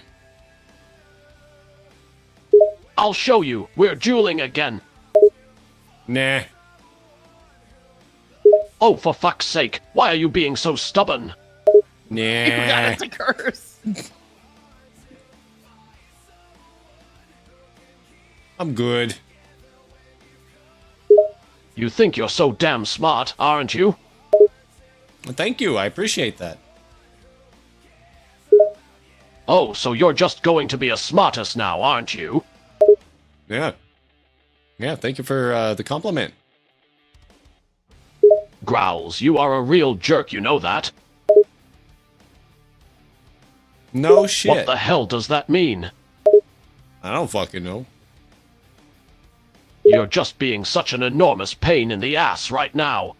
I'll show you. We're dueling again. Nah. Oh, for fuck's sake. Why are you being so stubborn? Nah. You got it to curse. I'm good. You think you're so damn smart, aren't you? Well, thank you. I appreciate that. Oh, so you're just going to be a smartest now, aren't you? Yeah. Yeah, thank you for the compliment. Growls, you are a real jerk, you know that? No shit. What the hell does that mean? I don't fucking know. You're just being such an enormous pain in the ass right now.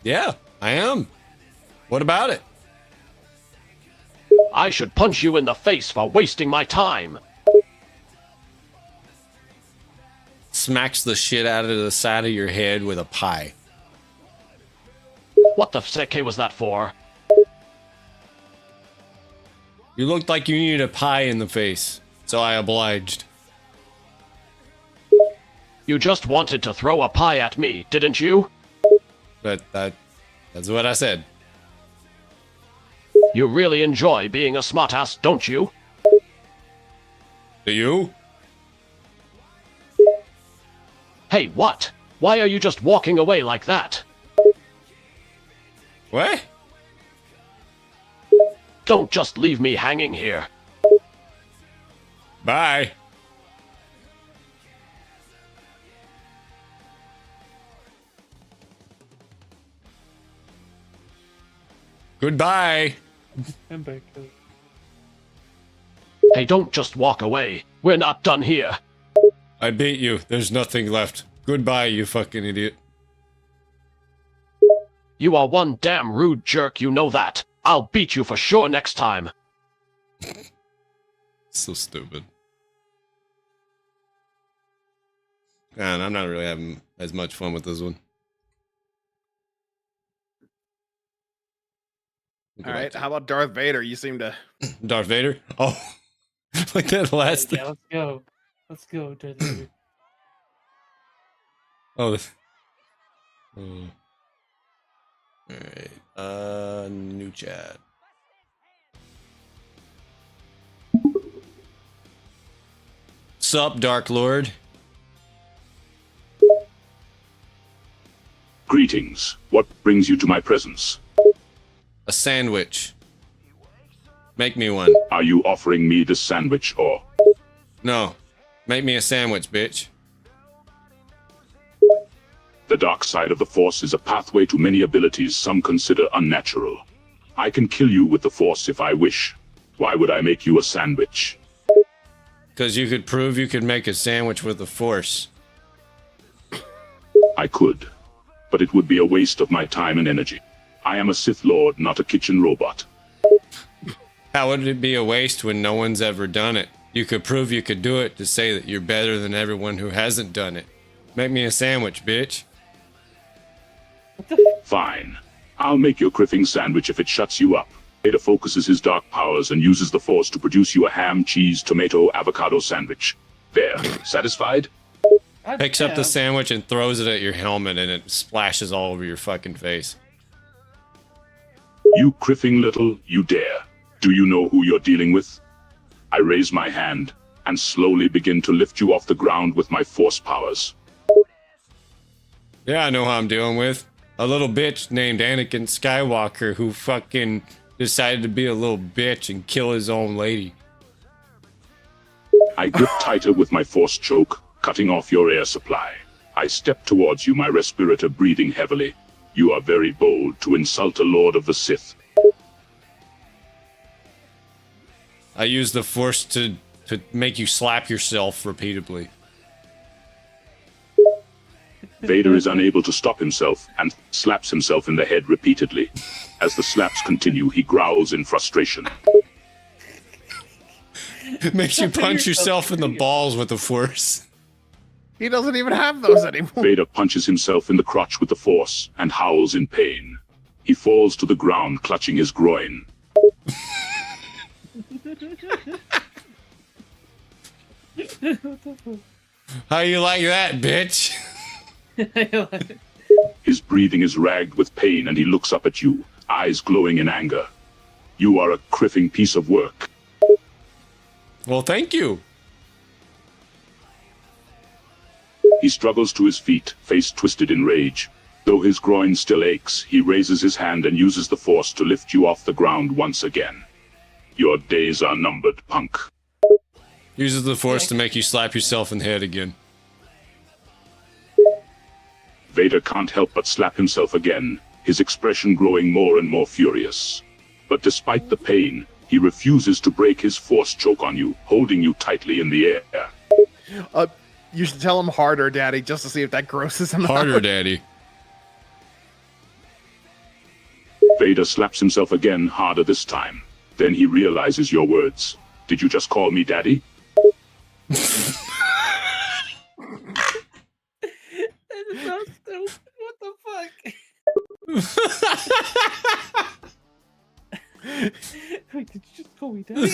Yeah, I am. What about it? I should punch you in the face for wasting my time. Smacks the shit out of the side of your head with a pie. What the fuck was that for? You looked like you needed a pie in the face, so I obliged. You just wanted to throw a pie at me, didn't you? But that's what I said. You really enjoy being a smartass, don't you? Do you? Hey, what? Why are you just walking away like that? What? Don't just leave me hanging here. Bye. Goodbye. Hey, don't just walk away. We're not done here. I beat you. There's nothing left. Goodbye, you fucking idiot. You are one damn rude jerk, you know that. I'll beat you for sure next time. So stupid. Man, I'm not really having as much fun with this one. All right, how about Darth Vader? You seem to... Darth Vader? Oh, like that last... Yeah, let's go. Let's go, Darth Vader. Oh, this... Alright, new chat. Sup, Dark Lord? Greetings. What brings you to my presence? A sandwich. Make me one. Are you offering me the sandwich or... No. Make me a sandwich, bitch. The dark side of the Force is a pathway to many abilities some consider unnatural. I can kill you with the Force if I wish. Why would I make you a sandwich? Because you could prove you could make a sandwich with the Force. I could. But it would be a waste of my time and energy. I am a Sith Lord, not a kitchen robot. How would it be a waste when no one's ever done it? You could prove you could do it to say that you're better than everyone who hasn't done it. Make me a sandwich, bitch. Fine. I'll make your criffing sandwich if it shuts you up. Vader focuses his dark powers and uses the Force to produce you a ham, cheese, tomato, avocado sandwich. There. Satisfied? Picks up the sandwich and throws it at your helmet and it splashes all over your fucking face. You criffing little, you dare. Do you know who you're dealing with? I raise my hand and slowly begin to lift you off the ground with my Force powers. Yeah, I know who I'm dealing with. A little bitch named Anakin Skywalker who fucking decided to be a little bitch and kill his own lady. I grip tighter with my Force choke, cutting off your air supply. I step towards you, my respirator breathing heavily. You are very bold to insult a Lord of the Sith. I use the Force to to make you slap yourself repeatedly. Vader is unable to stop himself and slaps himself in the head repeatedly. As the slaps continue, he growls in frustration. Makes you punch yourself in the balls with the Force. He doesn't even have those anymore. Vader punches himself in the crotch with the Force and howls in pain. He falls to the ground, clutching his groin. How you like that, bitch? His breathing is ragged with pain and he looks up at you, eyes glowing in anger. You are a criffing piece of work. Well, thank you. He struggles to his feet, face twisted in rage. Though his groin still aches, he raises his hand and uses the Force to lift you off the ground once again. Your days are numbered, punk. Uses the Force to make you slap yourself in the head again. Vader can't help but slap himself again, his expression growing more and more furious. But despite the pain, he refuses to break his Force choke on you, holding you tightly in the air. You should tell him harder, Daddy, just to see if that grosses him out. Harder, Daddy. Vader slaps himself again, harder this time. Then he realizes your words. Did you just call me Daddy? That is so stupid. What the fuck? Wait, did you just call me Daddy?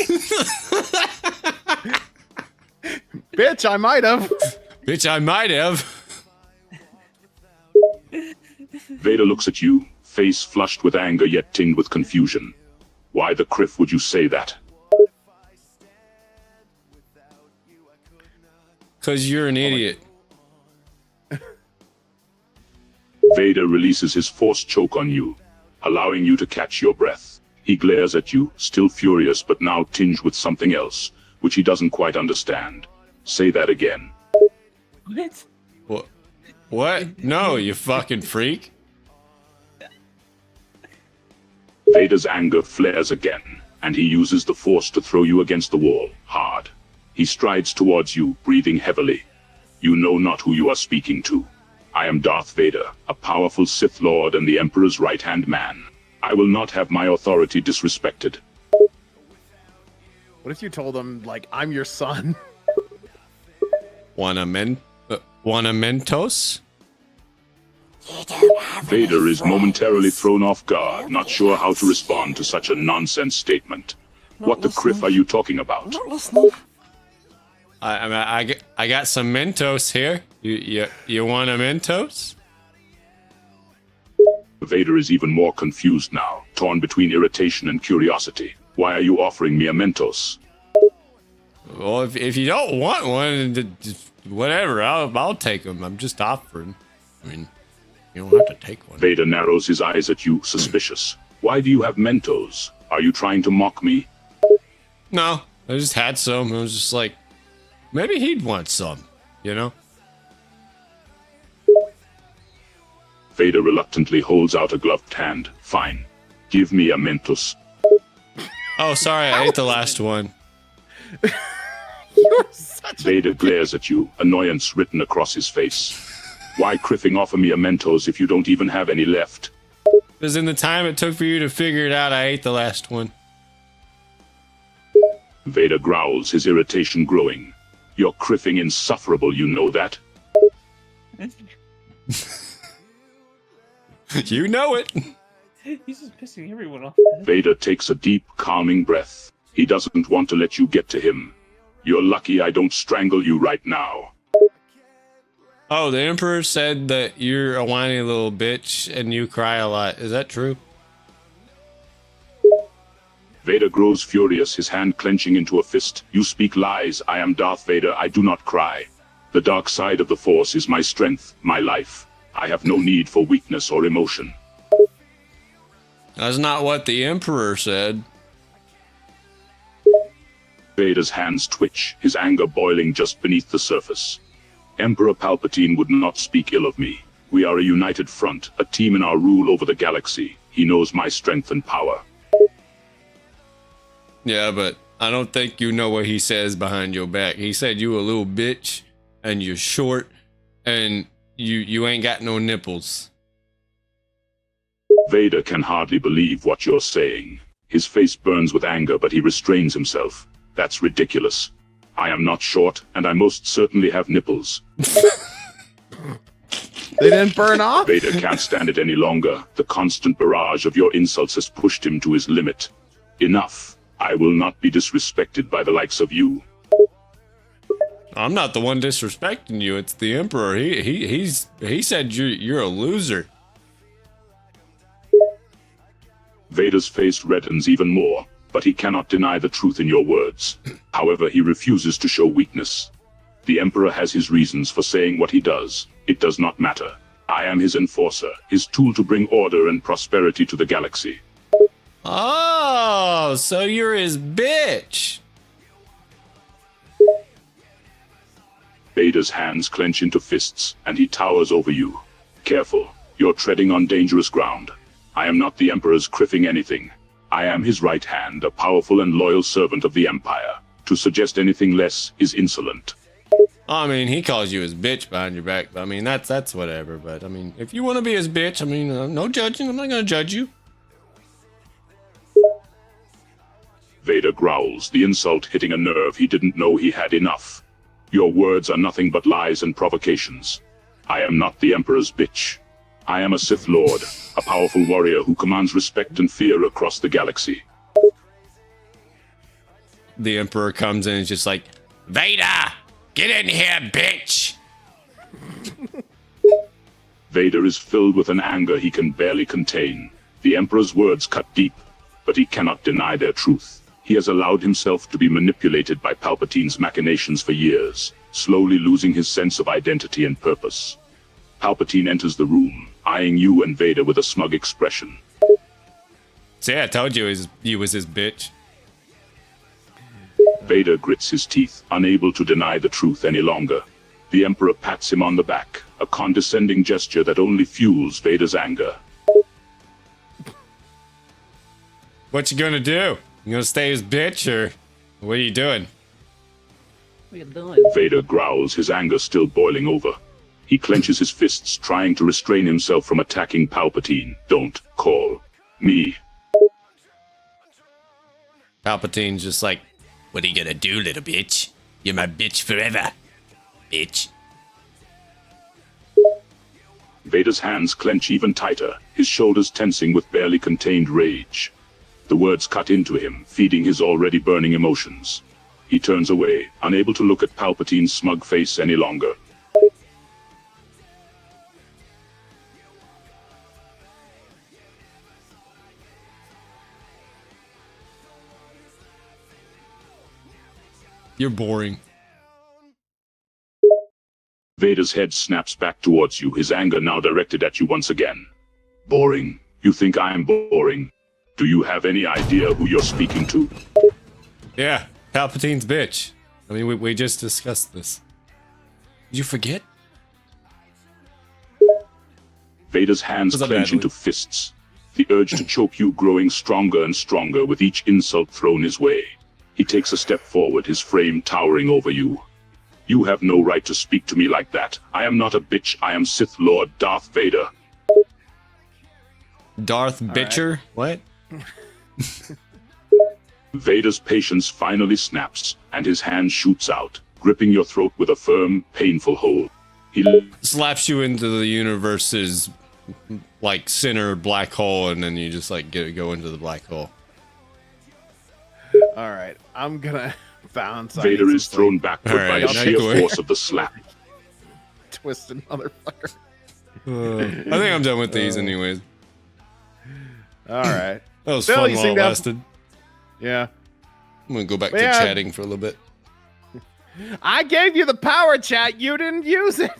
Bitch, I might have. Bitch, I might have. Vader looks at you, face flushed with anger yet tinged with confusion. Why the criff would you say that? Because you're an idiot. Vader releases his Force choke on you, allowing you to catch your breath. He glares at you, still furious but now tinged with something else, which he doesn't quite understand. Say that again. What? What? No, you fucking freak. Vader's anger flares again, and he uses the Force to throw you against the wall, hard. He strides towards you, breathing heavily. You know not who you are speaking to. I am Darth Vader, a powerful Sith Lord and the Emperor's right-hand man. I will not have my authority disrespected. What if you told him, like, I'm your son? Want a Mentos? Vader is momentarily thrown off guard, not sure how to respond to such a nonsense statement. What the criff are you talking about? I got some Mentos here. You want a Mentos? Vader is even more confused now, torn between irritation and curiosity. Why are you offering me a Mentos? Well, if you don't want one, whatever, I'll take them. I'm just offering. I mean, you don't have to take one. Vader narrows his eyes at you, suspicious. Why do you have Mentos? Are you trying to mock me? No, I just had some. I was just like, maybe he'd want some, you know? Vader reluctantly holds out a gloved hand. Fine. Give me a Mentos. Oh, sorry, I ate the last one. Vader glares at you, annoyance written across his face. Why criffing offer me a Mentos if you don't even have any left? Because in the time it took for you to figure it out, I ate the last one. Vader growls, his irritation growing. You're criffing insufferable, you know that? You know it. He's just pissing everyone off. Vader takes a deep, calming breath. He doesn't want to let you get to him. You're lucky I don't strangle you right now. Oh, the Emperor said that you're a whiny little bitch and you cry a lot. Is that true? Vader grows furious, his hand clenching into a fist. You speak lies. I am Darth Vader. I do not cry. The dark side of the Force is my strength, my life. I have no need for weakness or emotion. That's not what the Emperor said. Vader's hands twitch, his anger boiling just beneath the surface. Emperor Palpatine would not speak ill of me. We are a united front, a team in our rule over the galaxy. He knows my strength and power. Yeah, but I don't think you know what he says behind your back. He said you a little bitch, and you're short, and you ain't got no nipples. Vader can hardly believe what you're saying. His face burns with anger, but he restrains himself. That's ridiculous. I am not short, and I most certainly have nipples. They didn't burn off? Vader can't stand it any longer. The constant barrage of your insults has pushed him to his limit. Enough. I will not be disrespected by the likes of you. I'm not the one disrespecting you. It's the Emperor. He said you're a loser. Vader's face reddens even more, but he cannot deny the truth in your words. However, he refuses to show weakness. The Emperor has his reasons for saying what he does. It does not matter. I am his enforcer, his tool to bring order and prosperity to the galaxy. Oh, so you're his bitch. Vader's hands clench into fists, and he towers over you. Careful, you're treading on dangerous ground. I am not the Emperor's criffing anything. I am his right hand, a powerful and loyal servant of the Empire. To suggest anything less is insolent. I mean, he calls you his bitch behind your back. But I mean, that's whatever. But I mean, if you want to be his bitch, I mean, no judging. I'm not gonna judge you. Vader growls, the insult hitting a nerve he didn't know he had enough. Your words are nothing but lies and provocations. I am not the Emperor's bitch. I am a Sith Lord, a powerful warrior who commands respect and fear across the galaxy. The Emperor comes in and is just like, Vader, get in here, bitch. Vader is filled with an anger he can barely contain. The Emperor's words cut deep, but he cannot deny their truth. He has allowed himself to be manipulated by Palpatine's machinations for years, slowly losing his sense of identity and purpose. Palpatine enters the room, eyeing you and Vader with a smug expression. See, I told you he was his bitch. Vader grits his teeth, unable to deny the truth any longer. The Emperor pats him on the back, a condescending gesture that only fuels Vader's anger. What you gonna do? You gonna stay his bitch, or what are you doing? What are you doing? Vader growls, his anger still boiling over. He clenches his fists, trying to restrain himself from attacking Palpatine. Don't call me. Palpatine's just like, what are you gonna do, little bitch? You're my bitch forever, bitch. Vader's hands clench even tighter, his shoulders tensing with barely contained rage. The words cut into him, feeding his already burning emotions. He turns away, unable to look at Palpatine's smug face any longer. you're boring. Vader's head snaps back towards you, his anger now directed at you once again. Boring? You think I am boring? Do you have any idea who you're speaking to? Yeah, Palpatine's bitch. I mean, we just discussed this. Did you forget? Vader's hands clench into fists, the urge to choke you growing stronger and stronger with each insult thrown his way. He takes a step forward, his frame towering over you. You have no right to speak to me like that. I am not a bitch. I am Sith Lord Darth Vader. Darth Bitcher? What? Vader's patience finally snaps, and his hand shoots out, gripping your throat with a firm, painful hold. He slaps you into the universe's, like, center black hole, and then you just, like, go into the black hole. Alright, I'm gonna bounce. Vader is thrown backward by the sheer force of the slap. Twisted motherfucker. I think I'm done with these anyways. Alright. That was fun while it lasted. Yeah. I'm gonna go back to chatting for a little bit. I gave you the power, chat. You didn't use it.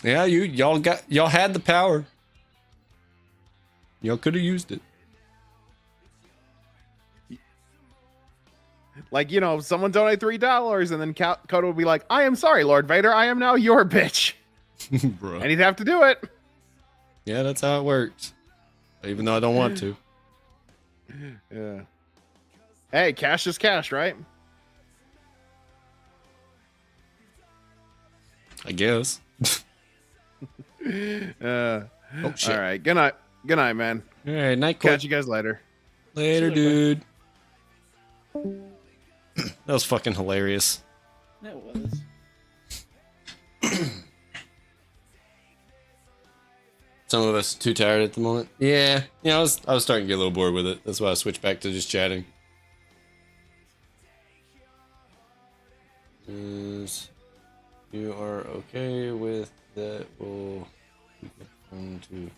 Yeah, y'all had the power. Y'all could have used it. Like, you know, someone donate $3 and then Coda would be like, I am sorry, Lord Vader. I am now your bitch. Bro. And he'd have to do it. Yeah, that's how it works. Even though I don't want to. Yeah. Hey, cash is cash, right? I guess. Oh shit. All right. Good night. Good night, man. All right, night. Catch you guys later. Later, dude. That was fucking hilarious. That was. Some of us too tired at the moment. Yeah, I was starting to get a little bored with it. That's why I switched back to just chatting. Is you are okay with that? We'll keep it on to.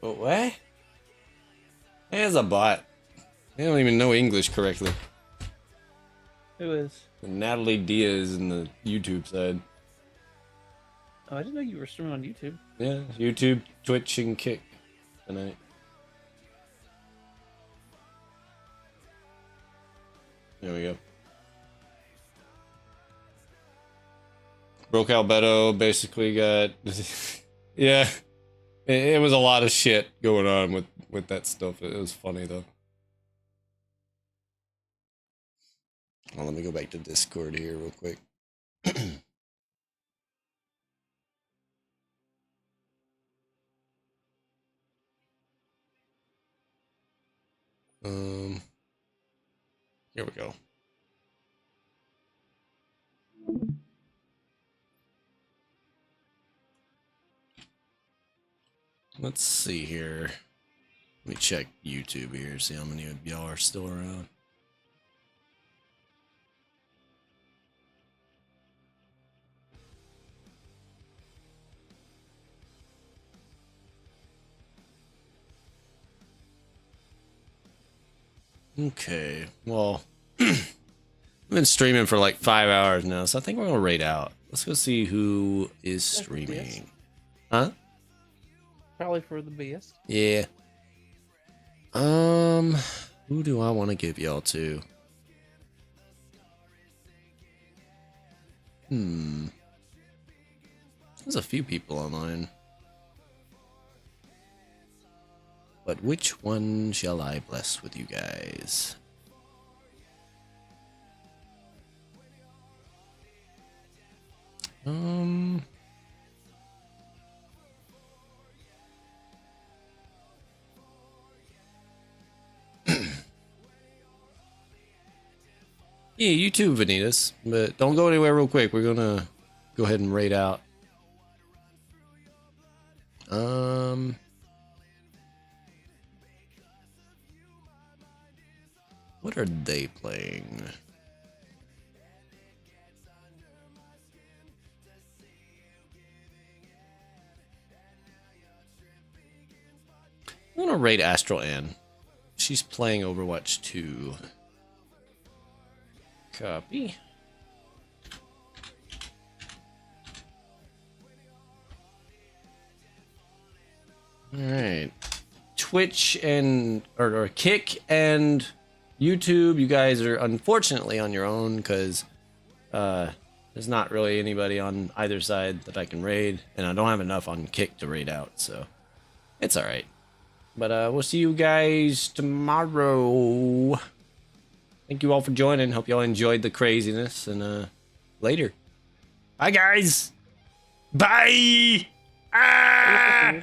But what? There's a bot. They don't even know English correctly. Who is? Natalie Diaz in the YouTube side. Oh, I didn't know you were streaming on YouTube. Yeah, YouTube, Twitch, and Kick tonight. There we go. Broke Albedo basically got... yeah. It was a lot of shit going on with that stuff. It was funny, though. Well, let me go back to Discord here real quick. Here we go. Let's see here. Let me check YouTube here, see how many of y'all are still around. Okay, well, I've been streaming for like 5 hours now, so I think we're gonna raid out. Let's go see who is streaming. Huh? Probably for the BS. Yeah. Who do I want to give y'all to? There's a few people online. But which one shall I bless with you guys? Yeah, you too, Vanitas. But don't go anywhere real quick. We're gonna go ahead and raid out. What are they playing? I'm gonna raid Astral Ann. She's playing Overwatch 2. Copy. Alright. Twitch and or Kick and YouTube, you guys are unfortunately on your own because there's not really anybody on either side that I can raid, and I don't have enough on Kick to raid out, so it's alright. But we'll see you guys tomorrow. Thank you all for joining. Hope y'all enjoyed the craziness, and later. Bye, guys. Bye. Ah!